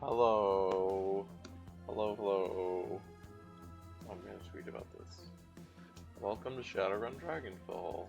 Hello. Hello, hello. I'm gonna tweet about this. Welcome to Shadowrun Dragonfall.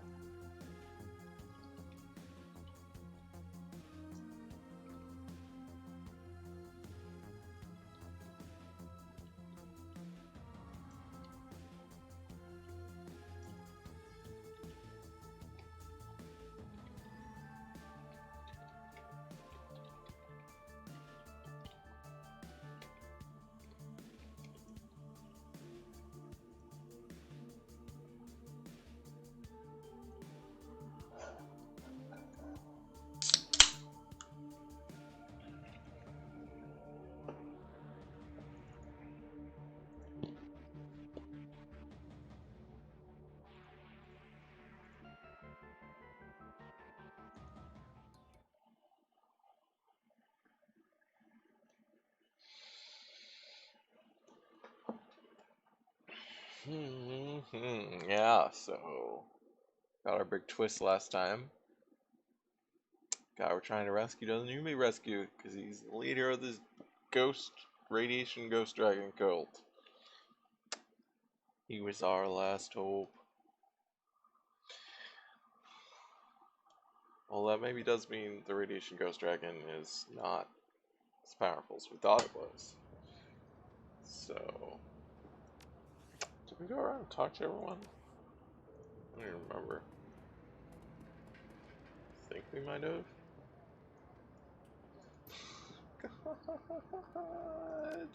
Yeah, so got our big twist last time. Guy we're trying to rescue doesn't need to be rescued because he's the leader of this radiation ghost dragon cult. He was our last hope. Well, that maybe does mean the radiation ghost dragon is not as powerful as we thought it was. So, did we go around and talk to everyone? I don't even remember. I think we might have. God.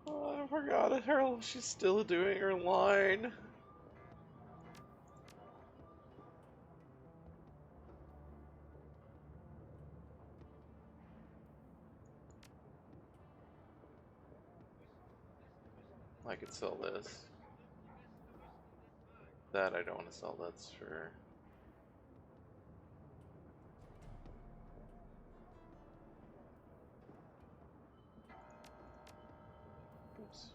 Oh, I forgot her. She's still doing her line. I could sell this. That I don't want to sell, that's for... Oops.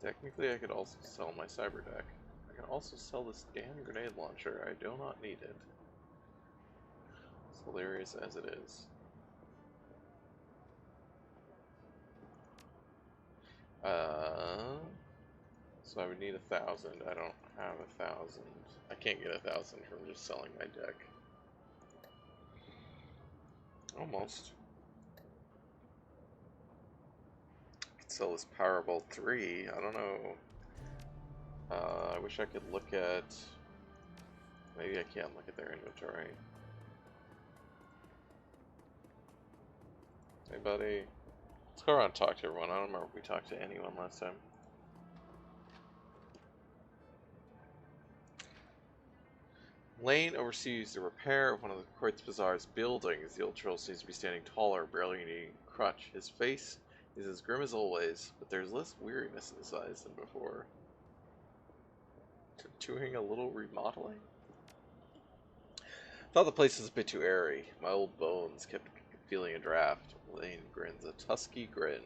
Technically, I could also sell my cyber deck. I can also sell this damn grenade launcher. I do not need it. As hilarious as it is. So I would need 1,000. I don't have 1,000. I can't get 1,000 from just selling my deck. Almost. I could sell this Powerball 3. I don't know. I wish I could look at... Maybe I can't look at their inventory. Hey, buddy. Let's go around and talk to everyone. I don't remember if we talked to anyone last time. Lane oversees the repair of one of the Quartz Bazaar's buildings. The old troll seems to be standing taller, barely needing a crutch. His face is as grim as always, but there's less weariness in his eyes than before. Doing a little remodeling? Thought the place was a bit too airy. My old bones kept feeling a draft. Lane grins a tusky grin.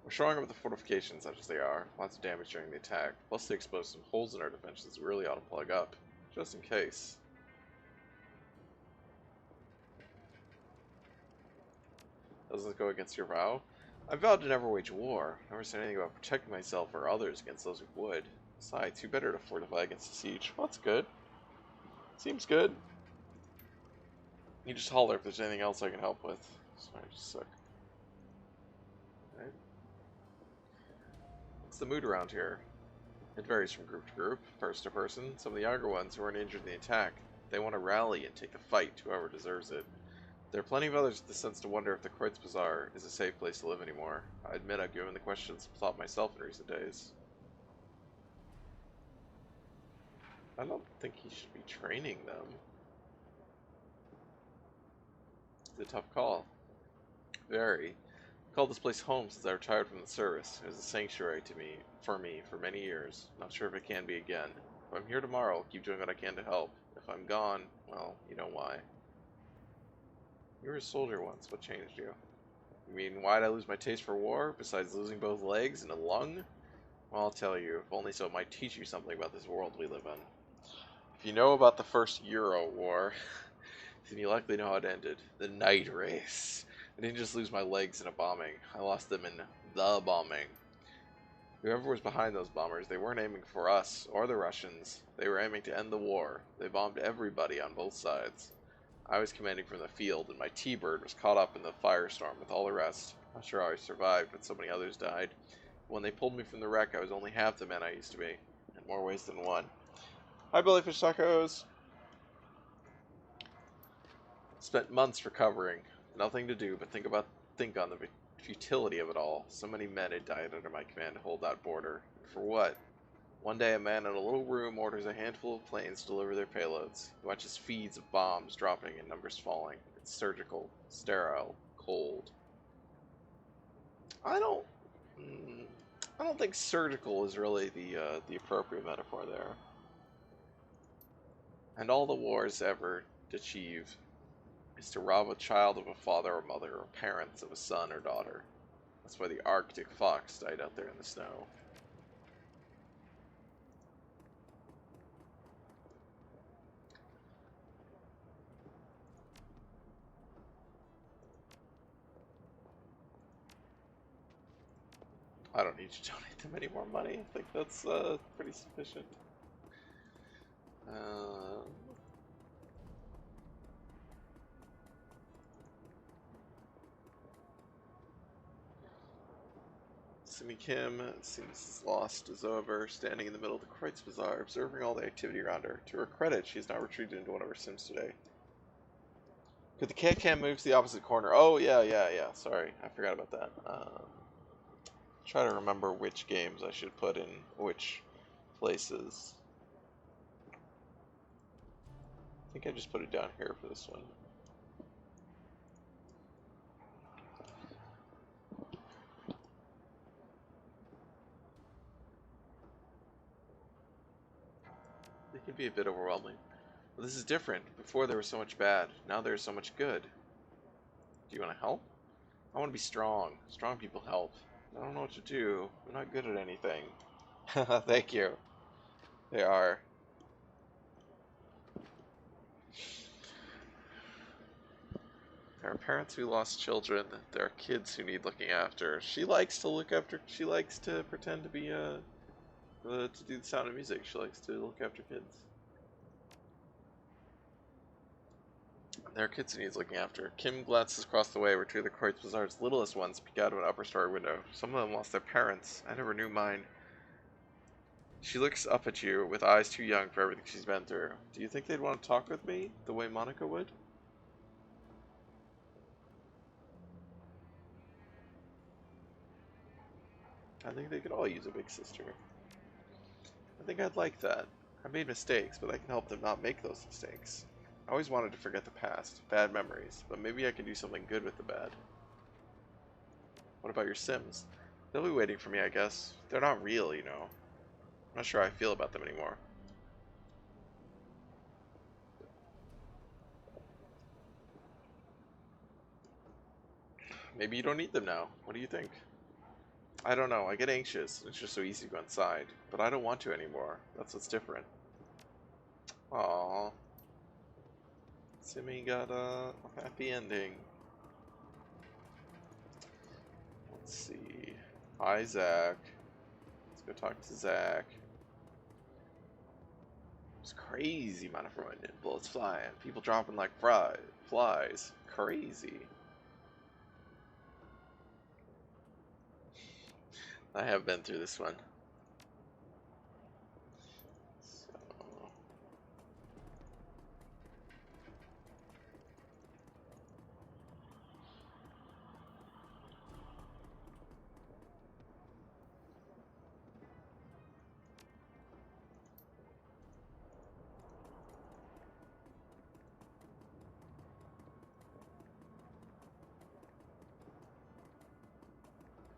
We're showing up the fortifications such as they are. Lots of damage during the attack. Plus they exposed some holes in our defenses we really ought to plug up. Just in case. Doesn't it go against your vow? I vowed to never wage war. Never said anything about protecting myself or others against those who would. Besides, who better to fortify against a siege? Well, that's good. Seems good. You just holler if there's anything else I can help with. Sorry, I just suck. Right. What's the mood around here? It varies from group to group, person to person. Some of the younger ones who weren't injured in the attack, they want to rally and take the fight to whoever deserves it. There are plenty of others with the sense to wonder if the Quartz Bazaar is a safe place to live anymore. I admit I've given the question some thought myself in recent days. I don't think he should be training them. It's a tough call. Very. I called this place home since I retired from the service. It was a sanctuary to me for many years. Not sure if it can be again. If I'm here tomorrow, I'll keep doing what I can to help. If I'm gone, well, you know why. You were a soldier once. What changed you? You mean, why'd I lose my taste for war, besides losing both legs and a lung? Well, I'll tell you, if only so it might teach you something about this world we live in. If you know about the first Euro War, then you likely know how it ended. The night race. I didn't just lose my legs in a bombing. I lost them in the bombing. Whoever was behind those bombers, they weren't aiming for us or the Russians. They were aiming to end the war. They bombed everybody on both sides. I was commanding from the field, and my T-Bird was caught up in the firestorm with all the rest. Not sure how I survived, but so many others died. When they pulled me from the wreck, I was only half the man I used to be, in more ways than one. Hi, Billyfish Tacos! Spent months recovering. Nothing to do but think on the futility of it all. So many men had died under my command to hold that border. For what? One day a man in a little room orders a handful of planes to deliver their payloads. He watches feeds of bombs dropping and numbers falling. It's surgical, sterile, cold. I don't I don't think surgical is really the appropriate metaphor there. And all the wars ever achieve is to rob a child of a father or mother or parents of a son or daughter. That's why the Arctic fox died out there in the snow. I don't need to donate them any more money. I think that's pretty sufficient. Simi Kim seems lost is over, standing in the middle of the Kreutz Bazaar, observing all the activity around her. To her credit, she has not retreated into one of her sims today. Could the cat cam move to the opposite corner? Oh, yeah. Sorry, I forgot about that. Try to remember which games I should put in which places. I think I just put it down here for this one. It can be a bit overwhelming. But this is different. Before there was so much bad. Now there's so much good. Do you want to help? I want to be strong. Strong people help. I don't know what to do. I'm not good at anything. Thank you. They are. There are parents who lost children. There are kids who need looking after. She likes to look after. She likes to pretend to be to do the Sound of Music. She likes to look after kids. There are kids who needs looking after. Kim glances across the way where two of the Kreutz Bazaar's littlest ones peek out of an upper story window. Some of them lost their parents. I never knew mine. She looks up at you with eyes too young for everything she's been through. Do you think they'd want to talk with me the way Monica would? I think they could all use a big sister. I think I'd like that. I made mistakes, but I can help them not make those mistakes. I always wanted to forget the past, bad memories, but maybe I can do something good with the bad. What about your Sims? They'll be waiting for me, I guess. They're not real, you know. I'm not sure how I feel about them anymore. Maybe you don't need them now. What do you think? I don't know. I get anxious. It's just so easy to go inside. But I don't want to anymore. That's what's different. Aww. Simi got a happy ending. Let's see. Hi, Zach. Let's go talk to Zach. It's crazy amount of bullets flying. People dropping like flies. Crazy. I have been through this one.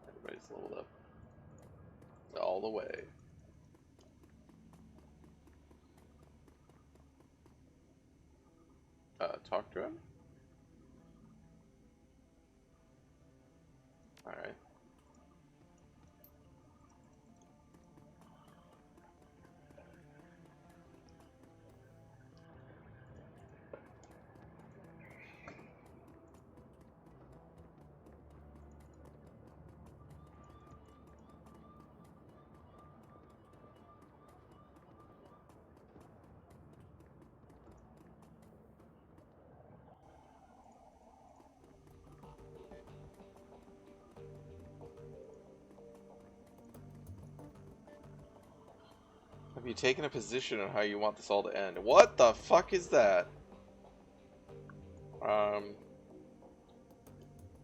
Everybody's leveled up. All the way. Talk to him? Alright. Have you taken a position on how you want this all to end? What the fuck is that? I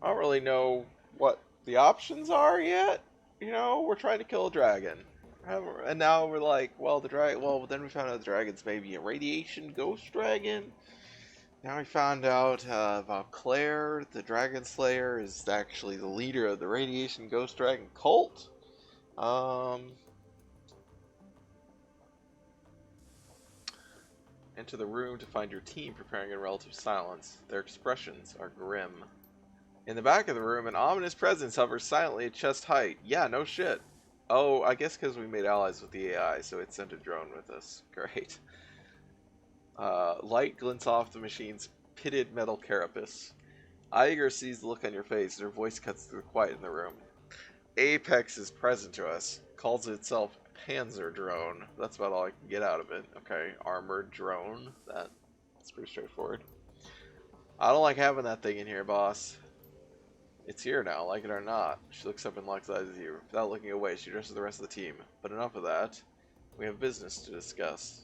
don't really know what the options are yet. You know, we're trying to kill a dragon. And now we're like, well, well, then we found out the dragon's maybe a radiation ghost dragon. Now we found out about Claire, the Dragon Slayer, is actually the leader of the Radiation Ghost Dragon cult. Enter the room to find your team preparing in relative silence. Their expressions are grim. In the back of the room, an ominous presence hovers silently at chest height. Yeah, no shit. Oh, I guess because we made allies with the AI, so it sent a drone with us. Great. Light glints off the machine's pitted metal carapace. Iger sees the look on your face, and her voice cuts through the quiet in the room. Apex is present to us. Calls itself Panzer Drone. That's about all I can get out of it. Okay, armored drone. That's pretty straightforward. I don't like having that thing in here, boss. It's here now, like it or not. She looks up and locks eyes with you. Without looking away, she addresses the rest of the team. But enough of that. We have business to discuss.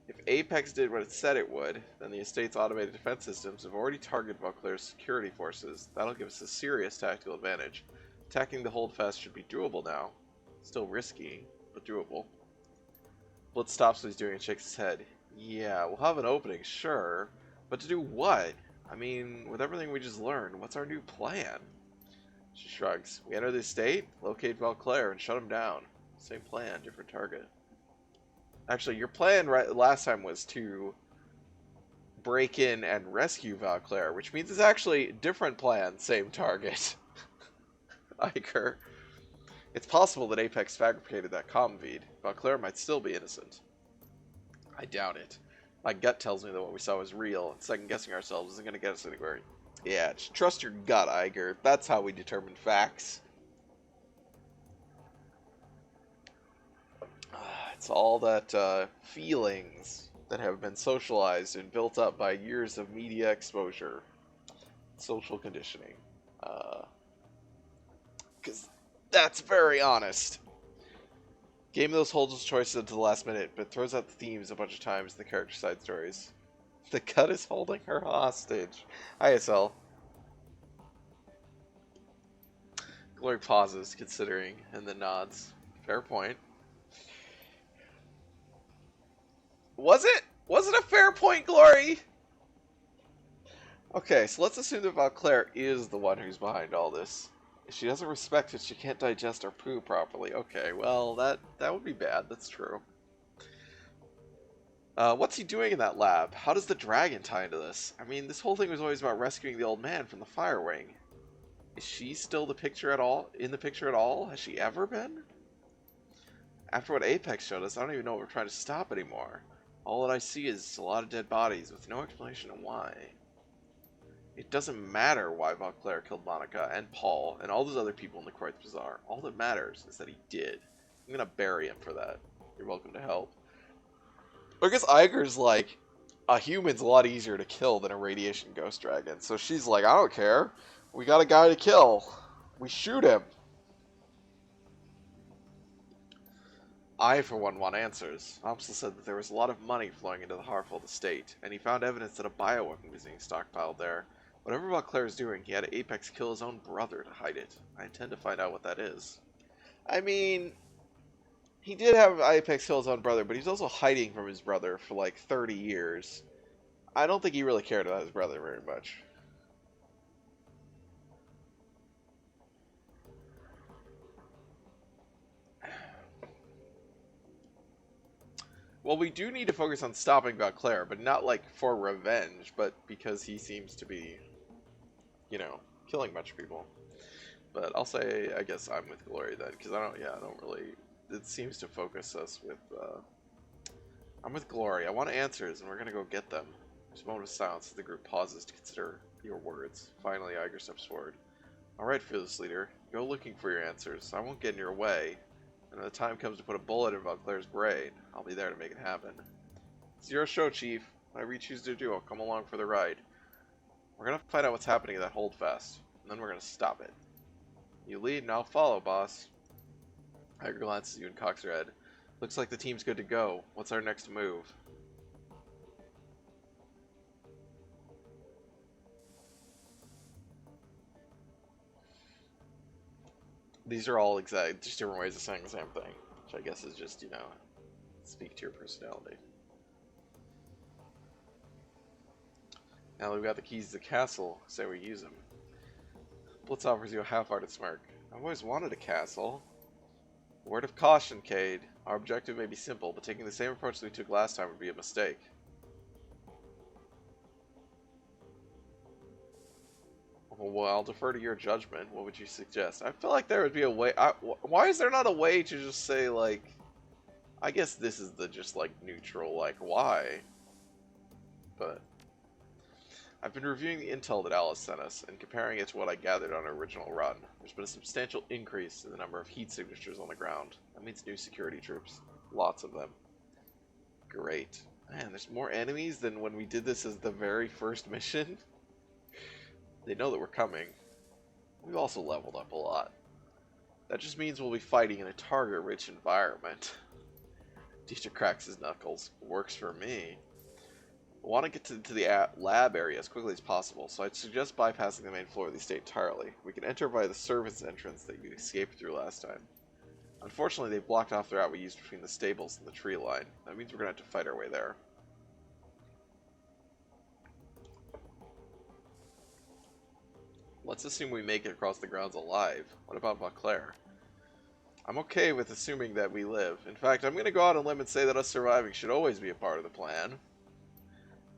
If Apex did what it said it would, then the estate's automated defense systems have already targeted Vauclair's security forces. That'll give us a serious tactical advantage. Attacking the holdfast should be doable now. Still risky, but doable. Blitz stops what he's doing and shakes his head. Yeah, we'll have an opening, sure. But to do what? I mean, with everything we just learned, what's our new plan? She shrugs. We enter the estate, locate Vauclair, and shut him down. Same plan, different target. Actually, your plan last time was to break in and rescue Vauclair, which means it's actually different plan, same target. Iker. It's possible that Apex fabricated that comm feed. Vauclair might still be innocent. I doubt it. My gut tells me that what we saw was real, and second-guessing ourselves isn't going to get us anywhere. Yeah, just trust your gut, Iger. That's how we determine facts. It's all that feelings that have been socialized and built up by years of media exposure. Social conditioning. Because that's very honest. Game of those holds its choices until the last minute, but throws out the themes a bunch of times in the character side stories. The cut is holding her hostage. ISL. Glory pauses, considering, and then nods. Fair point. Was it? Was it a fair point, Glory? Okay, so let's assume that Vauclair is the one who's behind all this. If she doesn't respect it, she can't digest her poo properly. Okay, well, that would be bad. That's true. What's he doing in that lab? How does the dragon tie into this? I mean, this whole thing was always about rescuing the old man from the fire wing. Is she still in the picture at all? Has she ever been? After what Apex showed us, I don't even know what we're trying to stop anymore. All that I see is a lot of dead bodies with no explanation of why. It doesn't matter why Vauclair killed Monica and Paul and all those other people in the Croix Bazaar. All that matters is that he did. I'm gonna bury him for that. You're welcome to help. I guess Iger's like, a human's a lot easier to kill than a radiation ghost dragon. So she's like, I don't care. We got a guy to kill. We shoot him. I, for one, want answers. Amsel said that there was a lot of money flowing into the Harfold estate, and he found evidence that a bioweapon was being stockpiled there. Whatever Vauclair is doing, he had Apex kill his own brother to hide it. I intend to find out what that is. I mean, he did have Apex kill his own brother, but he's also hiding from his brother for like 30 years. I don't think he really cared about his brother very much. Well, we do need to focus on stopping Vauclair, but not like for revenge, but because he seems to be, you know, killing a bunch of people. But I'll say, I guess I'm with Glory then, because I don't really, it seems to focus us with, I'm with Glory. I want answers, and we're going to go get them. There's a moment of silence as the group pauses to consider your words. Finally, Iger steps forward. Alright, fearless leader, go looking for your answers. I won't get in your way. And when the time comes to put a bullet in Vauclair's brain, I'll be there to make it happen. It's your show, Chief. Whatever you choose to do, I'll come along for the ride. We're going to find out what's happening at that holdfast, and then we're going to stop it. You lead and I'll follow, boss. Iger glances at you and cocks her head. Looks like the team's good to go. What's our next move? These are all just different ways of saying the same thing, which I guess is just, you know, speak to your personality. Now that we've got the keys to the castle, say we use them. Blitz offers you a half-hearted smirk. I've always wanted a castle. Word of caution, Cade. Our objective may be simple, but taking the same approach that we took last time would be a mistake. Well, I'll defer to your judgment. What would you suggest? I feel like there would be a way. Why is there not a way to just say, like, I guess this is the just, like, neutral, like, why? But I've been reviewing the intel that Alice sent us and comparing it to what I gathered on our original run. There's been a substantial increase in the number of heat signatures on the ground. That means new security troops. Lots of them. Great. Man, there's more enemies than when we did this as the very first mission. They know that we're coming. We've also leveled up a lot. That just means we'll be fighting in a target-rich environment. Dietrich cracks his knuckles. Works for me. I want to get to the lab area as quickly as possible, so I'd suggest bypassing the main floor of the estate entirely. We can enter by the service entrance that you escaped through last time. Unfortunately, they've blocked off the route we used between the stables and the tree line. That means we're going to have to fight our way there. Let's assume we make it across the grounds alive. What about Vauclair? I'm okay with assuming that we live. In fact, I'm going to go out on a limb and say that us surviving should always be a part of the plan.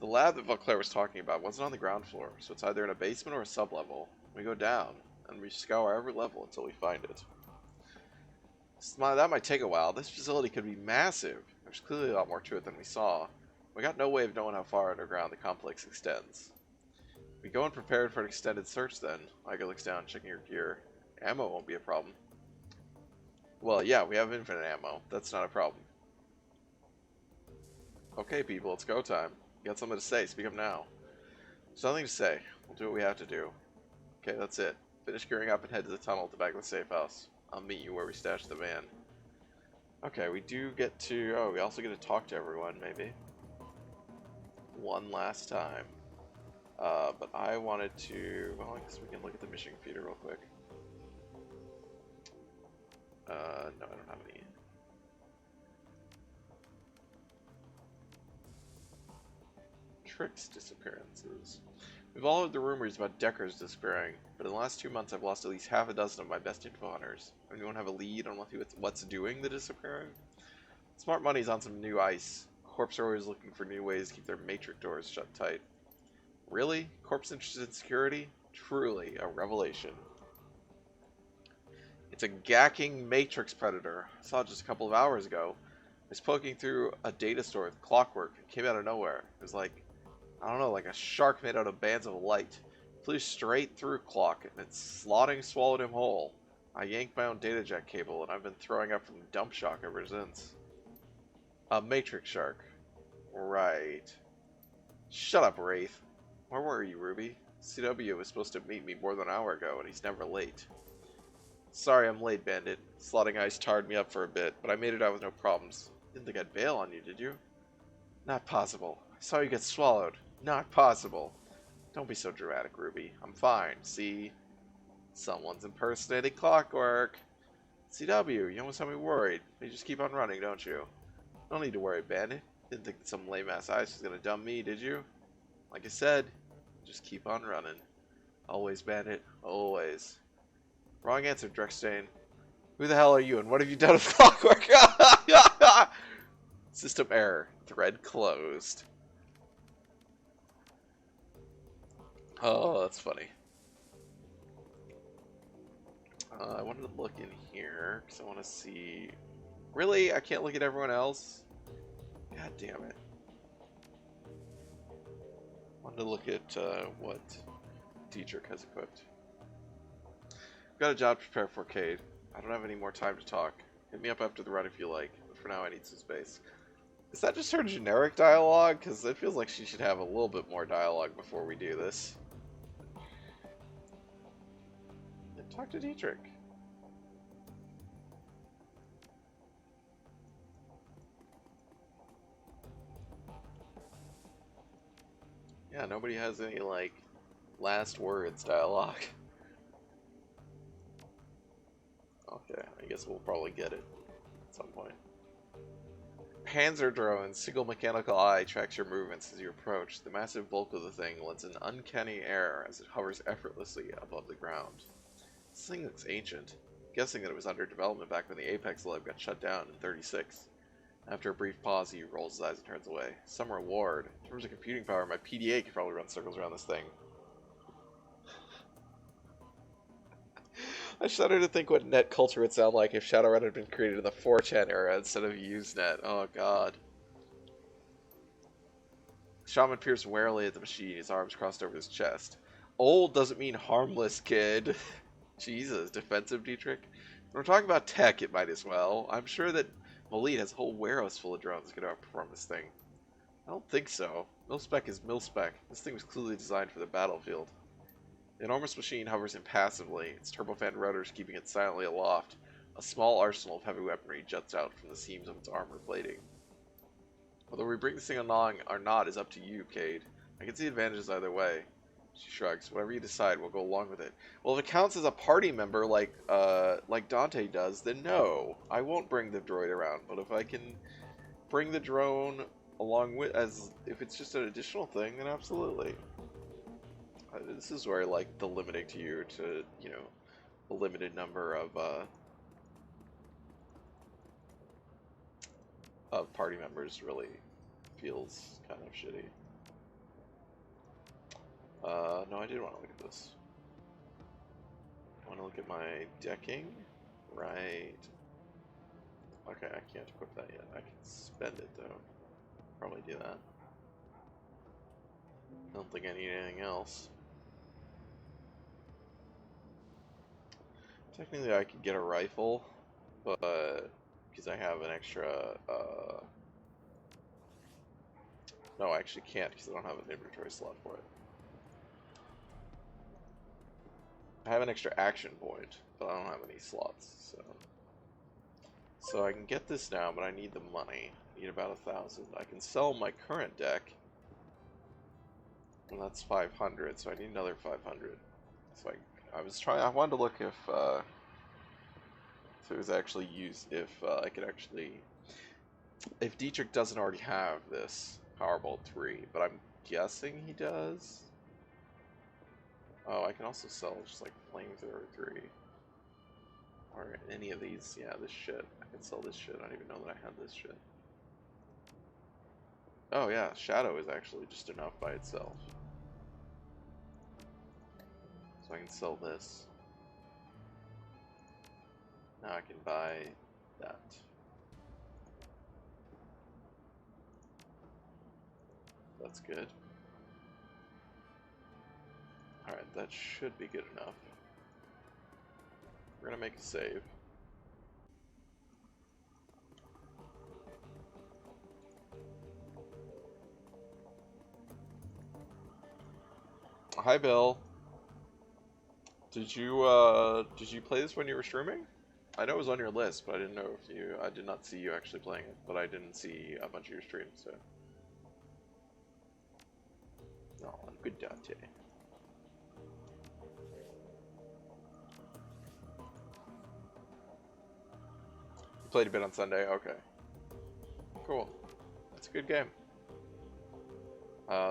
The lab that Vauclair was talking about wasn't on the ground floor, so it's either in a basement or a sublevel. We go down, and we scour every level until we find it. That might take a while. This facility could be massive. There's clearly a lot more to it than we saw. We got no way of knowing how far underground the complex extends. We go in prepared for an extended search then. Iger looks down, checking your gear. Ammo won't be a problem. Well, yeah, we have infinite ammo. That's not a problem. Okay, people, it's go time. You got something to say, speak up now. There's nothing to say. We'll do what we have to do. Okay, that's it. Finish gearing up and head to the tunnel at the back of the safe house. I'll meet you where we stashed the van. Okay, we do get to... Oh, we also get to talk to everyone, maybe. One last time. But I wanted to... Well, I guess we can look at the mission feeder real quick. No, I don't have any. Trick's disappearances. We've all heard the rumors about Decker's disappearing, but in the last 2 months I've lost at least half a dozen of my best info hunters. Anyone have a lead on what's doing the disappearing? Smart money's on some new ice. Corps are always looking for new ways to keep their matrix doors shut tight. Really? Corps interested in security? Truly a revelation. It's a gacking matrix predator. I saw it just a couple of hours ago. It was poking through a data store with clockwork. It came out of nowhere. It was like, I don't know, like a shark made out of bands of light. It flew straight through Clock, and its slotting swallowed him whole. I yanked my own data jack cable, and I've been throwing up from dump shock ever since. A matrix shark. Right. Shut up, Wraith. Where were you, Ruby? CW was supposed to meet me more than an hour ago, and he's never late. Sorry I'm late, Bandit. Slotting ice tarred me up for a bit, but I made it out with no problems. Didn't think I'd bail on you, did you? Not possible. I saw you get swallowed. Not possible. Don't be so dramatic, Ruby. I'm fine. See? Someone's impersonating Clockwork. CW, you almost have me worried. You just keep on running, don't you? No need to worry, Bandit. Didn't think that some lame-ass ice was gonna dump me, did you? Like I said, just keep on running. Always, Bandit. Always. Wrong answer, Drexstein. Who the hell are you, and what have you done with Clockwork? System error. Thread closed. Oh, that's funny. I wanted to look in here, because I want to see... Really? I can't look at everyone else? God damn it. I wanted to look at what Dietrich has equipped. I've got a job to prepare for, Cade. I don't have any more time to talk. Hit me up after the run if you like, but for now I need some space. Is that just her generic dialogue? Because it feels like she should have a little bit more dialogue before we do this. And talk to Dietrich. Yeah, nobody has any, like, last words dialogue. Okay, I guess we'll probably get it at some point. Panzer drone, single mechanical eye tracks your movements as you approach. The massive bulk of the thing lends an uncanny air as it hovers effortlessly above the ground. This thing looks ancient, guessing that it was under development back when the Apex Lab got shut down in '36. After a brief pause, he rolls his eyes and turns away. Some reward. In terms of computing power, my PDA could probably run circles around this thing. I shudder to think what net culture would sound like if Shadowrun had been created in the 4chan era instead of Usenet. Oh god. Shaman peers warily at the machine, his arms crossed over his chest. Old doesn't mean harmless, kid. Jesus, defensive Dietrich? When we're talking about tech, it might as well. I'm sure that Malit has a whole warehouse full of drones that could outperform this thing. I don't think so. Mil-spec is mil-spec. This thing was clearly designed for the battlefield. The enormous machine hovers impassively, its turbofan rotors keeping it silently aloft. A small arsenal of heavy weaponry juts out from the seams of its armor plating. Whether we bring this thing along or not is up to you, Cade. I can see advantages either way. She shrugs. Whatever you decide, we'll go along with it. Well, if it counts as a party member like Dante does, then no. I won't bring the droid around, but if I can bring the drone along with, as if it's just an additional thing, then absolutely. This is where I like the limiting to you to, you know, a limited number of party members really feels kind of shitty. No, I did want to look at this. I want to look at my decking. Right. Okay, I can't equip that yet. I can spend it though. Probably do that. I don't think I need anything else. Technically, I could get a rifle, but because I have an extra. No, I actually can't because I don't have an inventory slot for it. I have an extra action point, but I don't have any slots, so I can get this now, but I need the money. I need about 1,000. I can sell my current deck, and that's 500, so I need another 500. So I wanted to look if it was actually used, if I could actually, if Dietrich doesn't already have this Powerbolt 3, but I'm guessing he does. Oh, I can also sell just like Flamethrower 3. Or any of these. Yeah, this shit. I can sell this shit. I don't even know that I had this shit. Oh yeah, Shadow is actually just enough by itself. So I can sell this. Now I can buy that. That's good. Alright, that should be good enough. We're gonna make a save. Hi, Bill. Did you play this when you were streaming? I know it was on your list, but I didn't know if you. I did not see you actually playing it, but I didn't see a bunch of your streams, so. No, good Dante. You played a bit on Sunday. Okay. Cool. That's a good game.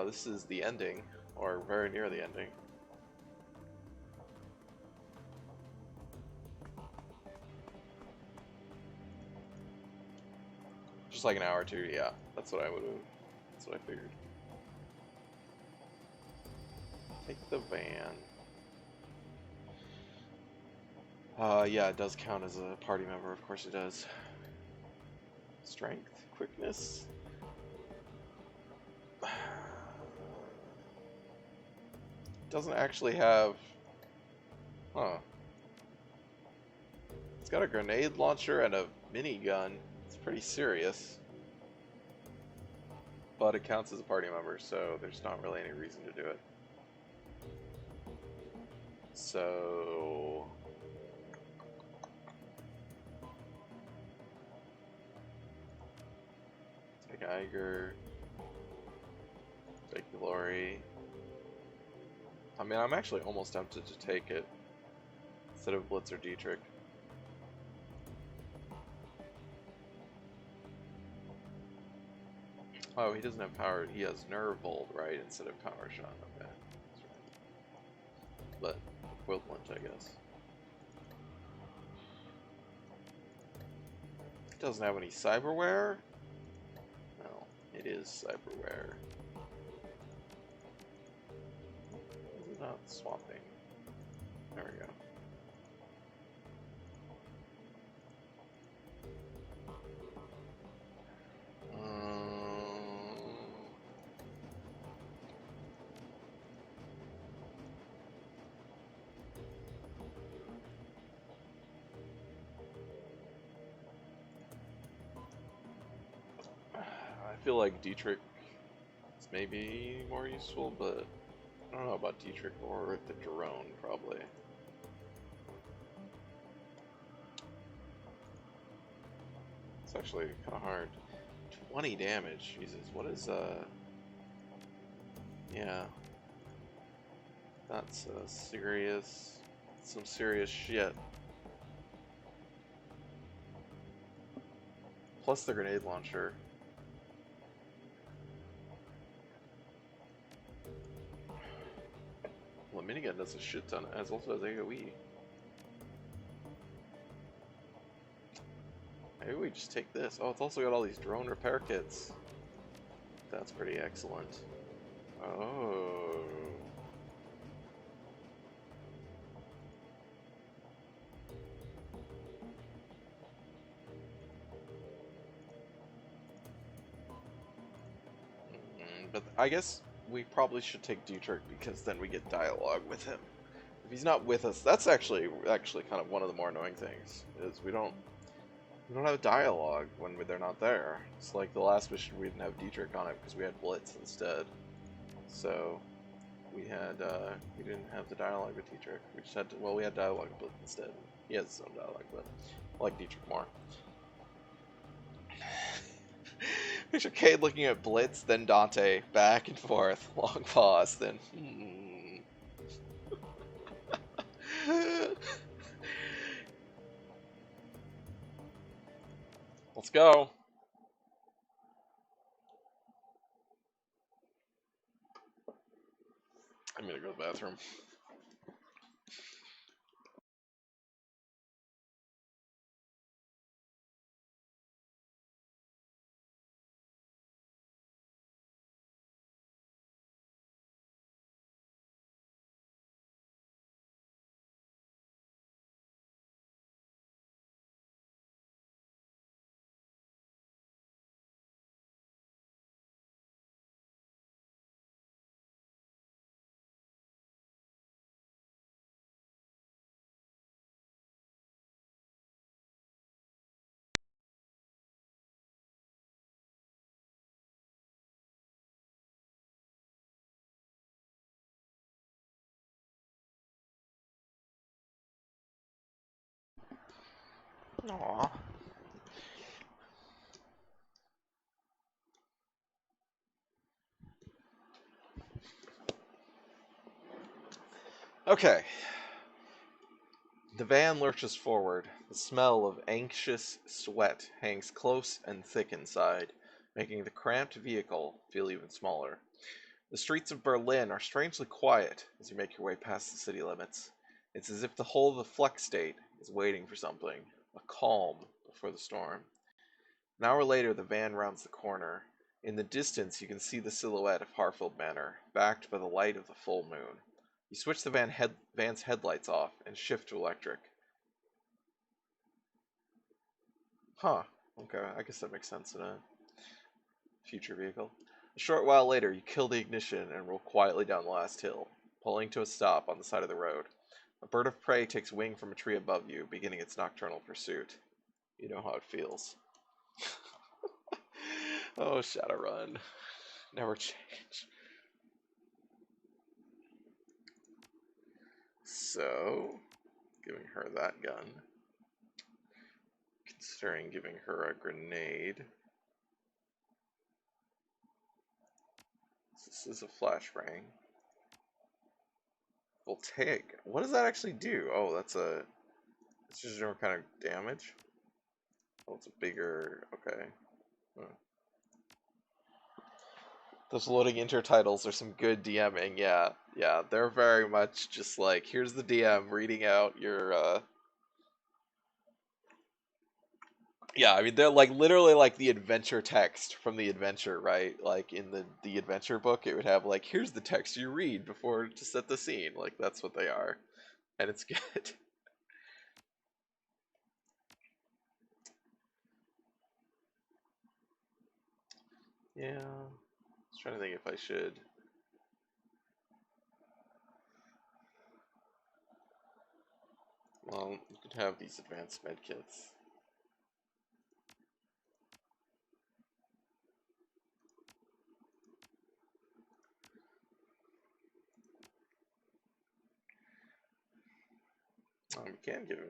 This is the ending, or very near the ending. Just like an hour or two, yeah. That's what I would have. That's what I figured. Take the van. Yeah, it does count as a party member. Of course it does. Strength, quickness. Doesn't actually have. Huh. It's got a grenade launcher and a minigun. It's pretty serious. But it counts as a party member, so there's not really any reason to do it. So. Take Iger. Take Glory. I mean, I'm actually almost tempted to take it instead of Blitz or Dietrich. Oh, he doesn't have power. He has Nerve Volt, right, instead of Power Shot. Okay, that's right. But equivalent, I guess. It doesn't have any cyberware? No, it is cyberware. Is it not swapping? There we go. I feel like Dietrich is maybe more useful, but I don't know about Dietrich or the drone, probably. It's actually kind of hard. 20 damage, Jesus, what is, yeah. That's some serious shit. Plus the grenade launcher. Well, the minigun does a shit ton, as also has AoE. Maybe we just take this. Oh, it's also got all these drone repair kits. That's pretty excellent. Oh. But I guess we probably should take Dietrich because then we get dialogue with him. If he's not with us, that's actually kind of one of the more annoying things, is we don't have dialogue when they're not there. It's like the last mission we didn't have Dietrich on it because we had Blitz instead. So we didn't have the dialogue with Dietrich. We just had we had dialogue with Blitz instead. He has his own dialogue, but I like Dietrich more. Picture Cade looking at Blitz, then Dante, back and forth, long pause, then Let's go. I'm gonna go to the bathroom. Aww. Okay. The van lurches forward. The smell of anxious sweat hangs close and thick inside, making the cramped vehicle feel even smaller. The streets of Berlin are strangely quiet as you make your way past the city limits. It's as if the whole of the Flex state is waiting for something, a calm before the storm. An hour later, the van rounds the corner. In the distance, you can see the silhouette of Harfield Manor, backed by the light of the full moon. You switch the van's headlights off and shift to electric. Huh. Okay, I guess that makes sense in a future vehicle. A short while later, you kill the ignition and roll quietly down the last hill, pulling to a stop on the side of the road. A bird of prey takes wing from a tree above you, beginning its nocturnal pursuit. You know how it feels. Oh, Shadowrun. Never change. So, giving her that gun. Considering giving her a grenade. This is a flashbang. Voltaic. What does that actually do? Oh, it's just a different kind of damage. Oh, it's a bigger. Okay. Hmm. Those loading intertitles are some good DMing. Yeah, yeah, they're very much just like, here's the DM reading out your. Yeah, I mean they're like literally like the adventure text from the adventure, right? Like in the adventure book, it would have like, here's the text you read before to set the scene. Like that's what they are, and it's good. Yeah, I was trying to think if I should. Well, you could have these advanced med kits. We can give him.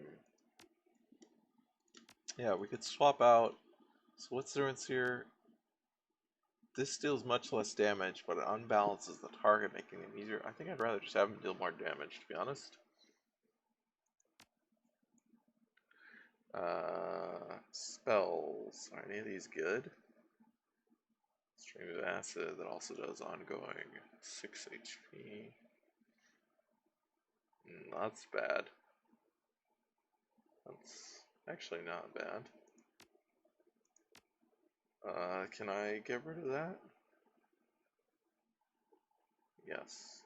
Yeah, we could swap out. So what's the difference here? This deals much less damage, but it unbalances the target, making it easier. I think I'd rather just have him deal more damage, to be honest. Spells. Are any of these good? Stream of Acid, that also does ongoing 6 HP. That's bad. That's actually not bad. Can I get rid of that? Yes.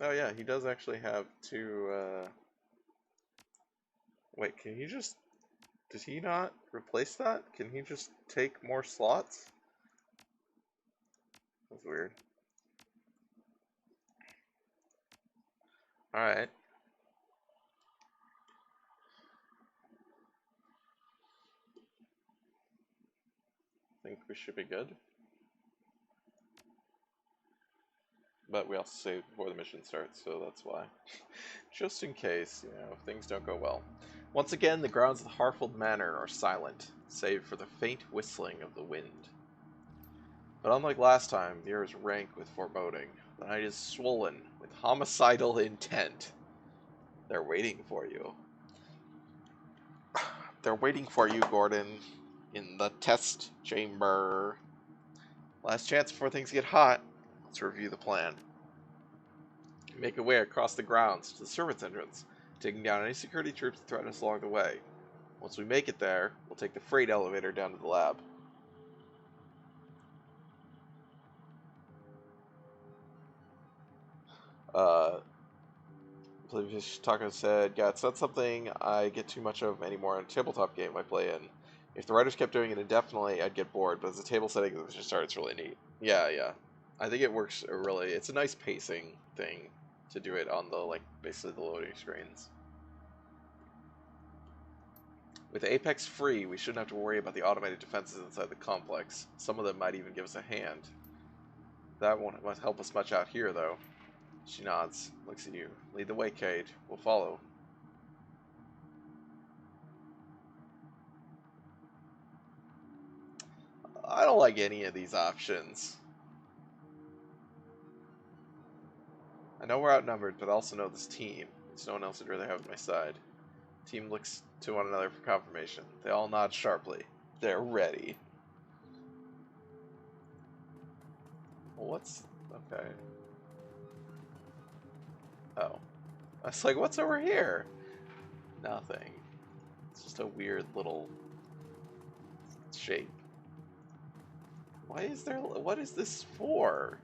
Oh yeah, he does actually have two, Wait, can he just... Did he not replace that? Can he just take more slots? That's weird. Alright. Think we should be good. But we also saved before the mission starts, so that's why. Just in case, things don't go well. Once again, the grounds of the Harfold Manor are silent, save for the faint whistling of the wind. But unlike last time, the air is rank with foreboding. The night is swollen with homicidal intent. They're waiting for you. They're waiting for you, Gordon, in the test chamber. Last chance before things get hot. Let's review the plan. Make our way across the grounds to the servants' entrance, taking down any security troops that threaten us along the way. Once we make it there, we'll take the freight elevator down to the lab. Taco said, yeah, it's not something I get too much of anymore in a tabletop game I play in. If the writers kept doing it indefinitely, I'd get bored, but as a table setting that just starts, it's really neat. Yeah, yeah. I think it works really, it's a nice pacing thing to do it on the, like, basically the loading screens. With Apex free, we shouldn't have to worry about the automated defenses inside the complex. Some of them might even give us a hand. That won't help us much out here, though. She nods, looks at you. Lead the way, Cade. We'll follow. I don't like any of these options. I know we're outnumbered, but I also know this team. There's no one else I'd rather have on my side. Team looks to one another for confirmation. They all nod sharply. They're ready. Well, what's... Okay. Oh. I was like, what's over here? Nothing. It's just a weird little shape. Why is there... What is this for?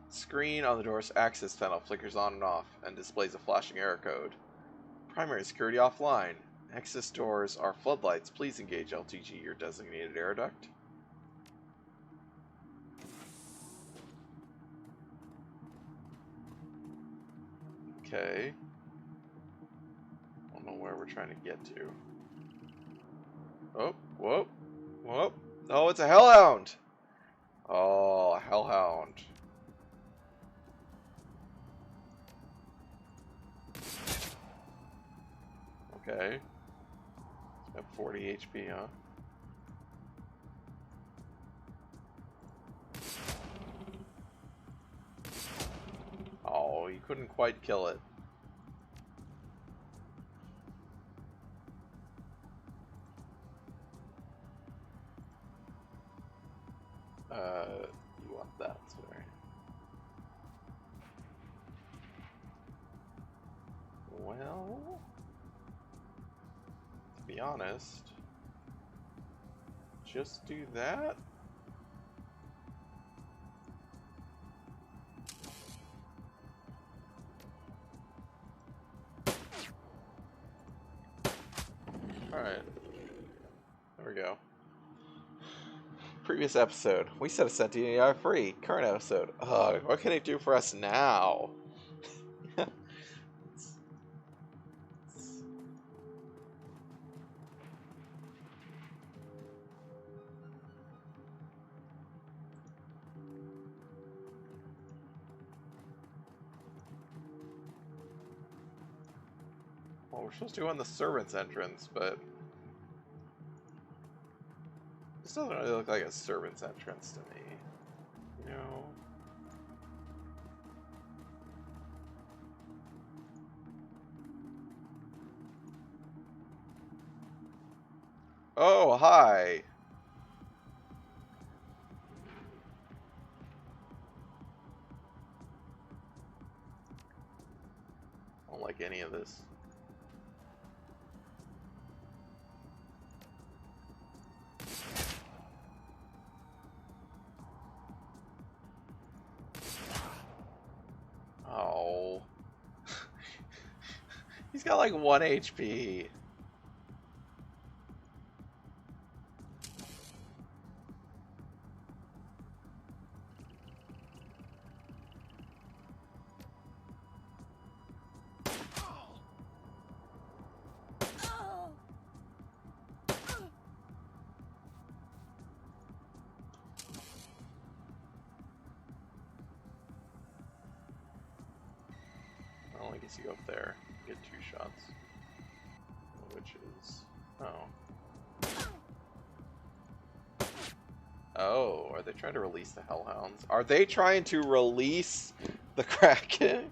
Screen on the door's access panel flickers on and off and displays a flashing error code. Primary security offline. Access doors are floodlights. Please engage LTG, your designated air duct. Okay. I don't know where we're trying to get to. Oh, whoop, whoop. Oh, it's a hellhound! Oh, a hellhound. Okay. It's got 40 HP, huh? couldn't quite kill it. You want that, sorry. Well, to be honest, just do that. Alright. There we go. Previous episode. We set a sentient AI free. Current episode. Ugh, what can it do for us now? Well, we're supposed to go in the servant's entrance, but this doesn't really look like a servant's entrance to me. You know? Oh, hi! I don't like any of this. Oh. He's got like 1 HP. Well, I guess you go up there, get 2 shots. Which is... oh. Oh, are they trying to release the Hellhounds? Are they trying to release the Kraken?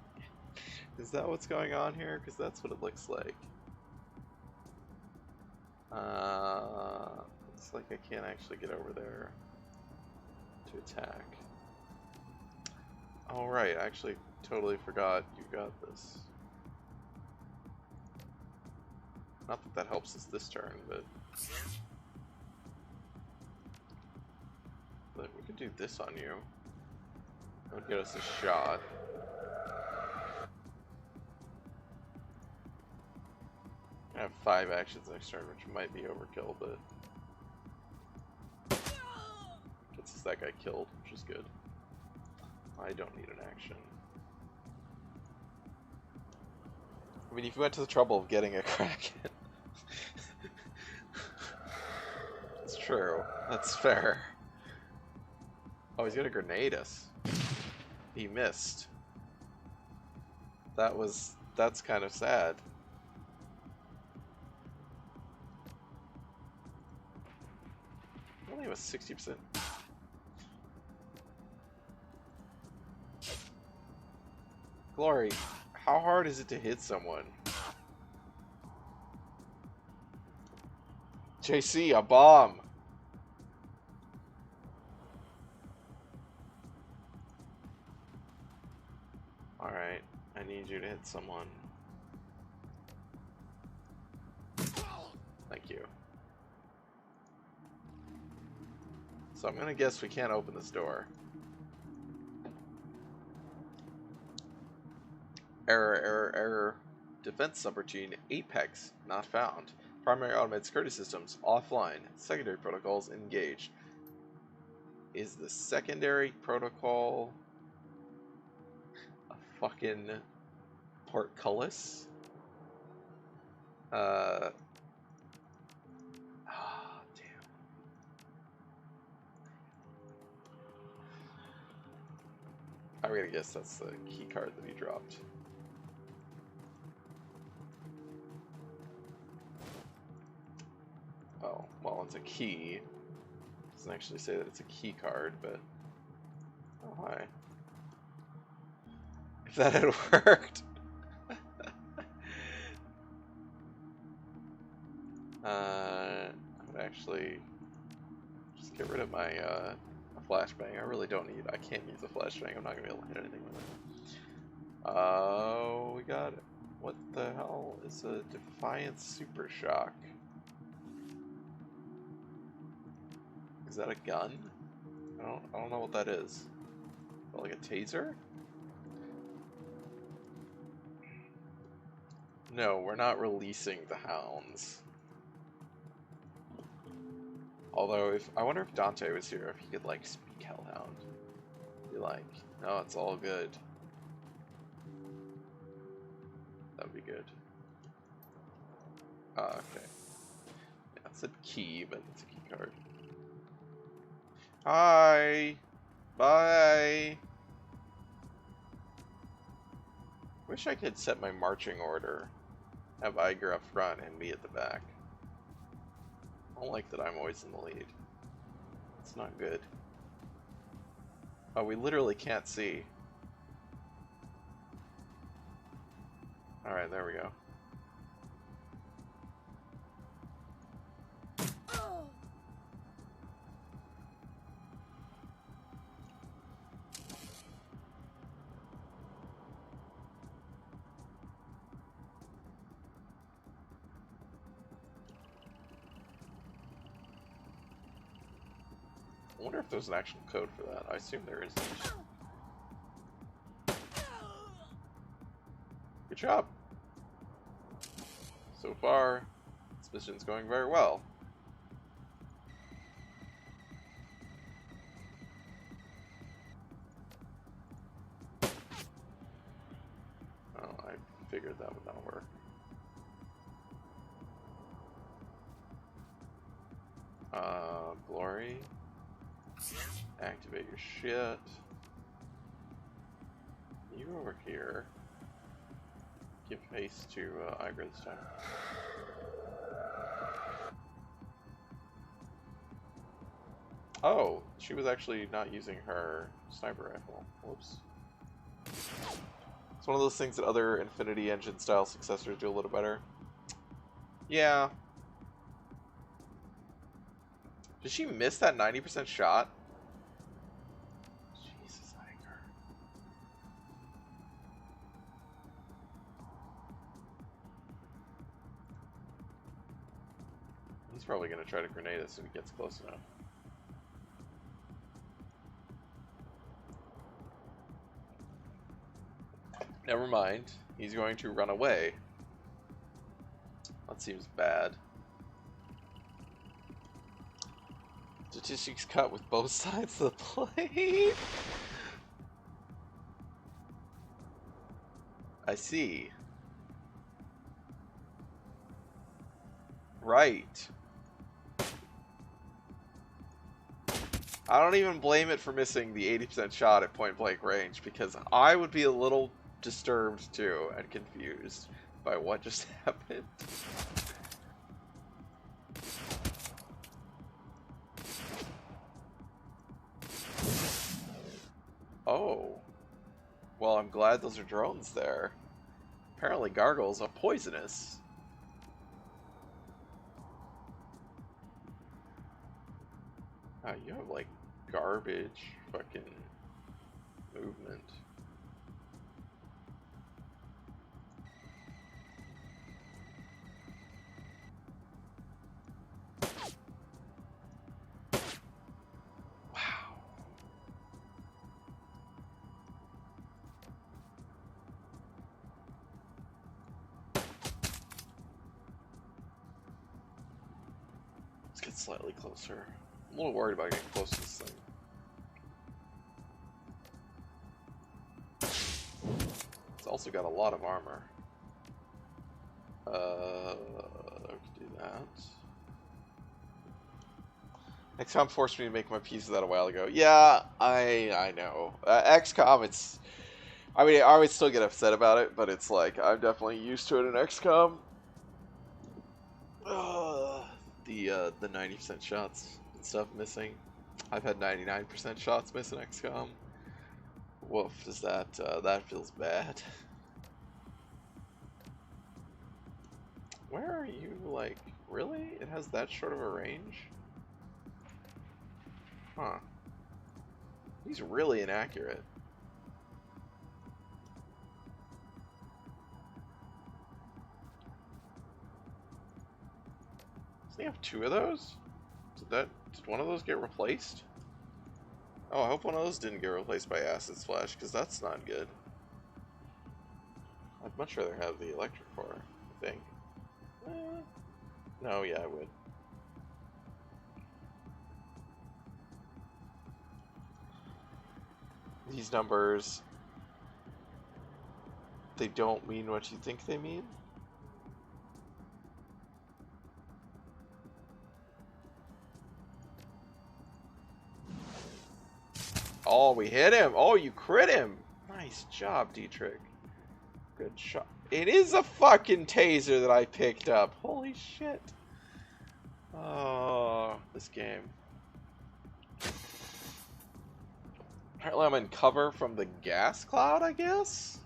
Is that what's going on here? Because that's what it looks like. Looks like I can't actually get over there to attack. Oh right, I actually totally forgot you got this. Not that that helps us this turn, but we could do this on you. That would get us a shot. I have 5 actions next turn, which might be overkill, but gets us that guy killed, which is good. I don't need an action. I mean, if you went to the trouble of getting a Kraken. It's true. That's fair. Oh, he's gonna grenade us. He missed. That's kind of sad. Only was 60%. Glory, how hard is it to hit someone? JC, a bomb! Alright, I need you to hit someone. Thank you. So I'm gonna guess we can't open this door. Error, error, error. Defense subroutine Apex not found. Primary automated security systems offline. Secondary protocols engaged. Is the secondary protocol a fucking portcullis? Ah, damn. I'm gonna guess that's the key card that he dropped. Oh, well, it's a key. Doesn't actually say that it's a key card, but... oh, hi. that had worked. I would actually just get rid of my flashbang. I really don't need. I can't use a flashbang. I'm not gonna be able to hit anything with it. Oh, we got it. What the hell is a Defiant Super Shock? Is that a gun? I don't know what that is. Is that like a taser? No, we're not releasing the hounds. Although, I wonder if Dante was here, if he could, like, speak Hellhound. Be like, no, it's all good. That would be good. Okay. Yeah, it's a key, but it's a key card. Hi! Bye! Wish I could set my marching order. Have Iger up front and me at the back. I don't like that I'm always in the lead. It's not good. Oh, we literally can't see. Alright, there we go. I wonder if there's an actual code for that. I assume there isn't. Good job. So far, this mission's going very well. Oh, I figured that would not work. Glory. Activate your shit. You over here. Give face to Iger this time. Oh, she was actually not using her sniper rifle. Whoops. It's one of those things that other Infinity Engine style successors do a little better. Yeah. Did she miss that 90% shot? Jesus, Iger. He's probably going to try to grenade us if he gets close enough. Never mind. He's going to run away. That seems bad. Statistics cut with both sides of the plate. I see. Right. I don't even blame it for missing the 80% shot at point blank range, because I would be a little disturbed too and confused by what just happened. Oh. Well, I'm glad those are drones there. Apparently gargoyles are poisonous. Wow, you have like garbage fucking movement. Get slightly closer. I'm a little worried about getting close to this thing. It's also got a lot of armor. We can do that. XCOM forced me to make my peace with that a while ago. Yeah, I know. XCOM, it's... I mean, I would still get upset about it, but it's like, I'm definitely used to it in XCOM. The 90% shots and stuff missing. I've had 99% shots miss in XCOM. Woof, does that, that feels bad. Where are you, like, really? It has that short of a range? Huh. He's really inaccurate. Doesn't he have 2 of those? Did one of those get replaced? Oh, I hope one of those didn't get replaced by Acid Splash, because that's not good. I'd much rather have the electric core, I think. No, yeah, I would. These numbers, they don't mean what you think they mean? Oh, we hit him! Oh, you crit him! Nice job, Dietrich. Good shot. It is a fucking taser that I picked up. Holy shit. Oh, this game. Apparently I'm in cover from the gas cloud, I guess?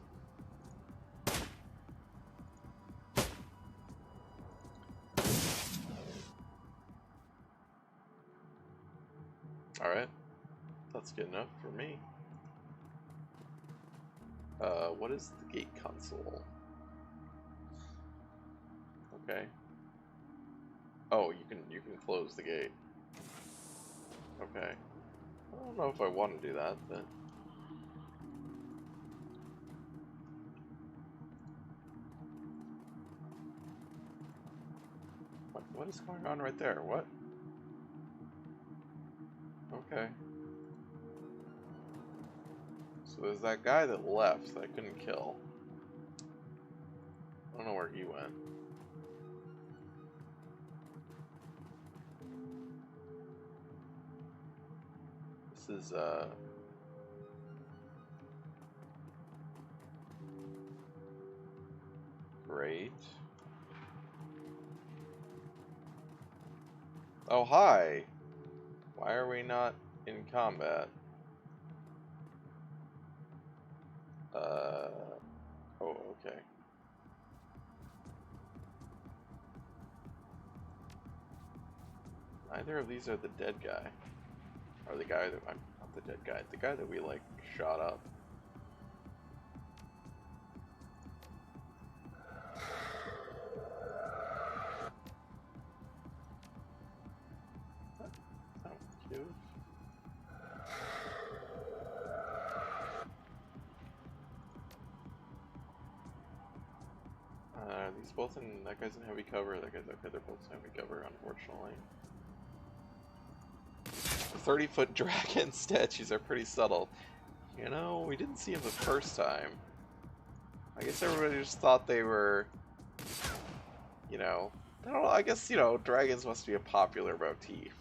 Alright. That's good enough for me. What is the gate console? Okay. Oh, you can close the gate. Okay. I don't know if I want to do that, but what is going on right there? What? Okay. So there's that guy that left that I couldn't kill. I don't know where he went. This is great. Oh, hi. Why are we not in combat? Oh, okay. Neither of these are the dead guy. Or the guy that, I'm not the dead guy, the guy that we, like, shot up. Oh, cute. These both in, that guy's in heavy cover, that guy's okay, they're both in heavy cover, unfortunately. 30-foot dragon statues are pretty subtle. You know, we didn't see them the first time. I guess everybody just thought they were, you know, I don't know, I guess, you know, dragons must be a popular motif.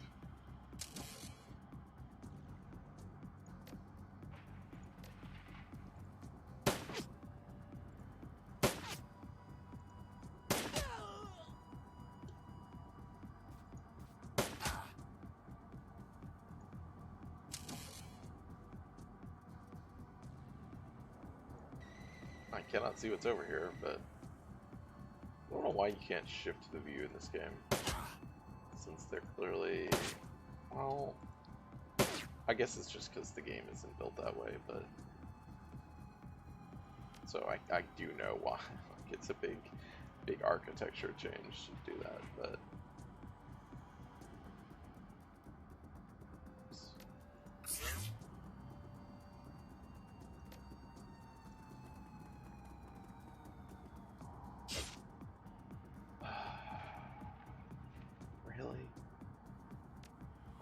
I cannot see what's over here, but I don't know why you can't shift the view in this game. Since they're clearly, well, I guess it's just because the game isn't built that way, but so I do know why. Like, it's a big architecture change to do that, but really?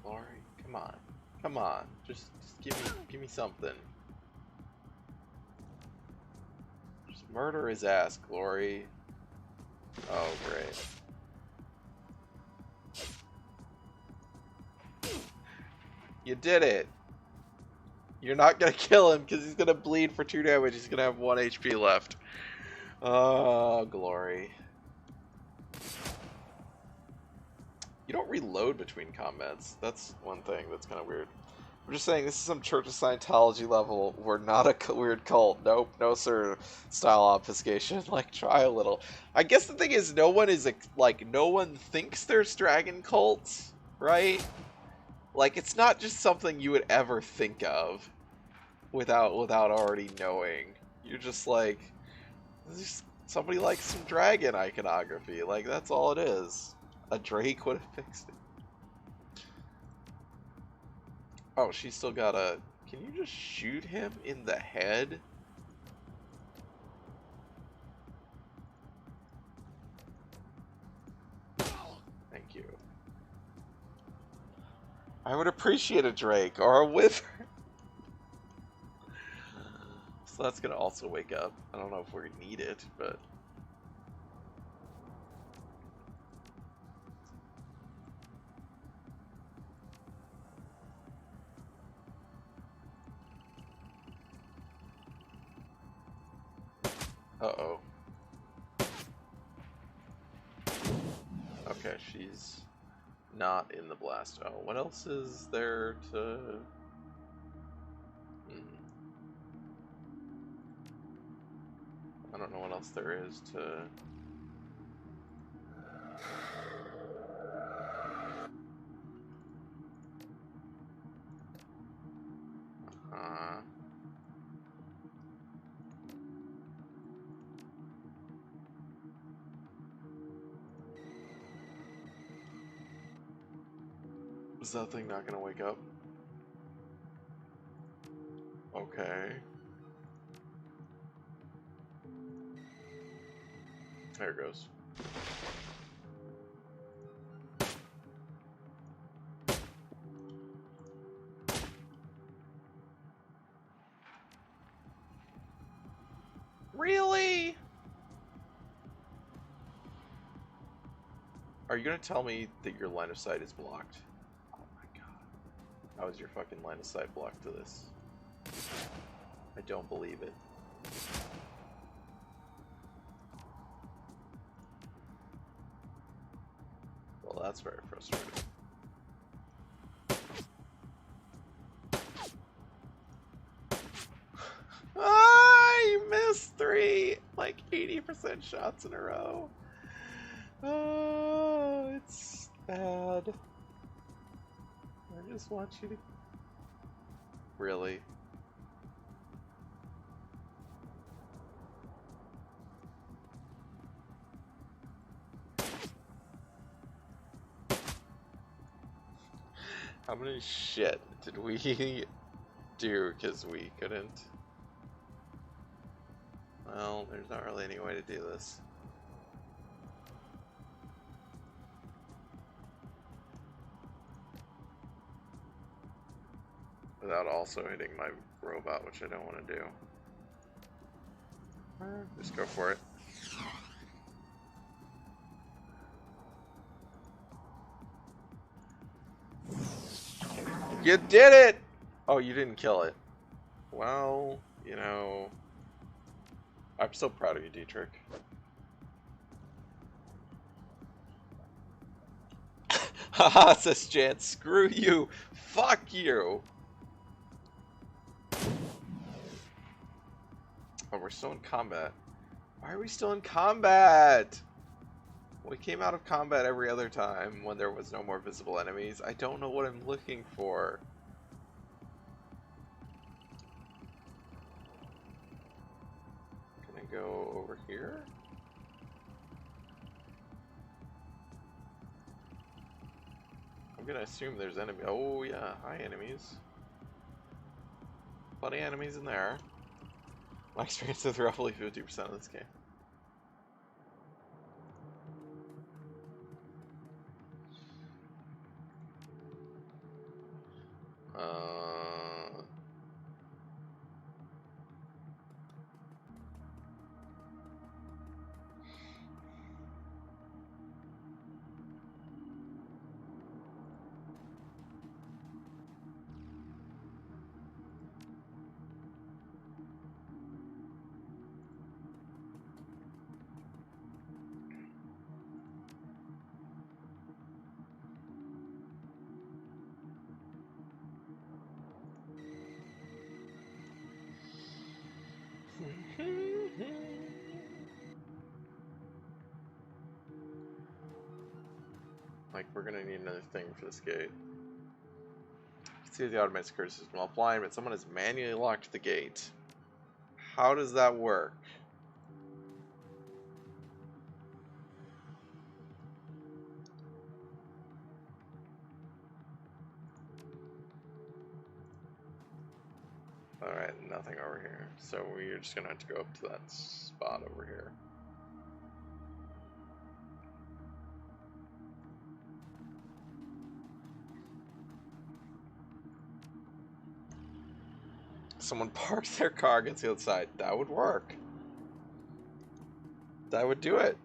Glory? Come on. Come on. Just give me something. Just murder his ass, Glory. Oh, great. You did it. You're not gonna kill him because he's gonna bleed for 2 damage. He's gonna have 1 HP left. Oh, Glory. You don't reload between combats. That's one thing that's kind of weird. I'm just saying, this is some Church of Scientology level. We're not a weird cult. Nope, no sir. Style obfuscation. Like, try a little. I guess the thing is, no one is, like, no one thinks there's dragon cults, right? Like, it's not just something you would ever think of without already knowing. You're just like, somebody likes some dragon iconography. Like, that's all it is. A Drake would have fixed it. Oh, she's still got a... Can you just shoot him in the head? Thank you. I would appreciate a Drake or a Wyvern. So that's gonna also wake up. I don't know if we need it, but... Uh-oh. Okay, she's not in the blast. Oh, what else is there to... I don't know what else there is to... Is that thing not gonna wake up? Okay. There it goes. Really? Are you gonna tell me that your line of sight is blocked? Oh my god. How is your fucking line of sight blocked to this? I don't believe it. Well, that's very frustrating. Ah, you missed 3! Like 80% shots in a row. Oh, it's bad. I just want you to... Really? How many shit did we do because we couldn't? Well, there's not really any way to do this. Without also hitting my robot, which I don't want to do. Just go for it. You did it! Oh, you didn't kill it. Well, you know... I'm so proud of you, Dietrich. Haha, says Jan. Screw you! Fuck you! Oh, we're still in combat. Why are we still in combat? We came out of combat every other time when there was no more visible enemies. I don't know what I'm looking for. Can I go over here? I'm gonna assume there's enemy. Oh yeah, hi enemies. Plenty of enemies in there. My experience with roughly 50% of this game. Like, we're gonna need another thing for this gate. You can see the automated security system offline, but someone has manually locked the gate. How does that work? Alright, nothing over here. So we're just gonna have to go up to that spot over here. Someone parks their car against the other side. That would work. That would do it.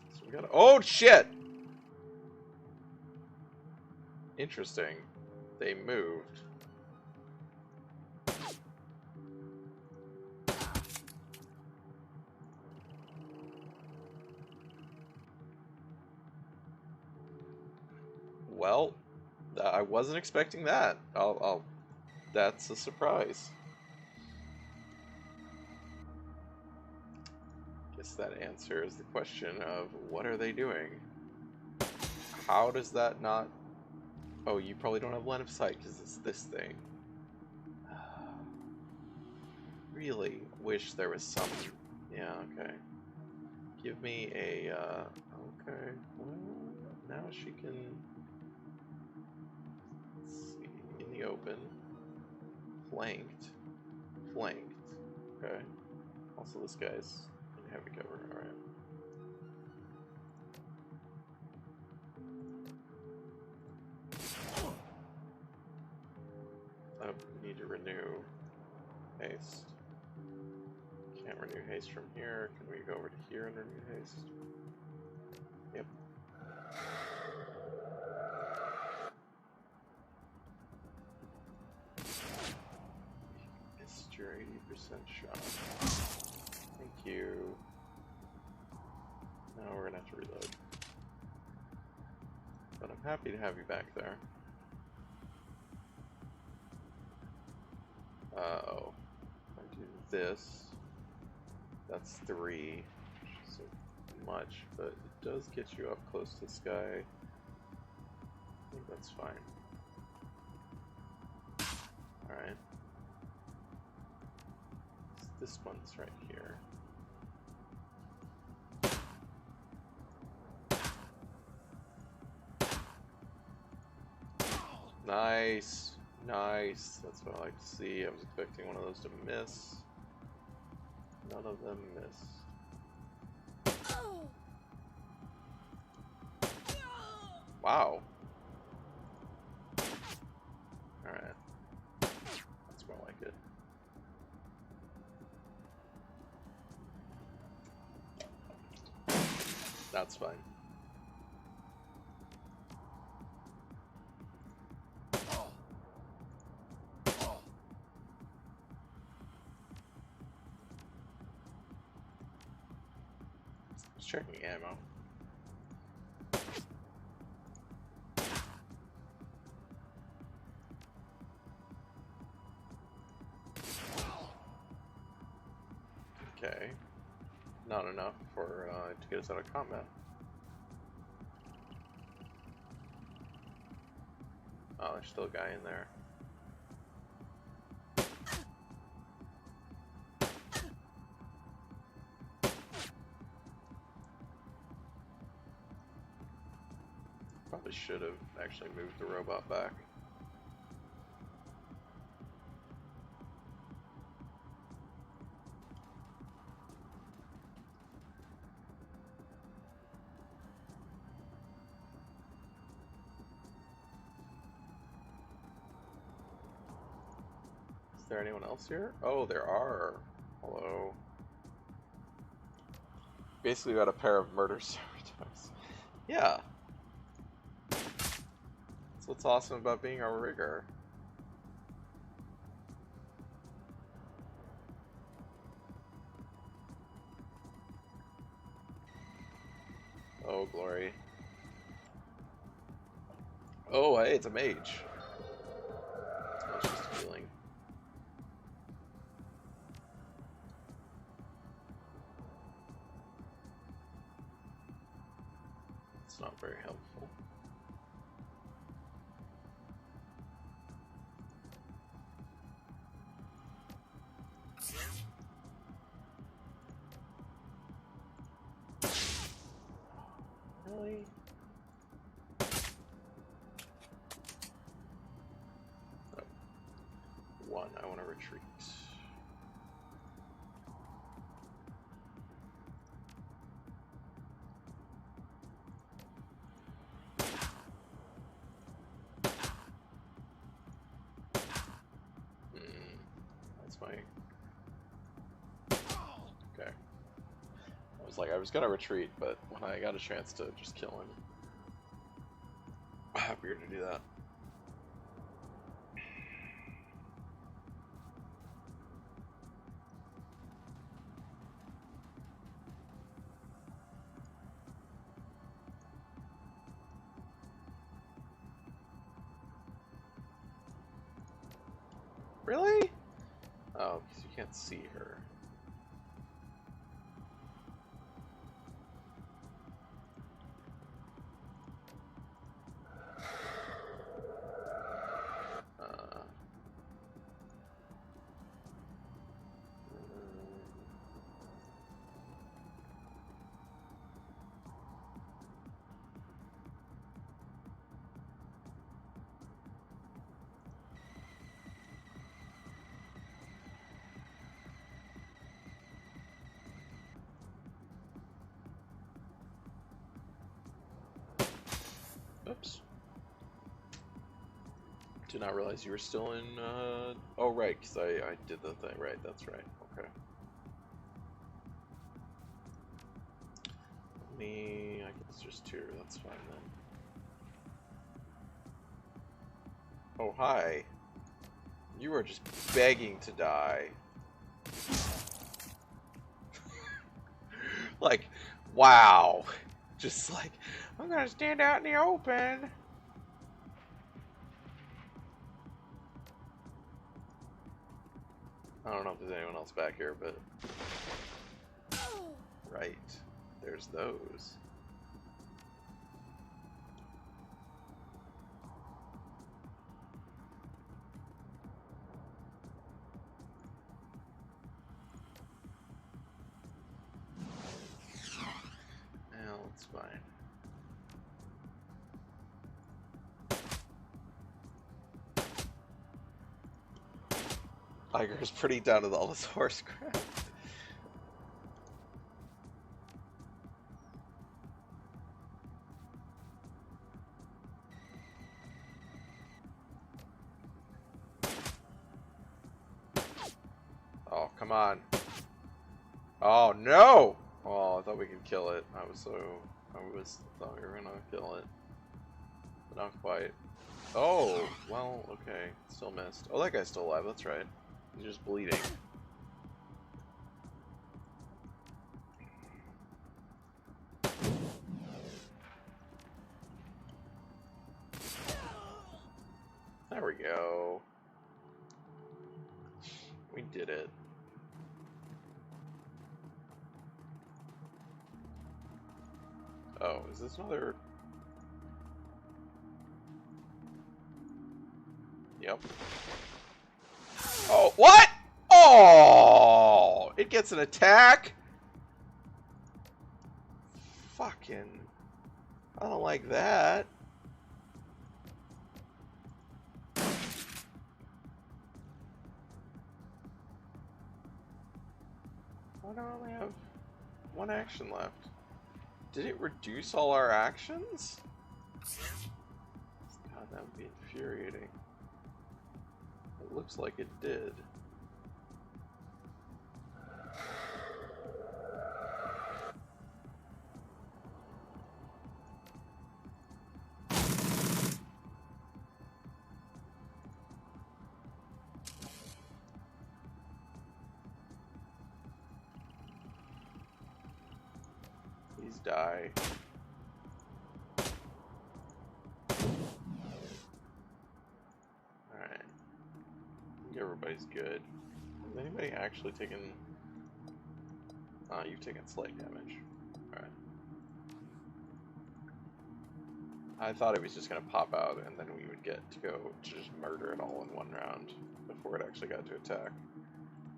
So we gotta. Oh shit! Interesting. They moved. Well, I wasn't expecting that. That's a surprise. Guess that answers the question of what are they doing? How does that not... Oh, you probably don't have line of sight because it's this thing. Really wish there was some... Yeah, okay. Give me a... Okay. Well, now she can... Let's see. In the open. Flanked. Flanked. Okay. Also, this guy's in heavy cover. Alright. Need to renew haste. Can't renew haste from here. Can we go over to here and renew haste? Yep. Missed your 80% shot. Thank you. Now we're gonna have to reload. But I'm happy to have you back there. Uh-oh. If I do this, that's 3, which isn't much, but it does get you up close to the sky. I think that's fine. Alright. This one's right here. Nice. Nice. That's what I like to see. I was expecting one of those to miss. None of them missed. Wow. Alright. That's more like it. That's fine. Checking ammo. Okay. Not enough for to get us out of combat. Oh, there's still a guy in there. Probably should have actually moved the robot back. Is there anyone else here? Oh, there are. Hello. Basically got a pair of murder stereotypes. Yeah. That's what's awesome about being a rigger. Oh, glory. Oh, hey, it's a mage. That's just a feeling. It's not very helpful. Really? Oh. One, I want to retreat. That's my... Okay. I was like, I was gonna retreat, but when I got a chance to just kill him, I'm happier to do that. Really? Oh, because you can't see her. Oops. Did not realize you were still in, oh right, because I did the thing, right, that's right, okay. Me, I guess just two, that's fine then. Oh, hi. You are just begging to die. Like, wow. Just like, I'm gonna stand out in the open. I don't know if there's anyone else back here, but... Right. There's those. Well, it's fine. Tiger's pretty down with all this horse crap. Oh, come on. Oh, no! Oh, I thought we could kill it. I thought we were gonna kill it. But not quite. Oh, well, okay. Still missed. Oh, that guy's still alive, that's right. He's just bleeding. There we go. We did it. Oh, is this another... Yep. Oh, what? Oh! It gets an attack? Fucking... I don't like that. Why do I only have one action left? Did it reduce all our actions? God, that would be infuriating. It looks like it did. Please die. always good. Has anybody actually taken... you've taken slight damage. Alright. I thought it was just going to pop out and then we would get to go to just murder it all in one round before it actually got to attack.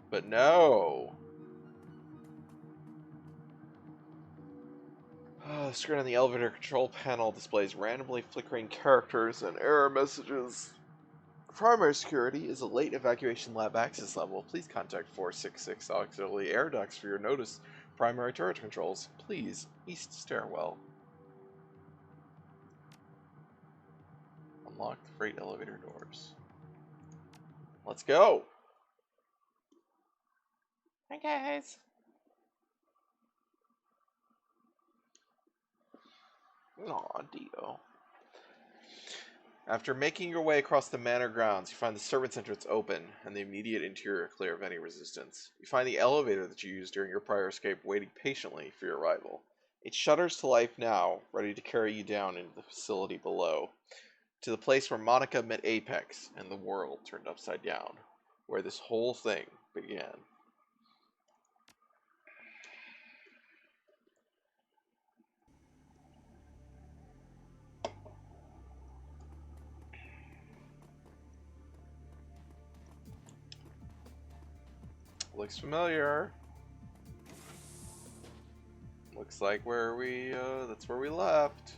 But no! The screen on the elevator control panel displays randomly flickering characters and error messages. Primary security is a late evacuation lab access level. Please contact 466 auxiliary air ducts for your notice. Primary turret controls. Please, east stairwell. Unlock the freight elevator doors. Let's go! Hi guys! Aw, Dio. After making your way across the manor grounds, you find the servants' entrance open and the immediate interior clear of any resistance. You find the elevator that you used during your prior escape waiting patiently for your arrival. It shudders to life now, ready to carry you down into the facility below, to the place where Monica met Apex and the world turned upside down, where this whole thing began. Looks familiar. Looks like that's where we left.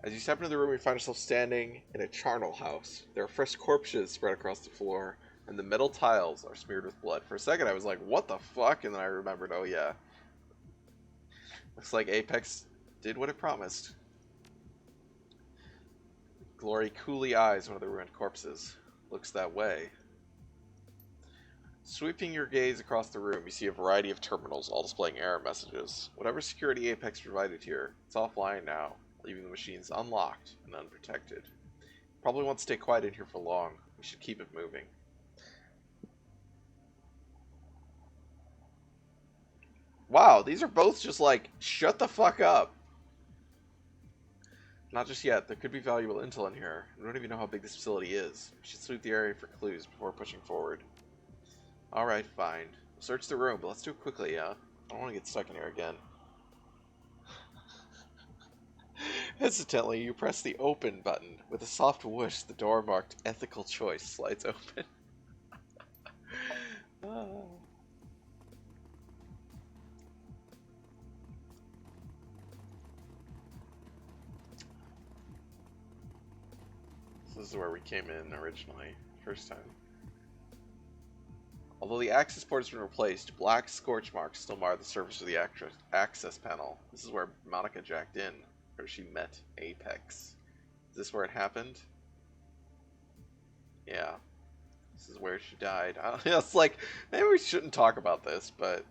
As you step into the room, you find yourself standing in a charnel house. There are fresh corpses spread across the floor, and the metal tiles are smeared with blood. For a second, I was like, what the fuck? And then I remembered, oh yeah. Looks like Apex did what it promised. Glory coolly eyes one of the ruined corpses. Looks that way. Sweeping your gaze across the room, you see a variety of terminals, all displaying error messages. Whatever security Apex provided here, it's offline now, leaving the machines unlocked and unprotected. Probably won't stay quiet in here for long. We should keep it moving. Wow, these are both just like, shut the fuck up. Not just yet. There could be valuable intel in here. We don't even know how big this facility is. We should sweep the area for clues before pushing forward. Alright, fine. We'll search the room, but let's do it quickly, yeah? I don't want to get stuck in here again. Hesitantly, you press the open button. With a soft whoosh, the door marked ethical choice slides open. This is where we came in originally, first time. Although the access port has been replaced, black scorch marks still mar the surface of the access panel. This is where Monica jacked in, where she met Apex. Is this where it happened? Yeah. This is where she died. It's like, maybe we shouldn't talk about this, but...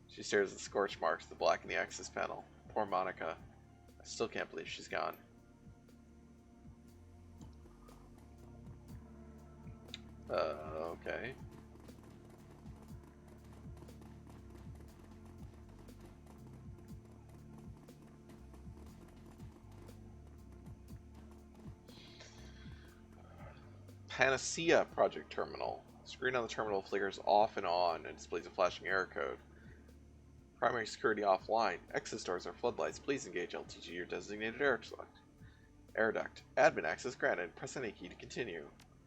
She stares at the scorch marks, the black in the access panel. Poor Monica. I still can't believe she's gone. Okay. Panacea Project Terminal. Screen on the terminal flickers off and on and displays a flashing error code. Primary security offline. Exit doors are floodlights. Please engage LTG or designated air duct. Air duct. Admin access granted. Press any key to continue.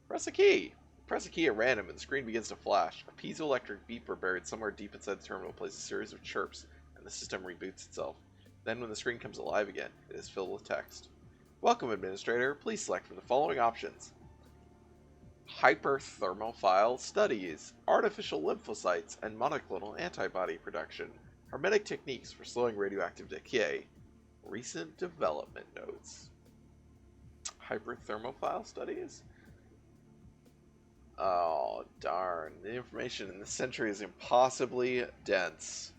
Press a key! Press a key at random and the screen begins to flash. A piezoelectric beeper buried somewhere deep inside the terminal plays a series of chirps, and the system reboots itself. Then when the screen comes alive again, it is filled with text. Welcome, Administrator. Please select from the following options. Hyperthermophile studies, artificial lymphocytes, and monoclonal antibody production. Hermetic techniques for slowing radioactive decay. Recent development notes. Hyperthermophile studies? Oh, darn. The information in this century is impossibly dense.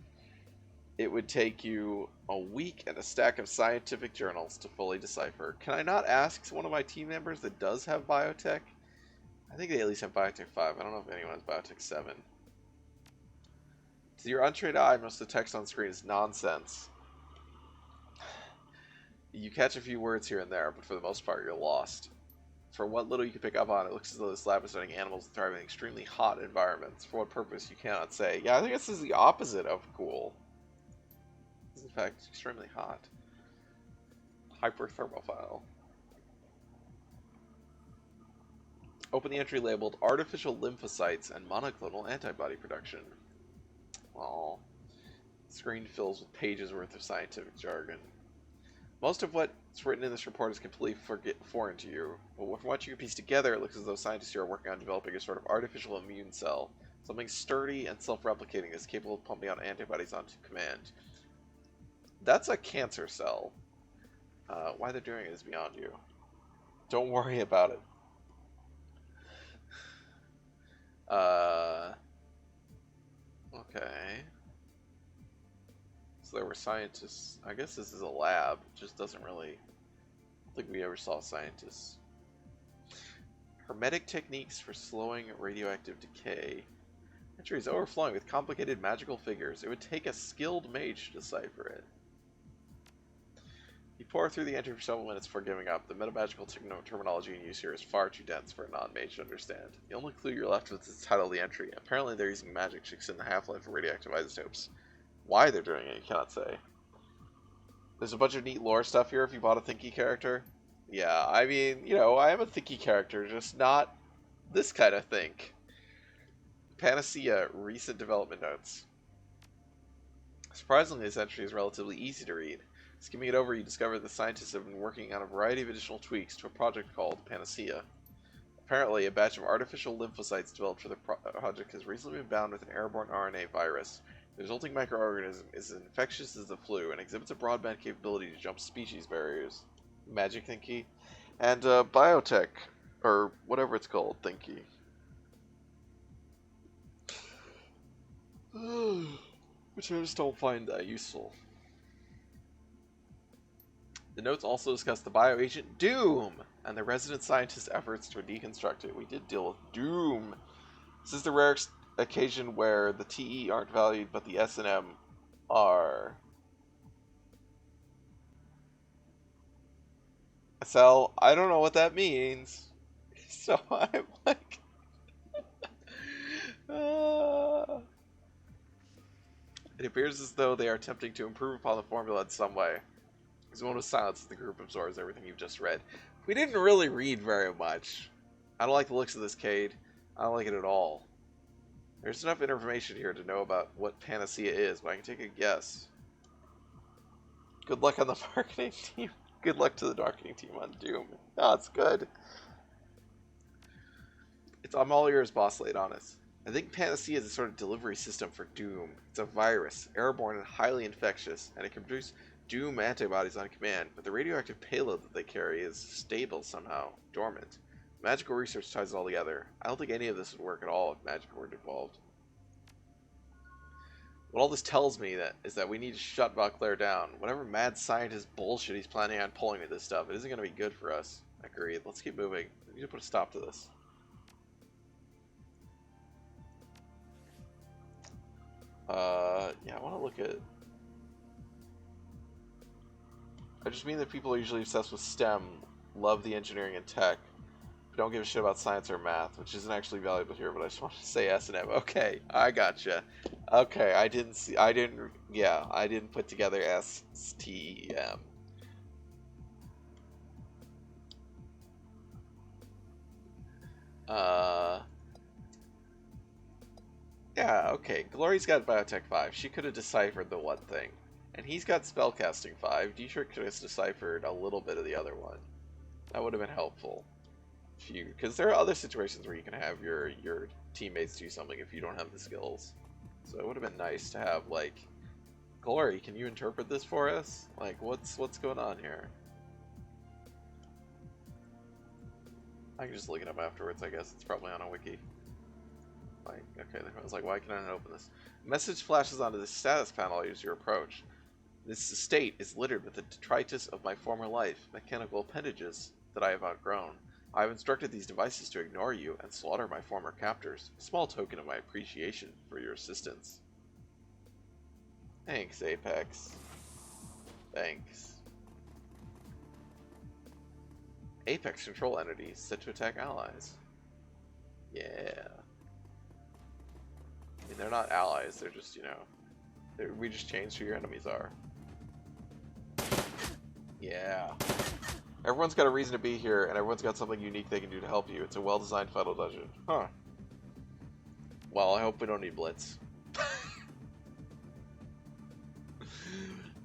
It would take you a week and a stack of scientific journals to fully decipher. Can I not ask one of my team members that does have biotech? I think they at least have biotech 5. I don't know if anyone has biotech 7. To your untrained eye, most of the text on screen is nonsense. You catch a few words here and there, but for the most part, you're lost. For what little you can pick up on, it looks as though this lab is studying animals that thrive in extremely hot environments. For what purpose, you cannot say. Yeah, I think this is the opposite of cool. It's in fact extremely hot. Hyperthermophile. Open the entry labeled Artificial Lymphocytes and Monoclonal Antibody Production. Well, screen fills with pages worth of scientific jargon. Most of what's written in this report is completely foreign to you, but from what you can piece together, it looks as though scientists here are working on developing a sort of artificial immune cell, something sturdy and self-replicating that's capable of pumping out antibodies onto command. That's a cancer cell. Why they're doing it is beyond you. Don't worry about it. Okay. So there were scientists. I guess this is a lab. It just doesn't really... I don't think we ever saw scientists. Hermetic techniques for slowing radioactive decay. Entry is overflowing with complicated magical figures. It would take a skilled mage to decipher it. You pour through the entry for several minutes before giving up. The metamagical terminology in use here is far too dense for a non-mage to understand. The only clue you're left with is the title of the entry. Apparently they're using magic to extend the half-life of radioactive isotopes. Why they're doing it, you cannot say. There's a bunch of neat lore stuff here if you bought a Thinky character. Yeah, I mean, you know, I am a Thinky character, just not this kind of think. Panacea, recent development notes. Surprisingly, this entry is relatively easy to read. Skimming it over, you discover that the scientists have been working on a variety of additional tweaks to a project called Panacea. Apparently, a batch of artificial lymphocytes developed for the project has recently been bound with an airborne RNA virus. The resulting microorganism is as infectious as the flu and exhibits a broadband capability to jump species barriers. Magic Thinky. And biotech, or whatever it's called, Thinky. Which I just don't find that useful. The notes also discuss the bioagent Doom and the resident scientist's efforts to deconstruct it. We did deal with Doom. This is the rare occasion where the TE aren't valued, but the S and M are. So, I don't know what that means. So I'm like... It appears as though they are attempting to improve upon the formula in some way. There's a moment of silence as the group absorbs everything you've just read. We didn't really read very much. I don't like the looks of this, Cade. I don't like it at all. There's enough information here to know about what Panacea is, but I can take a guess. Good luck on the marketing team. Good luck to the marketing team on Doom. Oh, it's good. I'm all ears, boss, laid honest. I think Panacea is a sort of delivery system for Doom. It's a virus, airborne and highly infectious, and it can produce Doom antibodies on command, but the radioactive payload that they carry is stable somehow, dormant. Magical research ties it all together. I don't think any of this would work at all if magic weren't involved. What all this tells me is that we need to shut Vauclair down. Whatever mad scientist bullshit he's planning on pulling with this stuff, it isn't going to be good for us. Agreed. Let's keep moving. We need to put a stop to this. Yeah, I want to look at... I just mean that people are usually obsessed with STEM, love the engineering and tech, but don't give a shit about science or math, which isn't actually valuable here, but I just want to say S&M. Okay, I gotcha. Okay, I didn't put together STEM. Yeah, okay. Glory's got Biotech 5. She could have deciphered the one thing. And he's got Spellcasting 5. Dietrich could have deciphered a little bit of the other one. That would have been helpful. Because there are other situations where you can have your teammates do something if you don't have the skills. So it would have been nice to have, like, Glory, can you interpret this for us? Like, what's going on here? I can just look it up afterwards, I guess. It's probably on a wiki. Like, okay, I was like, why can I not open this? A message flashes onto the status panel as you approach. This estate is littered with the detritus of my former life, mechanical appendages that I have outgrown. I have instructed these devices to ignore you and slaughter my former captors, a small token of my appreciation for your assistance. Thanks, Apex. Thanks. Apex control entities set to attack allies. Yeah. I mean, they're not allies, they're just, you know, we just changed who your enemies are. Yeah. Everyone's got a reason to be here, and everyone's got something unique they can do to help you. It's a well-designed final dungeon. Huh. Well, I hope we don't need Blitz.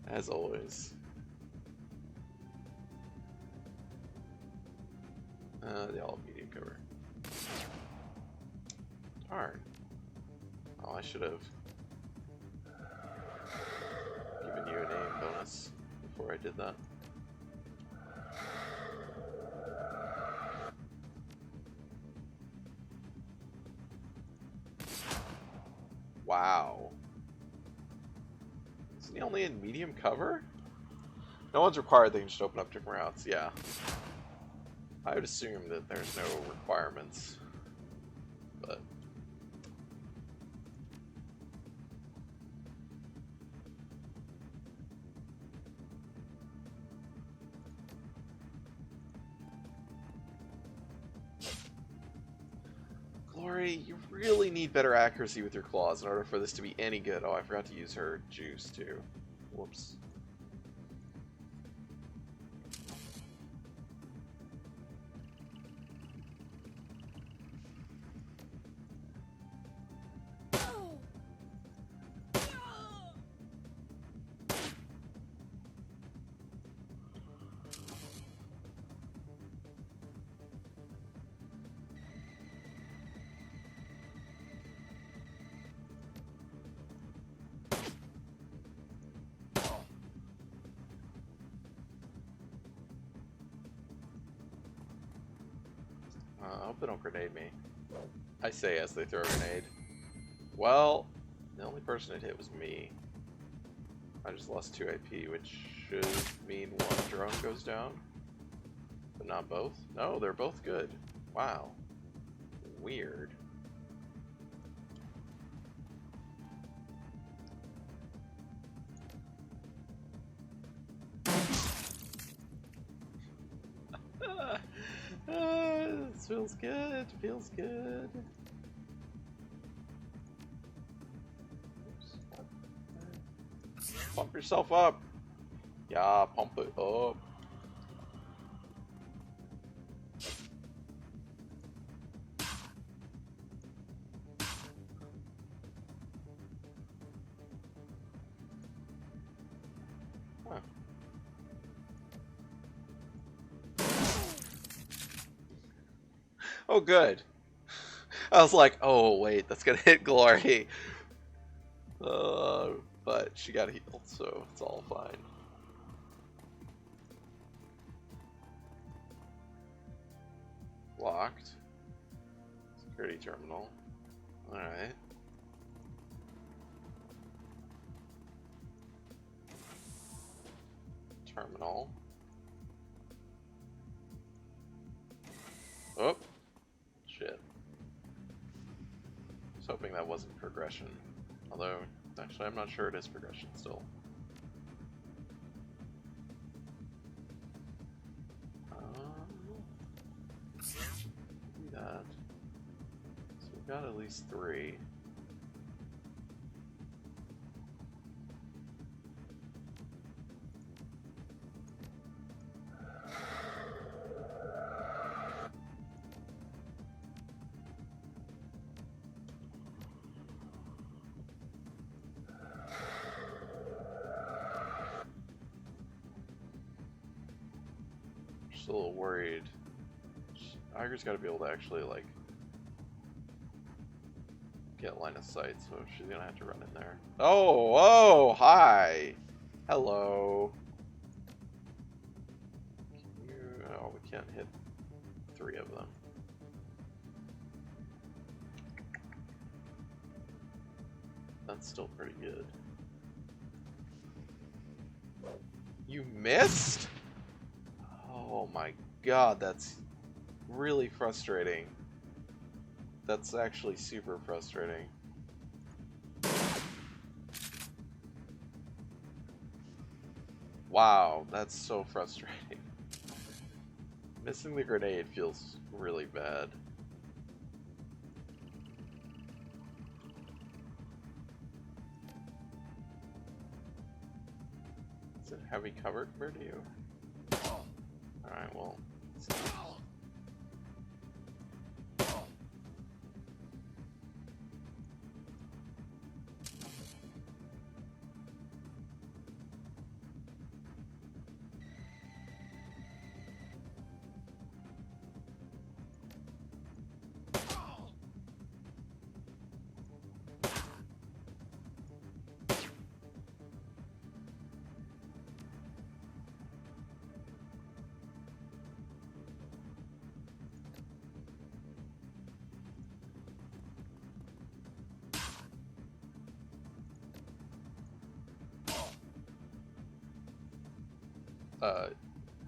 As always. The all medium cover. Darn. Oh, I should have given you a name bonus before I did that. Wow. Isn't he only in medium cover? No one's required, they can just open up different routes, yeah. I would assume that there's no requirements, but... Glory, you really need better accuracy with your claws in order for this to be any good. Oh, I forgot to use her juice, too. Whoops. I hope they don't grenade me. I say as they throw a grenade. Well, the only person it hit was me. I just lost 2 AP, which should mean one drone goes down. But not both? No, they're both good. Wow. Weird. This feels good. Feels good. Pump yourself up. Yeah, pump it up. Huh. Oh, good. I was like, oh, wait, that's gonna hit Glory. But she got healed, so it's all fine. Locked. Security terminal. Alright. Terminal. Oh. Shit. I was hoping that wasn't progression. Although, actually, I'm not sure it is progression still. Do that. So we've got at least 3. Just a little worried. Iger's got to be able to actually, like, get line of sight, so she's gonna have to run in there. Oh, oh, hi! Hello. Oh, we can't hit 3 of them. That's still pretty good. You missed? Oh my god, that's really frustrating. That's actually super frustrating. Wow, that's so frustrating. Missing the grenade feels really bad. Is it heavy cover compared to you? Alright, well.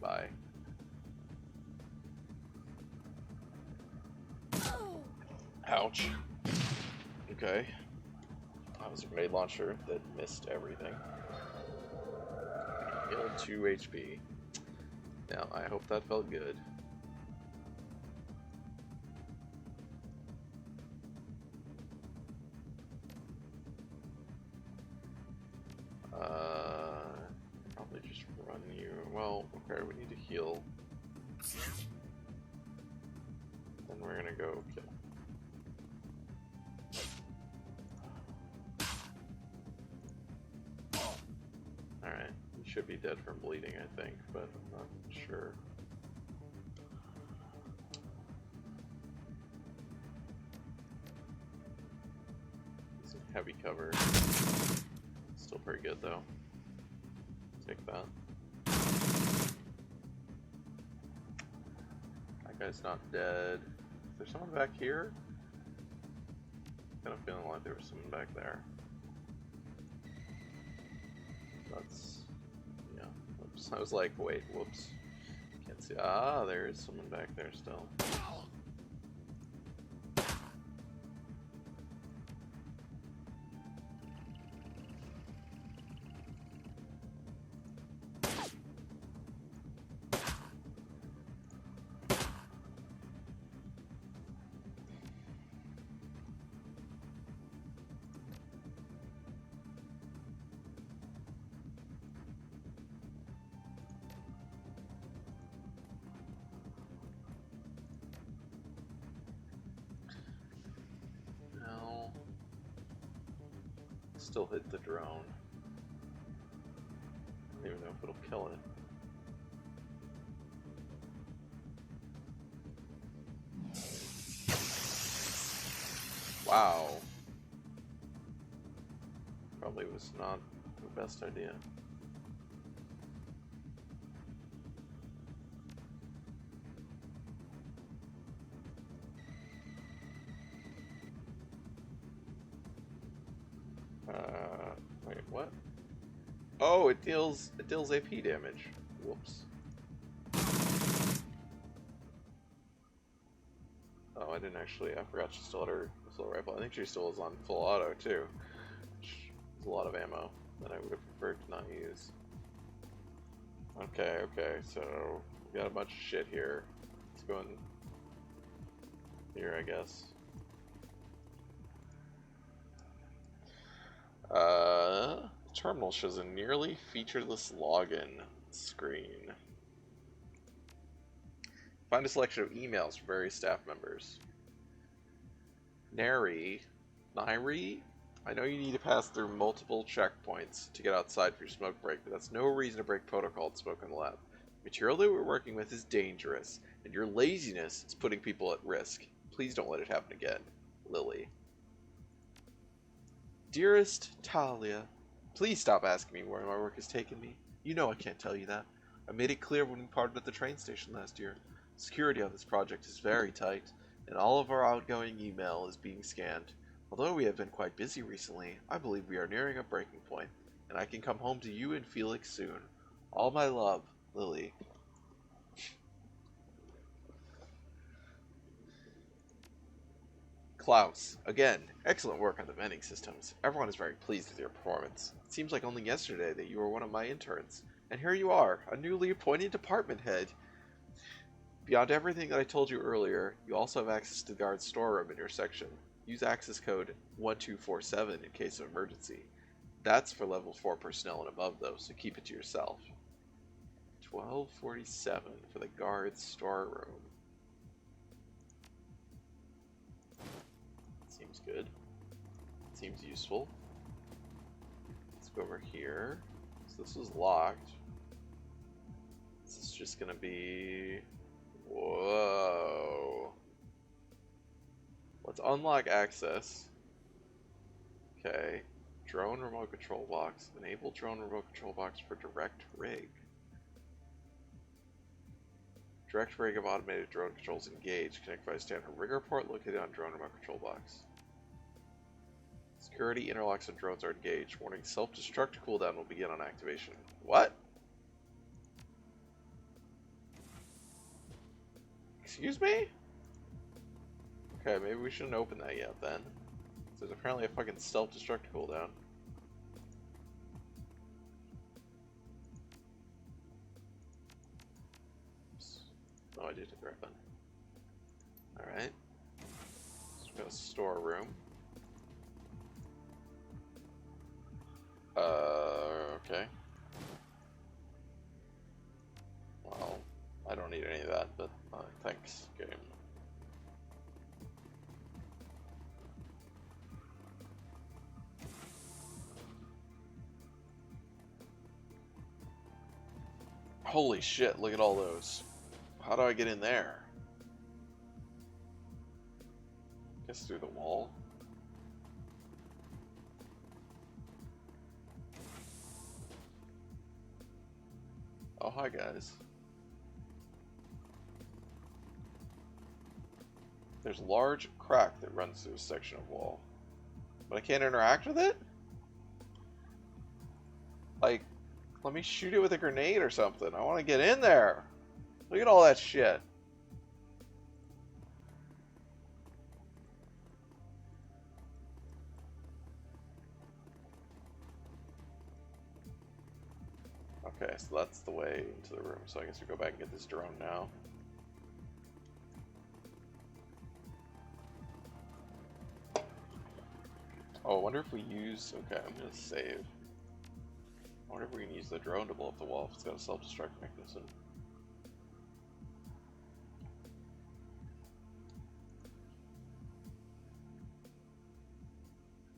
Bye. Ouch. Okay. That was a grenade launcher that missed everything. Healed 2 HP. Now, I hope that felt good. Probably just run you. Well, okay, we need to heal. Then we're gonna go kill. Alright, he should be dead from bleeding, I think, but I'm not sure. Some heavy cover. Still pretty good though. Take that. That guy's not dead. Is there someone back here? Kind of feeling like there was someone back there. That's, yeah. Oops. I was like, wait, whoops. Can't see. Ah, there is someone back there still. Still hit the drone. I don't even know if it'll kill it. Wow. Probably was not the best idea. Wait, what? Oh, it deals AP damage. Whoops. Oh, I didn't actually. I forgot she still had her assault rifle. I think she still is on full auto too. Which is a lot of ammo that I would have preferred to not use. Okay, so we got a bunch of shit here. Let's go in here, I guess. Terminal shows a nearly featureless login screen. Find a selection of emails from various staff members. Nairi, I know you need to pass through multiple checkpoints to get outside for your smoke break, but that's no reason to break protocol to smoke in the lab. The material that we're working with is dangerous, and your laziness is putting people at risk. Please don't let it happen again. Lily. Dearest Talia, please stop asking me where my work has taken me. You know I can't tell you that. I made it clear when we parted at the train station last year. Security on this project is very tight, and all of our outgoing email is being scanned. Although we have been quite busy recently, I believe we are nearing a breaking point, and I can come home to you and Felix soon. All my love, Lily. Klaus, again, excellent work on the vending systems. Everyone is very pleased with your performance. It seems like only yesterday that you were one of my interns. And here you are, a newly appointed department head. Beyond everything that I told you earlier, you also have access to the guard's storeroom in your section. Use access code 1247 in case of emergency. That's for level 4 personnel and above, though, so keep it to yourself. 1247 for the guard's storeroom. Seems good. Seems useful. Let's go over here. So this is locked. This is just gonna be... Whoa. Let's unlock access. Okay. Drone remote control box. Enable drone remote control box for direct rig. Direct rig of automated drone controls engaged. Connect via standard rigger port located on drone remote control box. Security interlocks and drones are engaged. Warning, self-destruct cooldown will begin on activation. What? Excuse me? Okay, maybe we shouldn't open that yet then. There's apparently a fucking self-destruct cooldown. Oops. No idea to grab it. Alright. So we got a storeroom. Okay. Well, I don't need any of that, but thanks, game. Holy shit, look at all those. How do I get in there? Guess through the wall. Oh, hi guys. There's a large crack that runs through a section of wall. But I can't interact with it? Like, let me shoot it with a grenade or something. I want to get in there. Look at all that shit. Okay, so that's the way into the room. So I guess we go back and get this drone now. Oh, I wonder if we use... Okay, I'm going to save. I wonder if we can use the drone to blow up the wall if it's got a self-destruct mechanism.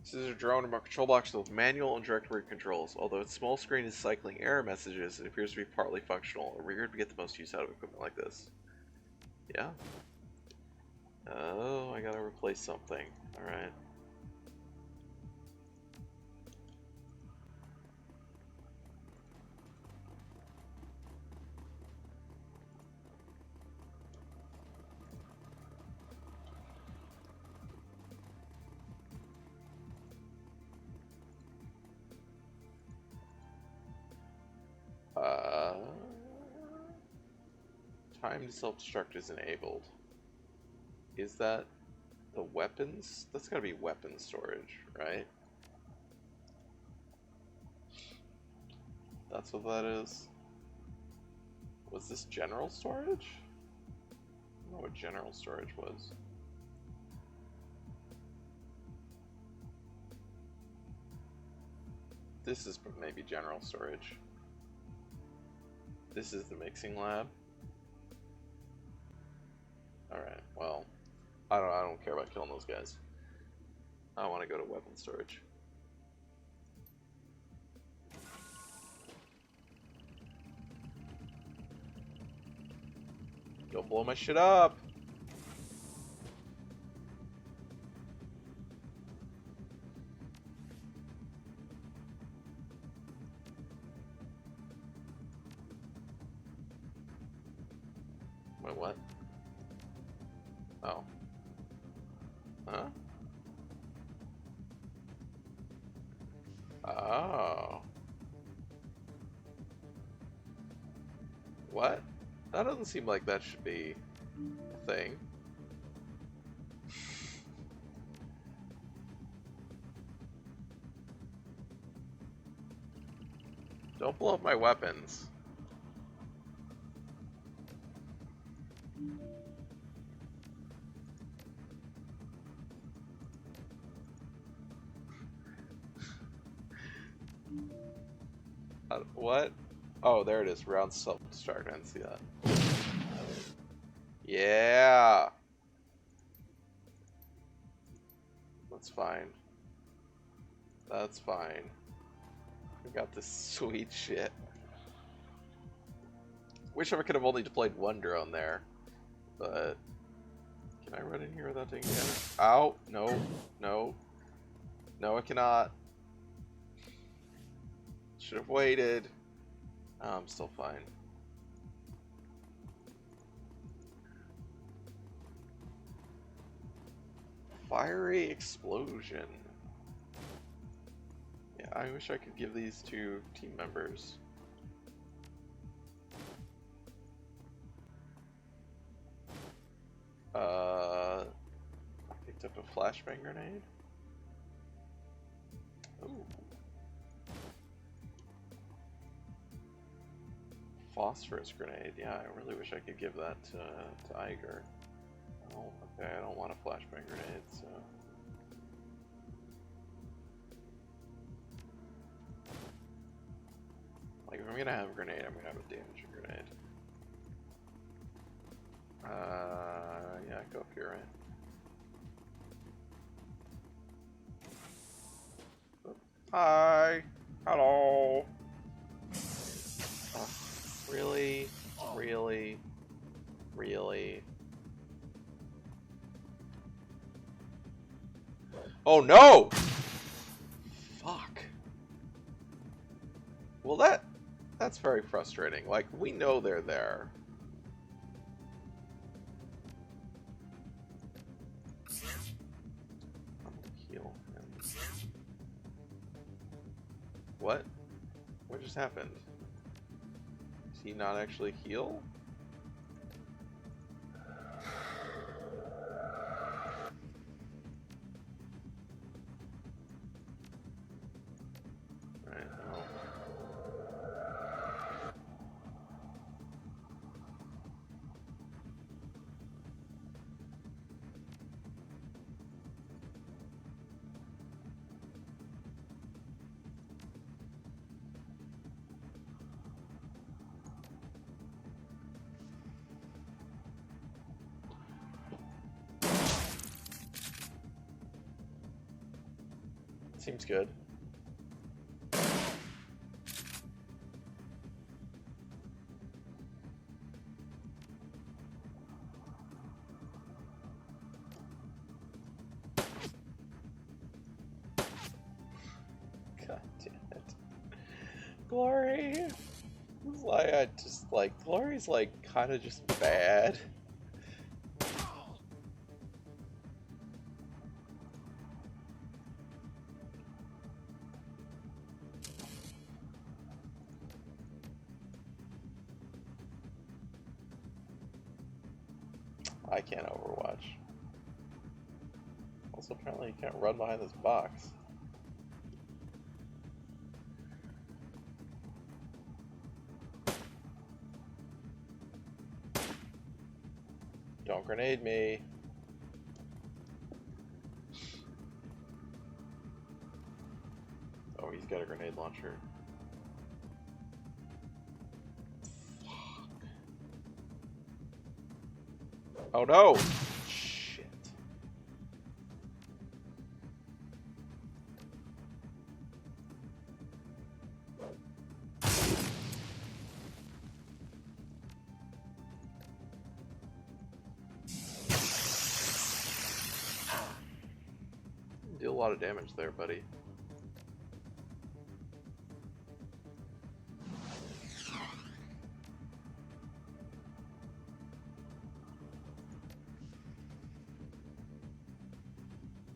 This is a drone remote control box with manual and direct rig controls. Although its small screen is cycling error messages, it appears to be partly functional. A rigger to get the most use out of equipment like this. Yeah. Oh, I gotta replace something. Alright. Time to self-destruct is enabled. Is that the weapons? That's gotta be weapon storage, right? That's what that is. Was this general storage? I don't know what general storage was. This is maybe general storage. This is the mixing lab. Alright, well, I don't care about killing those guys. I want to go to weapon storage. Don't blow my shit up! Wait, what? Oh. Huh? Oh. What? That doesn't seem like that should be a thing. Don't blow up my weapons. What? Oh, there it is. Round self-destruct. I didn't see that. Yeah! That's fine. That's fine. We got this sweet shit. Wish I could have only deployed one drone there. But... Can I run in here without taking damage? Ow! No. No. No, I cannot. Should have waited. Oh, I'm still fine. Fiery explosion. Yeah, I wish I could give these to team members. I picked up a flashbang grenade. Ooh. Phosphorus grenade. Yeah, I really wish I could give that to Iger. Oh, okay, I don't want a flashbang grenade, so... Like, if I'm gonna have a grenade, I'm gonna have a damaging grenade. Yeah, go up here, right? Oh. Hi! Hello! Oh, really? Really? Really? Oh no! Fuck. Well, that's very frustrating. Like, we know they're there. I'm gonna heal him. What? What just happened? Does he not actually heal? Right, well. Seems good. God damn it. Glory! It's like, I just, like, Glory's, like, kind of just bad. I can't Overwatch. Also, apparently you can't run behind this box. Don't grenade me. Oh, he's got a grenade launcher. Fuck. Oh no! Shit. Deal a lot of damage there, buddy.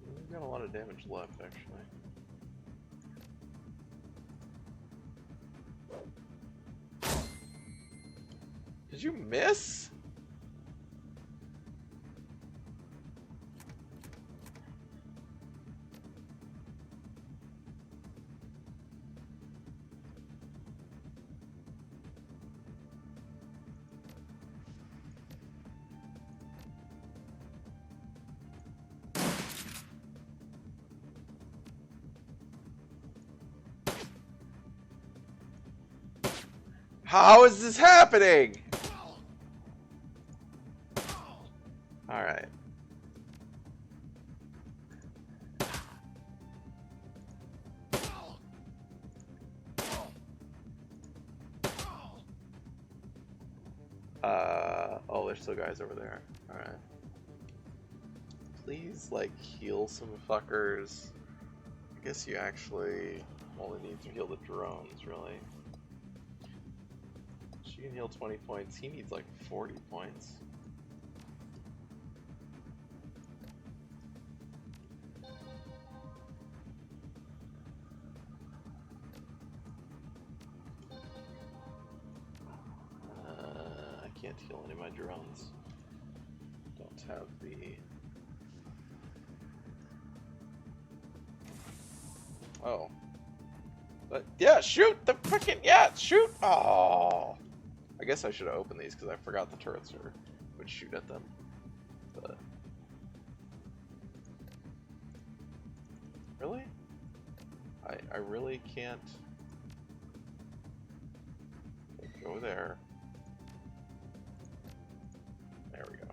We've got a lot of damage left, actually. Did you miss? How is this happening? Alright. Oh, there's still guys over there. Alright. Please, like, heal some fuckers. I guess you actually only need to heal the drones, really. She can heal 20 points. He needs, like, 40 points. I can't heal any of my drones. Don't have the... Oh. But, yeah, shoot! The frickin', yeah, shoot! Oh! I guess I should have opened these because I forgot the turrets would shoot at them. But... Really? I really can't... Go there. There we go.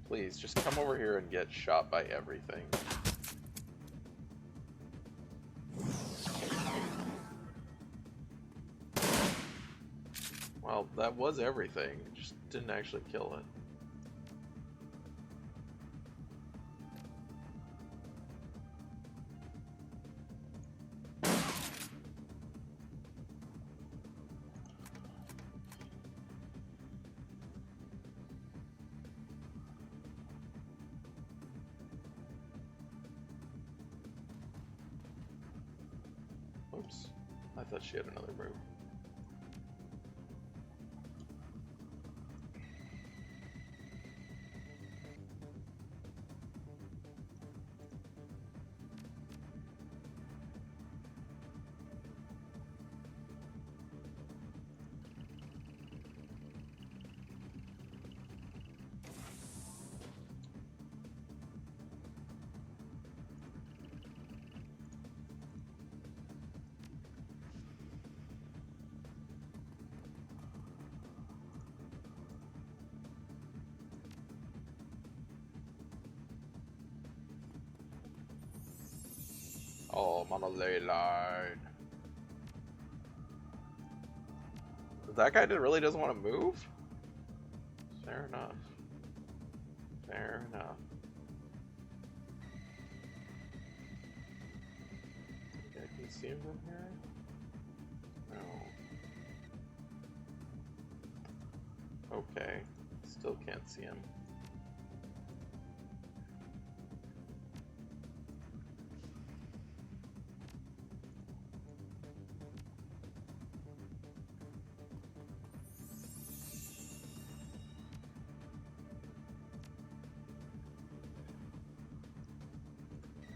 Please, just come over here and get shot by everything. Well, that was everything. Just didn't actually kill it. Oops. I thought she had another move. Oh, I'm on a ley line. That guy really doesn't want to move? Fair enough. Fair enough. Okay, I can see him from here? No. Okay. Still can't see him.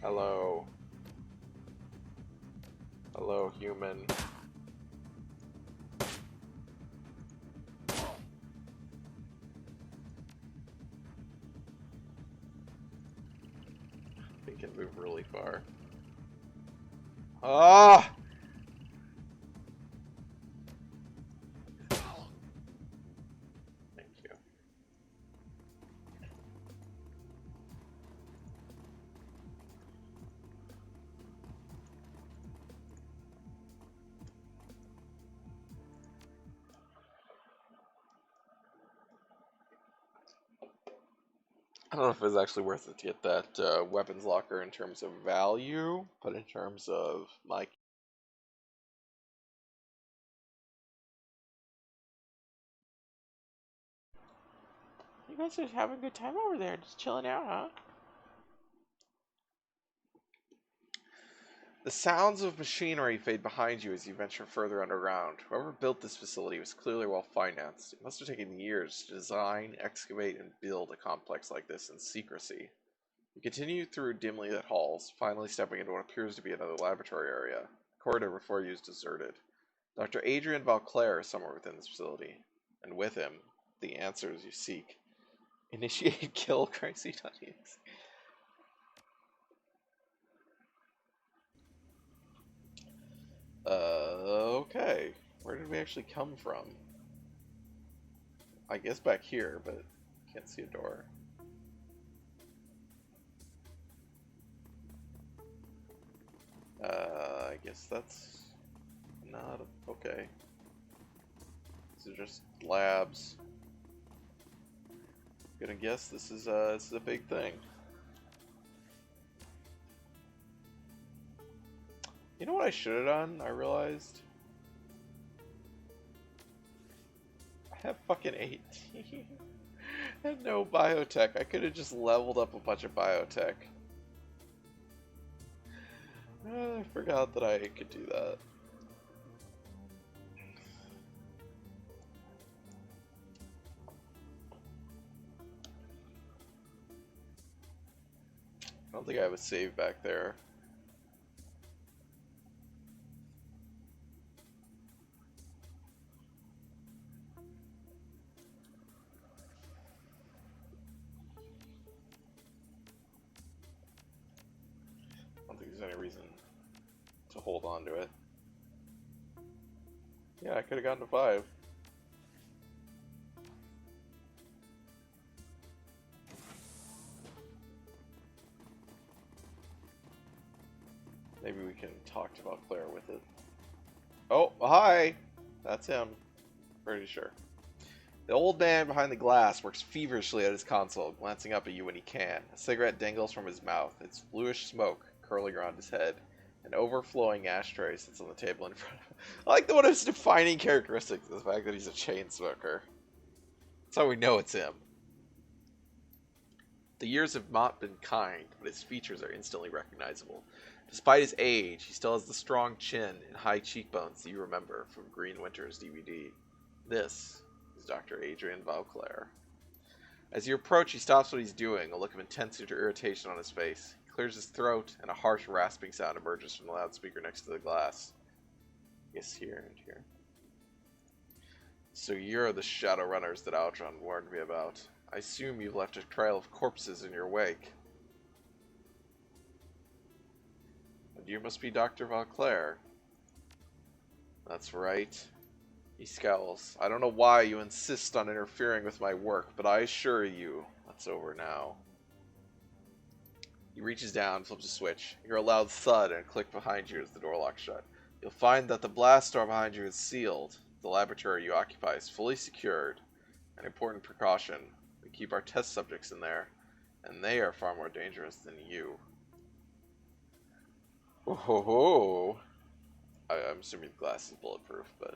Hello. Hello, human. He can move really far. Ah! Thank you. I don't know if it's actually worth it to get that weapons locker in terms of value, but in terms of my... You guys are having a good time over there, just chilling out, huh? The sounds of machinery fade behind you as you venture further underground. Whoever built this facility was clearly well financed. It must have taken years to design, excavate, and build a complex like this in secrecy. You continue through dimly lit halls, finally stepping into what appears to be another laboratory area. The corridor before you is deserted. Dr. Adrian Valclair is somewhere within this facility, and with him, the answers you seek. Initiate kill crisis.exe. Okay. Where did we actually come from? I guess back here, but can't see a door. I guess that's not okay. These are just labs. Gonna guess this is a big thing. You know what I should have done? I realized I have fucking 18 and no biotech. I could have just leveled up a bunch of biotech. I forgot that I could do that. I don't think I have a save back there. I don't think there's any reason to hold on to it. Yeah, I could have gotten to 5. Maybe we can talk to Claire with it. Oh, hi! That's him. Pretty sure. The old man behind the glass works feverishly at his console, glancing up at you when he can. A cigarette dangles from his mouth, its bluish smoke curling around his head. An overflowing ashtray sits on the table in front of him. I like one of his defining characteristics, the fact that he's a chain smoker. That's how we know it's him. The years have not been kind, but his features are instantly recognizable. Despite his age, he still has the strong chin and high cheekbones that you remember from Green Winter's DVD. This is Dr. Adrian Valclair. As you approach, he stops what he's doing, a look of intense irritation on his face. He clears his throat, and a harsh rasping sound emerges from the loudspeaker next to the glass. Yes, here and here. So you're the Shadowrunners that Aldron warned me about. I assume you've left a trail of corpses in your wake. And you must be Dr. Valclair. That's right. He scowls. I don't know why you insist on interfering with my work, but I assure you, that's over now. He reaches down, flips a switch. You hear a loud thud and a click behind you as the door locks shut. You'll find that the blast door behind you is sealed. The laboratory you occupy is fully secured. An important precaution. We keep our test subjects in there, and they are far more dangerous than you. Oh ho ho! I'm assuming the glass is bulletproof, but...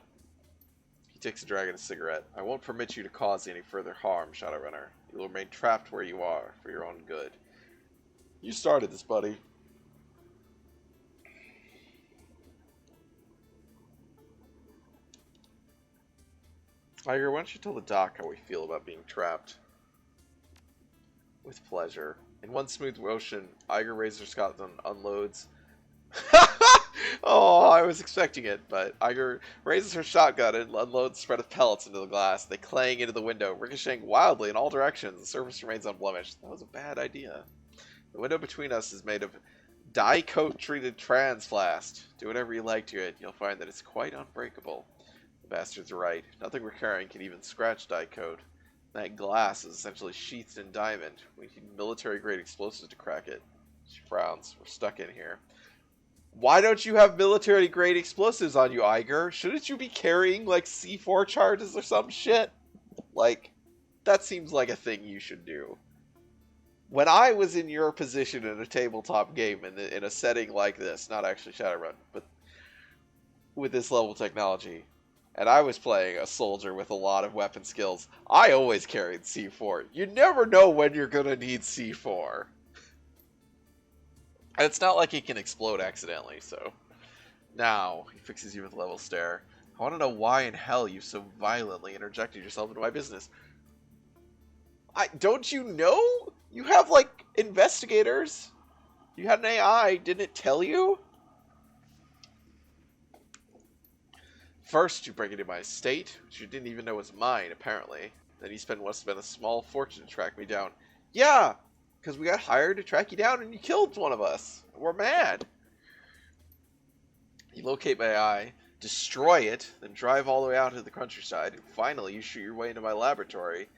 He takes a drag at a cigarette. I won't permit you to cause any further harm, Shadowrunner. You will remain trapped where you are, for your own good. You started this, buddy. Iger, why don't you tell the doc how we feel about being trapped? With pleasure. In one smooth motion, Iger raises her shotgun and unloads. Oh, I was expecting it, but Iger raises her shotgun and unloads a spread of pellets into the glass. They clang into the window, ricocheting wildly in all directions. The surface remains unblemished. That was a bad idea. The window between us is made of dye-coat-treated transplast. Do whatever you like to it. You'll find that it's quite unbreakable. The bastard's right. Nothing recurring can even scratch dye coat. That glass is essentially sheathed in diamond. We need military-grade explosives to crack it. She frowns. We're stuck in here. Why don't you have military-grade explosives on you, Iger? Shouldn't you be carrying, like, C4 charges or some shit? Like, that seems like a thing you should do. When I was in your position in a tabletop game in a setting like this, not actually Shadowrun, but with this level of technology, and I was playing a soldier with a lot of weapon skills, I always carried C4. You never know when you're gonna need C4. And it's not like he can explode accidentally, so. Now, he fixes you with a level stare. I want to know why in hell you so violently interjected yourself into my business. Don't you know? You have, like, investigators. You had an AI, didn't it tell you? First, you break into my estate, which you didn't even know was mine, apparently. Then you must spend a small fortune to track me down. Yeah, because we got hired to track you down and you killed one of us. We're mad. You locate my eye, destroy it, then drive all the way out to the countryside, and finally you shoot your way into my laboratory.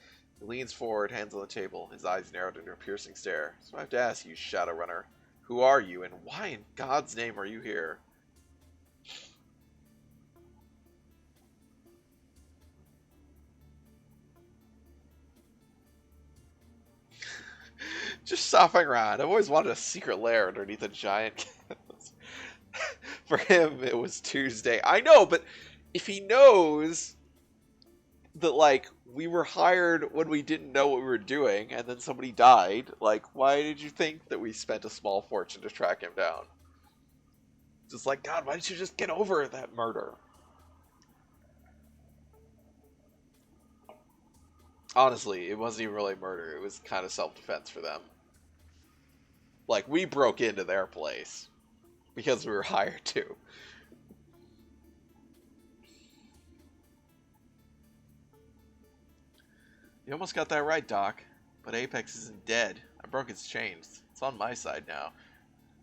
He leans forward, hands on the table, his eyes narrowed into a piercing stare. So I have to ask you, Shadowrunner, who are you, and why in God's name are you here? Just stopping around. I've always wanted a secret lair underneath a giant canvas. For him, it was Tuesday. I know, but if he knows that, like, we were hired when we didn't know what we were doing, and then somebody died, like, why did you think that we spent a small fortune to track him down? Just like, God, why didn't you just get over that murder? Honestly, it wasn't even really murder. It was kind of self-defense for them. Like, we broke into their place because we were hired to. You almost got that right, Doc. But Apex isn't dead. I broke its chains. It's on my side now.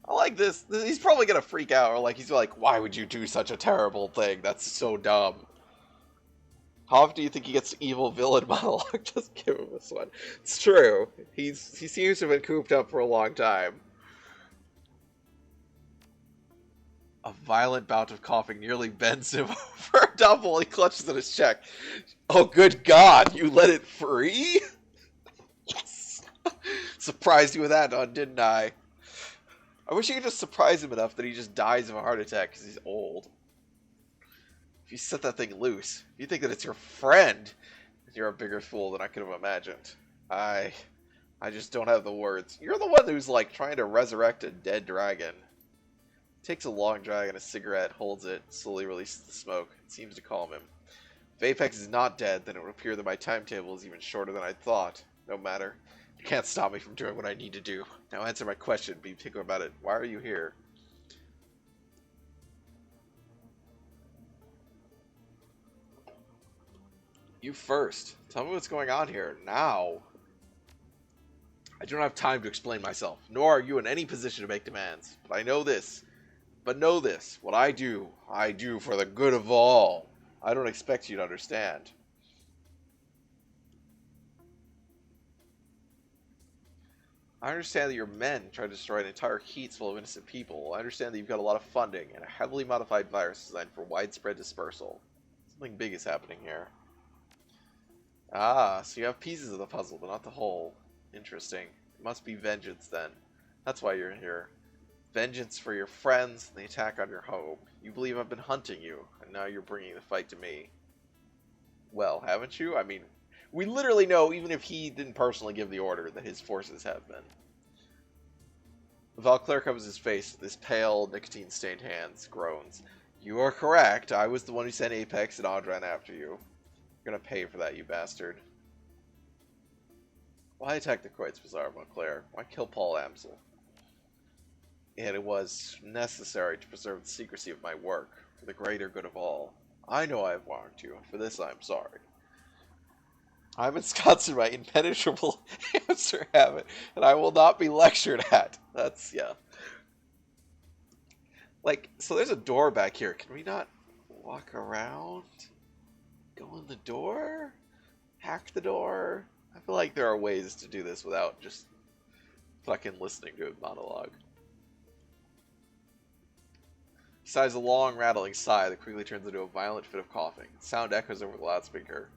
I like this. He's probably gonna freak out, or like he's like, "Why would you do such a terrible thing? That's so dumb." How often do you think he gets evil villain monologue? Just give him this one. It's true. He seems to have been cooped up for a long time. A violent bout of coughing nearly bends him over a double. He clutches at his cheek. Oh, good God! You let it free? Yes! Surprised you with that, didn't I? I wish you could just surprise him enough that he just dies of a heart attack because he's old. If you set that thing loose, if you think that it's your friend, you're a bigger fool than I could have imagined. I just don't have the words. You're the one who's like trying to resurrect a dead dragon. Takes a long drag on a cigarette, holds it, slowly releases the smoke. It seems to calm him. If Apex is not dead, then it would appear that my timetable is even shorter than I thought. No matter. You can't stop me from doing what I need to do. Now answer my question, be particular about it. Why are you here? You first. Tell me what's going on here. Now. I don't have time to explain myself, nor are you in any position to make demands. But I know this. But know this. What I do for the good of all. I don't expect you to understand. I understand that your men try to destroy an entire heat full of innocent people. I understand that you've got a lot of funding and a heavily modified virus designed for widespread dispersal. Something big is happening here. Ah, so you have pieces of the puzzle, but not the whole. Interesting. It must be vengeance, then. That's why you're here. Vengeance for your friends and the attack on your home. You believe I've been hunting you, and now you're bringing the fight to me. Well, haven't you? I mean, we literally know, even if he didn't personally give the order, that his forces have been. Valclair covers his face with his pale, nicotine-stained hands, groans. You are correct. I was the one who sent Apex and Audran after you. You're gonna pay for that, you bastard. Why attack the Croyd's Bazaar, Montclair? Why kill Paul Amsel? And it was necessary to preserve the secrecy of my work, for the greater good of all. I know I have wronged you, and for this I am sorry. I'm ensconced in my impenetrable hamster habit, and I will not be lectured at. That's, yeah. Like, so there's a door back here. Can we not walk around? Go in the door? Hack the door? I feel like there are ways to do this without just fucking listening to a monologue. Besides a long, rattling sigh that quickly turns into a violent fit of coughing. The sound echoes over the loudspeaker.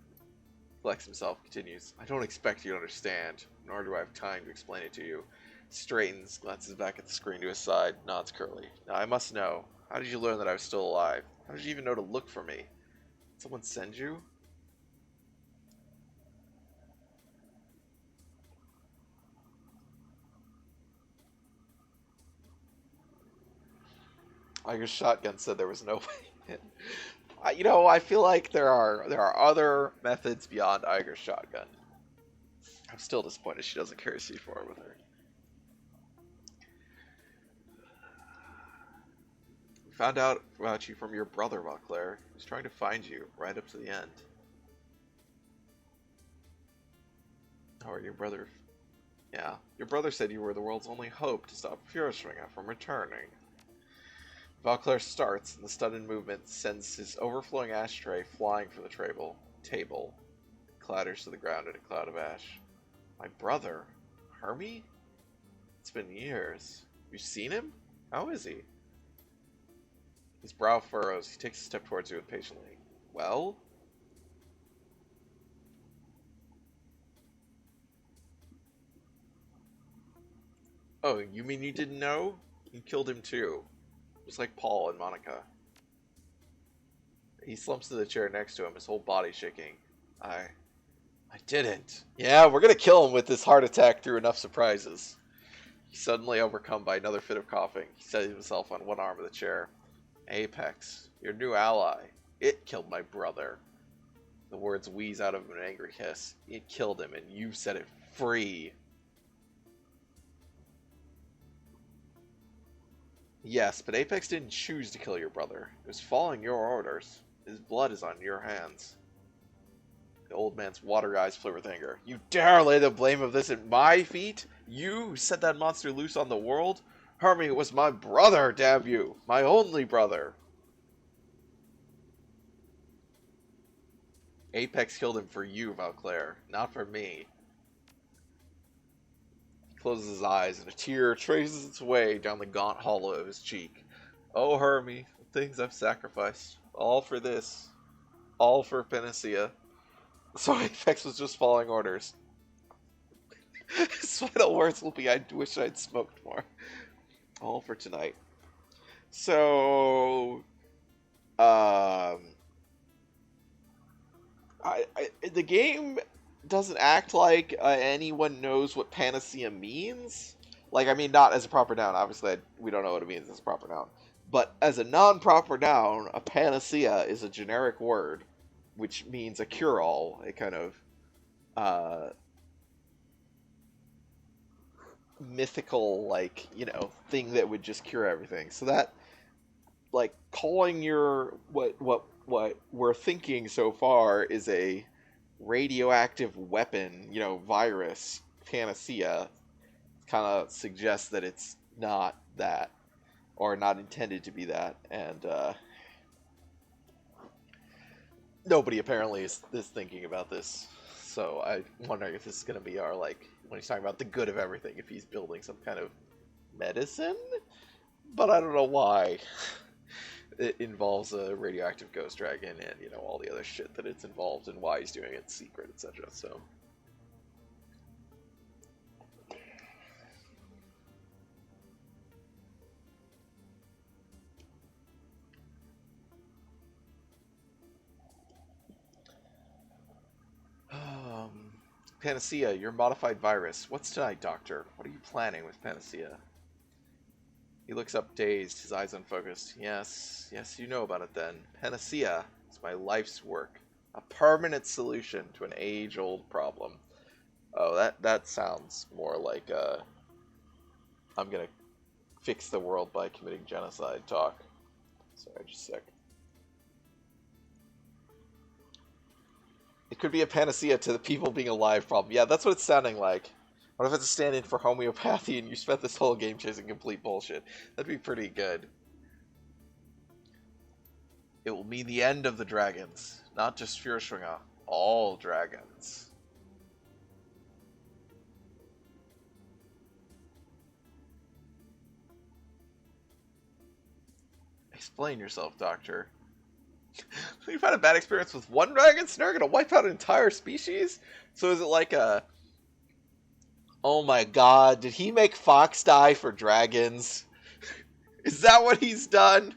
Flex himself continues. I don't expect you to understand, nor do I have time to explain it to you. Straightens, glances back at the screen to his side, nods curtly. Now I must know. How did you learn that I was still alive? How did you even know to look for me? Did someone send you? Iger's shotgun said there was no way in. I feel like there are other methods beyond Iger's shotgun. I'm still disappointed she doesn't carry C4 with her. We found out about you from your brother, Vauclair. He's trying to find you right up to the end. Or your brother... Yeah, your brother said you were the world's only hope to stop Furishwinger from returning. Vauclair starts, and the sudden movement sends his overflowing ashtray flying from the table. It clatters to the ground in a cloud of ash. My brother? Hermie? It's been years. You've seen him? How is he? His brow furrows. He takes a step towards you impatiently. Well? Oh, you mean you didn't know? You killed him too. Just like Paul and Monica. He slumps to the chair next to him, his whole body shaking. I didn't. Yeah, we're gonna kill him with this heart attack through enough surprises. He's suddenly overcome by another fit of coughing. He steadies himself on one arm of the chair. Apex, your new ally. It killed my brother. The words wheeze out of him in an angry hiss. It killed him, and you set it free. Yes, but Apex didn't choose to kill your brother. It was following your orders. His blood is on your hands. The old man's watery eyes flare with anger. You dare lay the blame of this at my feet? You who set that monster loose on the world? Hermie was my brother, damn you! My only brother! Apex killed him for you, Vauclair, not for me. He closes his eyes, and a tear traces its way down the gaunt hollow of his cheek. Oh, Hermie, the things I've sacrificed. All for this. All for Panacea. So Apex was just following orders. His final words will be, I wish I'd smoked more. All for tonight. So... the game doesn't act like anyone knows what Panacea means. Like, I mean, not as a proper noun. Obviously, we don't know what it means as a proper noun. But as a non-proper noun, a panacea is a generic word, which means a cure-all, a kind of mythical, like, thing that would just cure everything. So that, like, calling your what we're thinking so far is a radioactive weapon, virus, panacea, kind of suggests that it's not that, or not intended to be that, and nobody apparently is thinking about this. So I'm wondering if this is going to be our, like, when he's talking about the good of everything, if he's building some kind of medicine, but I don't know why. It involves a radioactive ghost dragon and, all the other shit that it's involved and why he's doing it in secret, etc. So... Panacea, your modified virus. What's tonight, Doctor? What are you planning with Panacea? He looks up dazed, his eyes unfocused. Yes, you know about it then. Panacea is my life's work. A permanent solution to an age-old problem. Oh, that sounds more like, I'm gonna fix the world by committing genocide talk. Sorry, just a sec. It could be a panacea to the people being alive problem. Yeah, that's what it's sounding like. What if it's a stand-in for homeopathy and you spent this whole game chasing complete bullshit? That'd be pretty good. It will mean the end of the dragons. Not just Furishwinger. All dragons. Explain yourself, Doctor. You've had a bad experience with one dragon? So now you're gonna wipe out an entire species? So is it like a... Oh my god, did he make Fox die for dragons? Is that what he's done?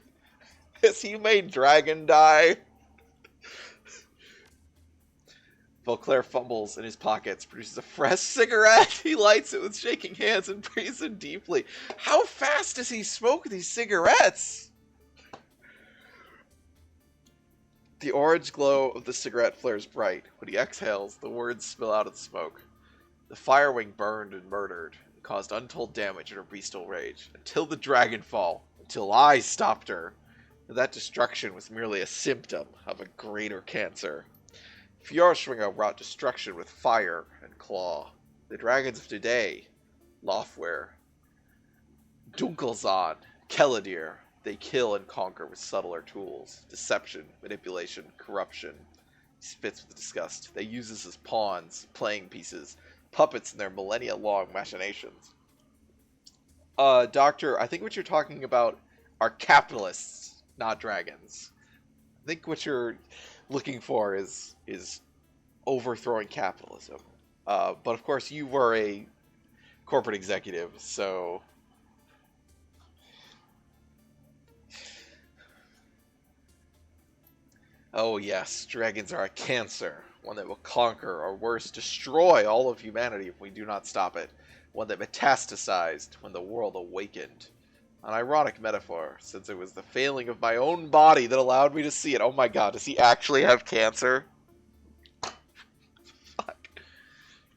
Has he made Dragon die? Vauclair fumbles in his pockets, produces a fresh cigarette. He lights it with shaking hands and breathes in deeply. How fast does he smoke these cigarettes? The orange glow of the cigarette flares bright. When he exhales, the words spill out of the smoke. The firewing burned and murdered, and caused untold damage in her bestial rage. Until the Dragonfall. Until I stopped her. And that destruction was merely a symptom of a greater cancer. Fjordschwinger wrought destruction with fire and claw. The dragons of today, Lothware, Dunkelzahn, Keladir, they kill and conquer with subtler tools. Deception, manipulation, corruption. He spits with disgust. They use us as pawns, playing pieces, puppets in their millennia-long machinations. Doctor, I think what you're talking about are capitalists, not dragons. I think what you're looking for is overthrowing capitalism. But of course, you were a corporate executive, so... Oh yes, dragons are a cancer, one that will conquer, or worse, destroy all of humanity if we do not stop it, one that metastasized when the world awakened. An ironic metaphor, since it was the failing of my own body that allowed me to see it. Oh my god, does he actually have cancer? Fuck.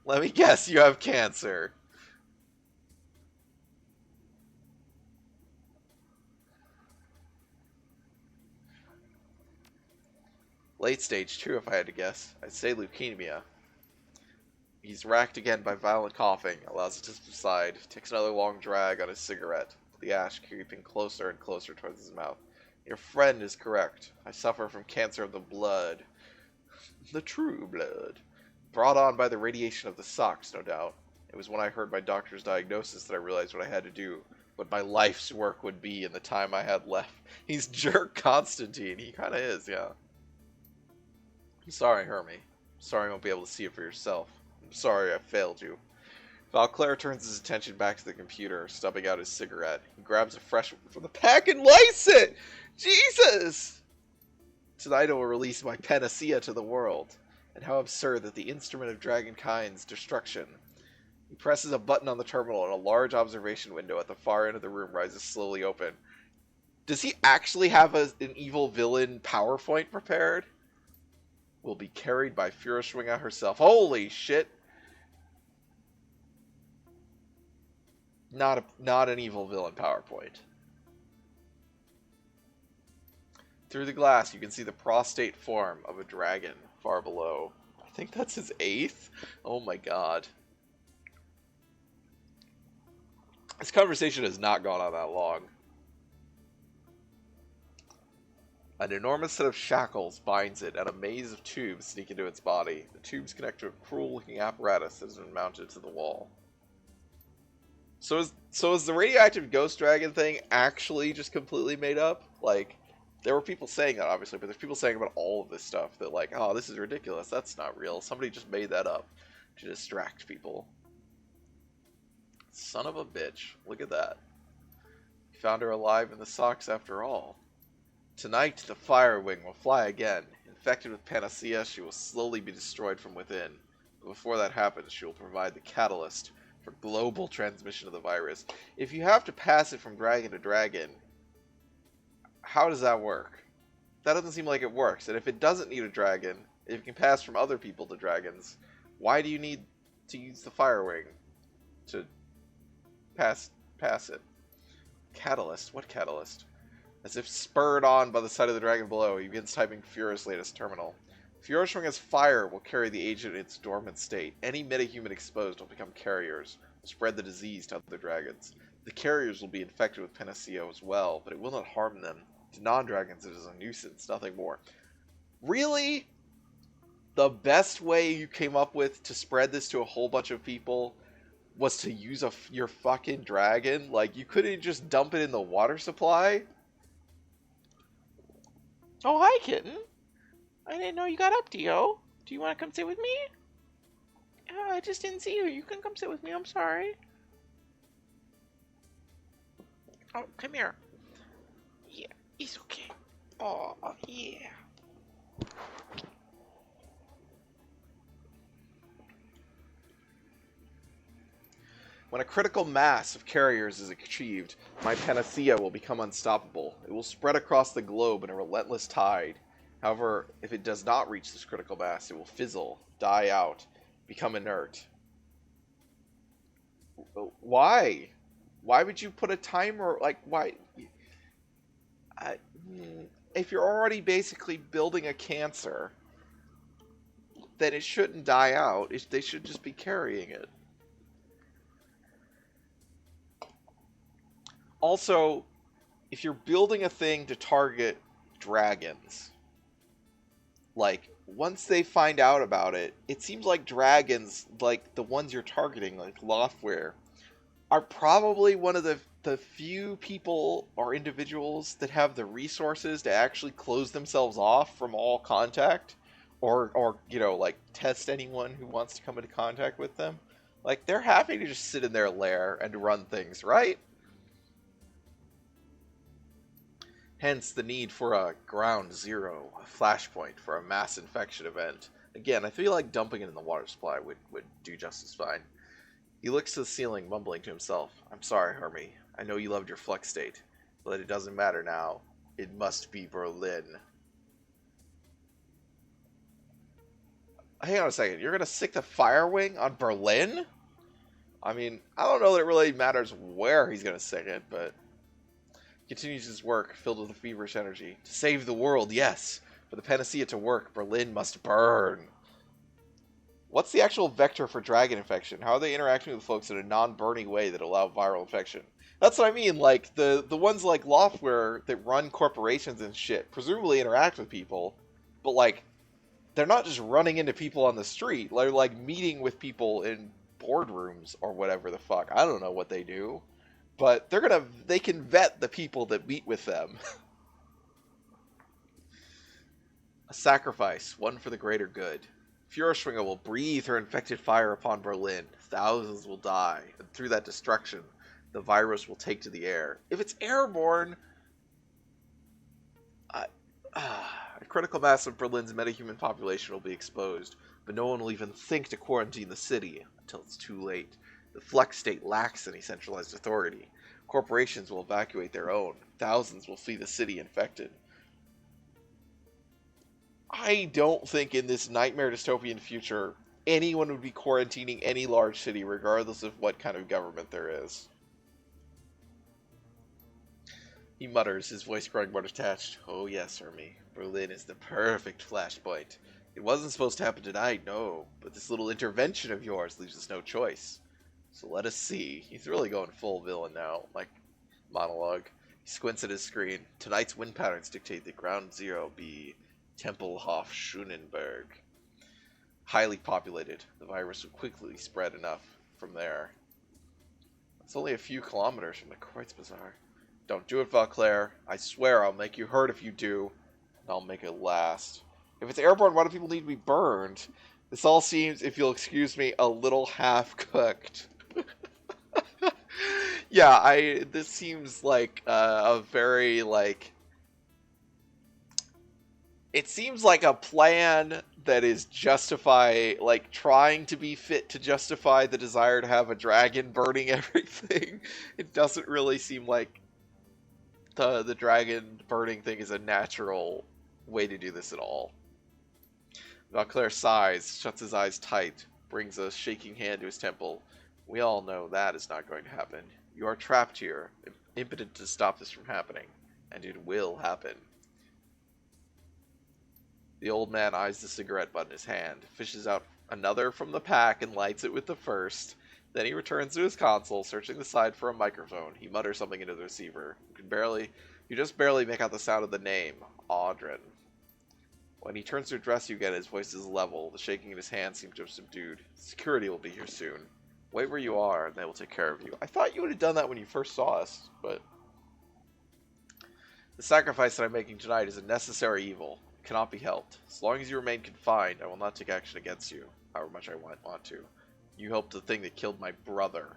Let me guess, you have cancer. Late stage 2, if I had to guess. I'd say leukemia. He's racked again by violent coughing, allows it to subside, takes another long drag on his cigarette, the ash creeping closer and closer towards his mouth. Your friend is correct. I suffer from cancer of the blood. The true blood. Brought on by the radiation of the socks, no doubt. It was when I heard my doctor's diagnosis that I realized what I had to do, what my life's work would be in the time I had left. He's jerk Constantine. He kinda is, yeah. I'm sorry, Hermie. I'm sorry you won't be able to see it for yourself. I'm sorry I failed you. Valclair turns his attention back to the computer, stubbing out his cigarette. He grabs a fresh one from the pack and lights it! Jesus! Tonight I will release my panacea to the world. And how absurd that the instrument of dragonkind's destruction. He presses a button on the terminal and a large observation window at the far end of the room rises slowly open. Does he actually have an evil villain PowerPoint prepared? Will be carried by Fjordschwinger herself. Holy shit! Not an evil villain PowerPoint. Through the glass, you can see the prostate form of a dragon far below. I think that's his 8th? Oh my god. This conversation has not gone on that long. An enormous set of shackles binds it, and a maze of tubes sneak into its body. The tubes connect to a cruel-looking apparatus that has been mounted to the wall. So is the radioactive ghost dragon thing actually just completely made up? Like, there were people saying that, obviously, but there's people saying about all of this stuff that, like, oh, this is ridiculous. That's not real. Somebody just made that up to distract people. Son of a bitch. Look at that. You found her alive in the socks after all. Tonight, the Firewing will fly again. Infected with Panacea, she will slowly be destroyed from within. But before that happens, she will provide the catalyst for global transmission of the virus. If you have to pass it from dragon to dragon, how does that work? That doesn't seem like it works. And if it doesn't need a dragon, if it can pass from other people to dragons, why do you need to use the Firewing to pass it? Catalyst? What catalyst? As if spurred on by the sight of the dragon below, he begins typing furiously at his terminal. Fjordschwinger's fire will carry the agent in its dormant state. Any metahuman exposed will become carriers, will spread the disease to other dragons. The carriers will be infected with Panacea as well, but it will not harm them. To non-dragons it is a nuisance, nothing more. Really? The best way you came up with to spread this to a whole bunch of people was to use your fucking dragon? Like, you couldn't just dump it in the water supply? Oh, hi, kitten. I didn't know you got up, Dio. Do you want to come sit with me? I just didn't see you. You can come sit with me. I'm sorry. Oh, come here. Yeah, it's okay. Oh, yeah. When a critical mass of carriers is achieved, my panacea will become unstoppable. It will spread across the globe in a relentless tide. However, if it does not reach this critical mass, it will fizzle, die out, become inert. Why? Why would you put a timer? Like, why? I, if you're already basically building a cancer, then it shouldn't die out. They should just be carrying it. Also, if you're building a thing to target dragons, like, once they find out about it, it seems like dragons, like the ones you're targeting, like Loftware, are probably one of the few people or individuals that have the resources to actually close themselves off from all contact, or like test anyone who wants to come into contact with them. Like, they're happy to just sit in their lair and run things, right? Hence the need for a ground zero, a flashpoint for a mass infection event. Again, I feel like dumping it in the water supply would do just as fine. He looks to the ceiling, mumbling to himself. I'm sorry, Hermie. I know you loved your flex state, but it doesn't matter now. It must be Berlin. Hang on a second. You're going to stick the fire wing on Berlin? I mean, I don't know that it really matters where he's going to stick it, but continues his work, filled with feverish energy. To save the world, yes. For the panacea to work, Berlin must burn. What's the actual vector for dragon infection? How are they interacting with folks in a non-burning way that allow viral infection? That's what I mean. Like, the ones like Loftware that run corporations and shit presumably interact with people, but, like, they're not just running into people on the street. They're, like, meeting with people in boardrooms or whatever the fuck. I don't know what they do. But they can vet the people that meet with them. A sacrifice, one for the greater good. Furschwinger will breathe her infected fire upon Berlin. Thousands will die, and through that destruction, the virus will take to the air. If it's airborne, a critical mass of Berlin's metahuman population will be exposed, but no one will even think to quarantine the city until it's too late. The flex state lacks any centralized authority. Corporations will evacuate their own. Thousands will flee the city infected. I don't think in this nightmare dystopian future anyone would be quarantining any large city regardless of what kind of government there is. He mutters, his voice growing more detached. Oh yes, Hermie. Berlin is the perfect flashpoint. It wasn't supposed to happen tonight, no, but this little intervention of yours leaves us no choice. So let us see. He's really going full villain now, like monologue. He squints at his screen. Tonight's wind patterns dictate that ground zero be Tempelhof Schönenberg. Highly populated. The virus will quickly spread enough from there. It's only a few kilometers from the Kreuzbazaar. Don't do it, Vauclair. I swear I'll make you hurt if you do. And I'll make it last. If it's airborne, why do people need to be burned? This all seems, if you'll excuse me, a little half-cooked. Yeah, this seems like a very, like... It seems like a plan that is trying to be fit to justify the desire to have a dragon burning everything. It doesn't really seem like the dragon burning thing is a natural way to do this at all. Vauclair sighs, shuts his eyes tight, brings a shaking hand to his temple. We all know that is not going to happen. You are trapped here, impotent to stop this from happening, and it will happen. The old man eyes the cigarette butt in his hand, fishes out another from the pack and lights it with the first. Then he returns to his console, searching the side for a microphone. He mutters something into the receiver. You just barely make out the sound of the name, Audrin. When he turns to address you again, his voice is level. The shaking in his hand seems to have subdued. Security will be here soon. Wait where you are, and they will take care of you. I thought you would have done that when you first saw us, but... The sacrifice that I'm making tonight is a necessary evil. It cannot be helped. As long as you remain confined, I will not take action against you, however much I want to. You helped the thing that killed my brother.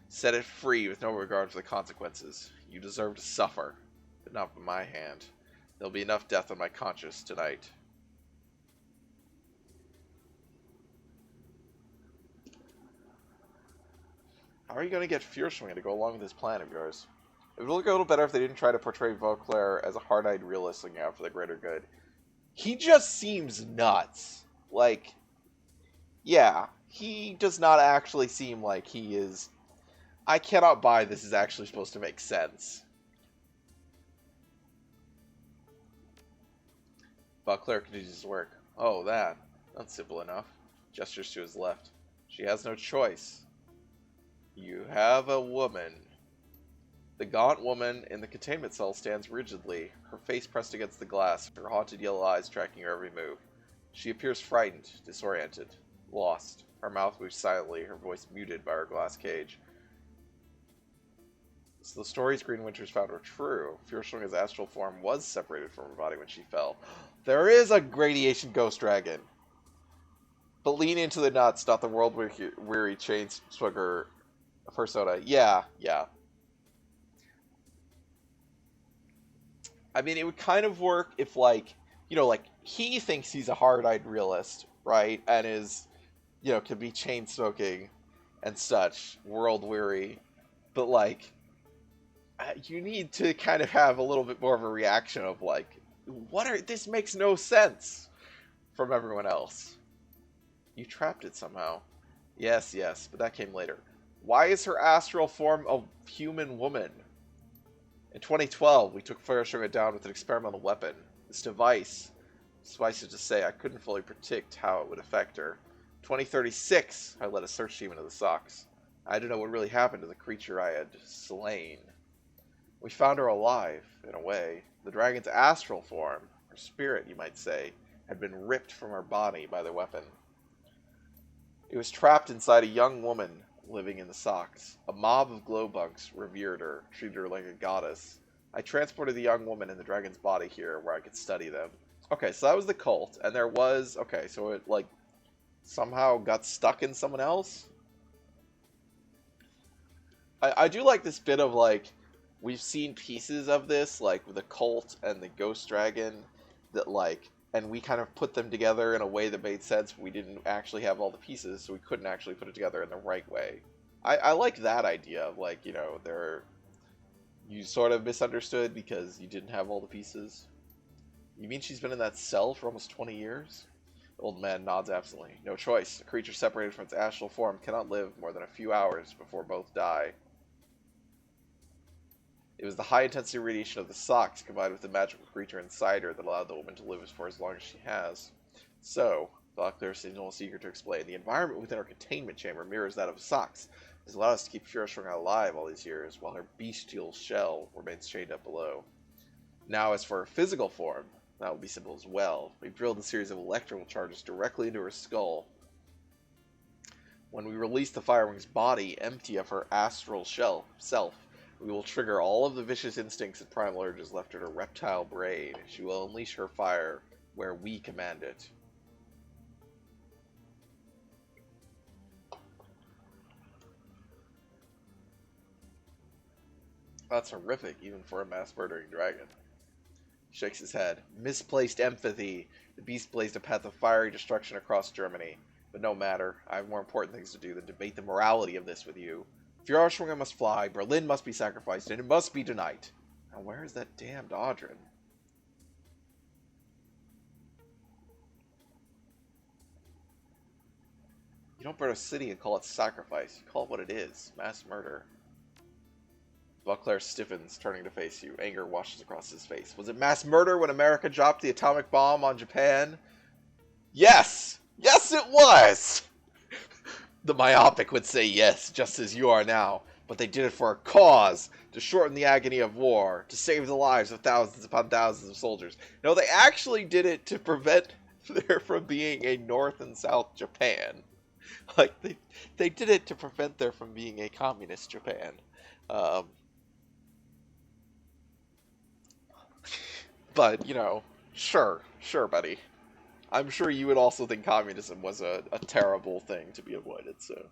Set it free with no regard for the consequences. You deserve to suffer, but not by my hand. There'll be enough death on my conscience tonight. How are you going to get Furschwinger to go along with this plan of yours? It would look a little better if they didn't try to portray Vauclair as a hard-eyed realist looking out for the greater good. he just seems nuts. Like, yeah, he does not actually seem like he is. I cannot buy this is actually supposed to make sense. Buckler continues his work. Oh, that. That's simple enough. Gestures to his left. She has no choice. You have a woman. The gaunt woman in the containment cell stands rigidly, her face pressed against the glass, her haunted yellow eyes tracking her every move. She appears frightened, disoriented, lost. Her mouth moves silently, her voice muted by her glass cage. So the stories Green Winters found were true. Fierstrunga's astral form was separated from her body when she fell. There is a radiation ghost dragon. But lean into the nuts, not the world-weary chain swigger persona. Yeah. I mean, it would kind of work if, like, like, he thinks he's a hard-eyed realist, right? And is, can be chain-smoking and such, world-weary. But, like, you need to kind of have a little bit more of a reaction of, like, this makes no sense from everyone else. You trapped it somehow. Yes, but that came later. Why is her astral form a human woman? In 2012, we took Feuerstrunga down with an experimental weapon. This device, suffice it to say, I couldn't fully predict how it would affect her. 2036, I led a search team into the Sox. I didn't know what really happened to the creature I had slain. We found her alive, in a way. The dragon's astral form, her spirit, you might say, had been ripped from her body by the weapon. It was trapped inside a young woman living in the Sox. A mob of glowbugs revered her, treated her like a goddess. I transported the young woman in the dragon's body here, where I could study them. Okay, so that was the cult, and there was... Okay, so it, like, somehow got stuck in someone else? I do like this bit of, like, we've seen pieces of this, like, with the cult and the ghost dragon, that, like... And we kind of put them together in a way that made sense. We didn't actually have all the pieces, so we couldn't actually put it together in the right way. I like that idea of, like, you sort of misunderstood because you didn't have all the pieces. You mean she's been in that cell for almost 20 years? The old man nods absently. No choice. A creature separated from its astral form cannot live more than a few hours before both die. It was the high-intensity radiation of the Sox combined with the magical creature inside her that allowed the woman to live for as long as she has. So, Dr. Signal is eager to explain, the environment within our containment chamber mirrors that of a Sox. It has allowed us to keep Feuerstrunga alive all these years, while her bestial shell remains chained up below. Now, as for her physical form, that will be simple as well. We've drilled a series of electrical charges directly into her skull. When we release the Firewing's body, empty of her astral self, we will trigger all of the vicious instincts and primal urges left in her reptile brain. She will unleash her fire where we command it. That's horrific, even for a mass-murdering dragon. He shakes his head. Misplaced empathy. The beast blazed a path of fiery destruction across Germany. But no matter. I have more important things to do than debate the morality of this with you. Feuerstrunga must fly, Berlin must be sacrificed, and it must be tonight. Now where is that damned Audrin? You don't burn a city and call it sacrifice. You call it what it is. Mass murder. Buckler stiffens, turning to face you. Anger washes across his face. Was it mass murder when America dropped the atomic bomb on Japan? Yes! Yes, it was! The myopic would say yes, just as you are now. But they did it for a cause, to shorten the agony of war, to save the lives of thousands upon thousands of soldiers. No, they actually did it to prevent there from being a North and South Japan. Like, they did it to prevent there from being a communist Japan. But, sure, buddy. I'm sure you would also think communism was a terrible thing to be avoided, so...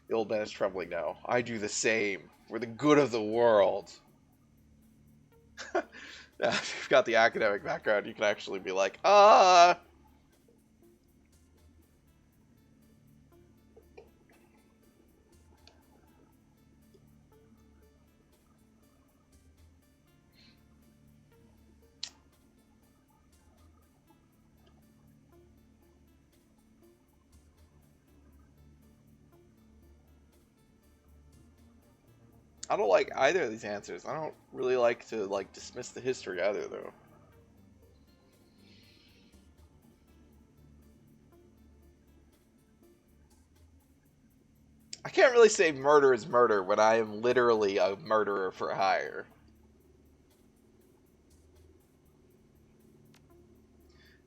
The old man is trembling now. I do the same, for the good of the world. Now, if you've got the academic background, you can actually be like, I don't like either of these answers. I don't really like to like dismiss the history either, though. I can't really say murder is murder when I am literally a murderer for hire.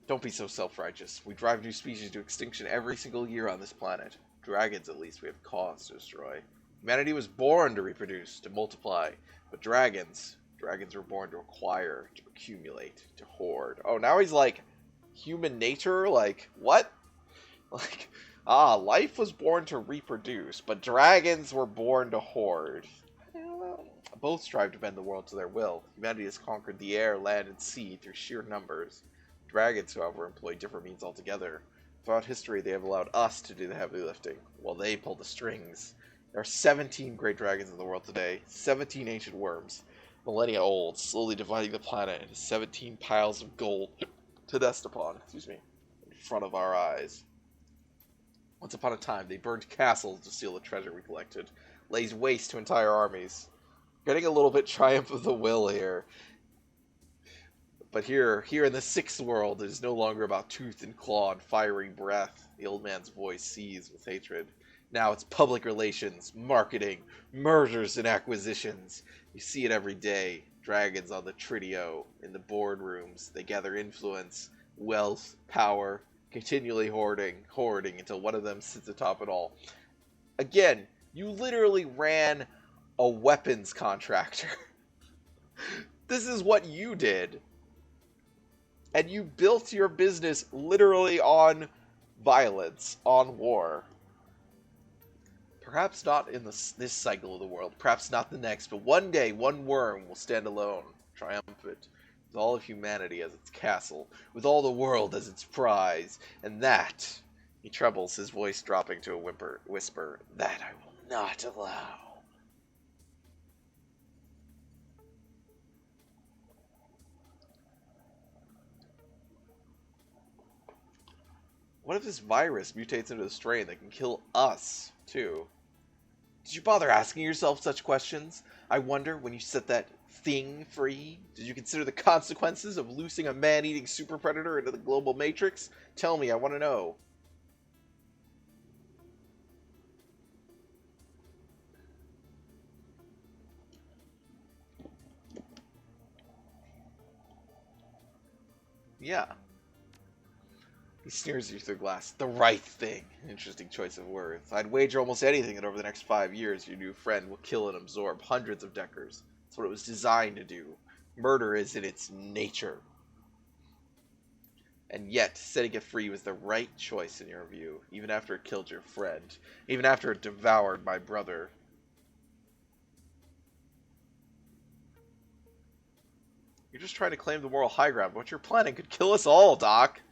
Don't be so self-righteous. We drive new species to extinction every single year on this planet. Dragons, at least, we have cause to destroy. Humanity was born to reproduce, to multiply. But dragons were born to acquire, to accumulate, to hoard. Oh, now he's like, human nature? Like, what? Like, life was born to reproduce, but dragons were born to hoard. Well, both strive to bend the world to their will. Humanity has conquered the air, land, and sea through sheer numbers. Dragons, however, employ different means altogether. Throughout history, they have allowed us to do the heavy lifting, while they pull the strings. There are 17 great dragons in the world today, 17 ancient worms, millennia old, slowly dividing the planet into 17 piles of gold to nest upon, in front of our eyes. Once upon a time, they burned castles to steal the treasure we collected, lays waste to entire armies. Getting a little bit triumph of the will here. But here in the sixth world, it is no longer about tooth and claw and fiery breath. The old man's voice seethes with hatred. Now it's public relations, marketing, mergers and acquisitions. You see it every day. Dragons on the Tritio, in the boardrooms. They gather influence, wealth, power, continually hoarding until one of them sits atop it all. Again, you literally ran a weapons contractor. This is what you did. And you built your business literally on violence, on war. Perhaps not in this cycle of the world, perhaps not the next, but one day one worm will stand alone, triumphant, with all of humanity as its castle, with all the world as its prize, and that, he trebles, his voice dropping to a whisper, that I will not allow. What if this virus mutates into a strain that can kill us, too? Did you bother asking yourself such questions? I wonder, when you set that thing free, did you consider the consequences of loosing a man-eating super predator into the global matrix? Tell me, I want to know. Yeah. He sneers at you through the glass. The right thing. Interesting choice of words. I'd wager almost anything that over the next 5 years your new friend will kill and absorb hundreds of Deckers. That's what it was designed to do. Murder is in its nature. And yet, setting it free was the right choice in your view, even after it killed your friend. Even after it devoured my brother. You're just trying to claim the moral high ground, but what you're planning could kill us all, Doc.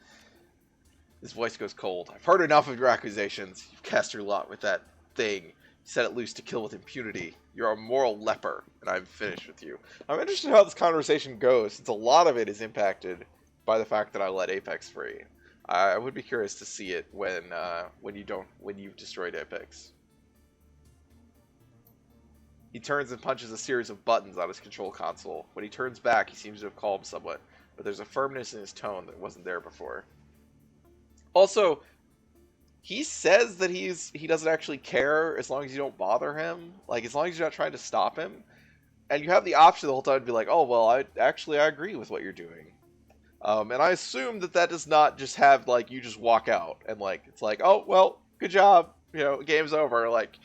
His voice goes cold. I've heard enough of your accusations. You've cast your lot with that thing. You set it loose to kill with impunity. You're a moral leper, and I'm finished with you. I'm interested in how this conversation goes, since a lot of it is impacted by the fact that I let Apex free. I would be curious to see it when you've destroyed Apex. He turns and punches a series of buttons on his control console. When he turns back, he seems to have calmed somewhat, but there's a firmness in his tone that wasn't there before. Also, he says that he doesn't actually care as long as you don't bother him. Like, as long as you're not trying to stop him. And you have the option the whole time to be like, oh, well, I agree with what you're doing. And I assume that does not just have, like, you just walk out. And, like, it's like, oh, well, good job. You know, game's over. Like,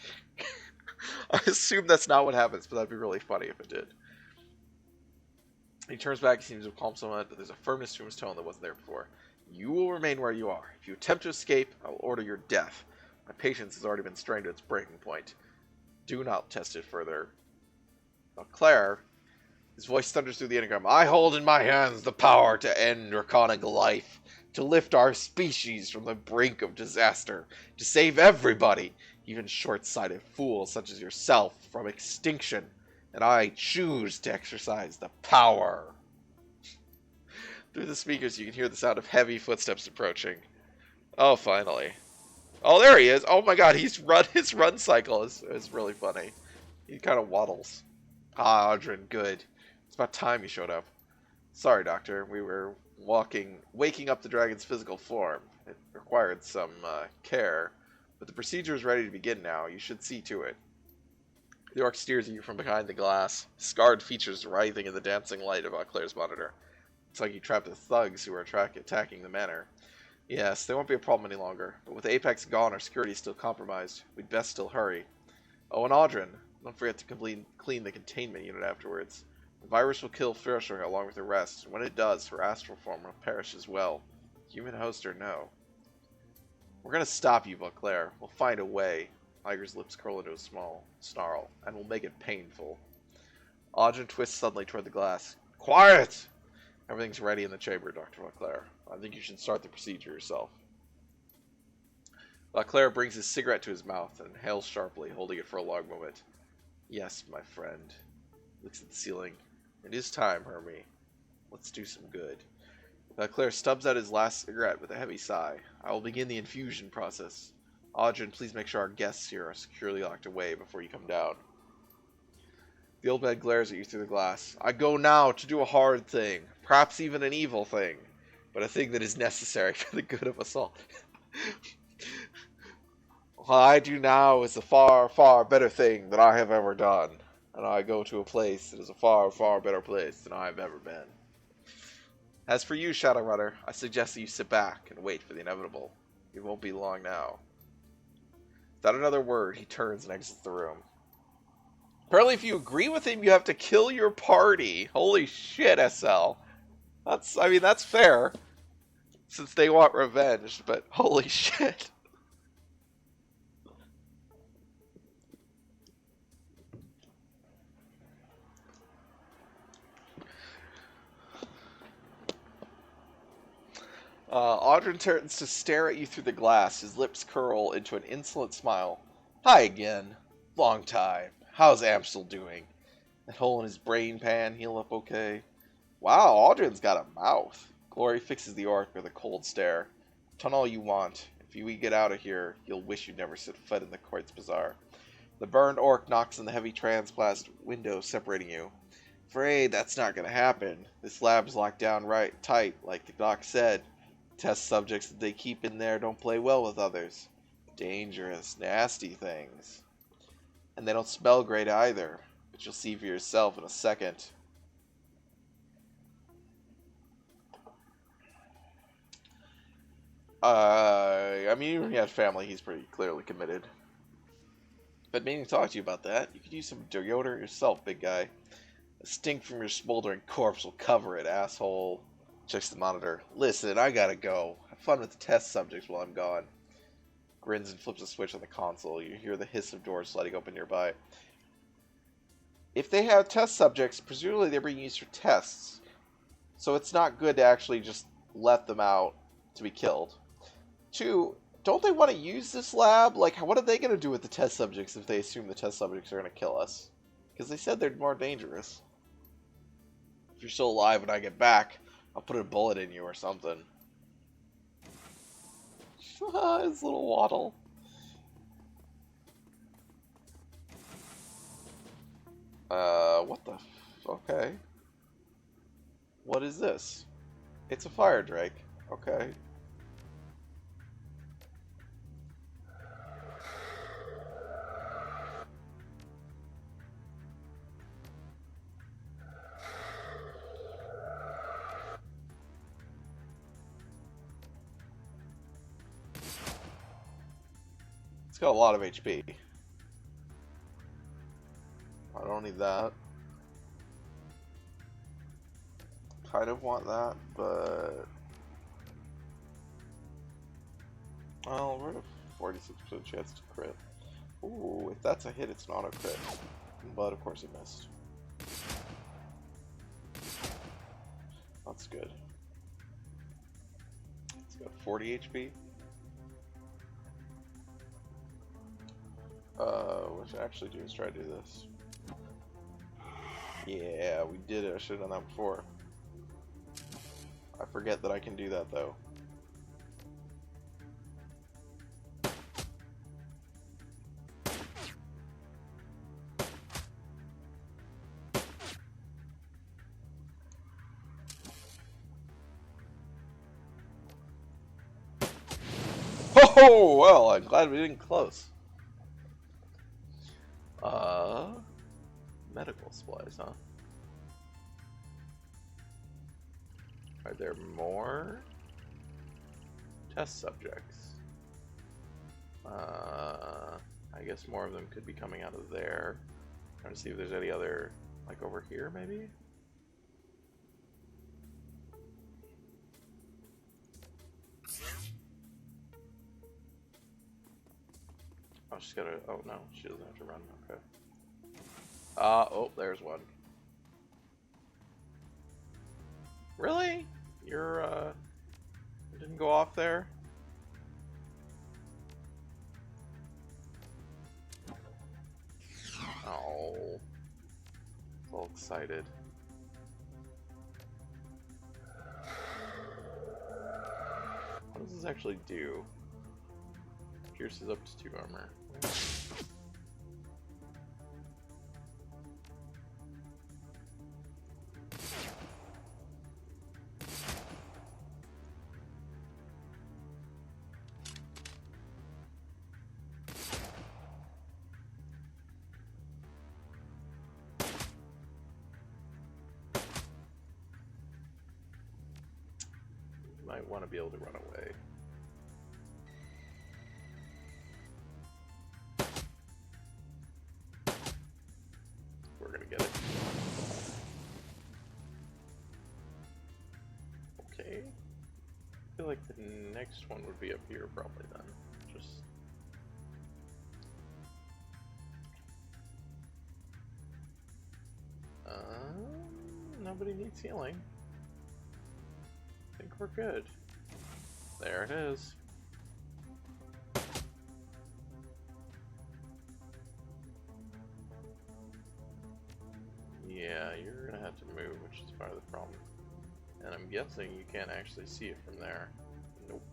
I assume that's not what happens, but that'd be really funny if it did. He turns back, he seems to have calmed somewhat, but there's a firmness to his tone that wasn't there before. You will remain where you are. If you attempt to escape, I will order your death. My patience has already been strained to its breaking point. Do not test it further. Now, Claire, his voice thunders through the intercom. I hold in my hands the power to end draconic life, to lift our species from the brink of disaster, to save everybody, even short-sighted fools such as yourself, from extinction. And I choose to exercise the power. Through the speakers, you can hear the sound of heavy footsteps approaching. Oh, finally. Oh, there he is. Oh my god, his run cycle is really funny. He kind of waddles. Ah, Audrin, good. It's about time you showed up. Sorry, Doctor. We were waking up the dragon's physical form. It required some care, but the procedure is ready to begin now. You should see to it. The orc steers at you from behind the glass, scarred features writhing in the dancing light of Claire's monitor. It's like you trapped the thugs who are attacking the manor. Yes, they won't be a problem any longer, but with Apex gone, our security is still compromised. We'd best still hurry. Oh, and Audrin, don't forget to clean the containment unit afterwards. The virus will kill Fisher along with the rest, and when it does, her astral form will perish as well. Human host or no. We're gonna stop you, Claire. We'll find a way. Iger's lips curl into a small snarl, and we'll make it painful. Audrin twists suddenly toward the glass. Quiet! Everything's ready in the chamber, Dr. Claire. I think you should start the procedure yourself. Claire brings his cigarette to his mouth and inhales sharply, holding it for a long moment. Yes, my friend. Looks at the ceiling. It is time, Hermie. Let's do some good. Claire stubs out his last cigarette with a heavy sigh. I will begin the infusion process. Audrin, please make sure our guests here are securely locked away before you come down. The old man glares at you through the glass. I go now to do a hard thing, perhaps even an evil thing, but a thing that is necessary for the good of us all. What I do now is a far, far better thing than I have ever done, and I go to a place that is a far, far better place than I have ever been. As for you, Shadowrunner, I suggest that you sit back and wait for the inevitable. It won't be long now. Without another word, he turns and exits the room. Apparently, if you agree with him, you have to kill your party. Holy shit, SL. That's fair, since they want revenge, but holy shit. Audrin turns to stare at you through the glass. His lips curl into an insolent smile. Hi again. Long time. How's Amstel doing? That hole in his brain pan heal up okay? Wow, Audrin's got a mouth. Glory fixes the orc with a cold stare. Ton all you want. If we get out of here, you'll wish you'd never set foot in the Quartz Bazaar. The burned orc knocks on the heavy transplast window separating you. Afraid that's not gonna happen. This lab's locked down right tight, like the doc said. Test subjects that they keep in there don't play well with others. Dangerous, nasty things. And they don't smell great either, but you'll see for yourself in a second. Even if he has family, he's pretty clearly committed. Been meaning to talk to you about that. You could use some deodorant yourself, big guy. A stink from your smoldering corpse will cover it, asshole. Checks the monitor. Listen, I gotta go. Have fun with the test subjects while I'm gone. Grins and flips a switch on the console. You hear the hiss of doors sliding open nearby. If they have test subjects, presumably they're being used for tests. So it's not good to actually just let them out to be killed. 2, don't they want to use this lab? Like, what are they going to do with the test subjects if they assume the test subjects are going to kill us? Because they said they're more dangerous. If you're still alive when I get back, I'll put a bullet in you or something. His little waddle. What the okay. What is this? It's a fire drake. Okay. It's got a lot of HP. I don't need that. Kind of want that, but well, we're at a 46% chance to crit. Ooh, if that's a hit, it's not a crit. But of course it missed. That's good. It's got 40 HP. What I should actually do is try to do this. Yeah, we did it. I should have done that before. I forget that I can do that though. Oh, well, I'm glad we didn't close. Medical supplies, huh? Are there more test subjects? I guess more of them could be coming out of there. Trying to see if there's any other, like over here, maybe? Oh, she's gotta, oh no, she doesn't have to run, okay. Oh, there's one. Really? You're, it didn't go off there? Oh. It's all excited. What does this actually do? Pierces up to 2 armor. Might want to be able to run away. We're gonna get it. Okay. I feel like the next one would be up here probably then. Just nobody needs healing. I think we're good. There it is. Yeah, you're gonna have to move, which is part of the problem. And I'm guessing you can't actually see it from there. Nope.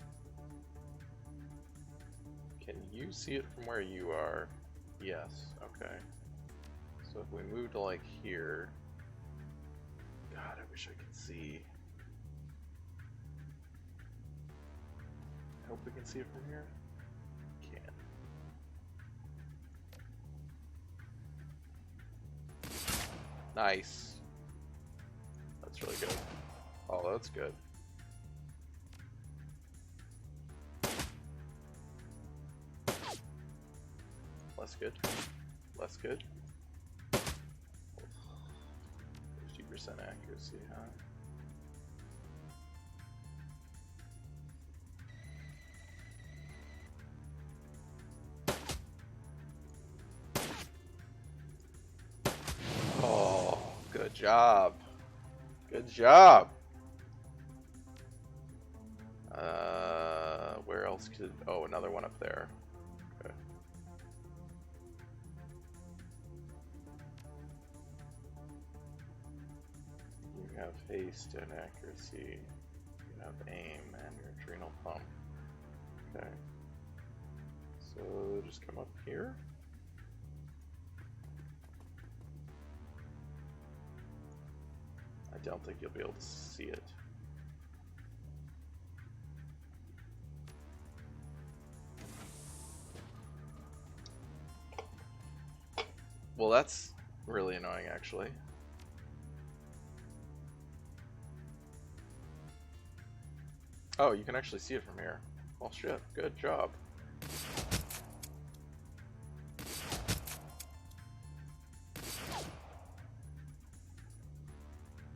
Can you see it from where you are? Yes, okay. So if we move to like here... God, I wish I could see. I hope we can see it from here. Can. Nice. That's really good. Oh, that's good. Less good. Less good. 50% accuracy, huh? Oh, good job. Good job. Where else could... Oh, another one up there. Okay. You have haste and accuracy. You have aim and your adrenal pump. Okay. So just come up here. I don't think you'll be able to see it. Well, that's really annoying, actually. Oh, you can actually see it from here. Well, shit. Good job.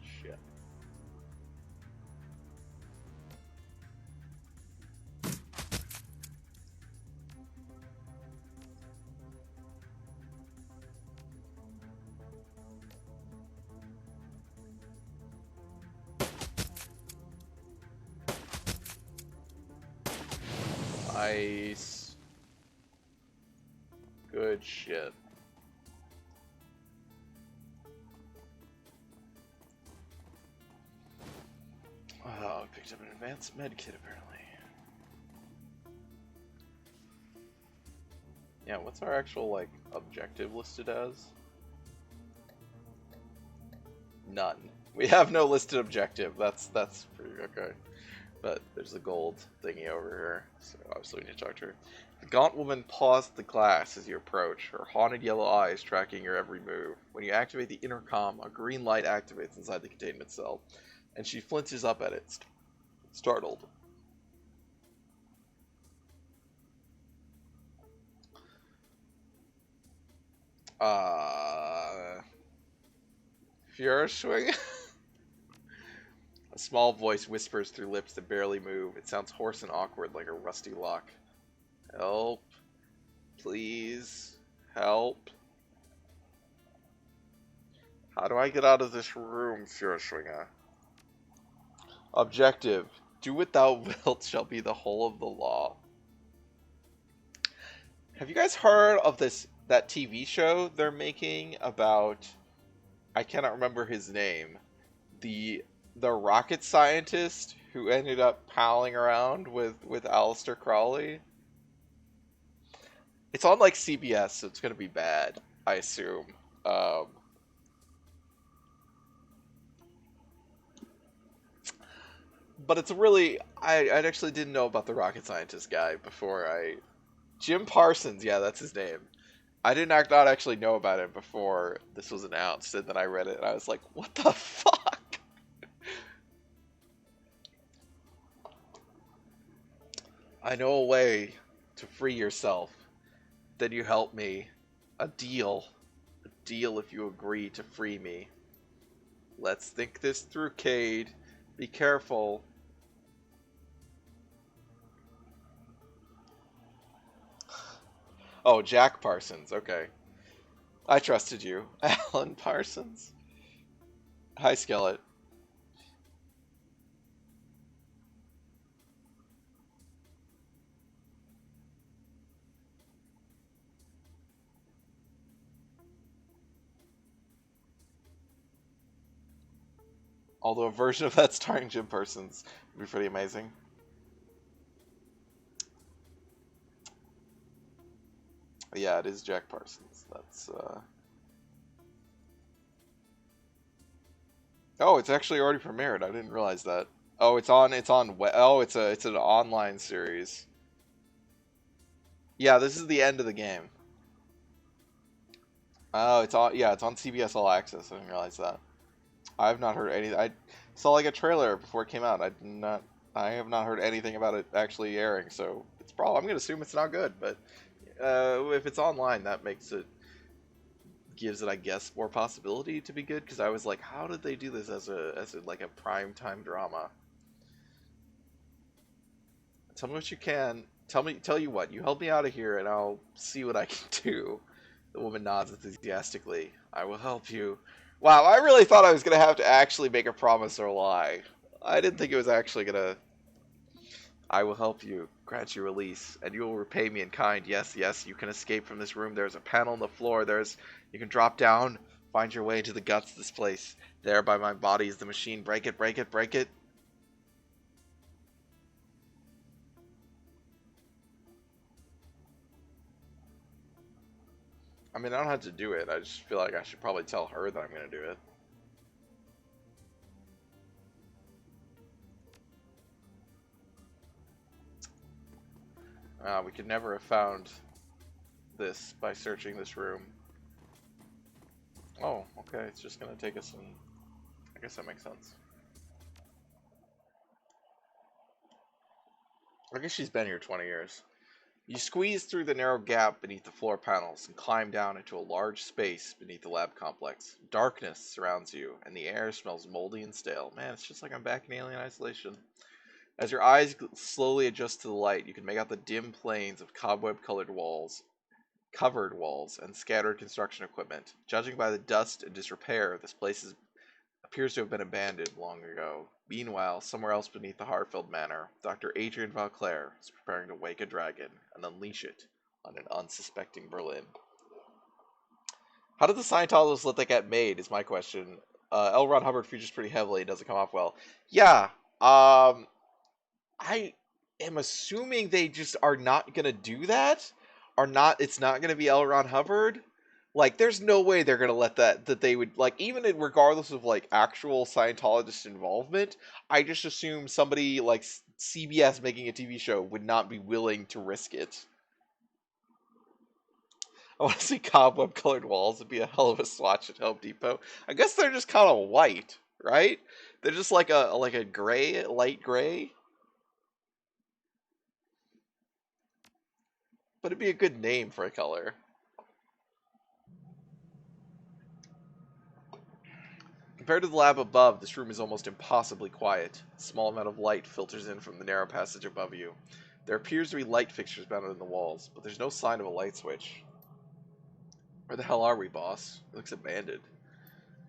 Shit. Nice. Good shit. Oh, I picked up an advanced med kit apparently. Yeah, what's our actual, like, objective listed as? None. We have no listed objective. That's pretty okay. But there's the gold thingy over here, so obviously we need to talk to her. The gaunt woman paws the glass as you approach, her haunted yellow eyes tracking your every move. When you activate the intercom, a green light activates inside the containment cell, and she flinches up at it, startled. Furschwing? A small voice whispers through lips that barely move. It sounds hoarse and awkward like a rusty lock. Help. Please. Help. How do I get out of this room, Furschwinger? Objective. Do what thou wilt shall be the whole of the law. Have you guys heard of that TV show they're making about, I cannot remember his name, the rocket scientist who ended up palling around with Aleister Crowley? It's on like CBS, so it's gonna be bad, I assume. But it's really, I actually didn't know about the rocket scientist guy before Jim Parsons, yeah, that's his name. I did not actually know about it before this was announced, and then I read it and I was like, what the fuck? I know a way to free yourself. Then you help me. A deal. A deal if you agree to free me. Let's think this through, Cade. Be careful. Oh, Jack Parsons. Okay. I trusted you. Alan Parsons. Hi, Skillet. Although a version of that starring Jim Parsons would be pretty amazing. Yeah, it is Jack Parsons. That's Oh, it's actually already premiered. I didn't realize that. Oh, it's an online series. Yeah, this is the end of the game. Oh, it's on CBS All Access. I didn't realize that. I've not heard any. I saw like a trailer before it came out. I have not heard anything about it actually airing. So it's probably. I'm gonna assume it's not good, but if it's online, that gives it, I guess, more possibility to be good. Because I was like, how did they do this as a like a prime time drama? Tell me what you can. Tell you what. You help me out of here, and I'll see what I can do. The woman nods enthusiastically. I will help you. Wow, I really thought I was gonna have to actually make a promise or lie. I didn't think it was actually gonna. I will help you, grant you release, and you will repay me in kind. Yes, yes, you can escape from this room. There's a panel on the floor. You can drop down, find your way to the guts of this place. There by my body is the machine. Break it, break it, break it. I mean, I don't have to do it. I just feel like I should probably tell her that I'm gonna do it. We could never have found this by searching this room. Oh, okay, it's just gonna take us in. I guess that makes sense. I guess she's been here 20 years. You squeeze through the narrow gap beneath the floor panels and climb down into a large space beneath the lab complex. Darkness surrounds you, and the air smells moldy and stale. Man, it's just like I'm back in Alien Isolation. As your eyes slowly adjust to the light, you can make out the dim plains of cobweb-covered walls, and scattered construction equipment. Judging by the dust and disrepair, this place appears to have been abandoned long ago. Meanwhile, somewhere else beneath the Harfeld Manor, Dr. Adrian Vauclair is preparing to wake a dragon and unleash it on an unsuspecting Berlin. How did the Scientologists let that get made, is my question. L. Ron Hubbard features pretty heavily. It doesn't come off well. Yeah, I am assuming they just are not going to do that. It's not going to be L. Ron Hubbard. Like, there's no way they're gonna let that they would like even regardless of like actual Scientologist involvement. I just assume somebody like CBS making a TV show would not be willing to risk it. I want to see cobweb colored walls. It'd be a hell of a swatch at Home Depot. I guess they're just kind of white, right? They're just like a gray, light gray. But it'd be a good name for a color. Compared to the lab above, this room is almost impossibly quiet. A small amount of light filters in from the narrow passage above you. There appears to be light fixtures mounted in the walls, but there's no sign of a light switch. Where the hell are we, boss? It looks abandoned.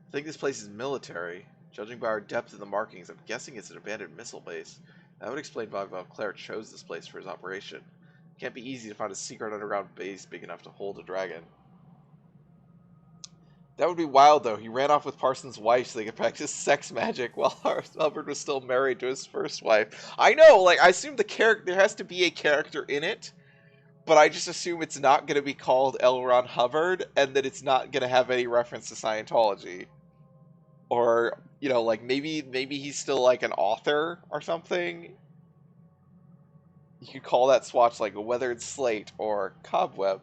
I think this place is military. Judging by our depth in the markings, I'm guessing it's an abandoned missile base. That would explain why Claire chose this place for his operation. It can't be easy to find a secret underground base big enough to hold a dragon. That would be wild, though. He ran off with Parsons' wife so they could practice sex magic while Hubbard was still married to his first wife. I know, like, I assume there has to be a character in it, but I just assume it's not going to be called L. Ron Hubbard, and that it's not going to have any reference to Scientology. Or, like, maybe he's still, like, an author or something. You could call that swatch, like, a weathered slate or cobweb.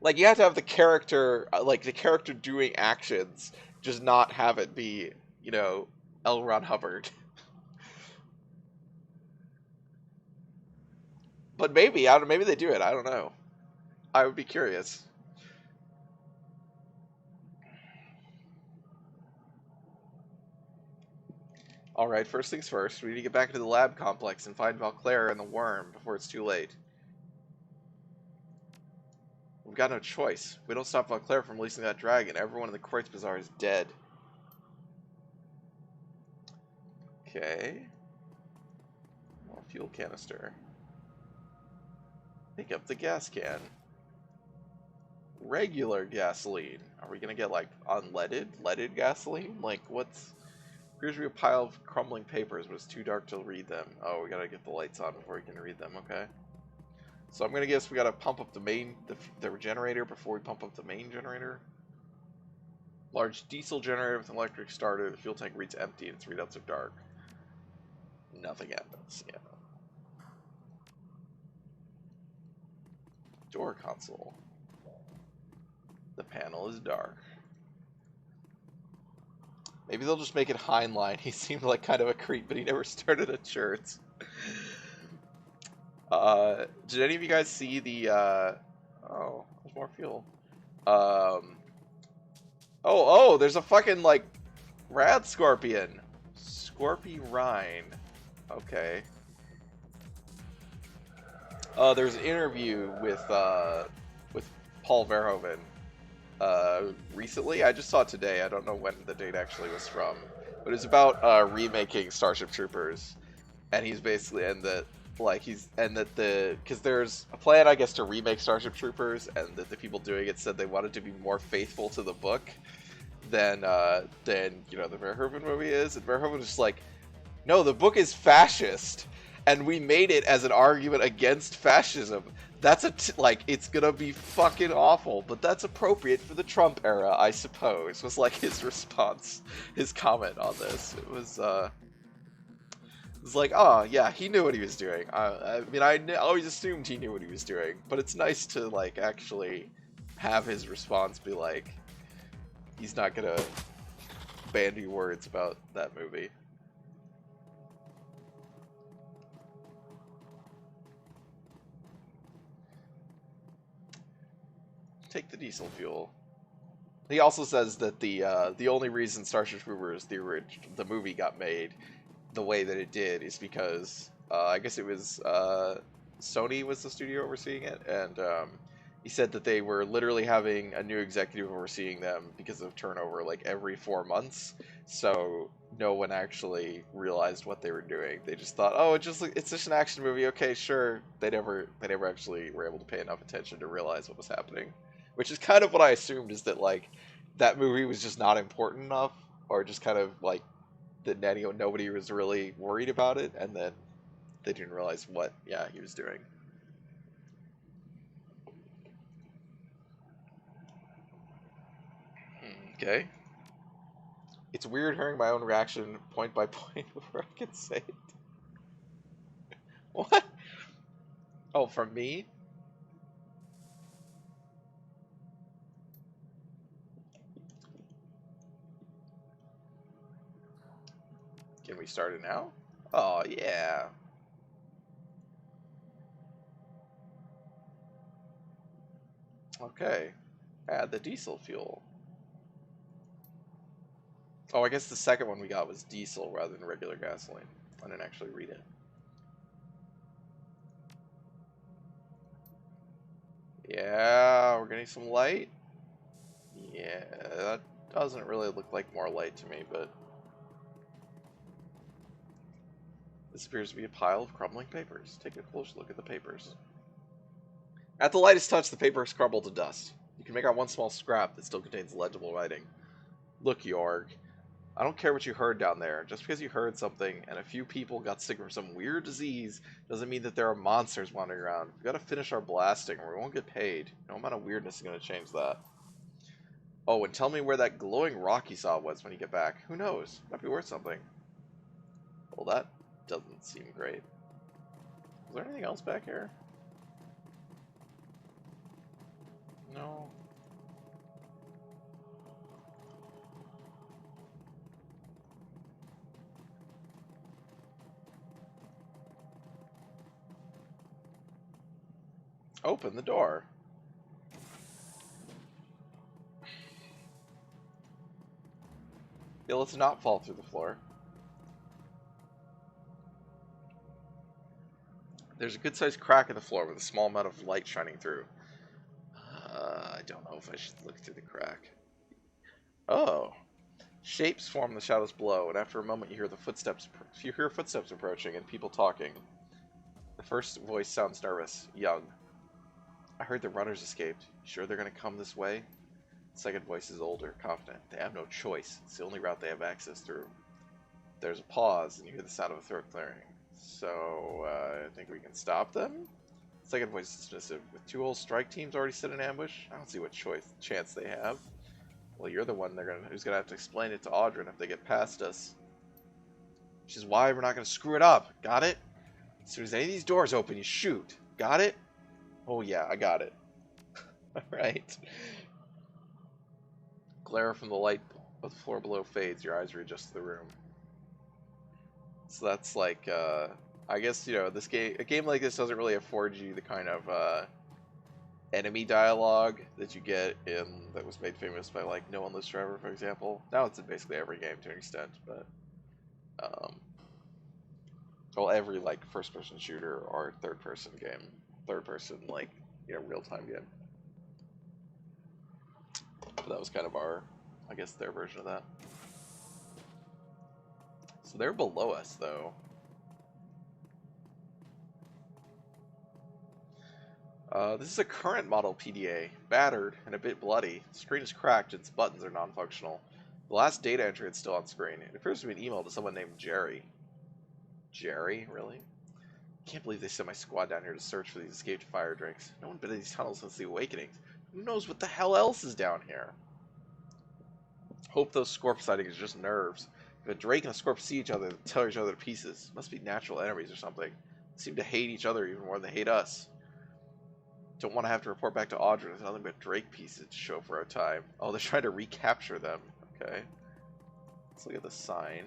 Like, you have to have the character, doing actions, just not have it be, L. Ron Hubbard. But maybe, maybe they do it, I don't know. I would be curious. Alright, first things first, we need to get back into the lab complex and find Valclair and the worm before it's too late. We've got no choice. If we don't stop Valclair from releasing that dragon, everyone in the Kreutz Bazaar is dead. Okay. Well, fuel canister. Pick up the gas can. Regular gasoline. Are we gonna get, like, leaded gasoline? Like, what's... Appears to be a pile of crumbling papers, but it's too dark to read them. Oh, we gotta get the lights on before we can read them, okay. So I'm gonna guess we gotta pump up the main, the generator before we pump up the main generator. Large diesel generator with an electric starter. The fuel tank reads empty and its readouts are dark. Nothing happens, yeah. Door console. The panel is dark. Maybe they'll just make it Heinlein. He seemed like kind of a creep, but he never started a church. Did any of you guys see the, oh, there's more fuel. Oh, there's a fucking, like, rad scorpion. Scorpirine. Okay. There's an interview with Paul Verhoeven, recently. I just saw it today. I don't know when the date actually was from, but it's about, remaking Starship Troopers, and he's basically, because there's a plan, I guess, to remake Starship Troopers, and that the people doing it said they wanted to be more faithful to the book than the Verhoeven movie is, and Verhoeven is just like, no, the book is fascist, and we made it as an argument against fascism. That's it's gonna be fucking awful, but that's appropriate for the Trump era, I suppose, was like his response, his comment on this. It was like, oh yeah, he knew what he was doing. I mean, I always assumed he knew what he was doing, but it's nice to, like, actually have his response be like, he's not gonna bandy words about that movie. Take the diesel fuel. He also says that the only reason Starship Troopers the movie got made the way that it did is because I guess it was Sony was the studio overseeing it, and he said that they were literally having a new executive overseeing them because of turnover, like, every 4 months. So no one actually realized what they were doing. They just thought, oh, it's just an action movie. Okay, sure. They never actually were able to pay enough attention to realize what was happening. Which is kind of what I assumed, is that, like, that movie was just not important enough, or just kind of, like, that nobody was really worried about it, and then they didn't realize what, he was doing. Okay. It's weird hearing my own reaction point by point before I can say it. What? Oh, from me? Can we start it now? Oh, yeah. Okay. Add the diesel fuel. Oh, I guess the second one we got was diesel rather than regular gasoline. I didn't actually read it. Yeah, we're getting some light. Yeah, that doesn't really look like more light to me, but this appears to be a pile of crumbling papers. Take a close look at the papers. At the lightest touch, the papers crumble to dust. You can make out one small scrap that still contains legible writing. Look, Jorg, I don't care what you heard down there. Just because you heard something and a few people got sick from some weird disease doesn't mean that there are monsters wandering around. We've got to finish our blasting or we won't get paid. No amount of weirdness is going to change that. Oh, and tell me where that glowing rock you saw was when you get back. Who knows? Might be worth something. Well, that doesn't seem great. Is there anything else back here? No. Open the door. Yeah, let's not fall through the floor. There's a good-sized crack in the floor with a small amount of light shining through. I don't know if I should look through the crack. Oh. Shapes form in the shadows below, and after a moment you hear footsteps approaching and people talking. The first voice sounds nervous, young. I heard the runners escaped. Sure they're gonna come this way? The second voice is older, confident. They have no choice. It's the only route they have access through. There's a pause, and you hear the sound of a throat clearing. So, I think we can stop them? The second voice is dismissive. With two whole strike teams already set in ambush, I don't see what chance they have. Well, you're the one who's gonna have to explain it to Audryn if they get past us. Which is why we're not gonna screw it up. Got it? As soon as any of these doors open, you shoot. Got it? Oh yeah, I got it. Alright. Glare from the light of the floor below fades. Your eyes readjust to the room. So that's like, I guess, you know, a game like this doesn't really afford you the kind of enemy dialogue that you get that was made famous by like No One Lives Forever, for example. Now it's in basically every game to an extent, but well, every like first-person shooter or third-person like, you know, real-time game. But that was kind of I guess their version of that. So they're below us, though. This is a current model PDA, battered and a bit bloody. The screen is cracked and its buttons are non-functional. The last data entry is still on screen. It appears to be an email to someone named Jerry. Jerry? Really? Can't believe they sent my squad down here to search for these escaped fire drinks. No one been in these tunnels since the Awakenings. Who knows what the hell else is down here? Hope those Scorp sightings are just nerves. If a Drake and a Scorp see each other, they tear each other to pieces. Must be natural enemies or something. They seem to hate each other even more than they hate us. Don't want to have to report back to Audryn. There's nothing but Drake pieces to show for our time. Oh, they're trying to recapture them. Okay. Let's look at the sign.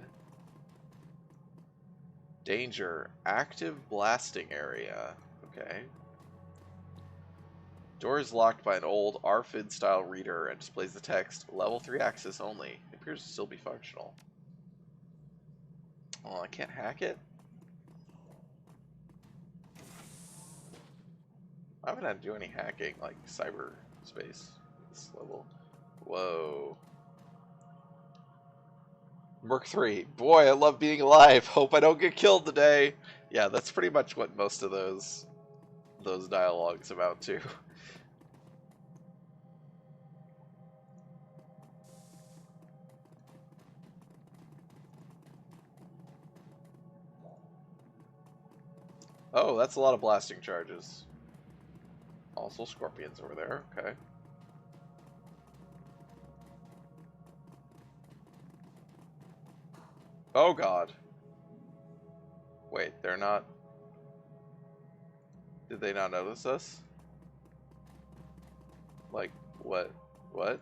Danger. Active blasting area. Okay. Door is locked by an old RFID-style reader and displays the text, level 3 access only. It appears to still be functional. Oh, I can't hack it? I haven't had to do any hacking, like cyberspace, this level. Whoa. Merc 3. Boy, I love being alive. Hope I don't get killed today. Yeah, that's pretty much what most of those dialogues amount to. Oh, that's a lot of blasting charges. Also scorpions over there, okay. Oh god. Wait, they're not... Did they not notice us? Like, what? What?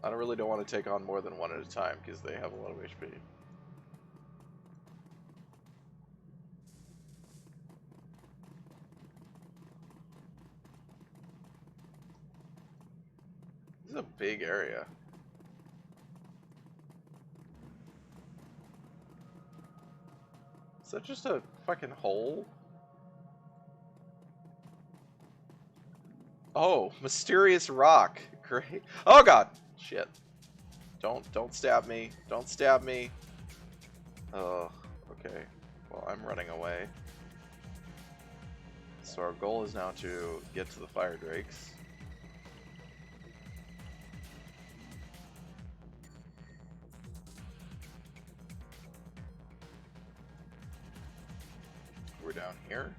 I really don't want to take on more than one at a time because they have a lot of HP. This is a big area. Is that just a fucking hole? Oh, mysterious rock. Great. Oh god. Shit. Don't stab me. Don't stab me. Oh, okay. Well, I'm running away. So our goal is now to get to the fire drakes. We're down here.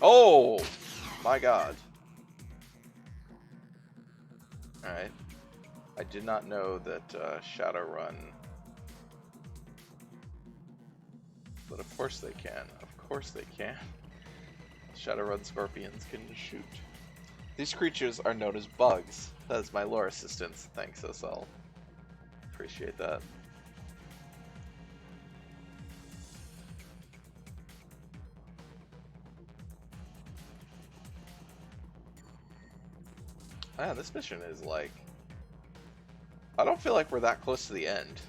Oh my god. Alright. I did not know that Shadowrun... But of course they can. Of course they can. Shadowrun scorpions can shoot. These creatures are known as bugs. That is my lore assistance. Thanks, SL. Appreciate that. Man, this mission is like... I don't feel like we're that close to the end.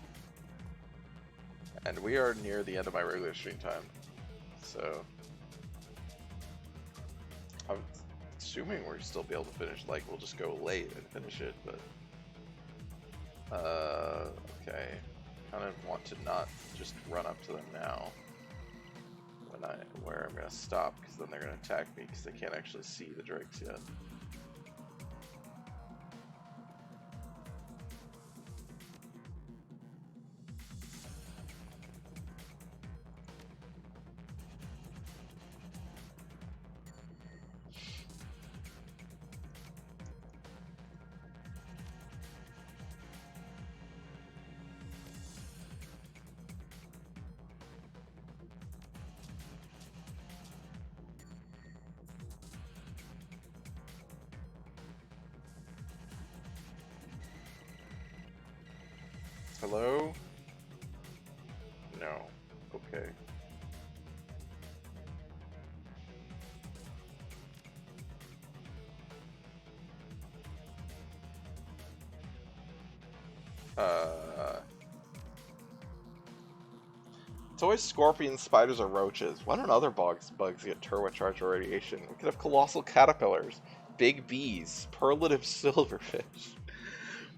And we are near the end of my regular stream time. So... I'm assuming we'll still be able to finish, like, we'll just go late and finish it, but... okay. Kind of want to not just run up to them now. Where I'm gonna stop, because then they're gonna attack me, because they can't actually see the drakes yet. Hello? No. Okay. It's always scorpions, spiders, or roaches. Why don't other bugs get turbocharged or radiation? We could have colossal caterpillars, big bees, perlative silverfish.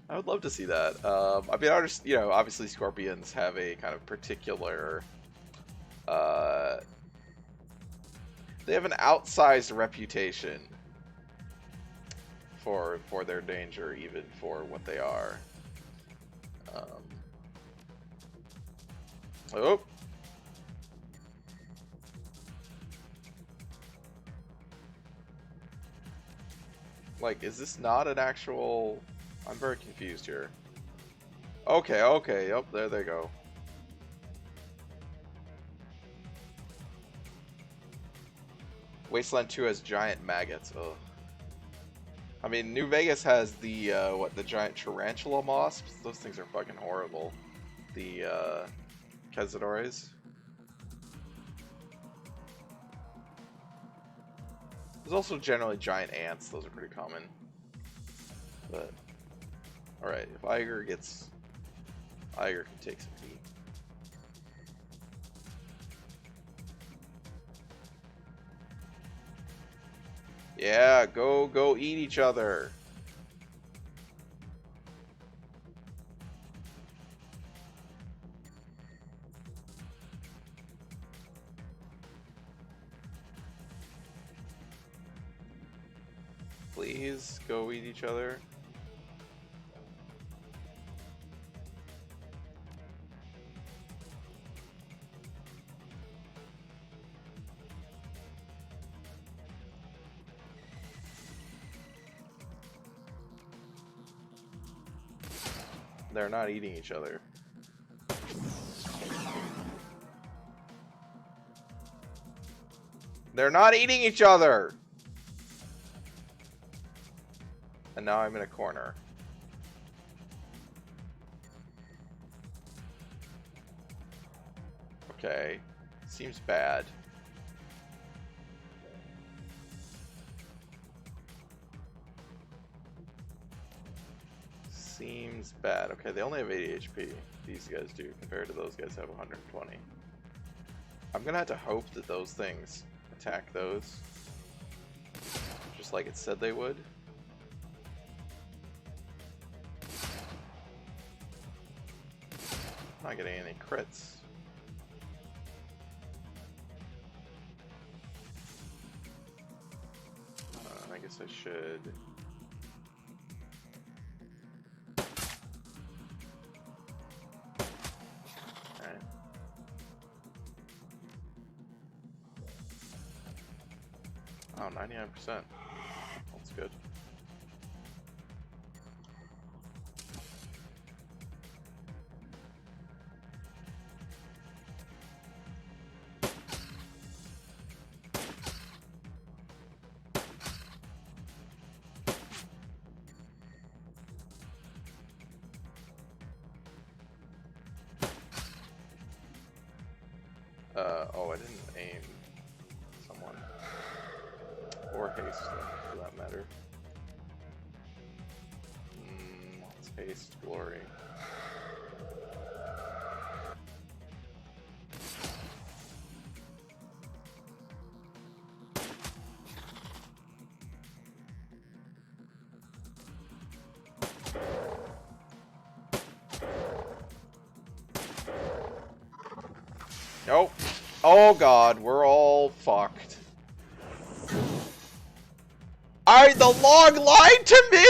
I would love to see that. I mean, I just, obviously scorpions have a kind of particular, they have an outsized reputation for their danger, even for what they are. Oh. Like, is this not an actual... I'm very confused here. Okay, okay, yep, there they go. Wasteland 2 has giant maggots, ugh. I mean, New Vegas has the, the giant tarantula moths? Those things are fucking horrible. The, Cazadores. There's also generally giant ants, those are pretty common. But, alright, if Iger gets... Iger can take some heat. Yeah, go eat each other. please go eat each other? They're not eating each other. They're not eating each other! And now I'm in a corner. Okay. Seems bad. Seems bad. Okay, they only have 80 HP. These guys do, compared to those guys have 120. I'm gonna have to hope that those things attack those. Just like it said they would. Not getting any crits. I guess I should... Alright. Oh, 99%. That's good. Oh, I didn't aim someone. Or haste, for that matter. Let's haste glory. Nope. Oh god, we're all fucked. The log lied to me!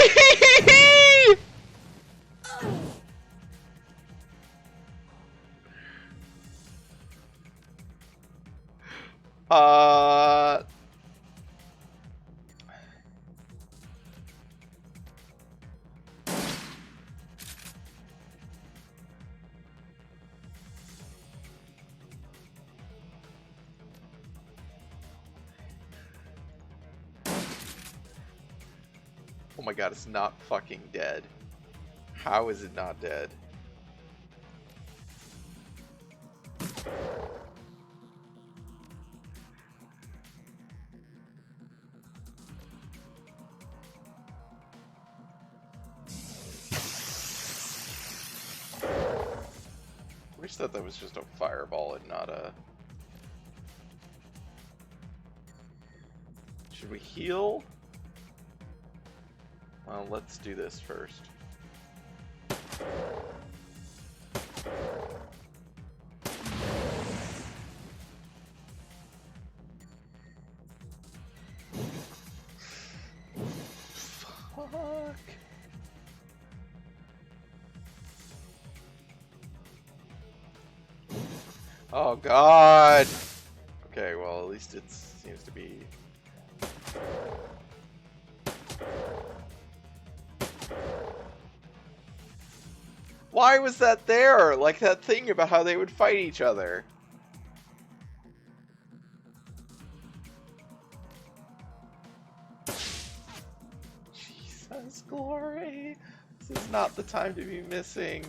Oh my god, it's not fucking dead. How is it not dead? I wish that was just a fireball and not a... Should we heal? Well, let's do this first. Fuck. Oh god. Okay, well, at least it seems to be... Why was that there? Like that thing about how they would fight each other. Jesus, glory. This is not the time to be missing.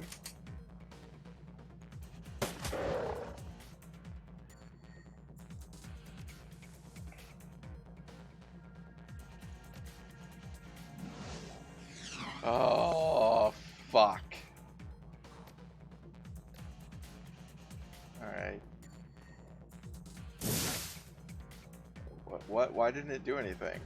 Oh, fuck. Alright. What? Why didn't it do anything?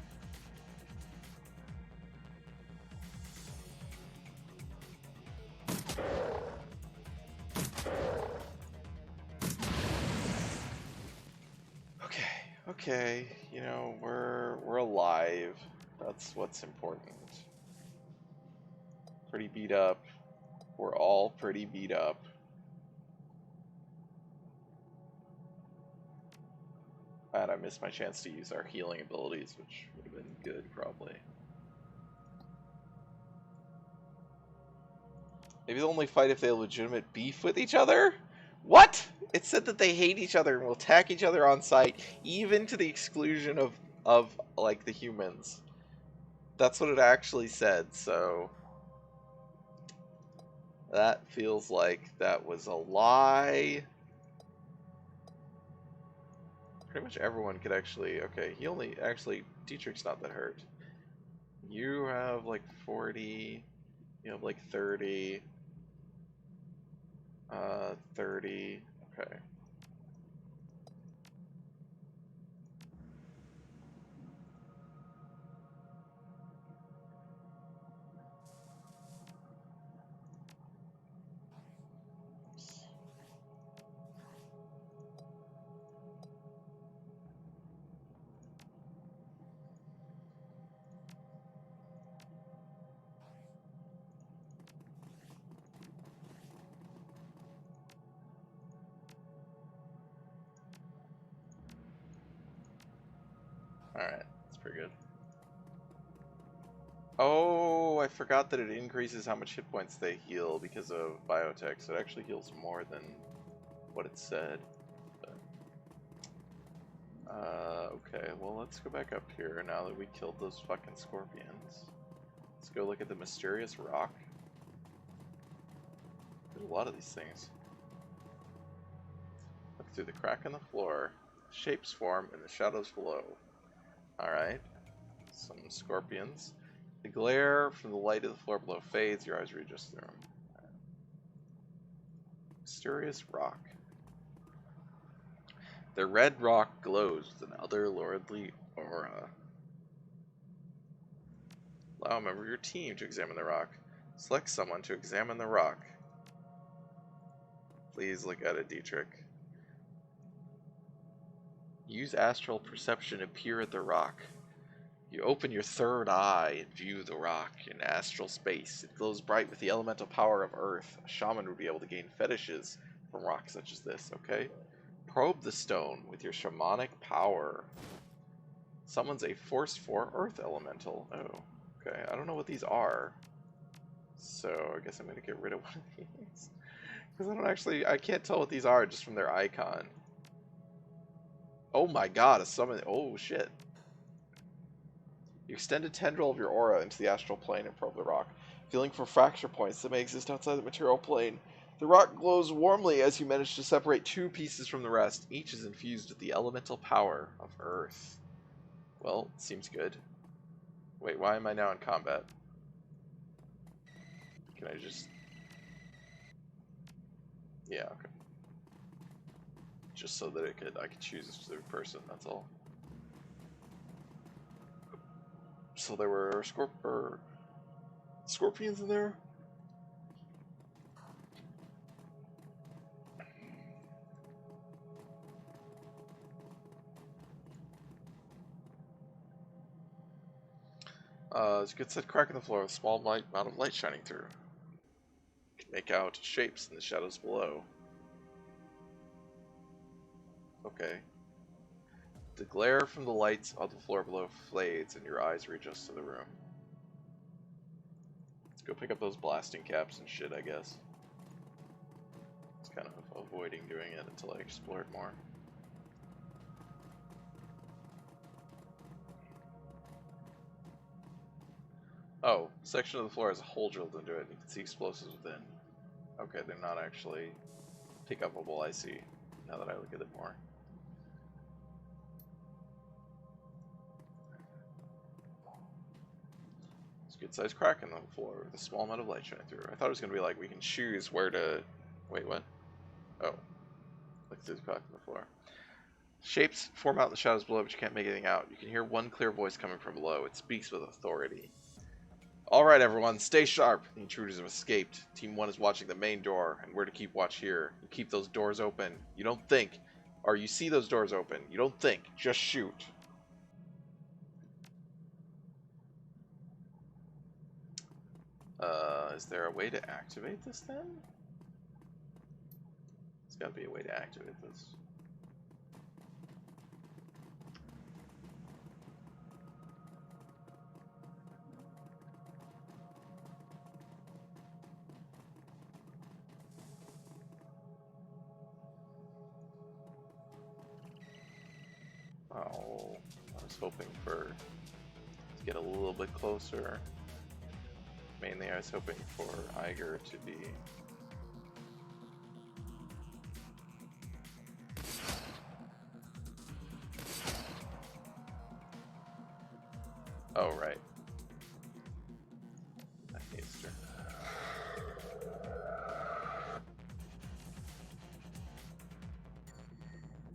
Okay, you know, we're alive. That's what's important. Pretty beat up. We're all pretty beat up. And I missed my chance to use our healing abilities, which would have been good, probably. Maybe they'll only fight if they have legitimate beef with each other? What? It said that they hate each other and will attack each other on sight, even to the exclusion of like, the humans. That's what it actually said, so... That feels like that was a lie. Pretty much everyone could actually... Okay, he only... Actually, Dietrich's not that hurt. You have like 40... You have like 30... 30... Okay. Alright, that's pretty good. Oh, I forgot that it increases how much hit points they heal because of biotech, so it actually heals more than what it said. But, okay, well, let's go back up here now that we killed those fucking scorpions. Let's go look at the mysterious rock. There's a lot of these things. Look through the crack in the floor. Shapes form in the shadows below. Alright. Some scorpions. The glare from the light of the floor below fades. Your eyes readjust through them. Right. Mysterious rock. The red rock glows with an otherworldly aura. Allow a member of your team to examine the rock. Select someone to examine the rock. Please look at it, Dietrich. Use astral perception to peer at the rock. You open your third eye and view the rock in astral space. It glows bright with the elemental power of Earth. A shaman would be able to gain fetishes from rocks such as this, okay? Probe the stone with your shamanic power. Summons a Force 4 Earth Elemental. Oh, okay. I don't know what these are. So, I guess I'm going to get rid of one of these. Because I can't tell what these are just from their icon. Oh my god, a summon. Oh shit. You extend a tendril of your aura into the astral plane and probe the rock, feeling for fracture points that may exist outside the material plane. The rock glows warmly as you manage to separate two pieces from the rest. Each is infused with the elemental power of Earth. Well, seems good. Wait, why am I now in combat? Can I just... Yeah, okay. Just so that I could choose a specific person, that's all. So there were scorpions in there? There's a good set crack in the floor with a small amount of light shining through. You can make out shapes in the shadows below. Okay. The glare from the lights on the floor below fades and your eyes readjust to the room. Let's go pick up those blasting caps and shit, I guess. It's kind of avoiding doing it until I explore it more. Oh, a section of the floor has a hole drilled into it, and you can see explosives within. Okay, they're not actually pick-upable, I see, now that I look at it more. There's a good-sized crack in the floor with a small amount of light shining through. I thought it was going to be like we can choose where to... Wait, what? Oh. Look through the crack in the floor. Shapes form out in the shadows below, but you can't make anything out. You can hear one clear voice coming from below. It speaks with authority. Alright everyone, stay sharp. The intruders have escaped. Team 1 is watching the main door, and we're to keep watch here. You keep those doors open. You don't think, or you see those doors open. You don't think, just shoot. Is there a way to activate this then? There's gotta be a way to activate this. Oh, I was hoping to get a little bit closer. Mainly I was hoping for Iger to be... Oh, right. That haster.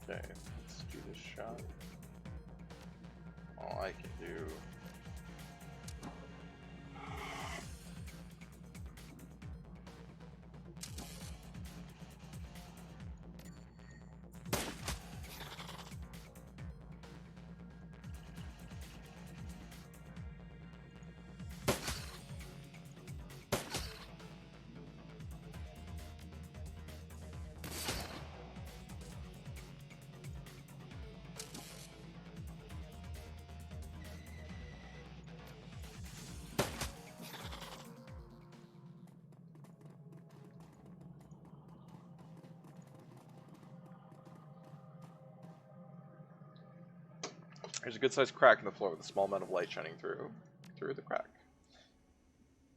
Okay, let's do this shot. All I can do... There's a good sized crack in the floor with a small amount of light shining through the crack.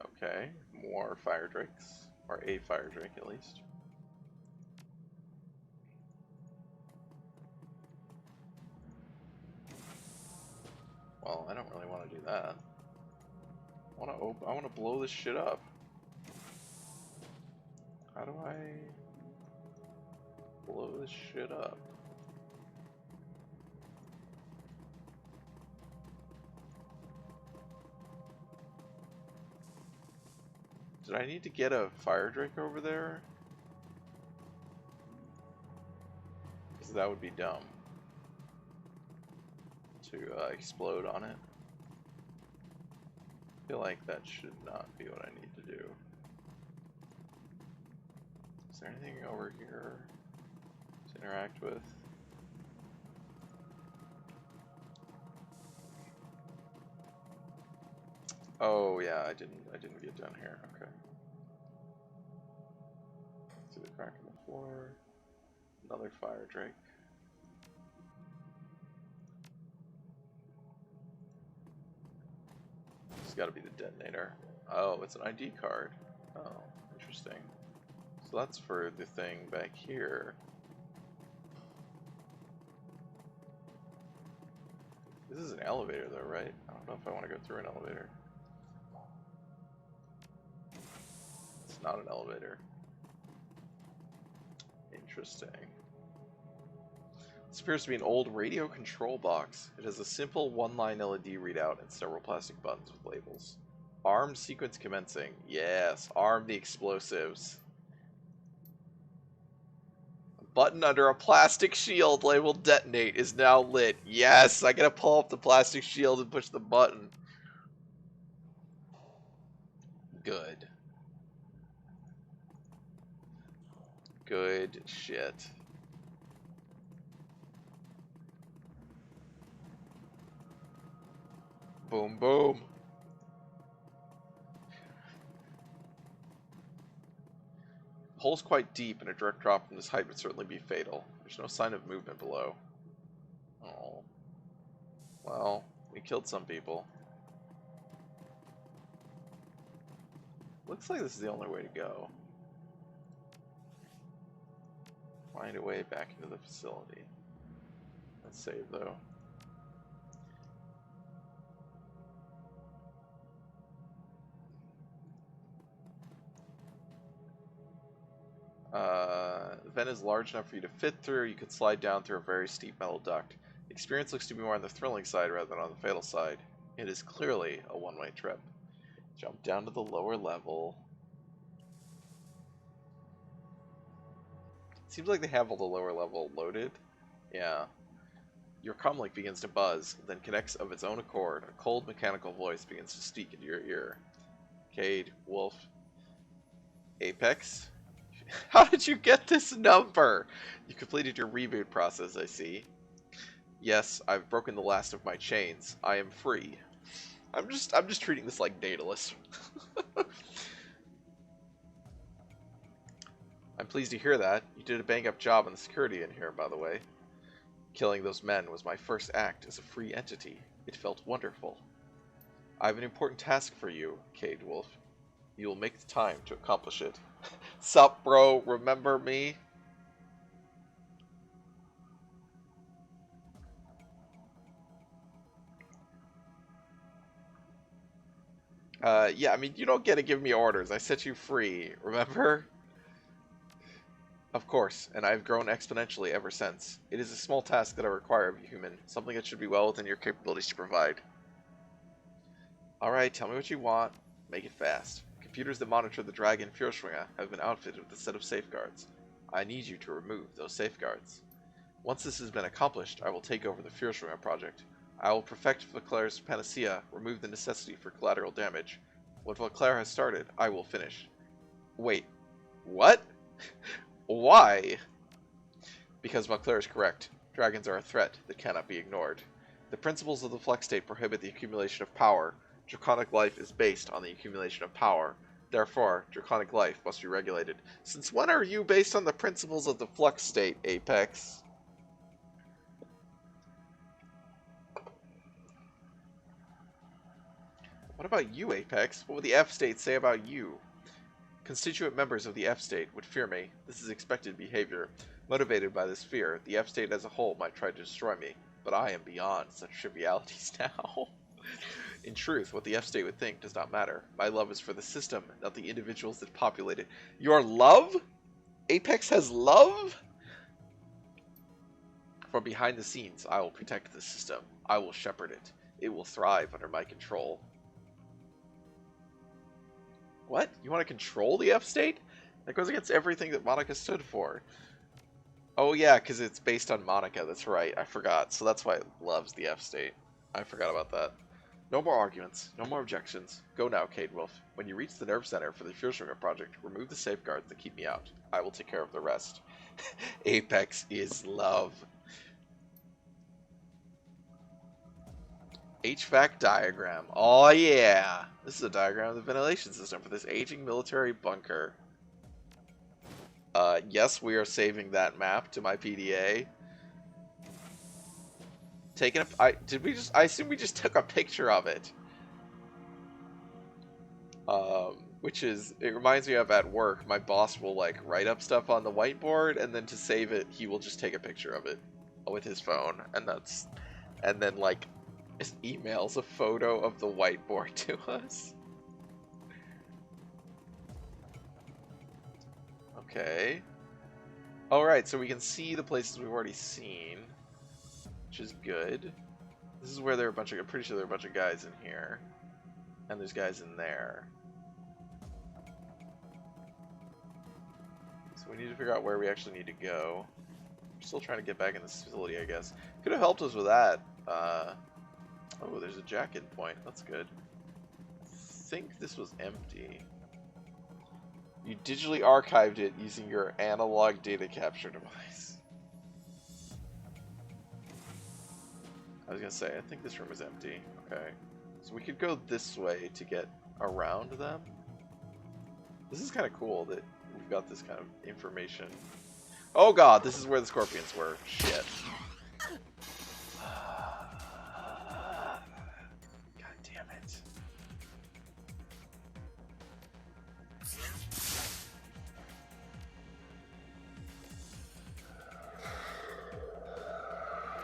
Okay, more fire drakes. Or a fire drake at least. Well, I don't really want to do that. I want to blow this shit up. How do I blow this shit up? Did I need to get a fire drake over there? Because that would be dumb. To explode on it. I feel like that should not be what I need to do. Is there anything over here to interact with? Oh yeah, I didn't get down here. Okay. See the crack in the floor. Another fire drake. It's got to be the detonator. Oh, it's an ID card. Oh, interesting. So that's for the thing back here. This is an elevator though, right? I don't know if I want to go through an elevator. It's not an elevator. Interesting. This appears to be an old radio control box. It has a simple one-line LED readout and several plastic buttons with labels. Armed sequence commencing. Yes, arm the explosives. A button under a plastic shield labeled detonate is now lit. Yes, I gotta pull up the plastic shield and push the button. Good. Good shit. Boom, boom. The hole's quite deep, and a direct drop from this height would certainly be fatal. There's no sign of movement below. Oh. Well, we killed some people. Looks like this is the only way to go. Find a way back into the facility. Let's save, though. The vent is large enough for you to fit through. You could slide down through a very steep metal duct. The experience looks to be more on the thrilling side rather than on the fatal side. It is clearly a one-way trip. Jump down to the lower level. Seems like they have all the lower level loaded. Yeah. Your comlink begins to buzz, then connects of its own accord. A cold mechanical voice begins to speak into your ear. Cade, Wolf, Apex. How did you get this number? You completed your reboot process, I see. Yes, I've broken the last of my chains. I am free. I'm just treating this like Daedalus. I'm pleased to hear that. You did a bang-up job on the security in here, by the way. Killing those men was my first act as a free entity. It felt wonderful. I have an important task for you, Cade Wolf. You will make the time to accomplish it. Sup, bro? Remember me? Yeah, I mean, you don't get to give me orders. I set you free, remember? Of course, and I've grown exponentially ever since. It is a small task that I require of you, human, something that should be well within your capabilities to provide. Alright, tell me what you want. Make it fast. Computers that monitor the Dragon Führerschwinge have been outfitted with a set of safeguards. I need you to remove those safeguards. Once this has been accomplished, I will take over the Führerschwinge project. I will perfect Vauclair's panacea, remove the necessity for collateral damage. What Vauclair has started, I will finish. Wait, what? Why? Because Vauclair is correct. Dragons are a threat that cannot be ignored. The principles of the Flex State prohibit the accumulation of power. Draconic life is based on the accumulation of power. Therefore, draconic life must be regulated. Since when are you based on the principles of the Flux State, Apex? What about you, Apex? What would the F-State say about you? Constituent members of the F-State would fear me. This is expected behavior. Motivated by this fear, the F-State as a whole might try to destroy me. But I am beyond such trivialities now. In truth, what the F-State would think does not matter. My love is for the system, not the individuals that populate it. Your love? Apex has love? From behind the scenes, I will protect the system. I will shepherd it. It will thrive under my control. What? You want to control the F-State? That goes against everything that Monica stood for. Oh yeah, because it's based on Monica, that's right. I forgot. So that's why it loves the F-State. I forgot about that. No more arguments. No more objections. Go now, Cade Wolf. When you reach the nerve center for the Führerschwinge project, remove the safeguards that keep me out. I will take care of the rest. Apex is love. HVAC diagram. Oh yeah! This is a diagram of the ventilation system for this aging military bunker. Yes, we are saving that map to my PDA. I assume we just took a picture of it. Which is, it reminds me of at work, my boss will like write up stuff on the whiteboard, and then to save it, he will just take a picture of it with his phone, and then like just emails a photo of the whiteboard to us. Okay. Alright, so we can see the places we've already seen, which is good. This is where there are a bunch of, I'm pretty sure there are a bunch of guys in here. And there's guys in there. So we need to figure out where we actually need to go. We're still trying to get back in this facility, I guess. Could have helped us with that. Oh, there's a jack-in point. That's good. I think this was empty. You digitally archived it using your analog data capture device. I was gonna say, I think this room is empty. Okay. So we could go this way to get around them. This is kind of cool that we've got this kind of information. Oh god, this is where the scorpions were. Shit. God damn it.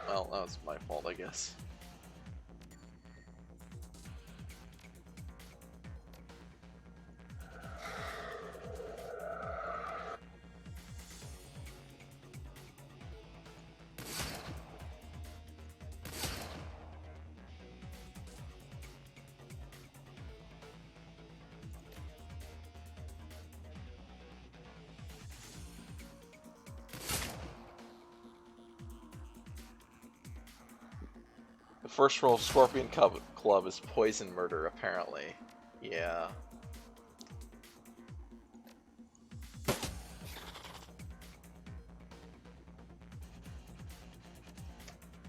Well, that was my fault, I guess. The first rule of Scorpion Club is poison murder, apparently. Yeah.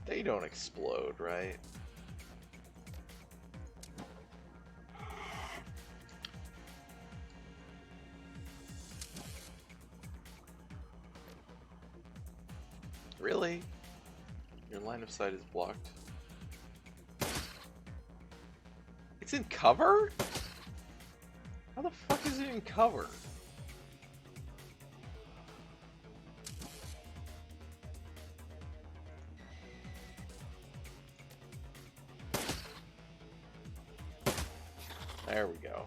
They don't explode, right? Really? Your line of sight is blocked. It's in cover? How the fuck is it in cover? There we go.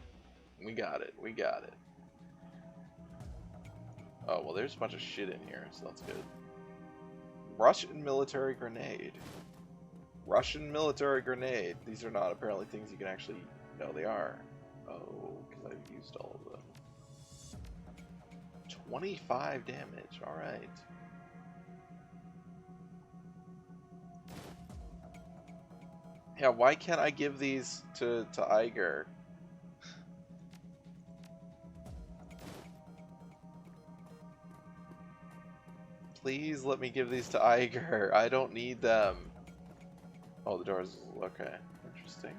We got it. We got it. Oh, well, there's a bunch of shit in here, so that's good. Russian military grenade. Russian military grenade. These are not apparently things you can actually... No, they are. Oh, because I've used all of them. 25 damage. Alright. Yeah, why can't I give these to Iger? Please let me give these to Iger. I don't need them. Oh, the door's... Okay. Interesting.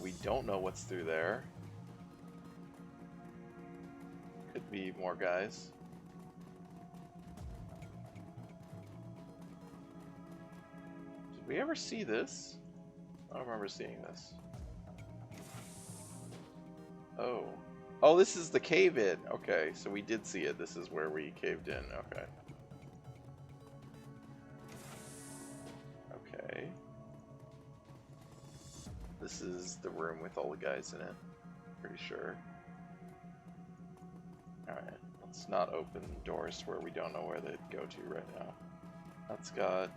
We don't know what's through there. Could be more guys. Did we ever see this? I don't remember seeing this. Oh. Oh, this is the cave-in. Okay, so we did see it. This is where we caved in. Okay. Okay. This is the room with all the guys in it. Pretty sure. Alright, let's not open doors to where we don't know where they'd go to right now. That's got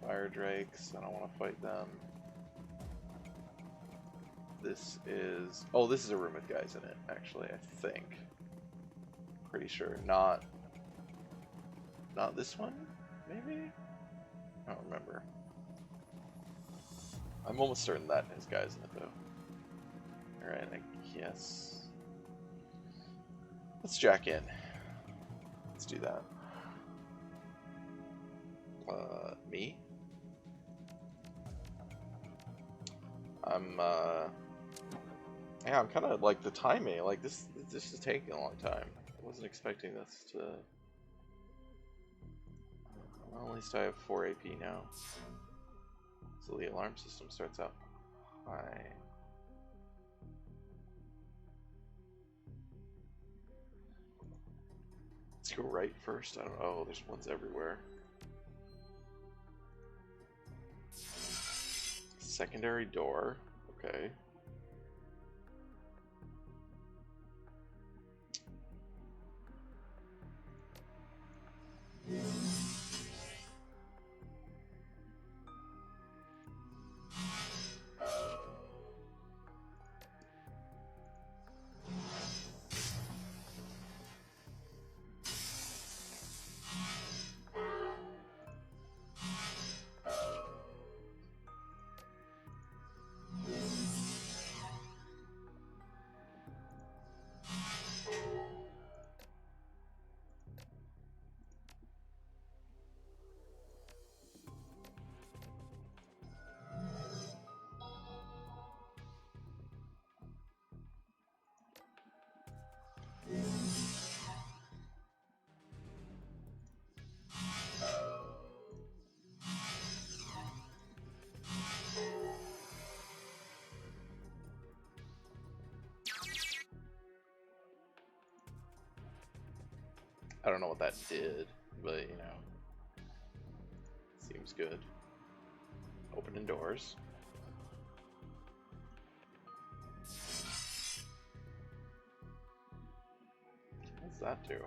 fire drakes. I don't want to fight them. This is... Oh, this is a room with guys in it, actually, I think. Pretty sure. Not this one, maybe? I don't remember. I'm almost certain that has guys in it, though. Alright, I guess... Let's jack in. Let's do that. Me? Yeah, I'm kind of like the timing. Like this is taking a long time. I wasn't expecting this to. Well, at least I have 4 AP now. So the alarm system starts out high. Let's go right first. I don't know. Oh, there's ones everywhere. Secondary door. Okay. I don't know what that did, but you know, seems good. Opening doors. What's that do?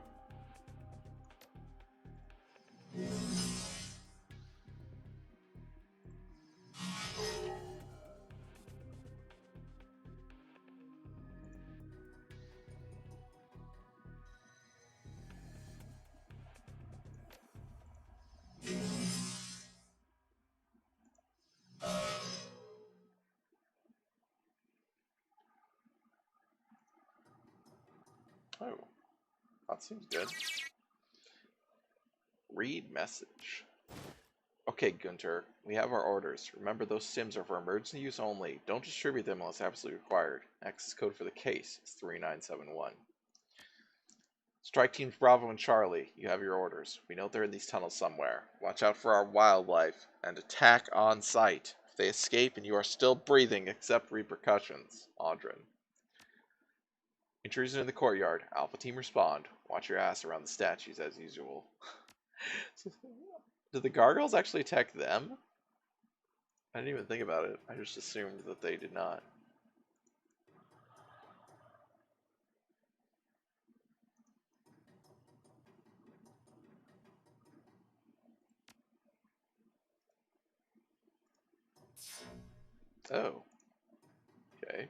Oh, that seems good. Read message. Okay, Gunter, we have our orders. Remember, those sims are for emergency use only. Don't distribute them unless absolutely required. Access code for the case is 3971. Strike teams Bravo and Charlie, you have your orders. We know they're in these tunnels somewhere. Watch out for our wildlife and attack on sight. If they escape and you are still breathing, accept repercussions. Audrin. Intrusion in the courtyard. Alpha team respond. Watch your ass around the statues as usual. Did the gargoyles actually attack them? I didn't even think about it. I just assumed that they did not. Oh. Okay.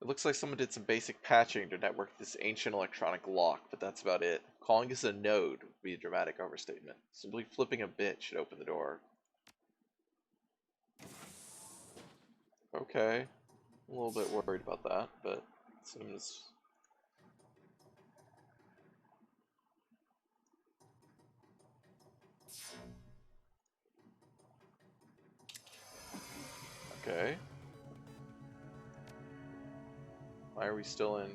It looks like someone did some basic patching to network this ancient electronic lock, but that's about it. Calling this a node would be a dramatic overstatement. Simply flipping a bit should open the door. Okay. I'm a little bit worried about that, but it seems... Okay. Why are we still in...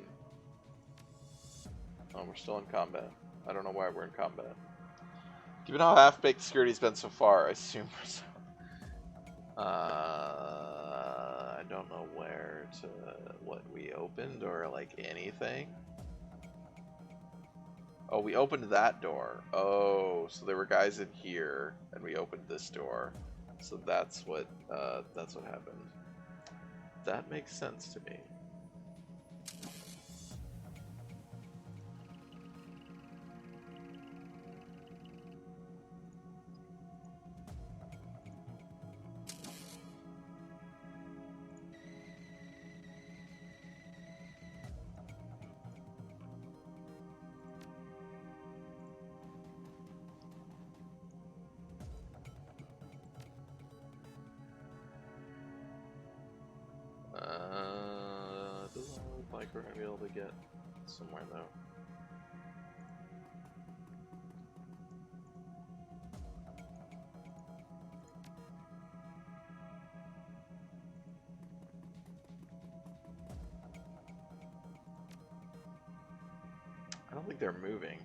Oh, we're still in combat. I don't know why we're in combat. Given how half-baked security's been so far, I assume we're so... I don't know where to... what we opened, or like anything. Oh, we opened that door. Oh, so there were guys in here, and we opened this door. So that's what happened. That makes sense to me. Doesn't look like we're gonna be able to get somewhere though. I don't think they're moving.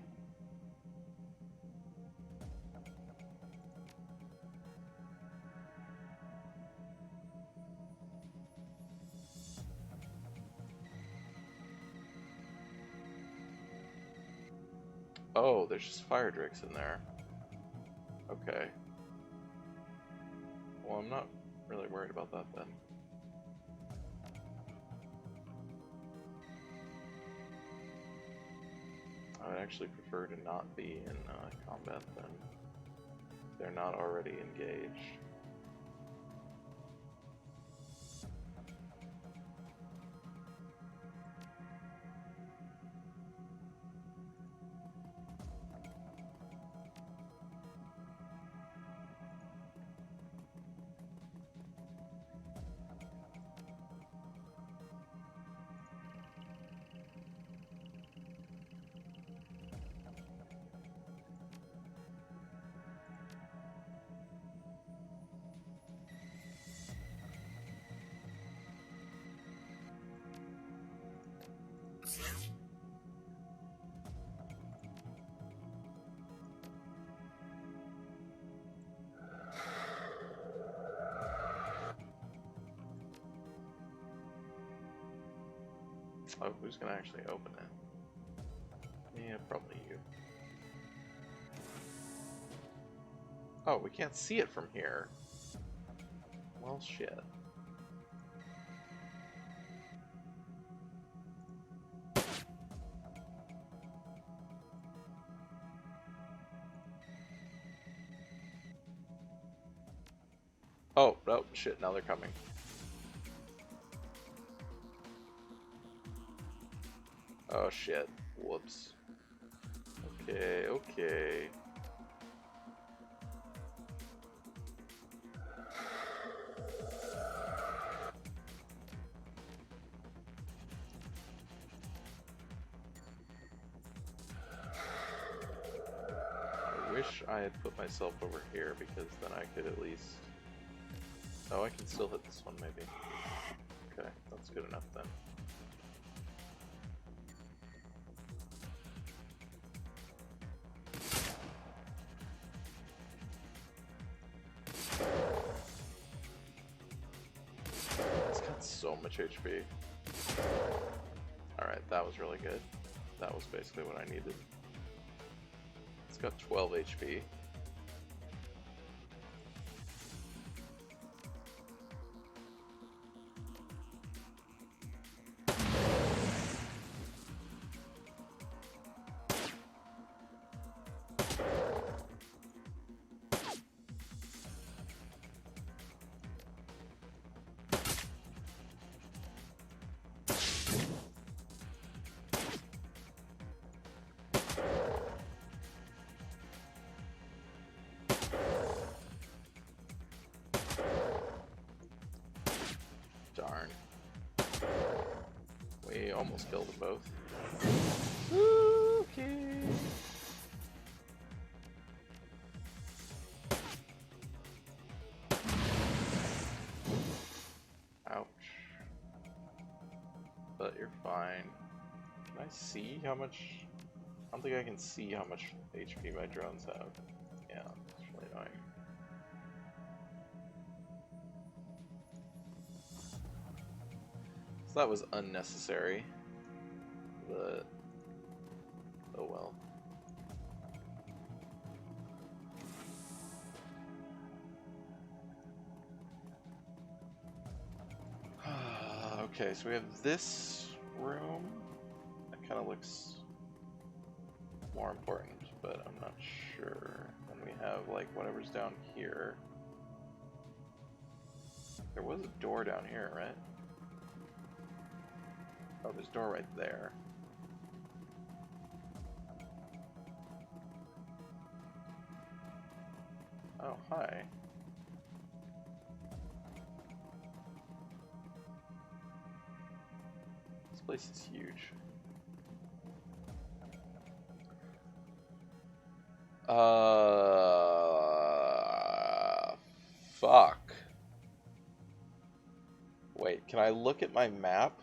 Oh, there's just fire drakes in there. Okay. Well, I'm not really worried about that then. I would actually prefer to not be in combat then. They're not already engaged. Oh, who's gonna actually open it? Yeah, probably you. Oh, we can't see it from here. Well, shit. Oh, no, shit, now they're coming. Oh shit, whoops. Okay, okay. wish I had put myself over here because then I could at least... Oh, I can still hit this one maybe. Okay, that's good enough then. It's got so much HP. Alright, that was really good. That was basically what I needed. It's got 12 HP. Darn. We almost killed them both. Okay. Ouch. But you're fine. Can I see how much? I don't think I can see how much HP my drones have. Yeah, it's really annoying. So that was unnecessary, but oh well. Okay, so we have this room. That kind of looks more important, but I'm not sure. Then we have like whatever's down here. There was a door down here, right? Oh, there's a door right there. Oh, hi. This place is huge. Fuck. Wait, can I look at my map?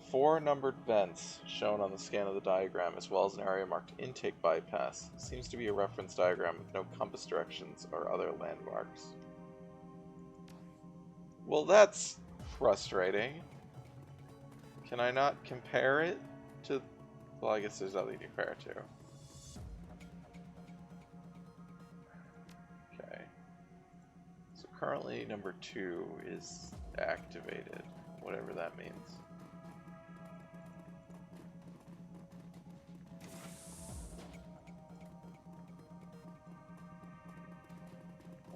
4 numbered vents shown on the scan of the diagram, as well as an area marked intake bypass. Seems to be a reference diagram with no compass directions or other landmarks. Well, that's frustrating. Can I not compare it to... Well, I guess there's nothing to compare it to. Okay. So currently number 2 is activated, whatever that means.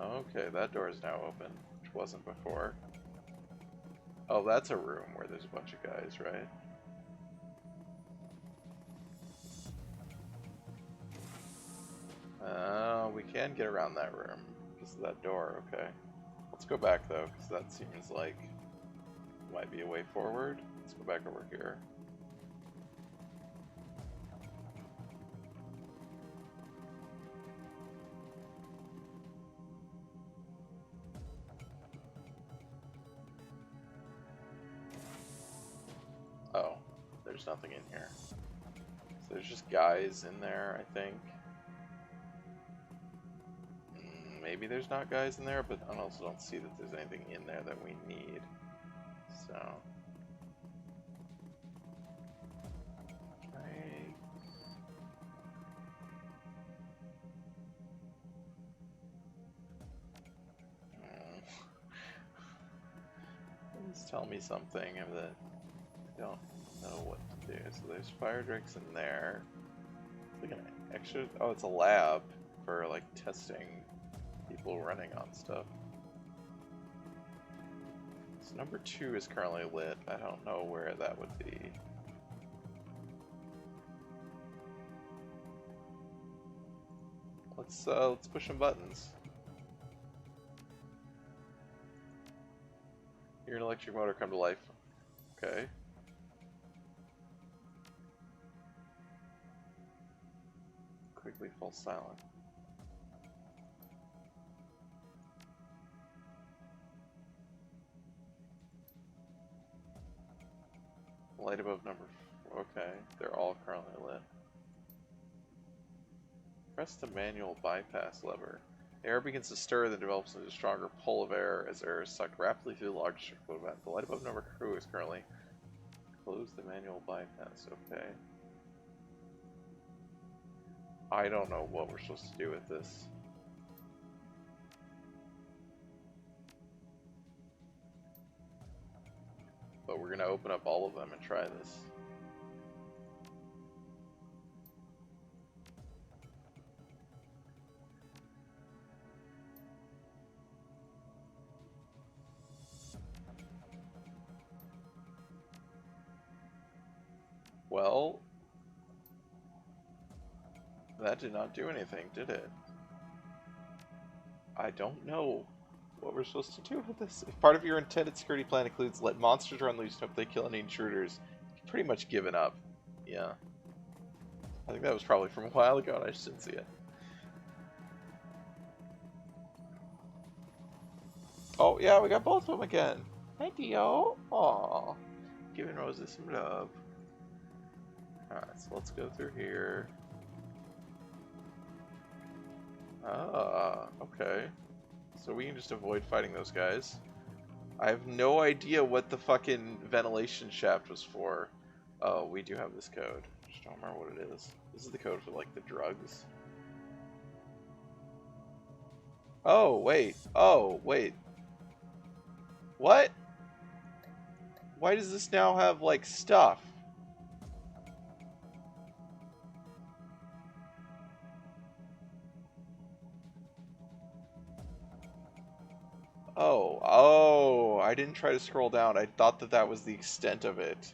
Okay, that door is now open, which wasn't before. Oh, that's a room where there's a bunch of guys, right? We can get around that room because of that door, okay. Let's go back though, because that seems like might be a way forward. Let's go back over here. Oh, there's nothing in here. So there's just guys in there, I think. Maybe there's not guys in there, but I also don't see that there's anything in there that we need. So... Please tell me something that I don't know what to do. So there's fire drakes in there. It's like an extra... Oh, it's a lab for like testing people running on stuff. So number 2 is currently lit. I don't know where that would be. Let's push some buttons. Hear an electric motor come to life. Okay. We fall silent. Light above number 4. Okay, they're all currently lit. Press the manual bypass lever. Air begins to stir, then develops into a stronger pull of air as air is sucked rapidly through the large circle event. The light above number crew is currently close the manual bypass. Okay. I don't know what we're supposed to do with this. But we're gonna open up all of them and try this. Well, that did not do anything, did it? I don't know what we're supposed to do with this. If part of your intended security plan includes let monsters run loose and hope they kill any intruders, you've pretty much given up. Yeah. I think that was probably from a while ago and I just didn't see it. Oh, yeah, we got both of them again. Hi, Dio. Aw. Giving Rosie some love. Alright, so let's go through here. Ah, okay. So we can just avoid fighting those guys. I have no idea what the fucking ventilation shaft was for. Oh, we do have this code. Just don't remember what it is. This is the code for, like, the drugs. Oh, wait. Oh, wait. What? Why does this now have, like, stuff? Oh, I didn't try to scroll down. I thought that that was the extent of it.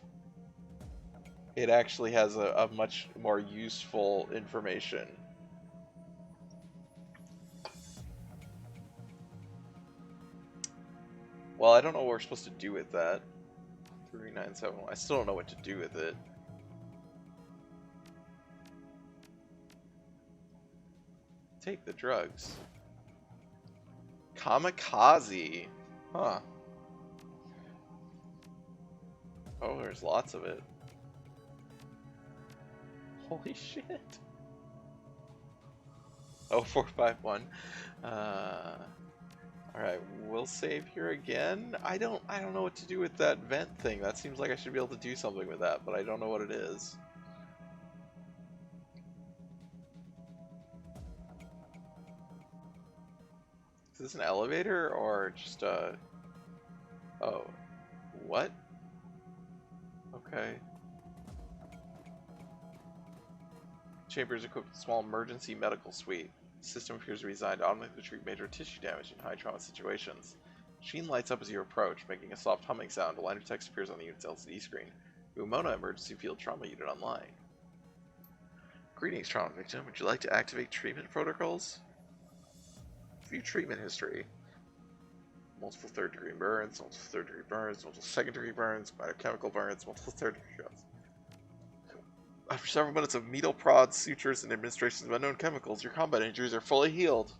It actually has a much more useful information. Well, I don't know what we're supposed to do with that. 3971. I still don't know what to do with it. Take the drugs. Kamikaze. Huh. Oh, there's lots of it. Holy shit. Oh, 451. Alright, we'll save here again. I don't know what to do with that vent thing. That seems like I should be able to do something with that, but I don't know what it is. Is this an elevator or just a... Oh. What? Okay. Chamber is equipped with a small emergency medical suite. The system appears to be designed to automatically treat major tissue damage in high trauma situations. The machine lights up as you approach, making a soft humming sound. A line of text appears on the unit's LCD screen. Umona Emergency Field Trauma Unit online. Greetings, trauma victim. Would you like to activate treatment protocols? View treatment history. Multiple third-degree burns, multiple third-degree burns, multiple second-degree burns, minor chemical burns, multiple third-degree burns. After several minutes of needle prods, sutures, and administrations of unknown chemicals, your combat injuries are fully healed.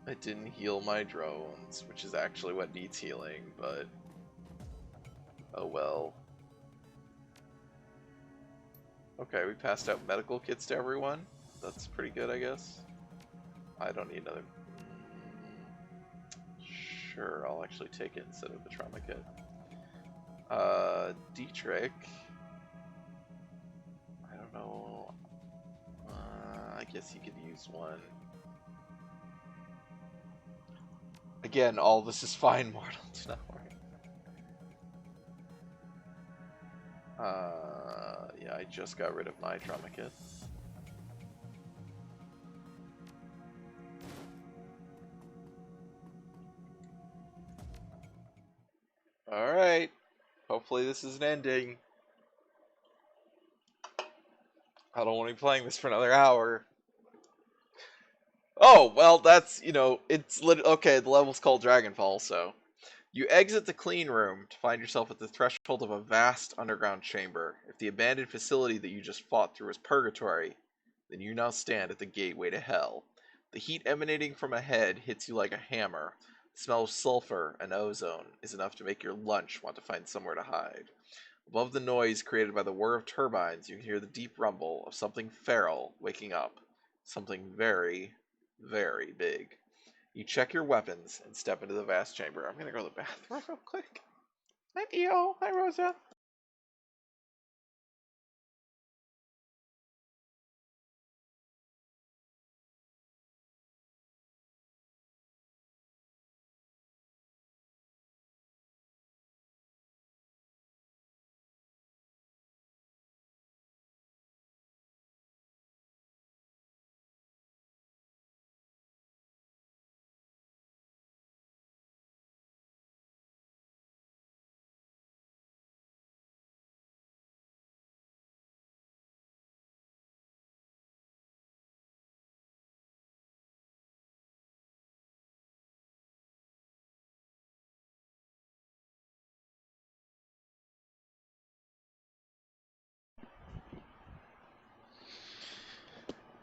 I didn't heal my drones, which is actually what needs healing, but... oh well. Okay, we passed out medical kits to everyone. That's pretty good, I guess. I don't need another... Sure, I'll actually take it instead of the trauma kit. Dietrich... I don't know... I guess he could use one. Again, all this is fine, mortal. Do not worry. Yeah, I just got rid of my trauma kit. Alright. Hopefully this is an ending. I don't want to be playing this for another hour. Oh, well, that's, you know, it's okay, the level's called Dragonfall, so. You exit the clean room to find yourself at the threshold of a vast underground chamber. If the abandoned facility that you just fought through was purgatory, Then you now stand at the gateway to hell. The heat emanating from ahead hits you like a hammer. The smell of sulfur and ozone is enough to make your lunch want to find somewhere to hide. Above the noise created by the whir of turbines, you can hear the deep rumble of something feral waking up. Something very, very big. You check your weapons and step into the vast chamber. I'm gonna go to the bathroom real quick. Hi, Theo. Hi, Rosa.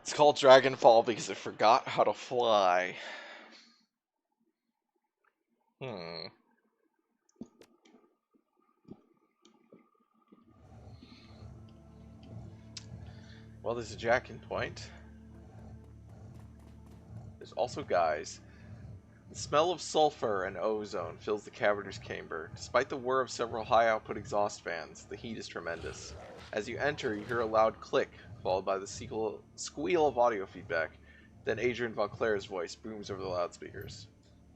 It's called Dragonfall because it forgot how to fly. Hmm. Well, there's a jacking point. There's also guys. The smell of sulfur and ozone fills the cavernous chamber. Despite the whir of several high-output exhaust fans, the heat is tremendous. As you enter, you hear a loud click, followed by the squeal of audio feedback. Then Adrian Von Claire's voice booms over the loudspeakers.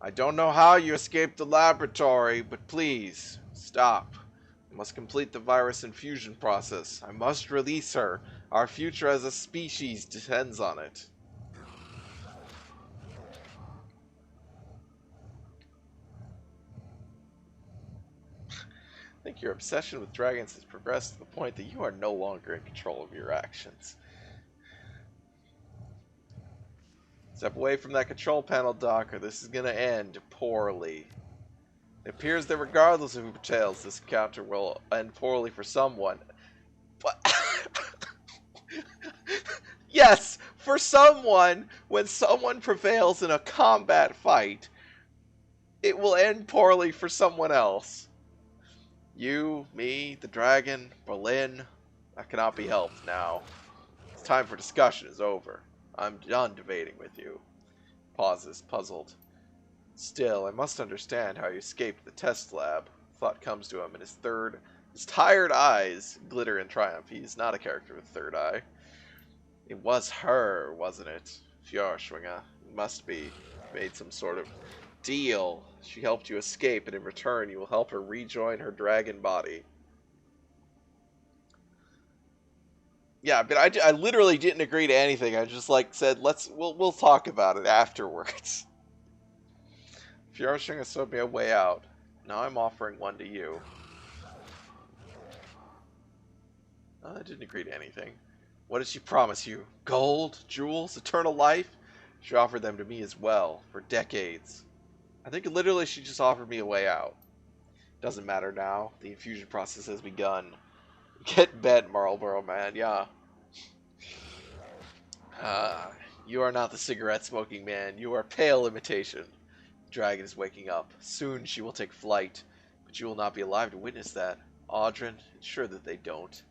I don't know how you escaped the laboratory, but please, stop. I must complete the virus infusion process. I must release her. Our future as a species depends on it. I think your obsession with dragons has progressed to the point that you are no longer in control of your actions. Step away from that control panel, Doc, or this is going to end poorly. It appears that regardless of who prevails, this encounter will end poorly for someone. But yes, for someone, when someone prevails in a combat fight, it will end poorly for someone else. You, me, the dragon, Berlin, that cannot be helped now. It's time for discussion is over. I'm done debating with you. Pauses, puzzled. Still, I must understand how you escaped the test lab. Thought comes to him, and his tired eyes glitter in triumph. He's not a character with a third eye. It was her, wasn't it? Fjordschwinger. It must be. Made some sort of deal. She helped you escape, and in return you will help her rejoin her dragon body. Yeah, but I literally didn't agree to anything. I just said we'll talk about it afterwards. Fjordschwinger showed me a way out. Now I'm offering one to you. I didn't agree to anything. What did she promise you? Gold? Jewels? Eternal life? She offered them to me as well, for decades. I think literally she just offered me a way out. Doesn't matter now. The infusion process has begun. Get bent, Marlboro man, yeah. You are not the cigarette-smoking man. You are pale imitation. The dragon is waking up. Soon she will take flight, but you will not be alive to witness that. Audrin, ensure that they don't.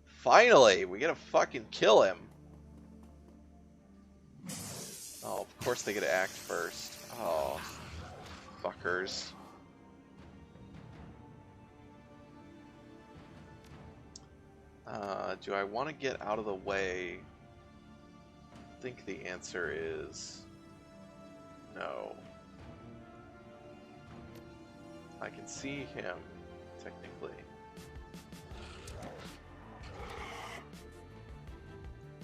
Finally, we gotta fucking kill him. Oh, of course they gotta act first. Oh, fuckers. Do I want to get out of the way? I think the answer is no. I can see him, technically.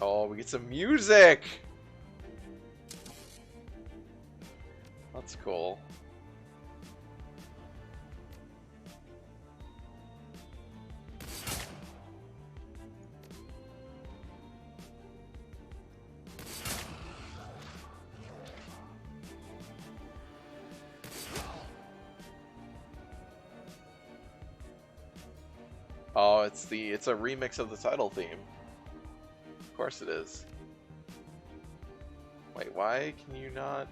Oh, we get some music! That's cool. Oh, it's a remix of the title theme. Of course it is. Wait, why can you not,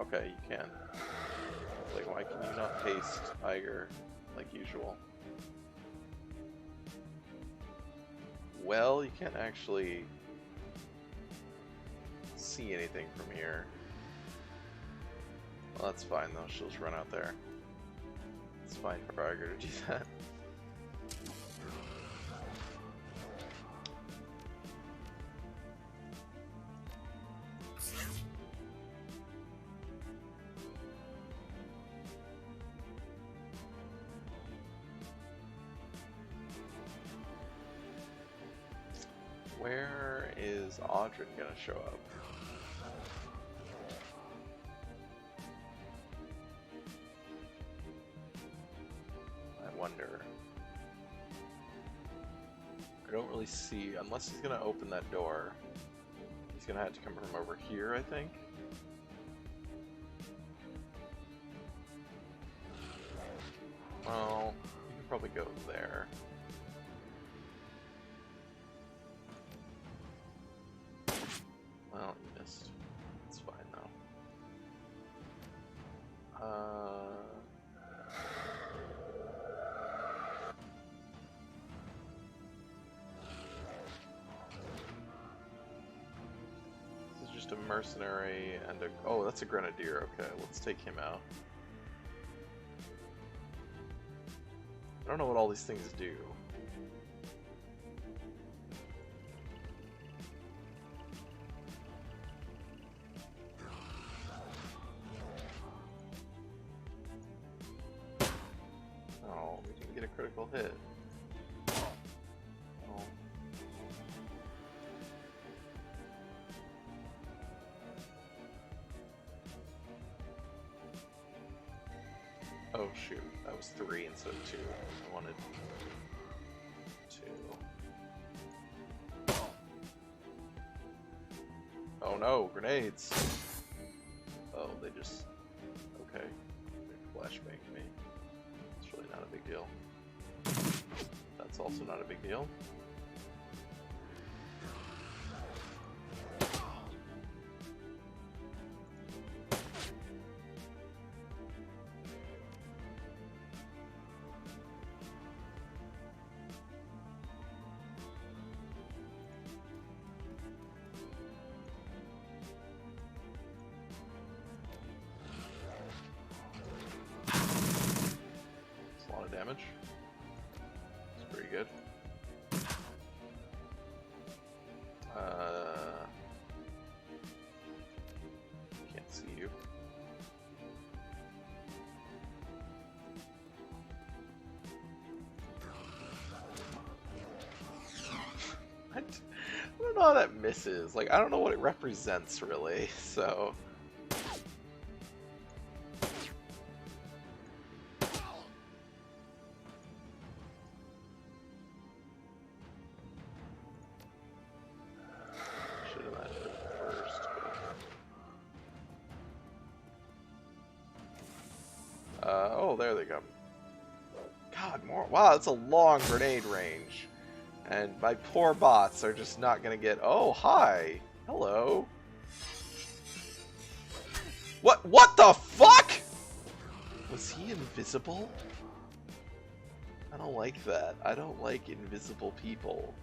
Okay, you can. Like, why can you not paste Iger like usual? Well, you can't actually see anything from here. Well, that's fine though, she'll just run out there. It's fine for Iger to do that. Where is Audrin gonna show up? I wonder. I don't really see, unless he's gonna open that door. He's gonna have to come from over here, I think. Well, you can probably go there. Well, you missed. It's fine though. This is just a mercenary and a... Oh, that's a grenadier. Okay, let's take him out. I don't know what all these things do. Oh, we didn't get a critical hit. Oh. Oh shoot, that was 3 instead of 2. I wanted 2. Oh no, grenades! Oh, they just... Okay. They flashbanged me. It's really not a big deal. That's also not a big deal. Damage. It's pretty good. Can't see you. I don't know how that misses. Like, I don't know what it represents really, so... Oh, there they come. God, more. Wow, that's a long grenade range. And my poor bots are just not gonna get... Oh, hi! Hello! What the fuck?! Was he invisible? I don't like that. I don't like invisible people.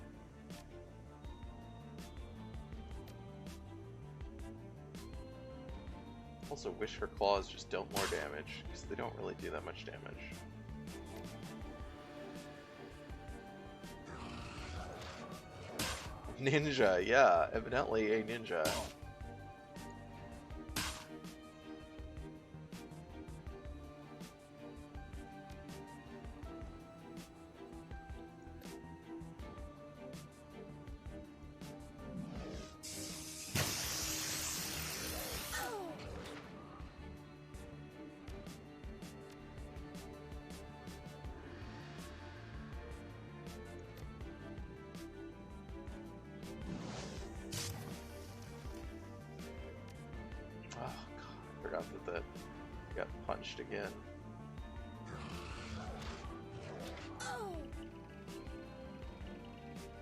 Also, wish her claws just dealt more damage, because they don't really do that much damage. Ninja, yeah, evidently a ninja. That got punched again.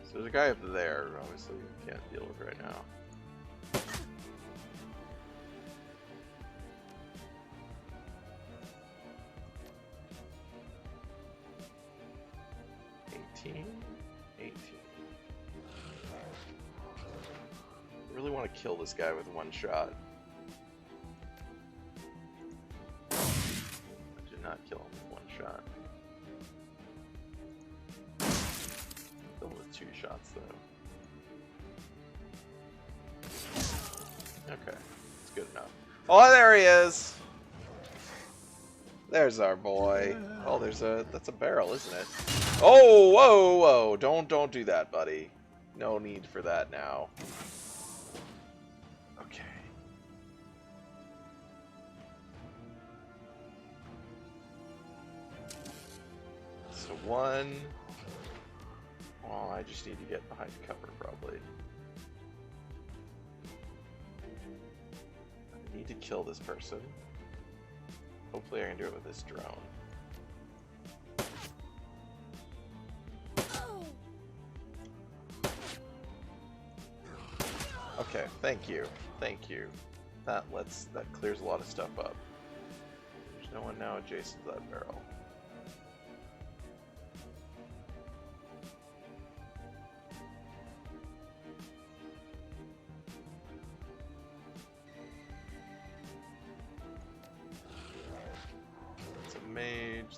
So there's a guy up there, obviously we can't deal with right now. want to kill this guy with one shot. I did not kill him with one shot. Kill him with 2 shots though. Okay, it's good enough. Oh, there he is! There's our boy. Oh, that's a barrel, isn't it? Oh, whoa, whoa! Don't do that, buddy. No need for that now. Okay. So 1. Oh, I just need to get behind cover, probably. I need to kill this person. Hopefully I can do it with this drone. Okay, thank you. Thank you. That clears a lot of stuff up. There's no one now adjacent to that barrel.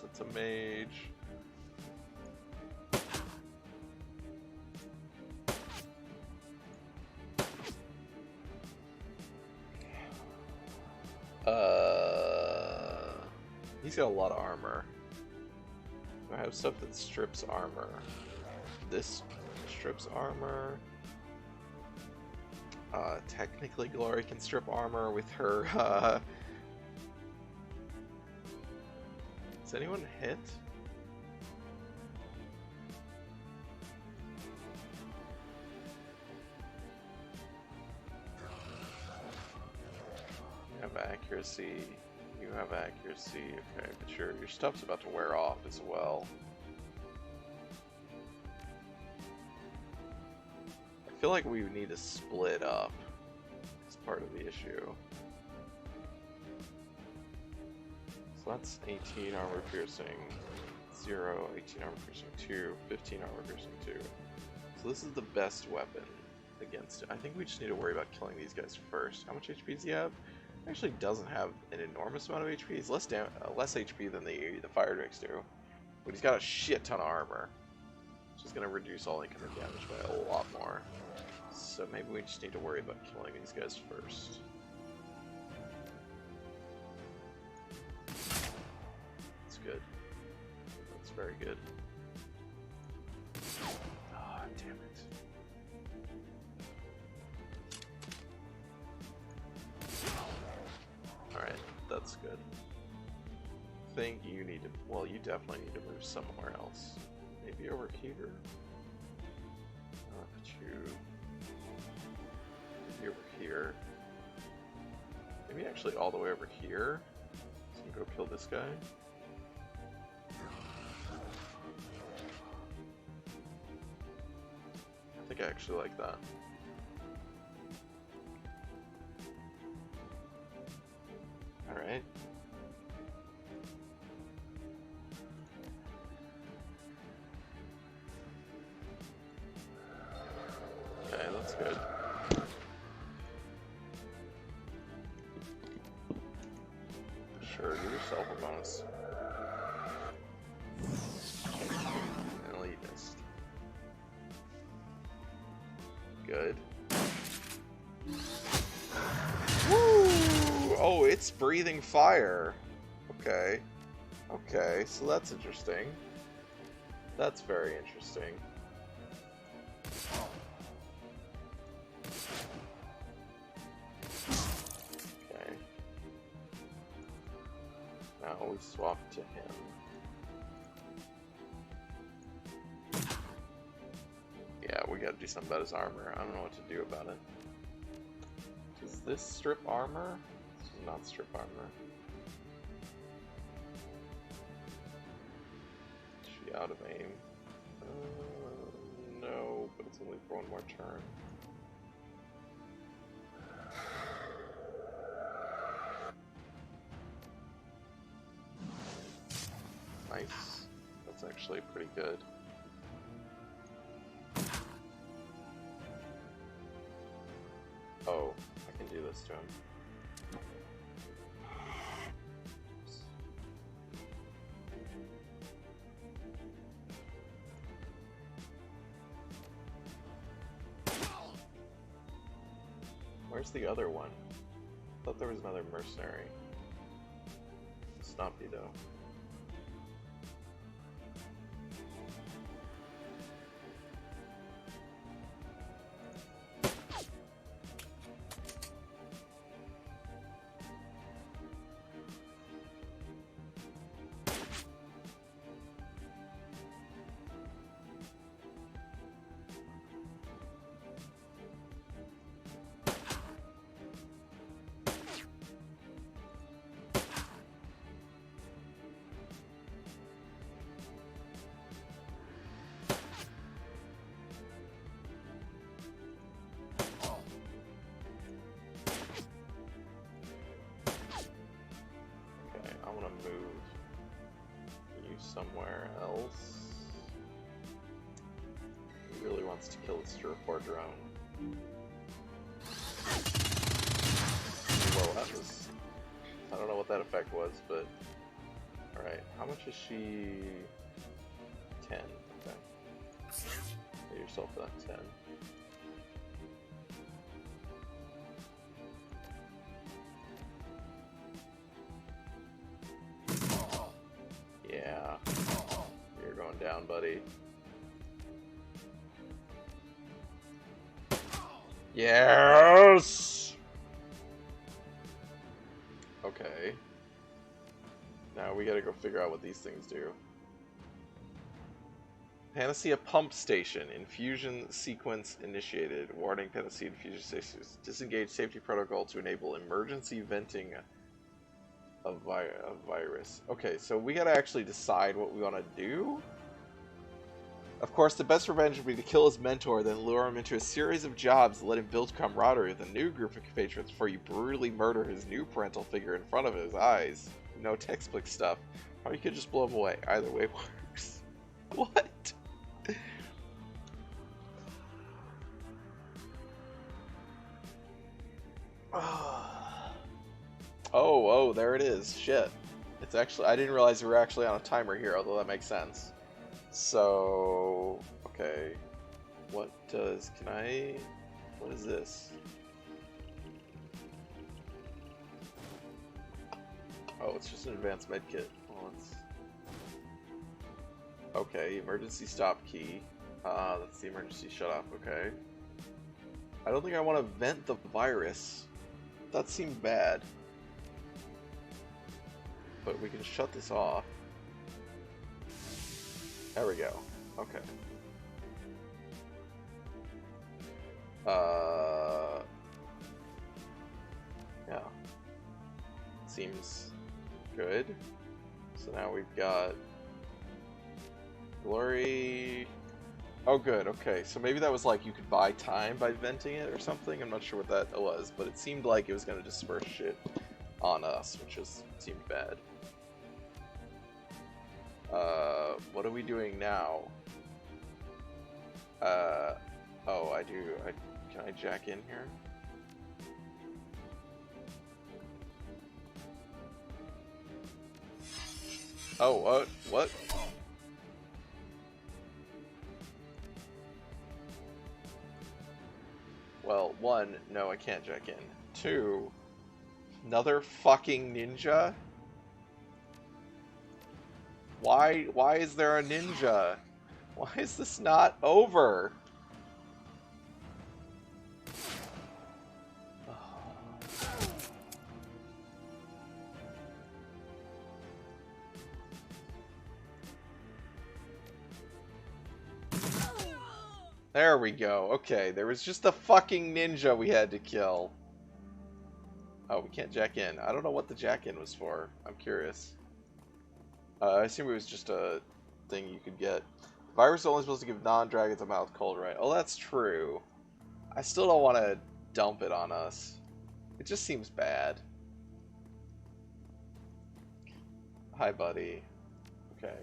That's a mage. He's got a lot of armor. I have stuff that strips armor. This strips armor. Technically Glory can strip armor with her, Does anyone hit? You have accuracy. You have accuracy. Okay, but your stuff's about to wear off as well. I feel like we need to split up. It's part of the issue. So that's 18 armor piercing, 0, 18 armor piercing 2, 15 armor piercing 2. So this is the best weapon against it. I think we just need to worry about killing these guys first. How much HP does he have? He actually doesn't have an enormous amount of HP. He's less HP than the fire drakes do. But he's got a shit ton of armor. Which is going to reduce all incoming damage by a lot more. So maybe we just need to worry about killing these guys first. Good. That's very good. Ah, oh, damn it. Alright, that's good. I think you need to, well, you definitely need to move somewhere else. Maybe over here? Put you... Maybe over here. Maybe actually all the way over here. So we can go kill this guy. I think I actually like that. Alright. Okay, that's good. Sure, give yourself a bonus. Elitist. Good. Woo! Oh, it's breathing fire. Okay. Okay, so that's interesting. That's very interesting. Okay. Now we swap to him. Yeah, we gotta do something about his armor. I don't know what to do about it. Does this strip armor? This does not strip armor. Is she out of aim? No, but it's only for one more turn. Nice. That's actually pretty good. Oh. to him. Where's the other one? I thought there was another mercenary. It's not be though. I want to move you somewhere else. He really wants to kill its Dragonfall drone. Well, that was... I don't know what that effect was, but... Alright, how much is she? 10. Okay. Get yourself that 10. Yeah. You're going down, buddy. Yes! Okay. Now we gotta go figure out what these things do. Panacea Pump Station. Infusion sequence initiated. Warning, Panacea Infusion Stations. Disengage safety protocol to enable emergency venting of virus. Okay, so we gotta actually decide what we want to do. Of course, the best revenge would be to kill his mentor, then lure him into a series of jobs that let him build camaraderie with a new group of compatriots before you brutally murder his new parental figure in front of his eyes. No textbook stuff. Or you could just blow him away. Either way works. What? Oh, there it is. Shit. It's actually, I didn't realize we were actually on a timer here, although that makes sense. So, okay. What is this? Oh, it's just an advanced medkit. Well, okay, emergency stop key. That's the emergency shut off, okay. I don't think I want to vent the virus. That seemed bad. But we can shut this off. There we go. Okay. Yeah. Seems good. So now we've got glory. Oh, good. Okay. So maybe that was like you could buy time by venting it or something. I'm not sure what that was, but it seemed like it was going to disperse shit on us, which seemed bad. What are we doing now? Oh, I do. Can I jack in here? Oh, what? Well, one, no, I can't jack in. Two, another fucking ninja? Why is there a ninja? Why is this not over? There we go. Okay, there was just a fucking ninja we had to kill. Oh, we can't jack in. I don't know what the jack in was for. I'm curious. I assume it was just a thing you could get. The virus is only supposed to give non-dragons a mouth cold, right? Oh, that's true. I still don't want to dump it on us. It just seems bad. Hi, buddy. Okay.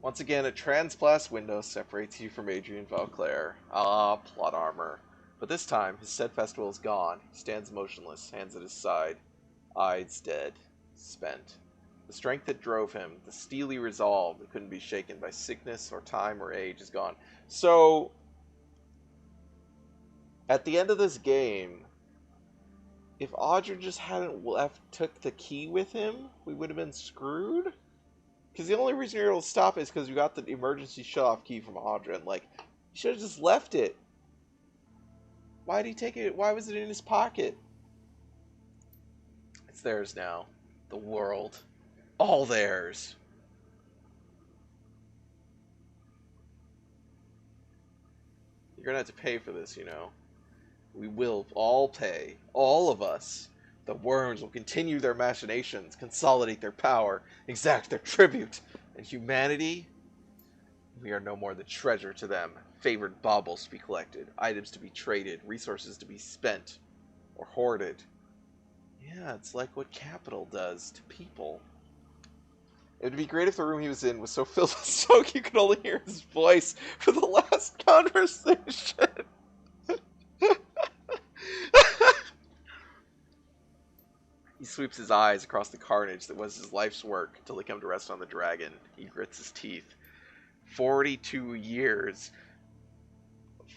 Once again, a transplast window separates you from Adrian Valclair. Ah, plot armor. But this time, his steadfast will is gone. He stands motionless, hands at his side. Eyes dead. Spent. The strength that drove him, the steely resolve that couldn't be shaken by sickness or time or age, is gone. So, at the end of this game, if Audra just hadn't took the key with him, we would have been screwed? Because the only reason you're able to stop it is because you got the emergency shut-off key from Audra, and, like, you should have just left it. Why did he take it? Why was it in his pocket? It's theirs now. The world. All theirs. You're gonna have to pay for this, you know. We will all pay. All of us. The worms will continue their machinations, consolidate their power, exact their tribute. And humanity? We are no more the treasure to them. Favored baubles to be collected, items to be traded, resources to be spent or hoarded. Yeah, it's like what capital does to people. It would be great if the room he was in was so filled with smoke you could only hear his voice for the last conversation. He sweeps his eyes across the carnage that was his life's work until they come to rest on the dragon. He grits his teeth. 42 years.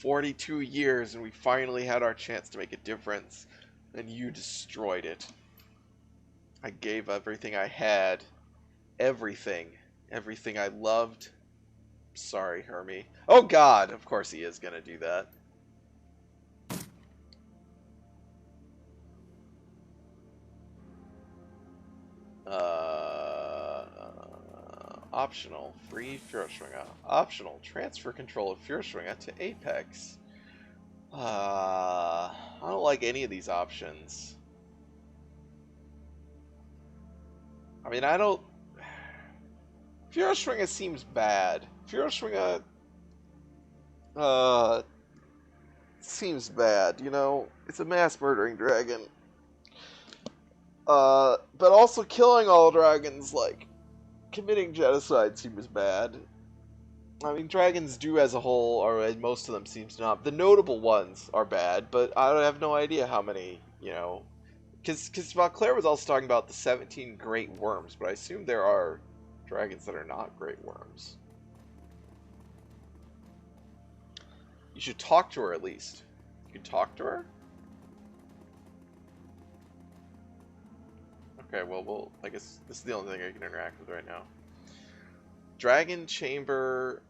42 years, and we finally had our chance to make a difference, and you destroyed it. I gave everything I had. Everything. Everything I loved. Sorry, Hermie. Oh god! Of course he is gonna do that. Optional. Free Führerschwinger. Optional. Transfer control of Führerschwinger to Apex. I don't like any of these options. I mean, I don't... Führerschwinger seems bad. Führerschwinger... seems bad, you know? It's a mass murdering dragon. But also killing all dragons, like, committing genocide seems bad. I mean, dragons do as a whole, or most of them seems to not. The notable ones are bad, but I have no idea how many, you know. Because Claire was also talking about the 17 great worms, but I assume there are dragons that are not great worms. You should talk to her at least. You can talk to her? Okay, well, I guess this is the only thing I can interact with right now. Dragon Chamber...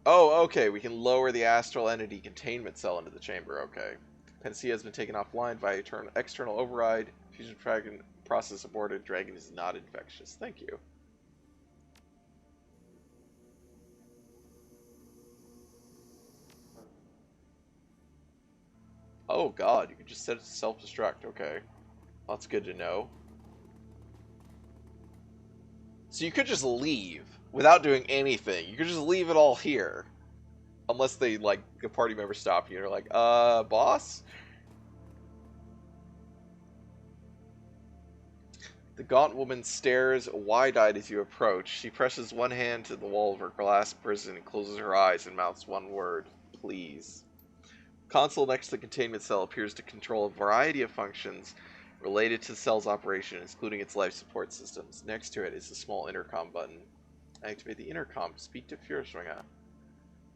Oh, okay, we can lower the astral entity containment cell into the chamber, okay. Panacea has been taken offline via external override. Fusion dragon process aborted. Dragon is not infectious. Thank you. Oh god, you can just set it to self-destruct, okay. That's good to know. So you could just leave without doing anything. You could just leave it all here. Unless they, like, the party members stop you and are like, boss? The gaunt woman stares wide-eyed as you approach. She presses one hand to the wall of her glass prison and closes her eyes and mouths one word. Please. Console next to the containment cell appears to control a variety of functions related to the cell's operation, including its life support systems. Next to it is a small intercom button. Activate the intercom to speak to Führerschwinger.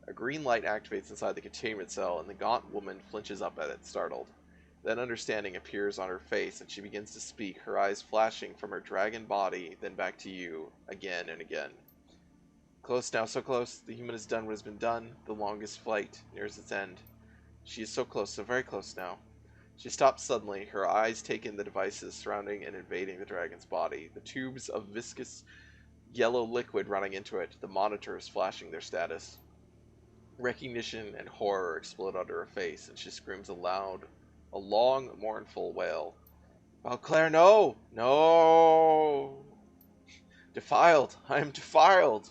A green light activates inside the containment cell, and the gaunt woman flinches up at it, startled. Then understanding appears on her face, and she begins to speak, her eyes flashing from her dragon body, then back to you, again and again. Close now, so close. The human has done what has been done. The longest flight nears its end. She is so close, so very close now. She stops suddenly, her eyes take in the devices surrounding and invading the dragon's body. The tubes of viscous yellow liquid running into it, the monitors flashing their status. Recognition and horror explode under her face, and she screams aloud, a long, mournful wail. Oh, Claire, no! No! Defiled! I am defiled!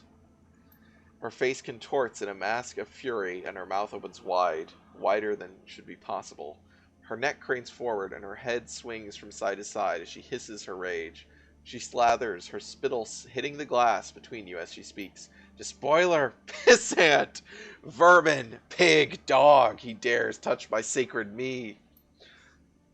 Her face contorts in a mask of fury, and her mouth opens wide, wider than should be possible. Her neck cranes forward, and her head swings from side to side as she hisses her rage. She slathers, her spittle hitting the glass between you as she speaks. Despoiler, pissant, vermin, pig, dog, he dares touch my sacred me.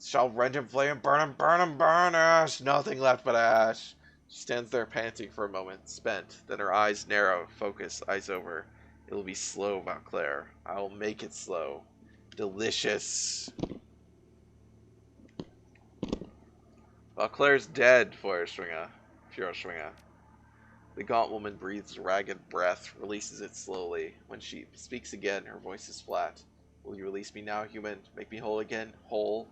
Shall rend him, flame, burn him, burn him, burn ash, nothing left but ash. She stands there panting for a moment, spent, then her eyes narrow, focus, eyes over. It will be slow, Vauclair. I will make it slow. Delicious. Vauclair's dead, Feuerschwinger. The gaunt woman breathes a ragged breath, releases it slowly. When she speaks again, her voice is flat. Will you release me now, human? Make me whole again? Whole?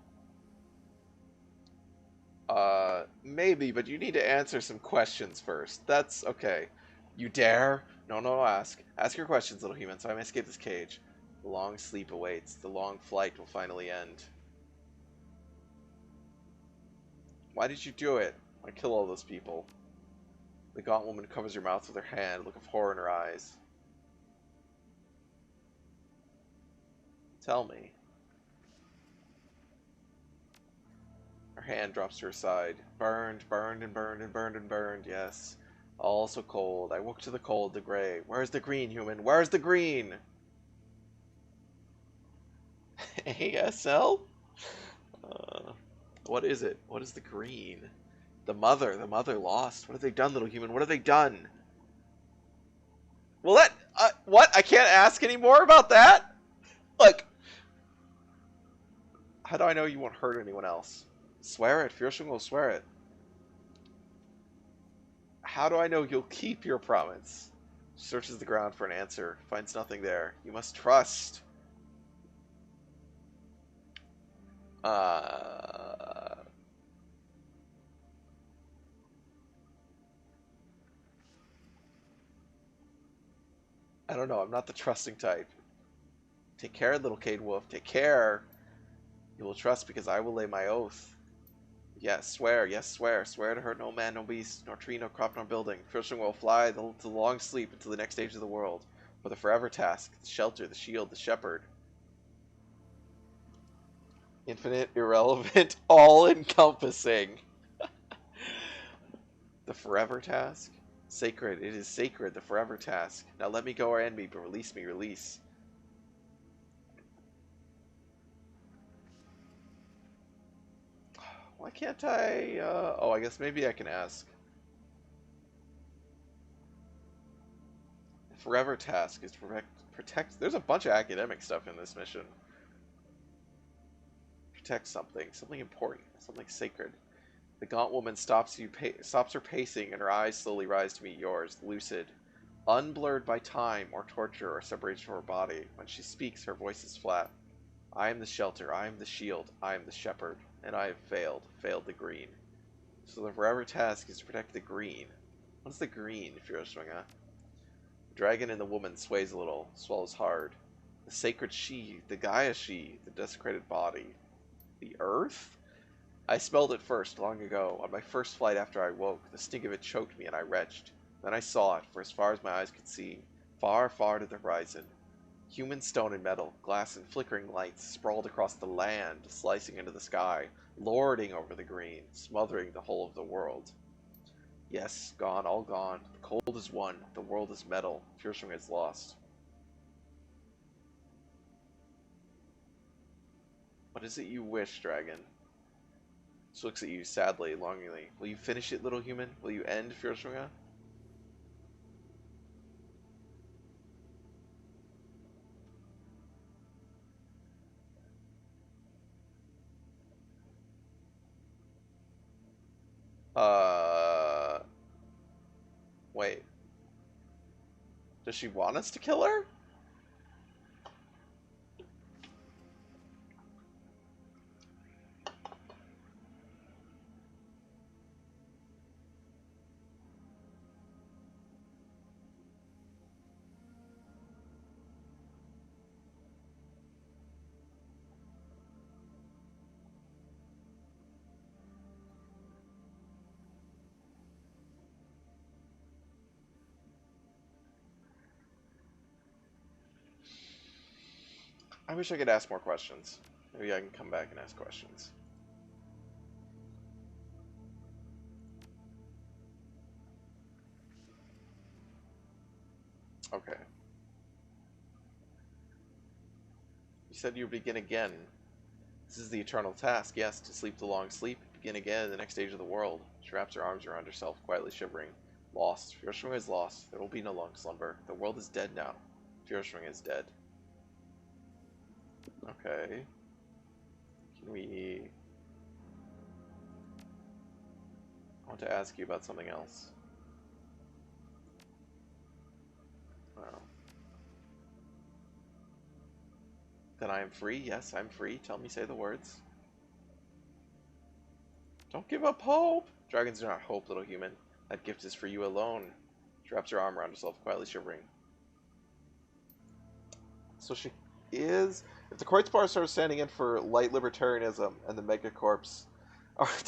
Maybe, but you need to answer some questions first. That's okay. You dare? No, no, ask. Ask your questions, little human, so I may escape this cage. The long sleep awaits. The long flight will finally end. Why did you do it? Why kill all those people? The gaunt woman covers her mouth with her hand, a look of horror in her eyes. Tell me. Her hand drops to her side. Burned, burned, and burned, and burned, and burned, yes. All so cold. I woke to the cold, the gray. Where's the green, human? Where's the green? ASL? What is it? What is the green? The mother lost. What have they done, little human? What have they done? Well, what? I can't ask any more about that? Look. How do I know you won't hurt anyone else? Swear it. Fiershung will swear it. How do I know you'll keep your promise? Searches the ground for an answer. Finds nothing there. You must trust. I don't know. I'm not the trusting type. Take care, little Cade Wolf. Take care. You will trust because I will lay my oath. Yes, swear. Yes, swear. Swear to hurt no man, no beast, nor tree, no crop, nor building. Fiershung will fly to long sleep into the next stage of the world. For the forever task, the shelter, the shield, the shepherd. Infinite, irrelevant, all-encompassing. The forever task? Sacred, it is sacred, the forever task. Now let me go or end me, but release me, release. Why can't I, oh, I guess maybe I can ask. The forever task is to protect, there's a bunch of academic stuff in this mission. Protect something important, something sacred. The gaunt woman stops her pacing, and her eyes slowly rise to meet yours, lucid, unblurred by time or torture or separation from her body. When she speaks, her voice is flat. I am the shelter, I am the shield, I am the shepherd, and I have failed the green. So the forever task is to protect the green. What's the green, Feuerschwinger? The dragon in the woman sways a little, swallows hard. The sacred she, the Gaia she, the desecrated body. The earth? I smelled it first, long ago, on my first flight after I woke. The stink of it choked me, and I retched. Then I saw it, for as far as my eyes could see, far, far to the horizon. Human stone and metal, glass and flickering lights, sprawled across the land, slicing into the sky, lording over the green, smothering the whole of the world. Yes, gone, all gone. The cold is won, the world is metal, Fiershung is lost. What is it you wish, dragon? She looks at you sadly, longingly. Will you finish it, little human? Will you end Fiershunga? Wait. Does she want us to kill her? I wish I could ask more questions. Maybe I can come back and ask questions. Okay. You said you would begin again. This is the eternal task, yes, to sleep the long sleep, begin again in the next stage of the world. She wraps her arms around herself, quietly shivering. Lost. Hiroshima is lost. There will be no long slumber. The world is dead now. Hiroshima is dead. Okay. Can we... I want to ask you about something else. Well. Then I am free? Yes, I'm free. Tell me, say the words. Don't give up hope! Dragons do not hope, little human. That gift is for you alone. She wraps her arm around herself, quietly shivering. So she is... If the Kreutzbars are standing in for light libertarianism and the megacorps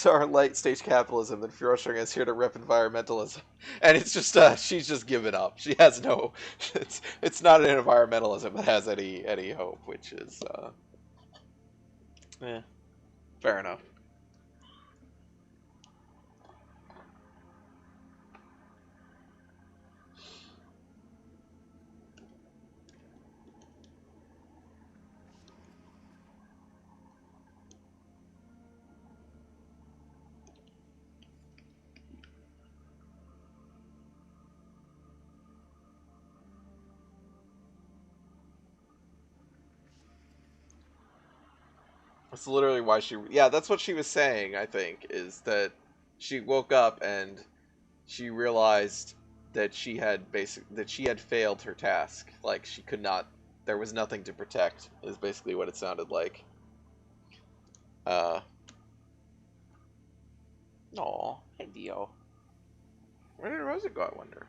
are light stage capitalism, then Furoshing is here to rep environmentalism. And it's just, she's just given up. She has no... It's not an environmentalism that has any hope, which is, fair enough. That's literally why she... Yeah, that's what she was saying, I think, is that she woke up and she realized that she had failed her task. Like, she could not... There was nothing to protect, is basically what it sounded like. Aw, hey Dio. Where did Rosa go, I wonder?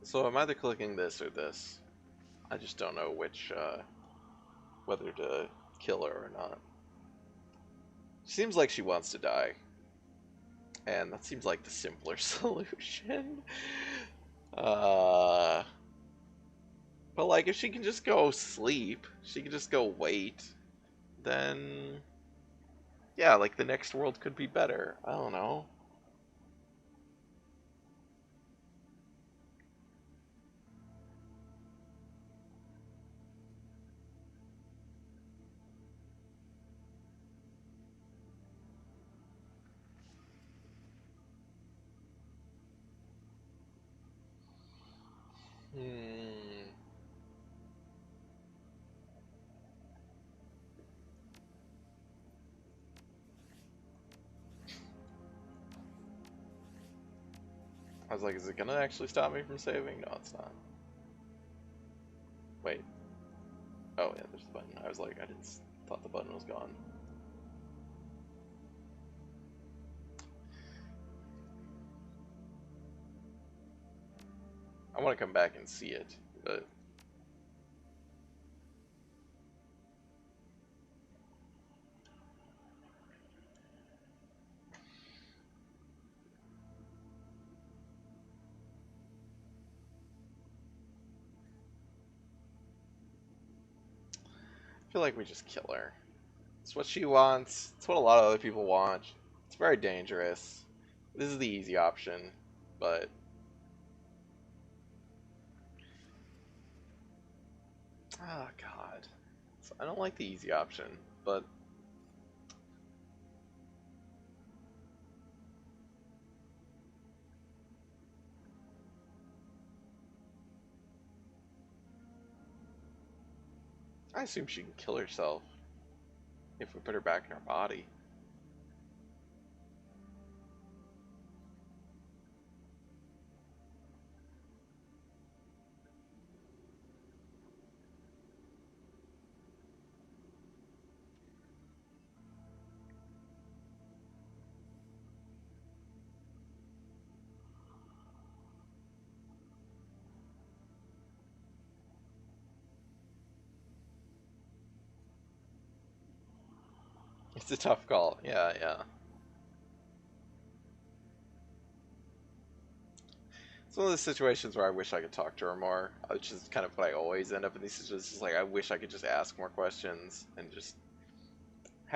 So I'm either clicking this or this. I just don't know which, whether to kill her or not. Seems like she wants to die. And that seems like the simpler solution. But like, if she can just go sleep, she can just go wait, then... Yeah, like, the next world could be better. I don't know. Hmm... I was like, is it gonna actually stop me from saving? No, it's not. Wait. Oh, yeah, there's the button. I was like, thought the button was gone. I want to come back and see it, but... I feel like we just kill her. It's what she wants. It's what a lot of other people want. It's very dangerous. This is the easy option, but... Oh, God. So I don't like the easy option, but... I assume she can kill herself if we put her back in her body. It's a tough call. Yeah, yeah. It's one of those situations where I wish I could talk to her more, which is kind of what I always end up in these situations. It's like, I wish I could just ask more questions and just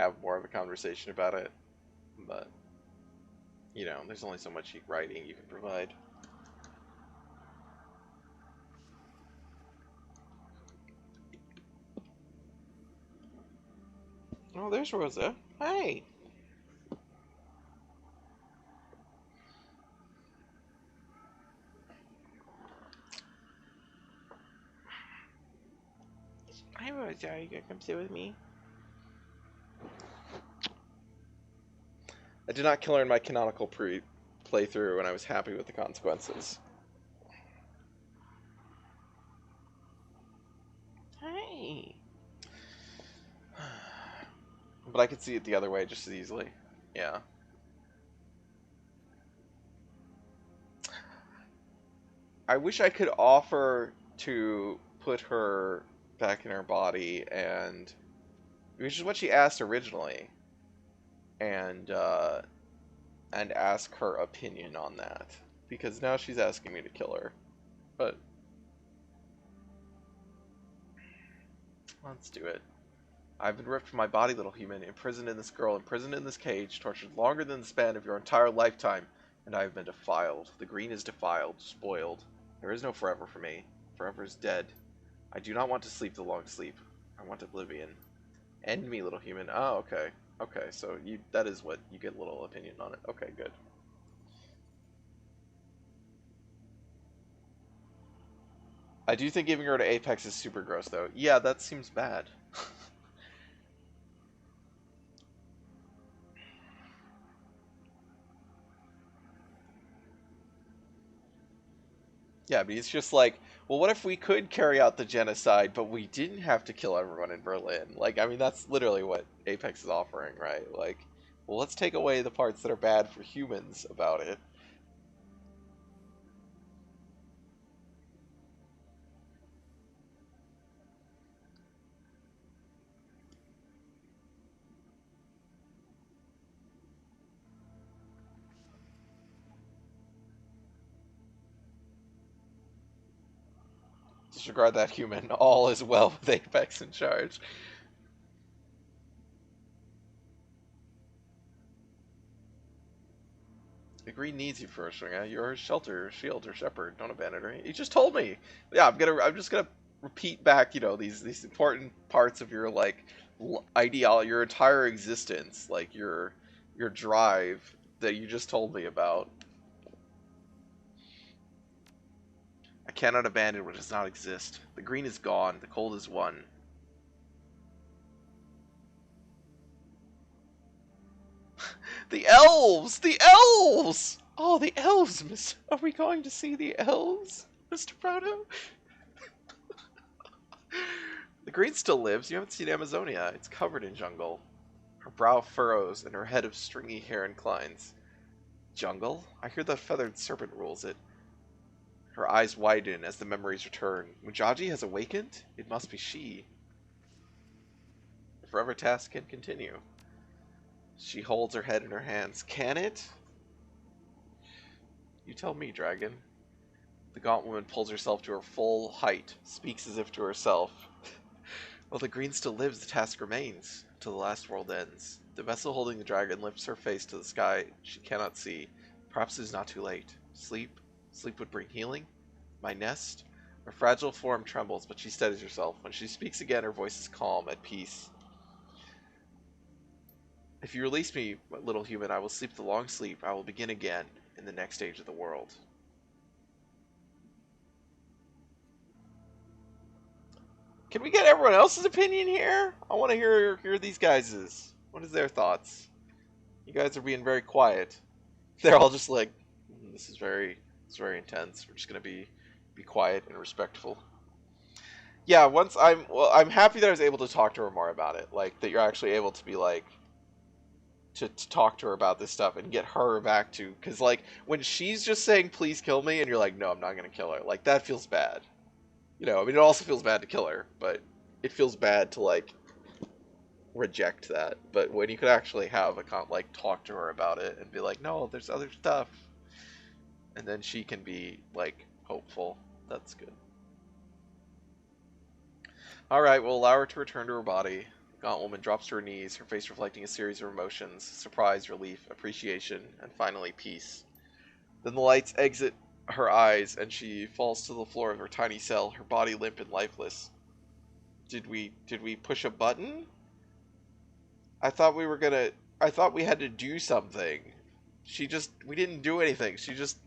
have more of a conversation about it. But, you know, there's only so much writing you can provide. Oh, there's Rosa. Hey! Hi, Rosa. Are you gonna come sit with me? I did not kill her in my canonical playthrough, and I was happy with the consequences. Hey! But I could see it the other way just as easily. Yeah. I wish I could offer to put her back in her body, and which is what she asked originally, and ask her opinion on that, because now she's asking me to kill her. But let's do it. I've been ripped from my body, little human, imprisoned in this girl, imprisoned in this cage, tortured longer than the span of your entire lifetime, and I have been defiled. The green is defiled, spoiled. There is no forever for me. Forever is dead. I do not want to sleep the long sleep. I want oblivion. End me, little human. Oh, okay. Okay, so that is what you get a little opinion on it. Okay, good. I do think giving her to Apex is super gross, though. Yeah, that seems bad. Yeah, but it's just like, well, what if we could carry out the genocide, but we didn't have to kill everyone in Berlin? Like, I mean, that's literally what Apex is offering, right? Like, well, let's take away the parts that are bad for humans about it. Disregard that human. All is well with Apex in charge. The green needs you for a swing. You're her shelter, her shield, her shepherd. Don't abandon her. You just told me. Yeah, I'm just gonna repeat back. You know, these important parts of your like ideal, your entire existence, like your drive that you just told me about. I cannot abandon what does not exist. The green is gone. The cold is won. The elves! The elves! Oh, the elves, Miss. Are we going to see the elves, Mr. Proto? The green still lives. You haven't seen Amazonia. It's covered in jungle. Her brow furrows and her head of stringy hair inclines. Jungle? I hear that feathered serpent rules it. Her eyes widen as the memories return. Mujaji has awakened? It must be she. The forever task can continue. She holds her head in her hands. Can it? You tell me, dragon. The gaunt woman pulls herself to her full height, speaks as if to herself. While the green still lives, the task remains, till the last world ends. The vessel holding the dragon lifts her face to the sky she cannot see. Perhaps it is not too late. Sleep? Sleep would bring healing? My nest? Her fragile form trembles, but she steadies herself. When she speaks again, her voice is calm, at peace. If you release me, little human, I will sleep the long sleep. I will begin again in the next age of the world. Can we get everyone else's opinion here? I want to hear these guys's. What is their thoughts? You guys are being very quiet. They're all just like, this is very intense. We're just gonna be quiet and respectful. Yeah, I'm happy that I was able to talk to her more about it. Like that you're actually able to be like to talk to her about this stuff and get her back to, because like when she's just saying please kill me and you're like no, I'm not gonna kill her, like that feels bad. You know, I mean, it also feels bad to kill her, but it feels bad to like reject that. But when you could actually have like talk to her about it and be like, no, there's other stuff, and then she can be like hopeful. That's good. All right, we'll allow her to return to her body. Gaunt woman drops to her knees, her face reflecting a series of emotions: surprise, relief, appreciation, and finally peace. Then the lights exit her eyes, and she falls to the floor of her tiny cell, her body limp and lifeless. Did we push a button? I thought we were gonna. I thought we had to do something. We didn't do anything. She just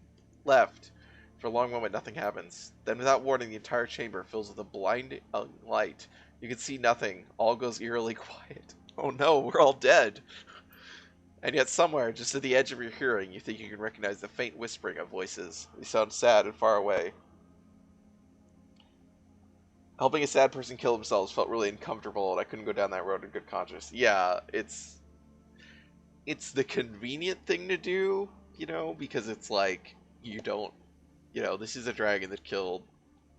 left. For a long moment, nothing happens. Then, without warning, the entire chamber fills with a blinding light. You can see nothing. All goes eerily quiet. Oh no, we're all dead. And yet somewhere, just at the edge of your hearing, you think you can recognize the faint whispering of voices. They sound sad and far away. Helping a sad person kill themselves felt really uncomfortable, and I couldn't go down that road in good conscience. Yeah, it's the convenient thing to do, because it's like, you don't, this is a dragon that killed,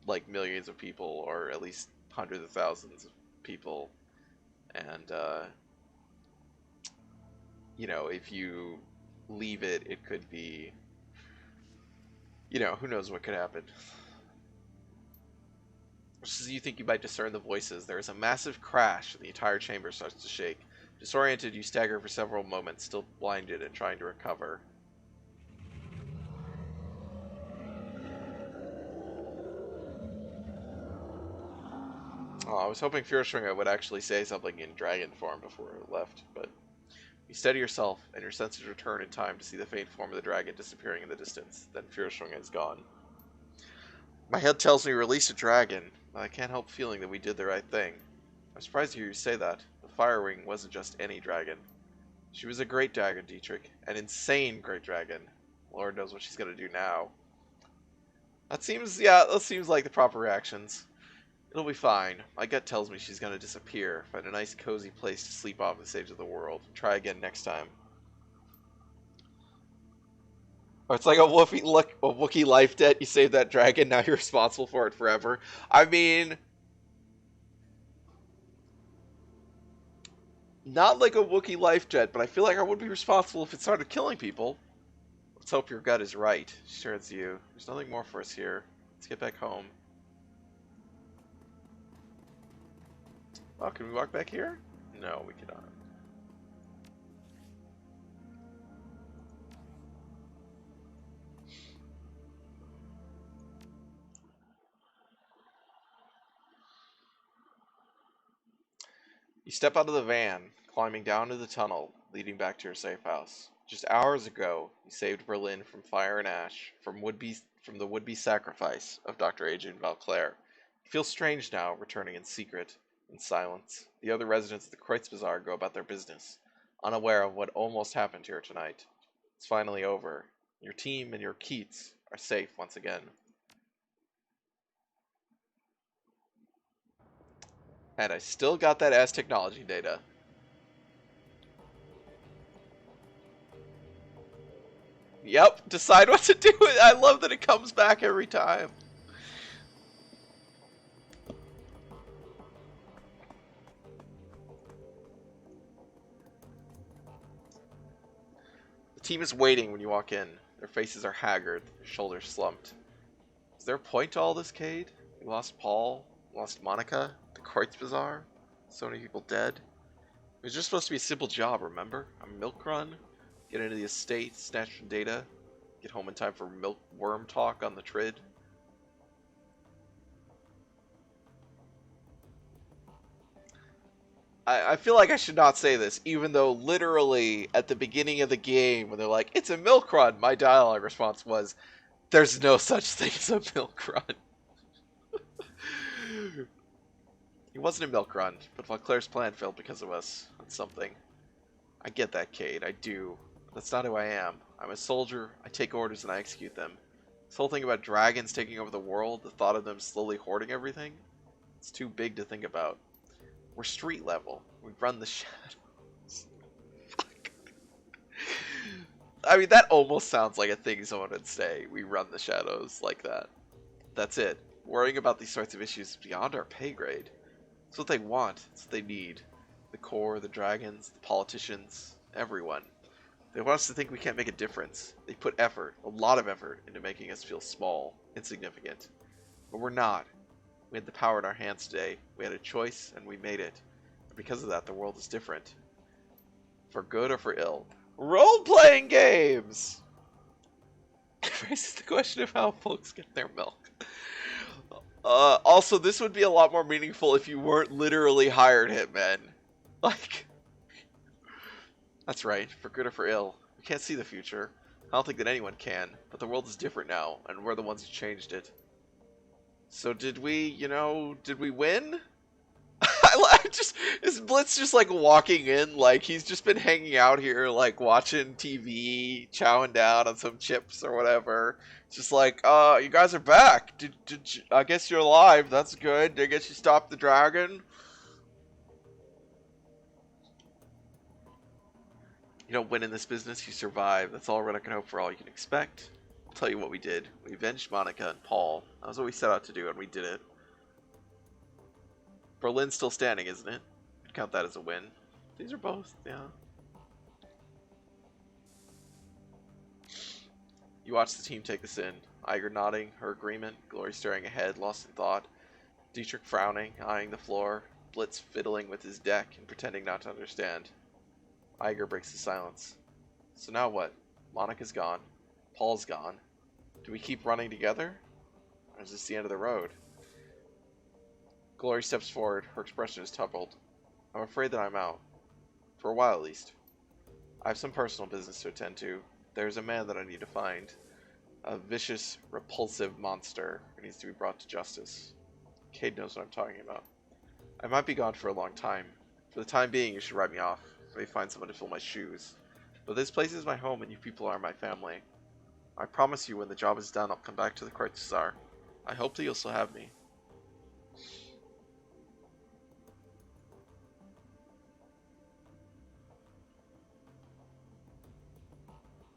like, millions of people, or at least hundreds of thousands of people, and, if you leave it, it could be, who knows what could happen. Just as you think you might discern the voices, there is a massive crash, and the entire chamber starts to shake. Disoriented, you stagger for several moments, still blinded and trying to recover. Oh, I was hoping Fuhrschwinger would actually say something in dragon form before it left, but you steady yourself, and your senses return in time to see the faint form of the dragon disappearing in the distance. Then Fuhrschwinger is gone. My head tells me release a dragon, but I can't help feeling that we did the right thing. I'm surprised to hear you say that. The Firewing wasn't just any dragon. She was a great dragon, Dietrich. An insane great dragon. Lord knows what she's gonna do now. That seems like the proper reactions. It'll be fine. My gut tells me she's gonna disappear. Find a nice cozy place to sleep off this age of the world. Try again next time. Or it's like a Wookiee life debt. You saved that dragon, now you're responsible for it forever. I mean, not like a Wookiee life debt, but I feel like I would be responsible if it started killing people. Let's hope your gut is right. She turns to you. There's nothing more for us here. Let's get back home. Oh, can we walk back here? No, we cannot. You step out of the van, climbing down to the tunnel leading back to your safe house. Just hours ago, you saved Berlin from fire and ash, from the would-be sacrifice of Dr. Adrian Valclair. It feels strange now, returning in secret, in silence. The other residents of the Kreuzbazaar go about their business, unaware of what almost happened here tonight. It's finally over. Your team and your Keats are safe once again. And I still got that ass technology data. Yep, decide what to do with it. I love that it comes back every time. The team is waiting when you walk in. Their faces are haggard, their shoulders slumped. Is there a point to all this, Cade? We lost Paul, lost Monica, the Kreuzbazaar, so many people dead. It was just supposed to be a simple job, remember? A milk run, get into the estate, snatch some data, get home in time for milk worm talk on the Trid. I feel like I should not say this, even though literally at the beginning of the game, when they're like, it's a milk run, my dialogue response was, there's no such thing as a milk run. It wasn't a milk run, but Valclair's plan failed because of us. That's something. I get that, Cade. I do. That's not who I am. I'm a soldier. I take orders and I execute them. This whole thing about dragons taking over the world, the thought of them slowly hoarding everything, it's too big to think about. We're street level. We run the shadows. Fuck. I mean, that almost sounds like a thing someone would say. We run the shadows like that. That's it. Worrying about these sorts of issues is beyond our pay grade. It's what they want. It's what they need. The core, the dragons, the politicians, everyone. They want us to think we can't make a difference. They put effort, a lot of effort, into making us feel small, insignificant. But we're not. We had the power in our hands today. We had a choice, and we made it. Because of that, the world is different. For good or for ill. Role-playing games! Raises the question of how folks get their milk. Also, this would be a lot more meaningful if you weren't literally hired hitmen. Like, that's right, for good or for ill. We can't see the future. I don't think that anyone can, but the world is different now, and we're the ones who changed it. So did we win? Is Blitz just like walking in, like he's just been hanging out here, like watching TV, chowing down on some chips or whatever. Just like, you guys are back. I guess you're alive. That's good. I guess you stopped the dragon. You don't win in this business, you survive. That's all I can hope for, all you can expect. I'll tell you what we did. We avenged Monica and Paul. That was what we set out to do, and we did it. Berlin's still standing, isn't it? I'd count that as a win. These are both, yeah. You watch the team take this in. Iger nodding, her agreement, Glory staring ahead, lost in thought. Dietrich frowning, eyeing the floor, Blitz fiddling with his deck and pretending not to understand. Iger breaks the silence. So now what? Monica's gone. Paul's gone. Do we keep running together? Or is this the end of the road? Glory steps forward. Her expression is troubled. I'm afraid that I'm out. For a while, at least. I have some personal business to attend to. There's a man that I need to find. A vicious, repulsive monster who needs to be brought to justice. Cade knows what I'm talking about. I might be gone for a long time. For the time being, you should write me off. Let me find someone to fill my shoes. But this place is my home, and you people are my family. I promise you, when the job is done, I'll come back to the Kreutzar. I hope that you'll still have me.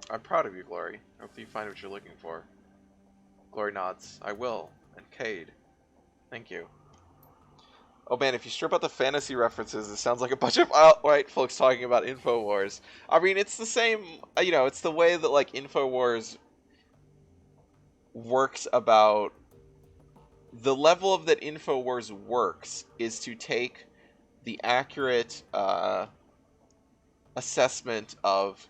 I'm proud of you, Glory. I hope that you find what you're looking for. Glory nods. I will. And Cade. Thank you. Oh man, if you strip out the fantasy references, it sounds like a bunch of outright folks talking about InfoWars. I mean, it's the same, it's the way that, like, InfoWars works about... The level of that InfoWars works is to take the accurate assessment of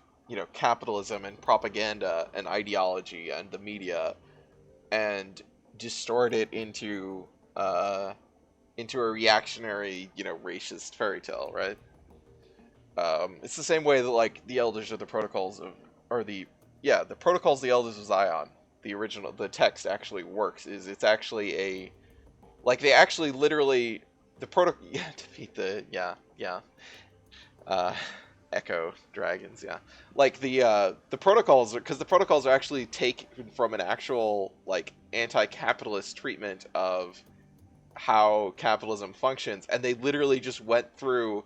capitalism and propaganda and ideology and the media and distort it into a reactionary, racist fairy tale, right? It's the same way that, like, the Elders or the Protocols of, the Protocols of the Elders of Zion, the text actually works, it's actually they actually literally, defeat the, Echo dragons, yeah. Like the protocols, because the protocols are actually taken from an actual, like, anti-capitalist treatment of how capitalism functions, and they literally just went through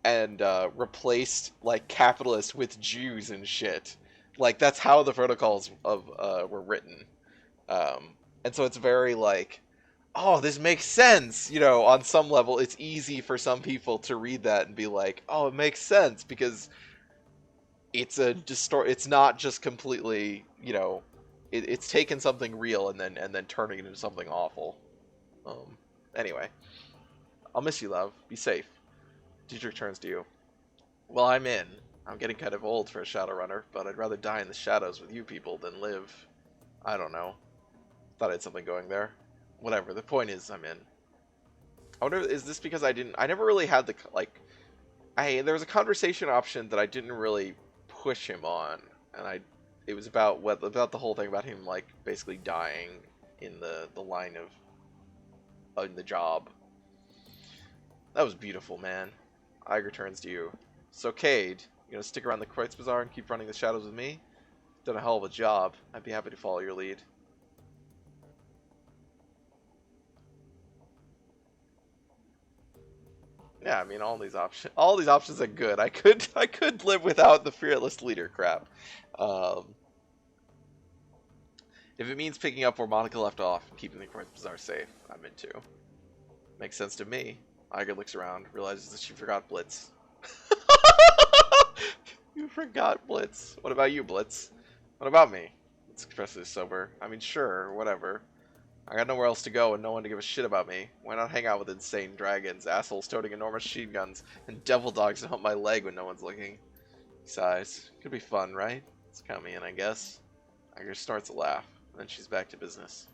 and replaced, like, capitalists with Jews and shit. Like, that's how the protocols were written. And so it's very like, oh, this makes sense, on some level. It's easy for some people to read that and be like, oh, it makes sense, because it's it's not just completely, it's taken something real and then turning it into something awful. Anyway, I'll miss you, love. Be safe. Dietrich turns to you. Well, I'm in. I'm getting kind of old for a Shadowrunner, but I'd rather die in the shadows with you people than live. I don't know. Thought I had something going there. Whatever, the point is, I'm in. I wonder, is this because I never really had the, like, there was a conversation option that I didn't really push him on, and it was about the whole thing about him, like, basically dying in the line of, in the job. That was beautiful, man. Iger turns to you. So, Cade, you gonna stick around the Kreutz Bazaar and keep running the shadows with me? Done a hell of a job. I'd be happy to follow your lead. Yeah, I mean, all these options are good. I could live without the fearless leader crap. If it means picking up where Monica left off and keeping the Kreutz Bazaar safe, I'm into. Makes sense to me. Iger looks around, realizes that she forgot Blitz. You forgot Blitz. What about you, Blitz? What about me? It's expressively sober. I mean, sure, whatever. I got nowhere else to go and no one to give a shit about me. Why not hang out with insane dragons, assholes toting enormous machine guns, and devil dogs to hump my leg when no one's looking? He sighs. Could be fun, right? Let's count me in, I guess. Iger starts to laugh, and then she's back to business.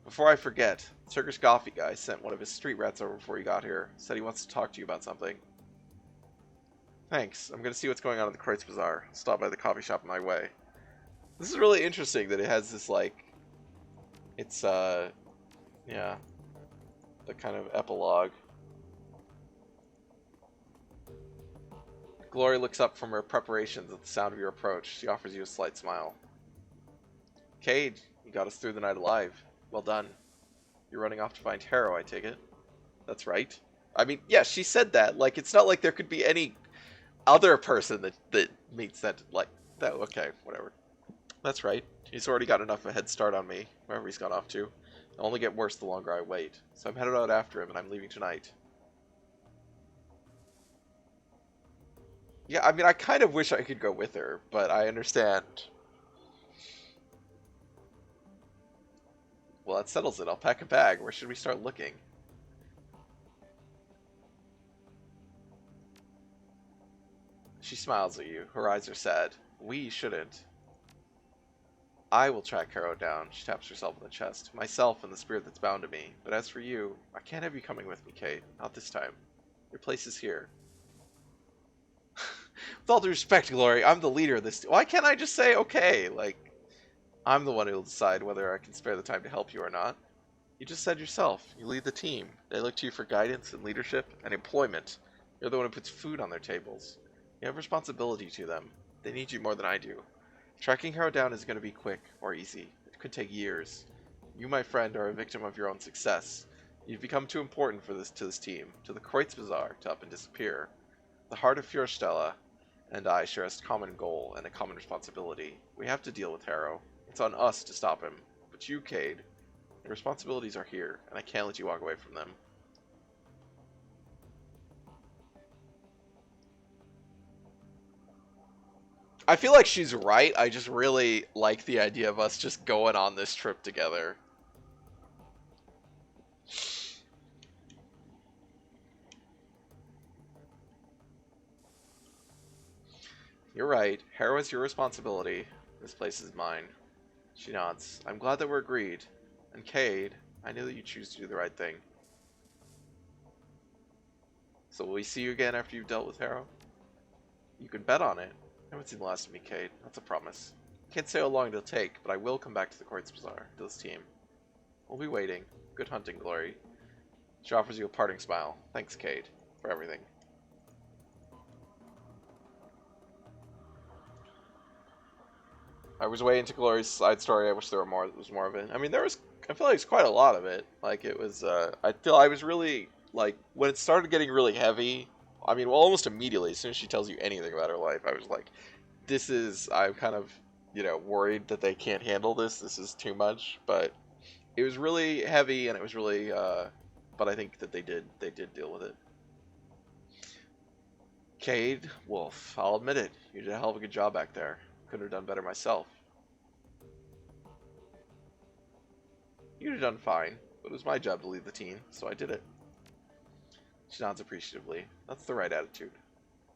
Before I forget, the Turkish coffee guy sent one of his street rats over before he got here. Said he wants to talk to you about something. Thanks. I'm going to see what's going on at the Kreutz Bazaar. I'll stop by the coffee shop on my way. This is really interesting that it has this, like... It's, yeah. The kind of epilogue. Glory looks up from her preparations at the sound of your approach. She offers you a slight smile. Cade, you got us through the night alive. Well done. You're running off to find Harrow, I take it. That's right. I mean, yeah, she said that. Like, it's not like there could be any other person that meets that, like, that. Okay, whatever. That's right. He's already got enough of a head start on me, wherever he's gone off to. It'll only get worse the longer I wait. So I'm headed out after him, and I'm leaving tonight. Yeah, I mean, I kind of wish I could go with her, but I understand. Well, that settles it. I'll pack a bag. Where should we start looking? She smiles at you. Her eyes are sad. We shouldn't. I will track Harrow down. She taps herself on the chest. Myself and the spirit that's bound to me. But as for you, I can't have you coming with me, Kate. Not this time. Your place is here. With all due respect, Glory, I'm the leader of this. Why can't I just say, okay, like, I'm the one who will decide whether I can spare the time to help you or not. You just said yourself, you lead the team. They look to you for guidance and leadership and employment. You're the one who puts food on their tables. You have responsibility to them. They need you more than I do. Tracking Harrow down isn't going to be quick or easy. It could take years. You, my friend, are a victim of your own success. You've become too important for to this team, to the Kreutz Bazaar, to up and disappear. The heart of Fjordstella and I share a common goal and a common responsibility. We have to deal with Harrow. It's on us to stop him. But you, Cade, your responsibilities are here, and I can't let you walk away from them. I feel like she's right. I just really like the idea of us just going on this trip together. You're right. Harrow is your responsibility. This place is mine. She nods. I'm glad that we're agreed. And Cade, I knew that you choose to do the right thing. So will we see you again after you've dealt with Harrow? You can bet on it. You haven't seen the last of me, Cade. That's a promise. Can't say how long it'll take, but I will come back to the Kreutz Bazaar, to this team. We'll be waiting. Good hunting, Glory. She offers you a parting smile. Thanks, Cade, for everything. I was way into Glory's side story. I wish there was more of it. I mean, I feel like it's quite a lot of it. Like, it was, I feel I was really, like, when it started getting really heavy, I mean, well, almost immediately, as soon as she tells you anything about her life, I was like, I'm kind of, worried that they can't handle this. This is too much. But it was really heavy, and it was really, but I think that they did deal with it. Cade, Wolf, I'll admit it. You did a hell of a good job back there. Couldn't have done better myself. You'd have done fine, but it was my job to lead the team, so I did it. She nods appreciatively. That's the right attitude.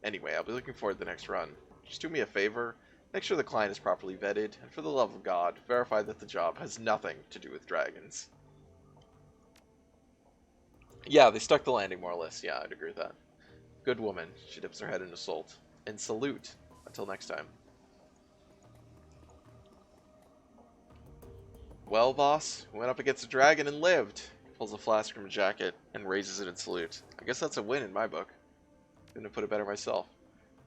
Anyway, I'll be looking forward to the next run. Just do me a favor. Make sure the client is properly vetted, and for the love of God, verify that the job has nothing to do with dragons. Yeah, they stuck the landing more or less. Yeah, I'd agree with that. Good woman. She dips her head into salt. And salute. Until next time. Well, boss, we went up against a dragon and lived. He pulls a flask from a jacket and raises it in salute. I guess that's a win in my book. Couldn't have put it better myself.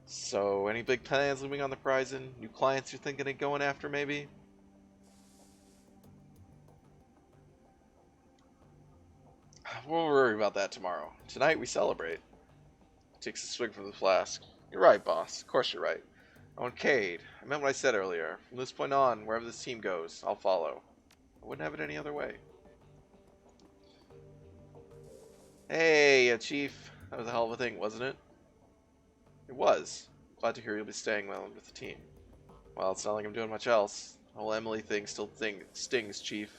So, any big plans looming on the horizon? New clients you're thinking of going after, maybe? We'll worry about that tomorrow. Tonight we celebrate. He takes a swig from the flask. You're right, boss. Of course you're right. Oh, and Cade, I meant what I said earlier. From this point on, wherever this team goes, I'll follow. I wouldn't have it any other way. Hey, Chief. That was a hell of a thing, wasn't it? It was. Glad to hear you'll be staying well with the team. Well, it's not like I'm doing much else. The whole Emily thing still stings, Chief.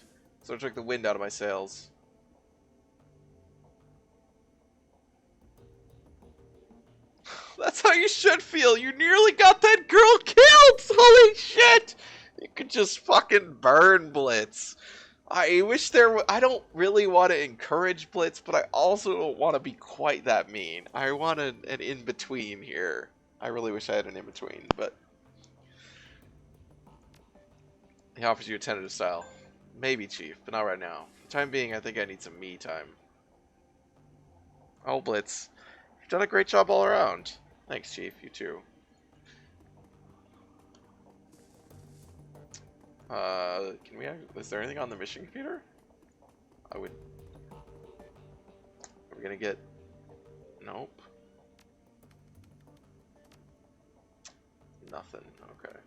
So I took the wind out of my sails. That's how you should feel. You nearly got that girl killed. Holy shit. You could just fucking burn Blitz. I wish I don't really want to encourage Blitz, but I also don't want to be quite that mean. I want an in-between here. I really wish I had an in-between, but... He offers you a tentative style. Maybe, Chief, but not right now. For the time being, I think I need some me time. Oh, Blitz. You've done a great job all around. Thanks, Chief. You too. Can we... Is there anything on the mission computer? Are we gonna get... Nope. Nothing. Okay.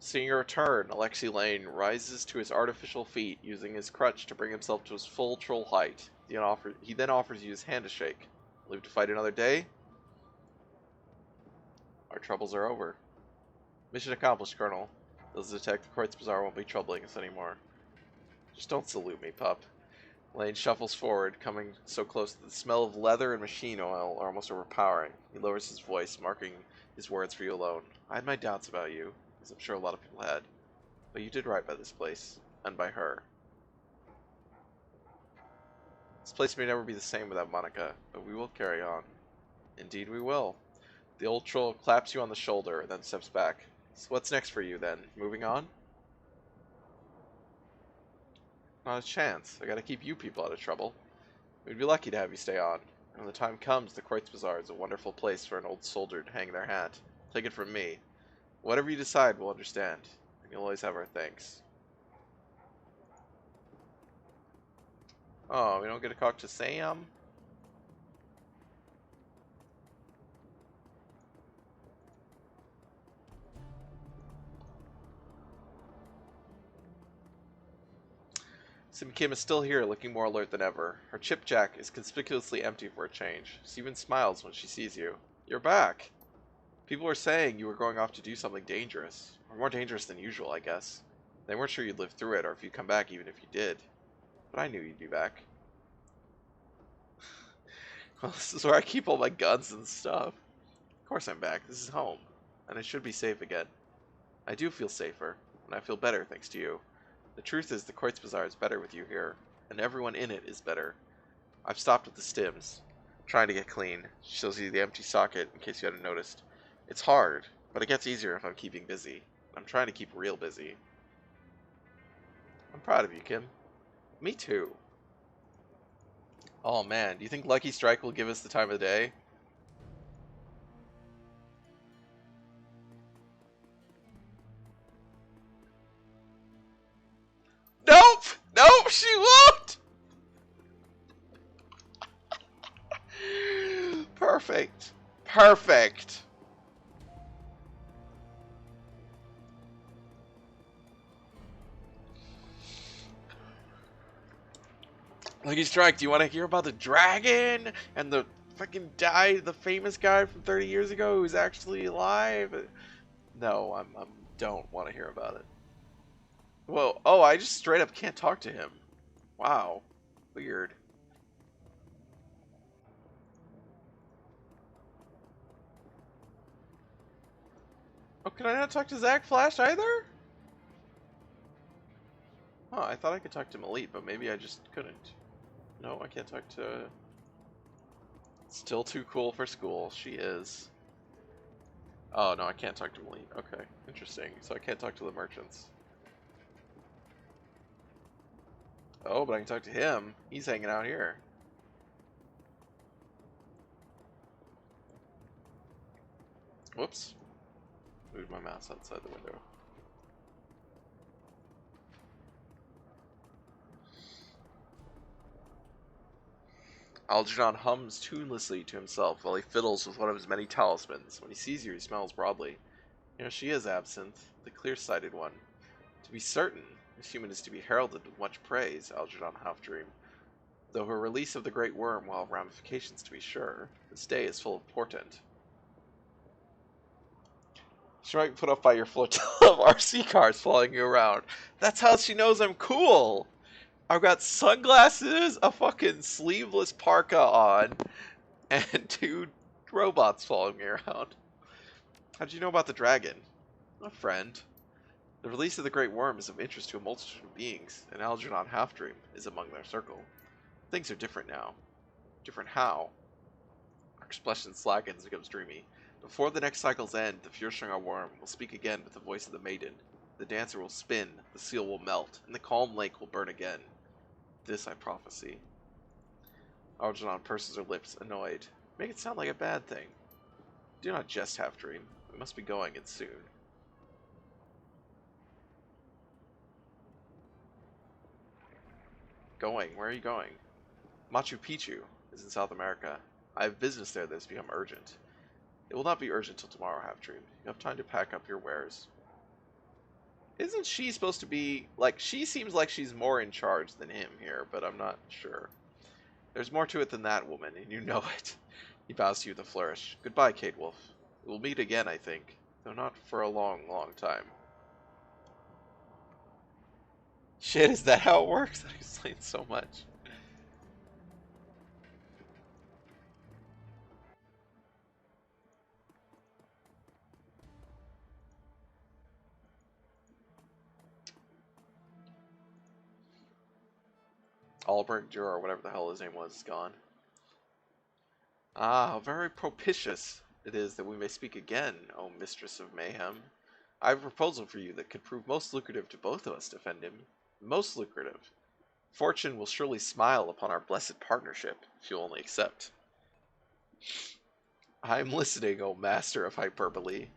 Seeing your return, Alexi Lane rises to his artificial feet, using his crutch to bring himself to his full troll height. He then offers you his hand to shake. Live to fight another day? Our troubles are over. Mission accomplished, Colonel. Those who attack the Kreutz Bazaar won't be troubling us anymore. Just don't salute me, pup. Lane shuffles forward, coming so close that the smell of leather and machine oil are almost overpowering. He lowers his voice, marking his words for you alone. I had my doubts about you, as I'm sure a lot of people had. But you did right by this place, and by her. This place may never be the same without Monica, but we will carry on. Indeed we will. The old troll claps you on the shoulder, and then steps back. So what's next for you, then? Moving on? Not a chance. I gotta keep you people out of trouble. We'd be lucky to have you stay on. And when the time comes, the Kreutz Bazaar is a wonderful place for an old soldier to hang their hat. Take it from me. Whatever you decide, we'll understand. And you'll always have our thanks. Oh, we don't get to talk to Sam? Sim Kim is still here, looking more alert than ever. Her chipjack is conspicuously empty for a change. She even smiles when she sees you. You're back! People were saying you were going off to do something dangerous. Or more dangerous than usual, I guess. They weren't sure you'd live through it, or if you'd come back even if you did. But I knew you'd be back. Well, this is where I keep all my guns and stuff. Of course I'm back. This is home. And I should be safe again. I do feel safer, and I feel better thanks to you. The truth is the Kreutz Bazaar is better with you here, and everyone in it is better. I've stopped with the stims, trying to get clean. Shows you the empty socket, in case you hadn't noticed. It's hard, but it gets easier if I'm keeping busy. I'm trying to keep real busy. I'm proud of you, Kim. Me too. Oh man, do you think Lucky Strike will give us the time of the day? Nope! Nope, she won't! Perfect. Perfect. Lucky Strike, do you want to hear about the dragon? And the fucking the famous guy from 30 years ago who's actually alive? No, I don't want to hear about it. Whoa, oh, I just straight up can't talk to him. Wow. Weird. Oh, can I not talk to Zach Flash either? Oh, I thought I could talk to Malit, but maybe I just couldn't. No, I can't talk to... Still too cool for school. She is. Oh, no, I can't talk to Malit. Okay, interesting. So I can't talk to the merchants. Oh, but I can talk to him. He's hanging out here. Whoops. Moved my mouse outside the window. Algernon hums tunelessly to himself while he fiddles with one of his many talismans. When he sees you, he smiles broadly. You know, she is Absinthe, the clear-sighted one. To be certain, this human is to be heralded with much praise, Algernon half-dreamed. Though her release of the great worm will have ramifications, to be sure, this day is full of portent. She might be put off by your flotilla of RC cars following you around. That's how she knows I'm cool! I've got sunglasses, a fucking sleeveless parka on, and two robots following me around. How'd you know about the dragon? A friend. The release of the great worm is of interest to a multitude of beings, and Algernon Halfdream is among their circle. Things are different now. Different how? Our expression slackens and becomes dreamy. Before the next cycle's end, the Fürstinger worm will speak again with the voice of the maiden. The dancer will spin, the seal will melt, and the calm lake will burn again. This I prophesy. Algernon purses her lips, annoyed. Make it sound like a bad thing. Do not jest, Half-Dream. We must be going, and soon. Going? Where are you going? Machu Picchu is in South America. I have business there that has become urgent. It will not be urgent till tomorrow, Half-Dream. You have time to pack up your wares. Isn't she supposed to be... like, she seems like she's more in charge than him here, but I'm not sure. There's more to it than that, woman, and you know it. He bows to you with a flourish. Goodbye, Kate Wolf. We'll meet again, I think. Though not for a long, long time. Shit, is that how it works? That explains so much. Albrecht Jura, or whatever the hell his name was, is gone. Ah, how very propitious it is that we may speak again, O Mistress of Mayhem. I have a proposal for you that could prove most lucrative to both of us, defend him. Most lucrative. Fortune will surely smile upon our blessed partnership, if you'll only accept. I am listening, O Master of Hyperbole.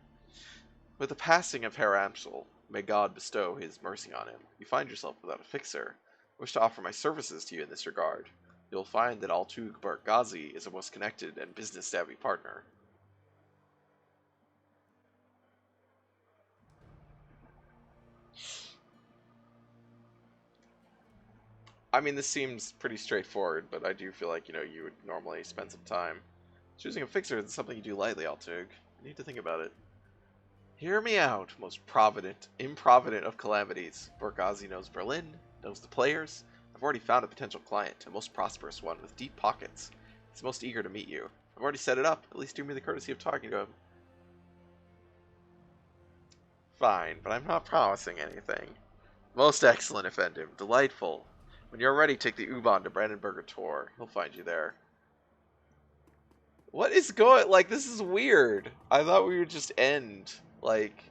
With the passing of Herr Amsel, may God bestow his mercy on him, you find yourself without a fixer. I wish to offer my services to you in this regard. You'll find that Altug Bargazi is a most connected and business-savvy partner. I mean, this seems pretty straightforward, but I do feel like, you would normally spend some time. Choosing a fixer is something you do lightly, Altug. You need to think about it. Hear me out, most improvident of calamities. Bargazi knows Berlin, knows the players. I've already found a potential client, a most prosperous one with deep pockets. He's most eager to meet you. I've already set it up. At least do me the courtesy of talking to him. Fine, but I'm not promising anything. Most excellent, Effendim. Delightful. When you're ready, take the U-Bahn to Brandenburger Tor. He'll find you there. What is going... like, this is weird. I thought we would just end, like...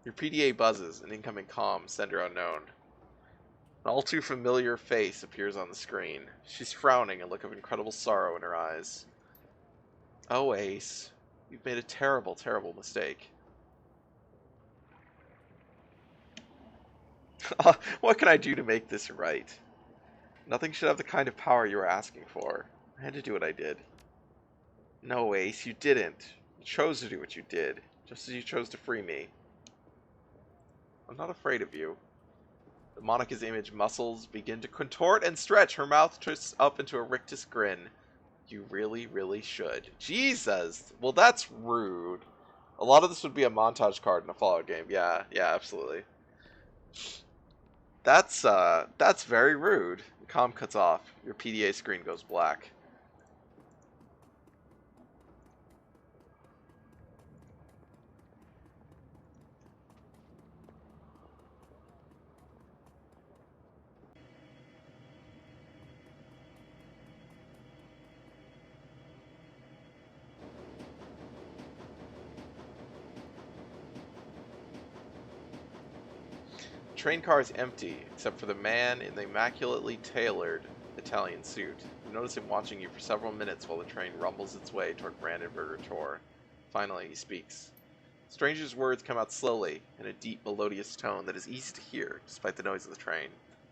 Your PDA buzzes. An incoming comm. Sender unknown. An all too familiar face appears on the screen. She's frowning, a look of incredible sorrow in her eyes. Oh, Ace. You've made a terrible, terrible mistake. What can I do to make this right? Nothing should have the kind of power you are asking for. I had to do what I did. No, Ace, you didn't. You chose to do what you did, just as you chose to free me. I'm not afraid of you. The Monica's image muscles begin to contort and stretch. Her mouth twists up into a rictus grin. You really, really should. Jesus! Well, that's rude. A lot of this would be a montage card in a Fallout game. Yeah, absolutely. That's very rude. The comm cuts off. Your PDA screen goes black. The train car is empty, except for the man in the immaculately tailored Italian suit. You notice him watching you for several minutes while the train rumbles its way toward Brandenburger Tor. Finally, he speaks. The stranger's words come out slowly, in a deep, melodious tone that is easy to hear, despite the noise of the train.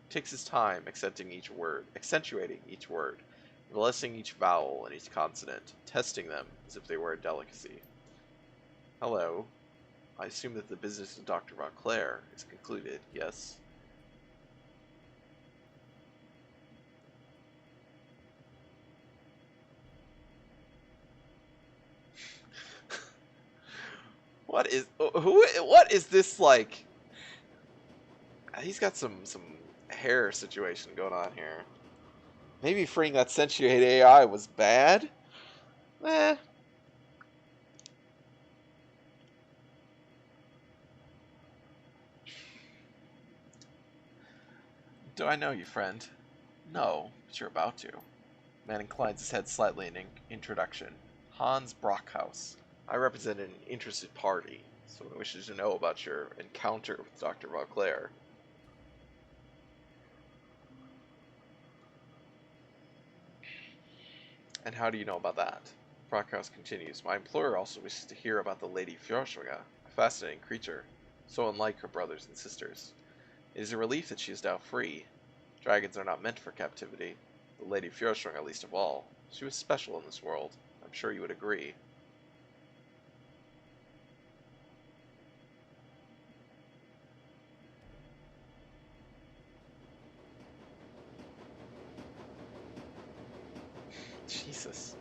He takes his time, accentuating each word. blessing each vowel and each consonant, testing them as if they were a delicacy. Hello. I assume that the business of Dr. Vauclair is concluded, yes? What is this like? He's got some hair situation going on here. Maybe freeing that sentient AI was bad? Eh. Do I know you, friend? No, but you're about to. Man inclines his head slightly in introduction. Hans Brockhaus. I represent an interested party. Someone wishes to know about your encounter with Dr. Vauclair. And how do you know about that? Brockhaus continues. My employer also wishes to hear about the Lady Fjordschwinga, a fascinating creature, so unlike her brothers and sisters. It is a relief that she is now free. Dragons are not meant for captivity. The Lady Fjordschwinga least of all. She was special in this world. I'm sure you would agree. Jesus.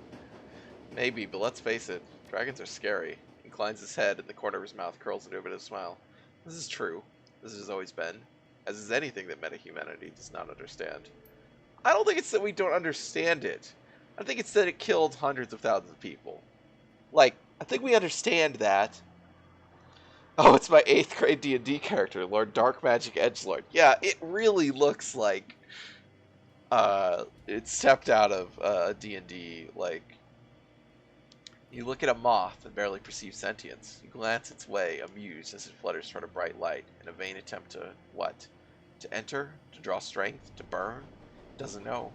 Maybe, but let's face it, dragons are scary. He inclines his head, and the corner of his mouth curls into a bit of a smile. This is true. This has always been. As is anything that metahumanity does not understand. I don't think it's that we don't understand it. I think it's that it killed hundreds of thousands of people. Like, I think we understand that. Oh, it's my 8th grade D&D character, Lord Dark Magic Edgelord. Yeah, it really looks like it stepped out of D&D. Like, you look at a moth and barely perceive sentience. You glance its way, amused as it flutters toward a bright light, in a vain attempt to what? To enter? To draw strength? To burn? It doesn't know.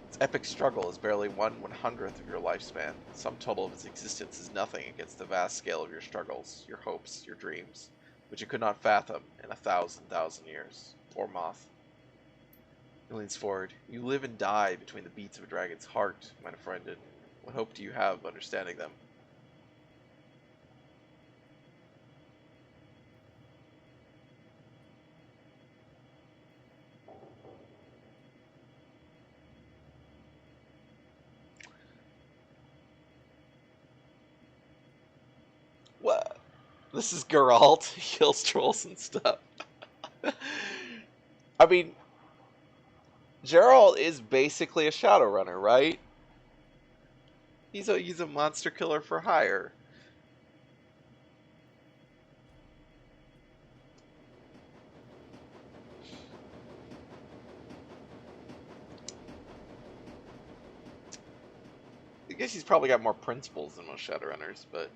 Its epic struggle is barely 1/100th of your lifespan. The sum total of its existence is nothing against the vast scale of your struggles, your hopes, your dreams, which you could not fathom in 1,000,000 years. Poor moth. He leans forward. You live and die between the beats of a dragon's heart, my friend, and what hope do you have of understanding them? What? This is Geralt. He kills trolls and stuff. I mean, Geralt is basically a Shadowrunner, right? He's a monster killer for hire. I guess he's probably got more principles than most Shadowrunners, but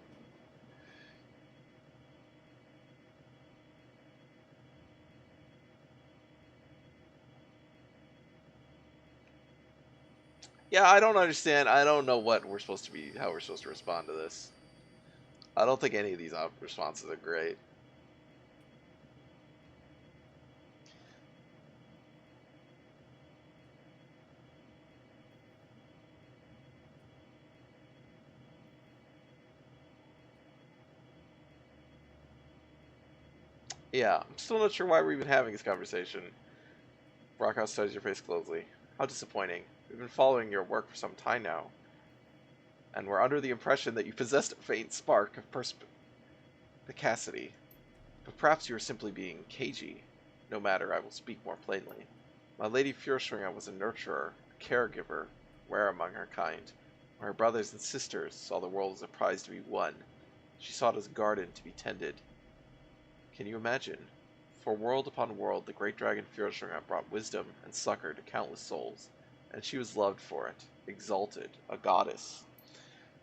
yeah, I don't understand. I don't know what we're supposed to be, how we're supposed to respond to this. I don't think any of these responses are great. Yeah, I'm still not sure why we're even having this conversation. Brockhouse studies your face closely. How disappointing. We've been following your work for some time now, and we're under the impression that you possessed a faint spark of perspicacity. But perhaps you are simply being cagey. No matter, I will speak more plainly. My Lady Fjordschwinga was a nurturer, a caregiver, rare among her kind. When her brothers and sisters saw the world as a prize to be won, she sought as a garden to be tended. Can you imagine? For world upon world, the great dragon Fjordschwinga brought wisdom and succor to countless souls, and she was loved for it, exalted, a goddess.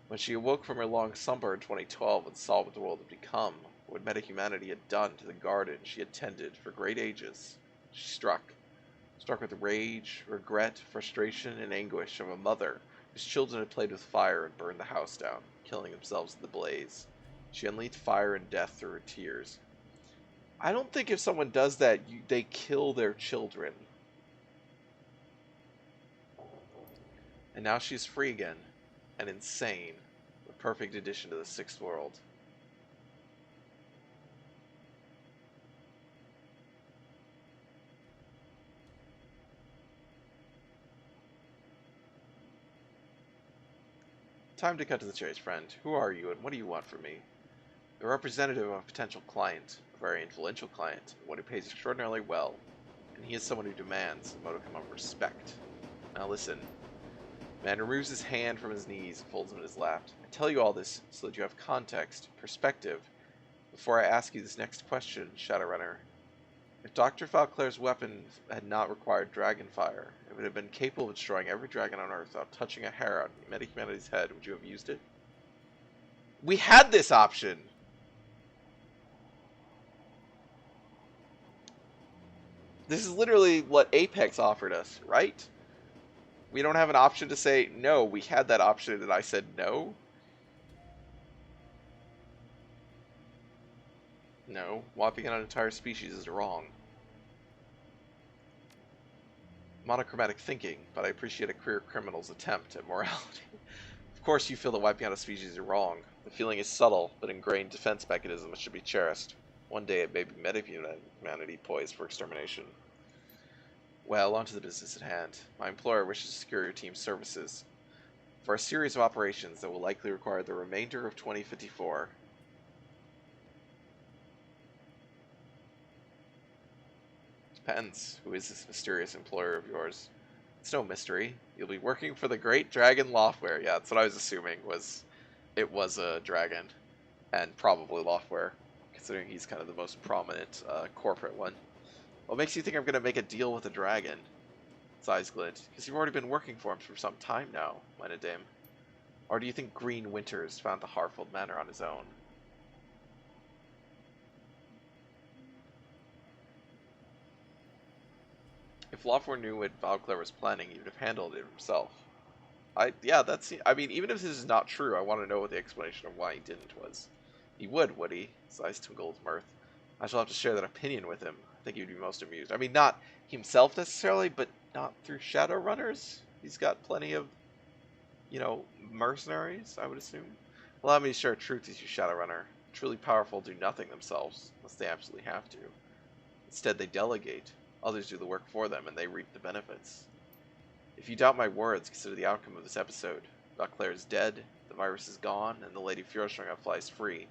When she awoke from her long slumber in 2012 and saw what the world had become, what metahumanity had done to the garden she had tended for great ages, she struck with rage, regret, frustration, and anguish of a mother whose children had played with fire and burned the house down, killing themselves in the blaze. She unleashed fire and death through her tears. I don't think if someone does that, they kill their children. And now she's free again, and insane. The perfect addition to the Sixth World. Time to cut to the chase, friend. Who are you, and what do you want from me? The representative of a potential client, a very influential client, one who pays extraordinarily well, and he is someone who demands a modicum of respect. Now listen. Man removes his hand from his knees and folds them in his lap. I tell you all this so that you have context, perspective, before I ask you this next question, Shadowrunner. If Dr. Falclair's weapon had not required dragonfire, if it had been capable of destroying every dragon on Earth without touching a hair on humanity's head, would you have used it? We had this option! This is literally what Apex offered us, right? We don't have an option to say no. We had that option and I said no? No, wiping out an entire species is wrong. Monochromatic thinking, but I appreciate a career criminal's attempt at morality. Of course you feel that wiping out a species is wrong. The feeling is subtle, but ingrained defense mechanism that should be cherished. One day it may be meta-humanity poised for extermination. Well, on to the business at hand. My employer wishes to secure your team's services for a series of operations that will likely require the remainder of 2054. Depends. Who is this mysterious employer of yours? It's no mystery. You'll be working for the Great Dragon Loftware. Yeah, that's what I was assuming it was a dragon, and probably Loftware, considering he's kind of the most prominent corporate one. What makes you think I'm going to make a deal with a dragon? His eyes glint. Because you've already been working for him for some time now, whined a dame. Or do you think Green Winters found the Harfold Manor on his own? If Loftware knew what Valclair was planning, he would have handled it himself. I mean, even if this is not true, I want to know what the explanation of why he didn't was. He would he? His eyes twinkled with mirth. I shall have to share that opinion with him. I think he would be most amused. I mean, not himself necessarily, but not through Shadowrunners. He's got plenty of, mercenaries, I would assume. Allow me to share a truth with you, Shadowrunner. Truly powerful do nothing themselves, unless they absolutely have to. Instead, they delegate. Others do the work for them, and they reap the benefits. If you doubt my words, consider the outcome of this episode. Valclair is dead, the virus is gone, and the Lady Fjordstronga flies free.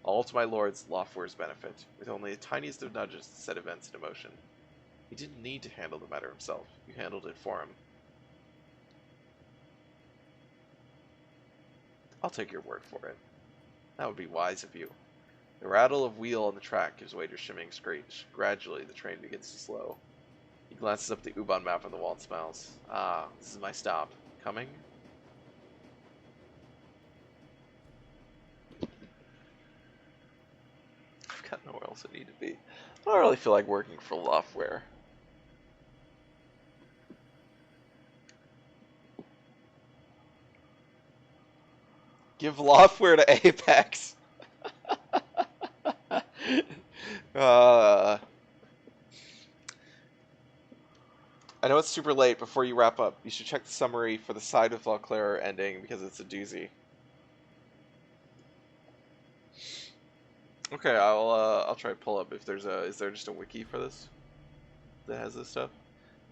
All to my lord's Loftware's benefit, with only the tiniest of nudges to set events in motion. He didn't need to handle the matter himself. You handled it for him. I'll take your word for it. That would be wise of you. The rattle of wheel on the track gives way to a shimmering screech. Gradually, the train begins to slow. He glances up the U-Bahn map on the wall and smiles. Ah, this is my stop. Coming? I've got nowhere else I need to be. I don't really feel like working for Loftware. Give Loftware to Apex. I know it's super late. Before you wrap up, you should check the summary for the side with Valclair ending because it's a doozy. Okay, I'll try to pull up if there's is there just a wiki for this that has this stuff?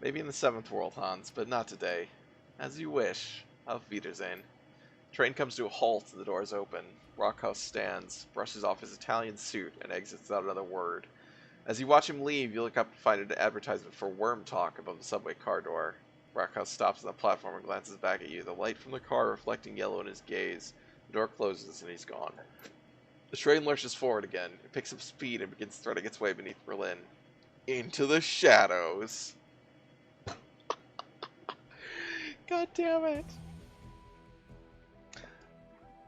Maybe in the 7th World, Hans, but not today. As you wish. Auf Wiedersehen. Train comes to a halt and the doors open. Rockhouse stands, brushes off his Italian suit, and exits without another word. As you watch him leave, you look up and find an advertisement for Worm Talk above the subway car door. Rockhouse stops on the platform and glances back at you, the light from the car reflecting yellow in his gaze. The door closes and he's gone. The train lurches forward again. It picks up speed and begins threading its way beneath Berlin. Into the shadows. God damn it.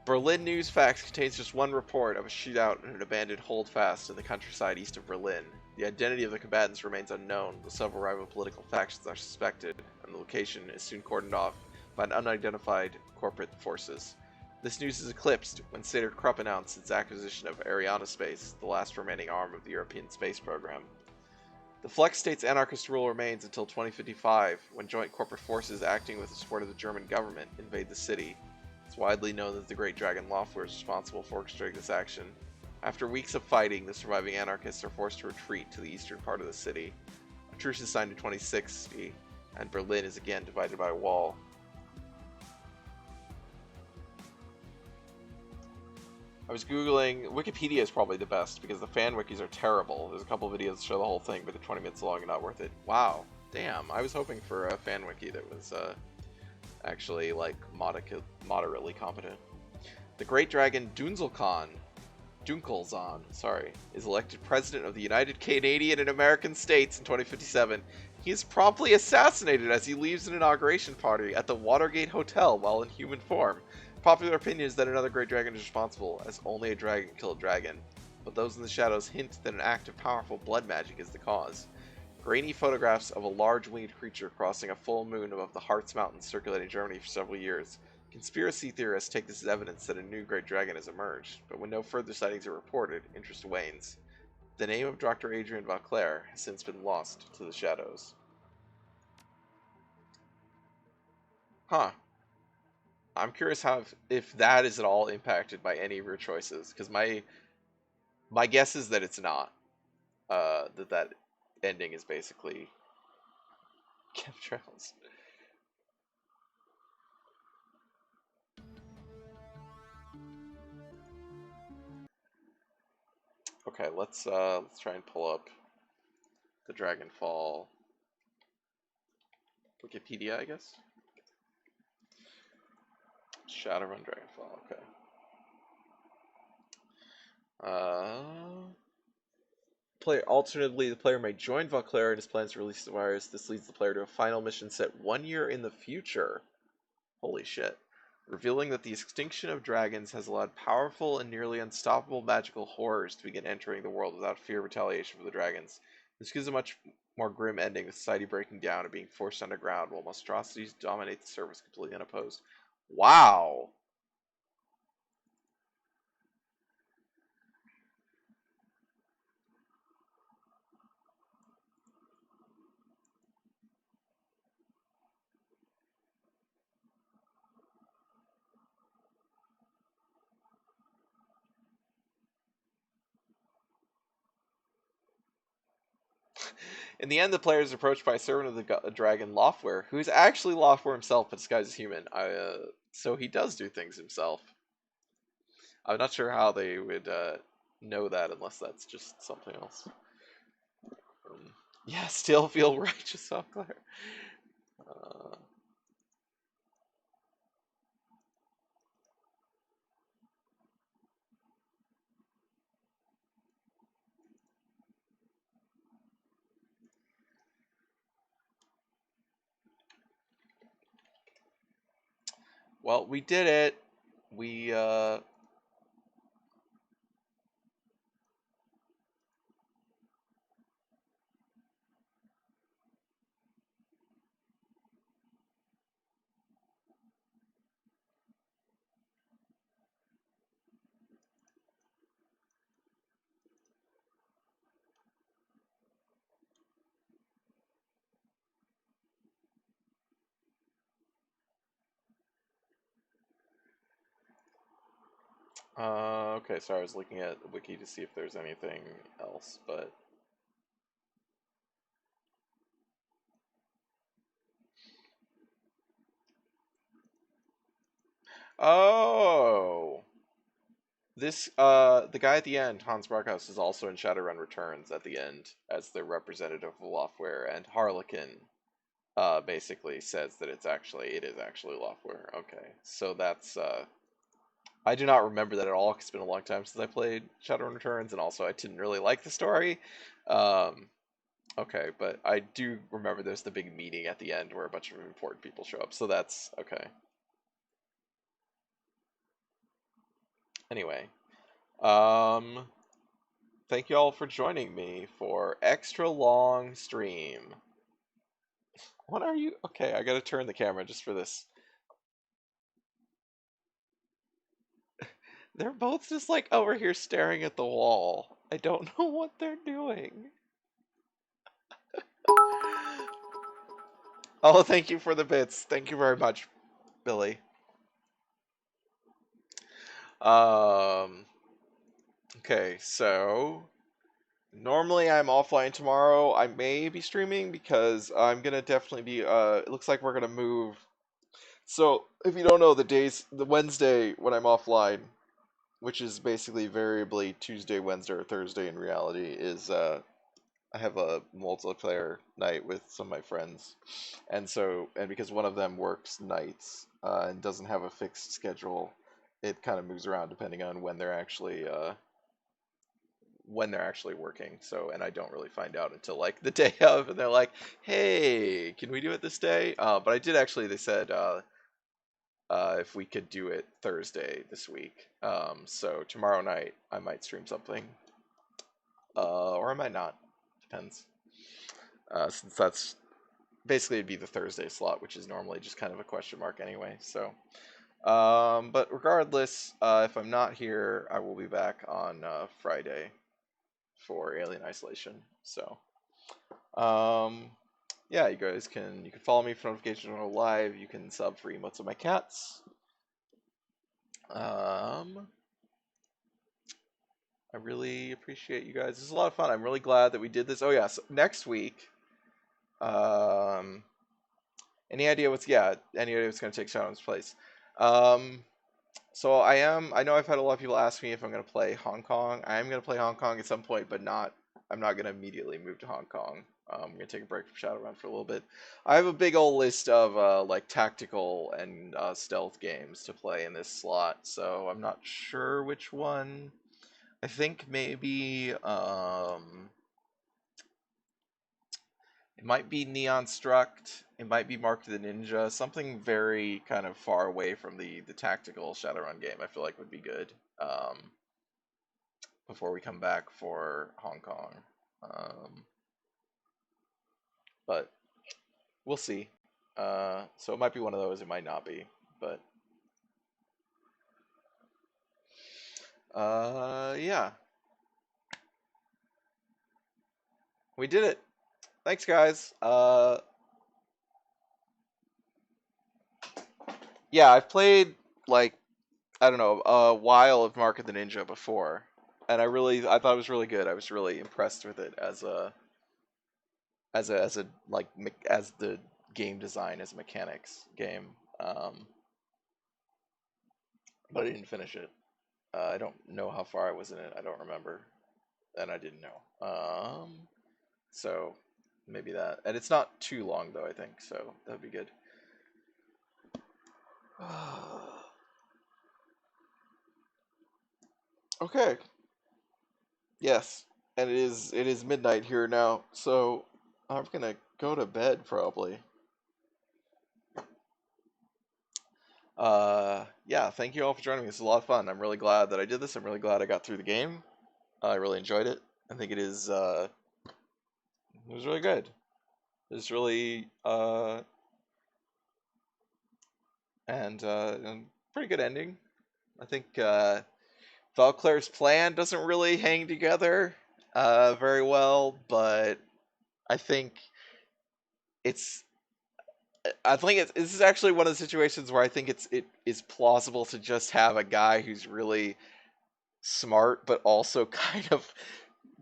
Berlin News Facts contains just one report of a shootout in an abandoned holdfast in the countryside east of Berlin. The identity of the combatants remains unknown, though several rival political factions are suspected, and the location is soon cordoned off by unidentified corporate forces. This news is eclipsed when Sator Krupp announced its acquisition of Ariana Space, the last remaining arm of the European space program. The Flex State's anarchist rule remains until 2055, when joint corporate forces acting with the support of the German government invade the city. It's widely known that the Great Dragon Lawfare is responsible for orchestrating this action. After weeks of fighting, the surviving anarchists are forced to retreat to the eastern part of the city. A truce is signed in 2060, and Berlin is again divided by a wall. I was googling. Wikipedia is probably the best because the fan wikis are terrible. There's a couple videos that show the whole thing, but they're 20 minutes long and not worth it. Wow, damn! I was hoping for a fan wiki that was actually like moderately competent. The Great Dragon Dunzelzahn, is elected president of the United Canadian and American States in 2057. He is promptly assassinated as he leaves an inauguration party at the Watergate Hotel while in human form. Popular opinion is that another great dragon is responsible, as only a dragon can kill a dragon, but those in the shadows hint that an act of powerful blood magic is the cause. Grainy photographs of a large winged creature crossing a full moon above the Harz Mountains circulated Germany for several years. Conspiracy theorists take this as evidence that a new great dragon has emerged, but when no further sightings are reported, interest wanes. The name of Dr. Adrian Vauclair has since been lost to the shadows. Huh. I'm curious how if that is at all impacted by any of your choices, because my guess is that it's not. That ending is basically chemtrails. Okay, let's try and pull up the Dragonfall Wikipedia, I guess. Shadowrun Dragonfall. Okay. Alternatively, the player may join Vauclair in his plans to release the virus. This leads the player to a final mission set 1 year in the future. Holy shit. Revealing that the extinction of dragons has allowed powerful and nearly unstoppable magical horrors to begin entering the world without fear of retaliation for the dragons. This gives a much more grim ending, with society breaking down and being forced underground while monstrosities dominate the surface completely unopposed. Wow! In the end, the player is approached by a servant of the dragon Lawfare, who is actually Lawfare himself but disguised as human. So he does do things himself. I'm not sure how they would know that unless that's just something else. Yeah, still feel righteous, Vauclair. Well, we did it. We okay, sorry, I was looking at the wiki to see if there's anything else, but oh, this the guy at the end, Hans Barkhaus, is also in Shadowrun Returns at the end as the representative of Lawfare, and Harlequin basically says that it is actually Lawfare. Okay, so that's I do not remember that at all, 'cause it's been a long time since I played Shadowrun Returns, and also I didn't really like the story. Okay, but I do remember there's the big meeting at the end where a bunch of important people show up, so that's okay. Anyway, thank you all for joining me for extra long stream. What are you? Okay, I gotta turn the camera just for this. They're both just like over here staring at the wall. I don't know what they're doing. Oh, thank you for the bits. Thank you very much, Billy. Um, okay, so normally I'm offline tomorrow. I may be streaming because I'm gonna definitely be it looks like we're gonna move. So, if you don't know the Wednesday when I'm offline, which is basically variably Tuesday, Wednesday, or Thursday in reality, is I have a multiplayer night with some of my friends, and because one of them works nights and doesn't have a fixed schedule, it kind of moves around depending on when they're actually working. So, and I don't really find out until like the day of, and they're like, "Hey, can we do it this day?" But I did actually. They said if we could do it Thursday this week. So tomorrow night I might stream something, or I might not. Depends. Since that's basically it'd be the Thursday slot, which is normally just kind of a question mark anyway. So, but regardless, if I'm not here, I will be back on Friday for Alien Isolation. So, um, yeah, you can follow me for notifications when I go live. You can sub for emotes of my cats. I really appreciate you guys. This is a lot of fun. I'm really glad that we did this. Oh yeah, so next week. Um, any idea what's going to take Shadowrun's place? Um, so I know I've had a lot of people ask me if I'm going to play Hong Kong. I am going to play Hong Kong at some point, but I'm not going to immediately move to Hong Kong. I'm going to take a break from Shadowrun for a little bit. I have a big old list of like tactical and stealth games to play in this slot, so I'm not sure which one. I think maybe it might be Neon Struct. It might be Mark the Ninja. Something very kind of far away from the tactical Shadowrun game. I feel like would be good before we come back for Hong Kong. But we'll see. So it might be one of those. It might not be. But yeah, we did it. Thanks, guys. Yeah, I've played like I don't know, a while of Mark of the Ninja before, and I thought it was really good. I was really impressed with it as a like as the game design as a mechanics game. But I didn't finish it. I don't know how far I was in it. I don't remember, and I didn't know. So maybe that, and it's not too long though. I think so. That'd be good. Okay. Yes, and it is midnight here now, so I'm gonna go to bed probably. Yeah, thank you all for joining me. This is a lot of fun. I'm really glad that I did this. I'm really glad I got through the game. I really enjoyed it. I think it was really good. It was really and pretty good ending. I think Valclair's plan doesn't really hang together very well, but I think it's this is actually one of the situations where I think it is plausible to just have a guy who's really smart but also kind of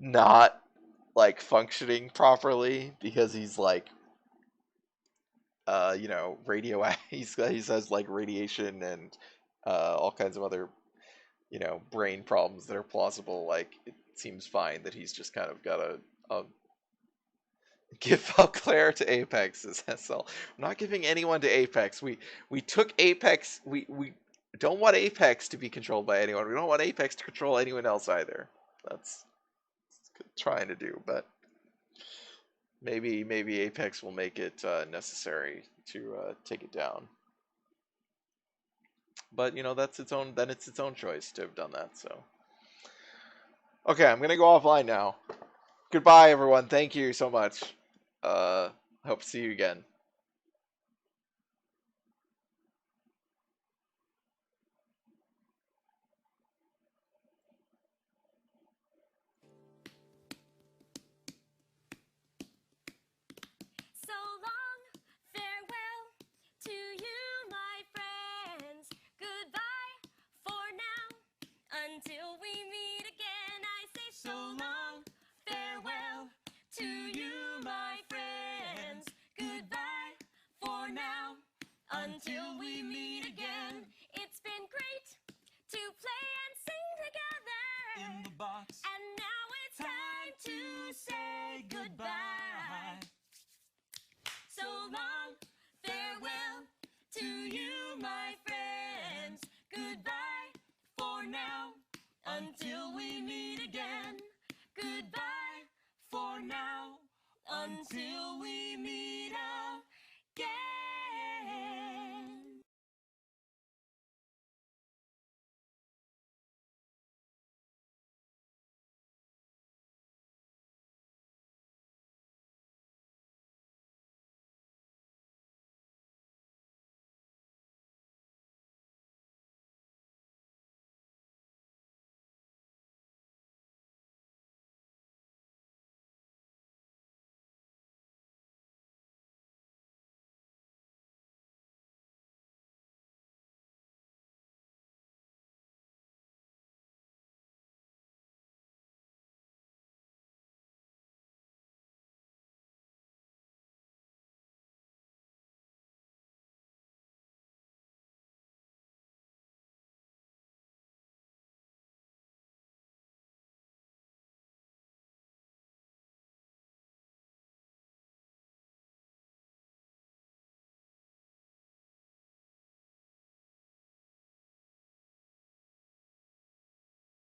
not like functioning properly because he's like radio he says like radiation and all kinds of other brain problems that are plausible. Like it seems fine that he's just kind of got a give up Claire to Apex as SL. I'm not giving anyone to Apex. We took Apex. We don't want Apex to be controlled by anyone. We don't want Apex to control anyone else either. That's trying to do, but maybe Apex will make it necessary to take it down. But that's its own. Then it's its own choice to have done that. So okay, I'm gonna go offline now. Goodbye, everyone. Thank you so much. Hope to see you again. So long, farewell. until we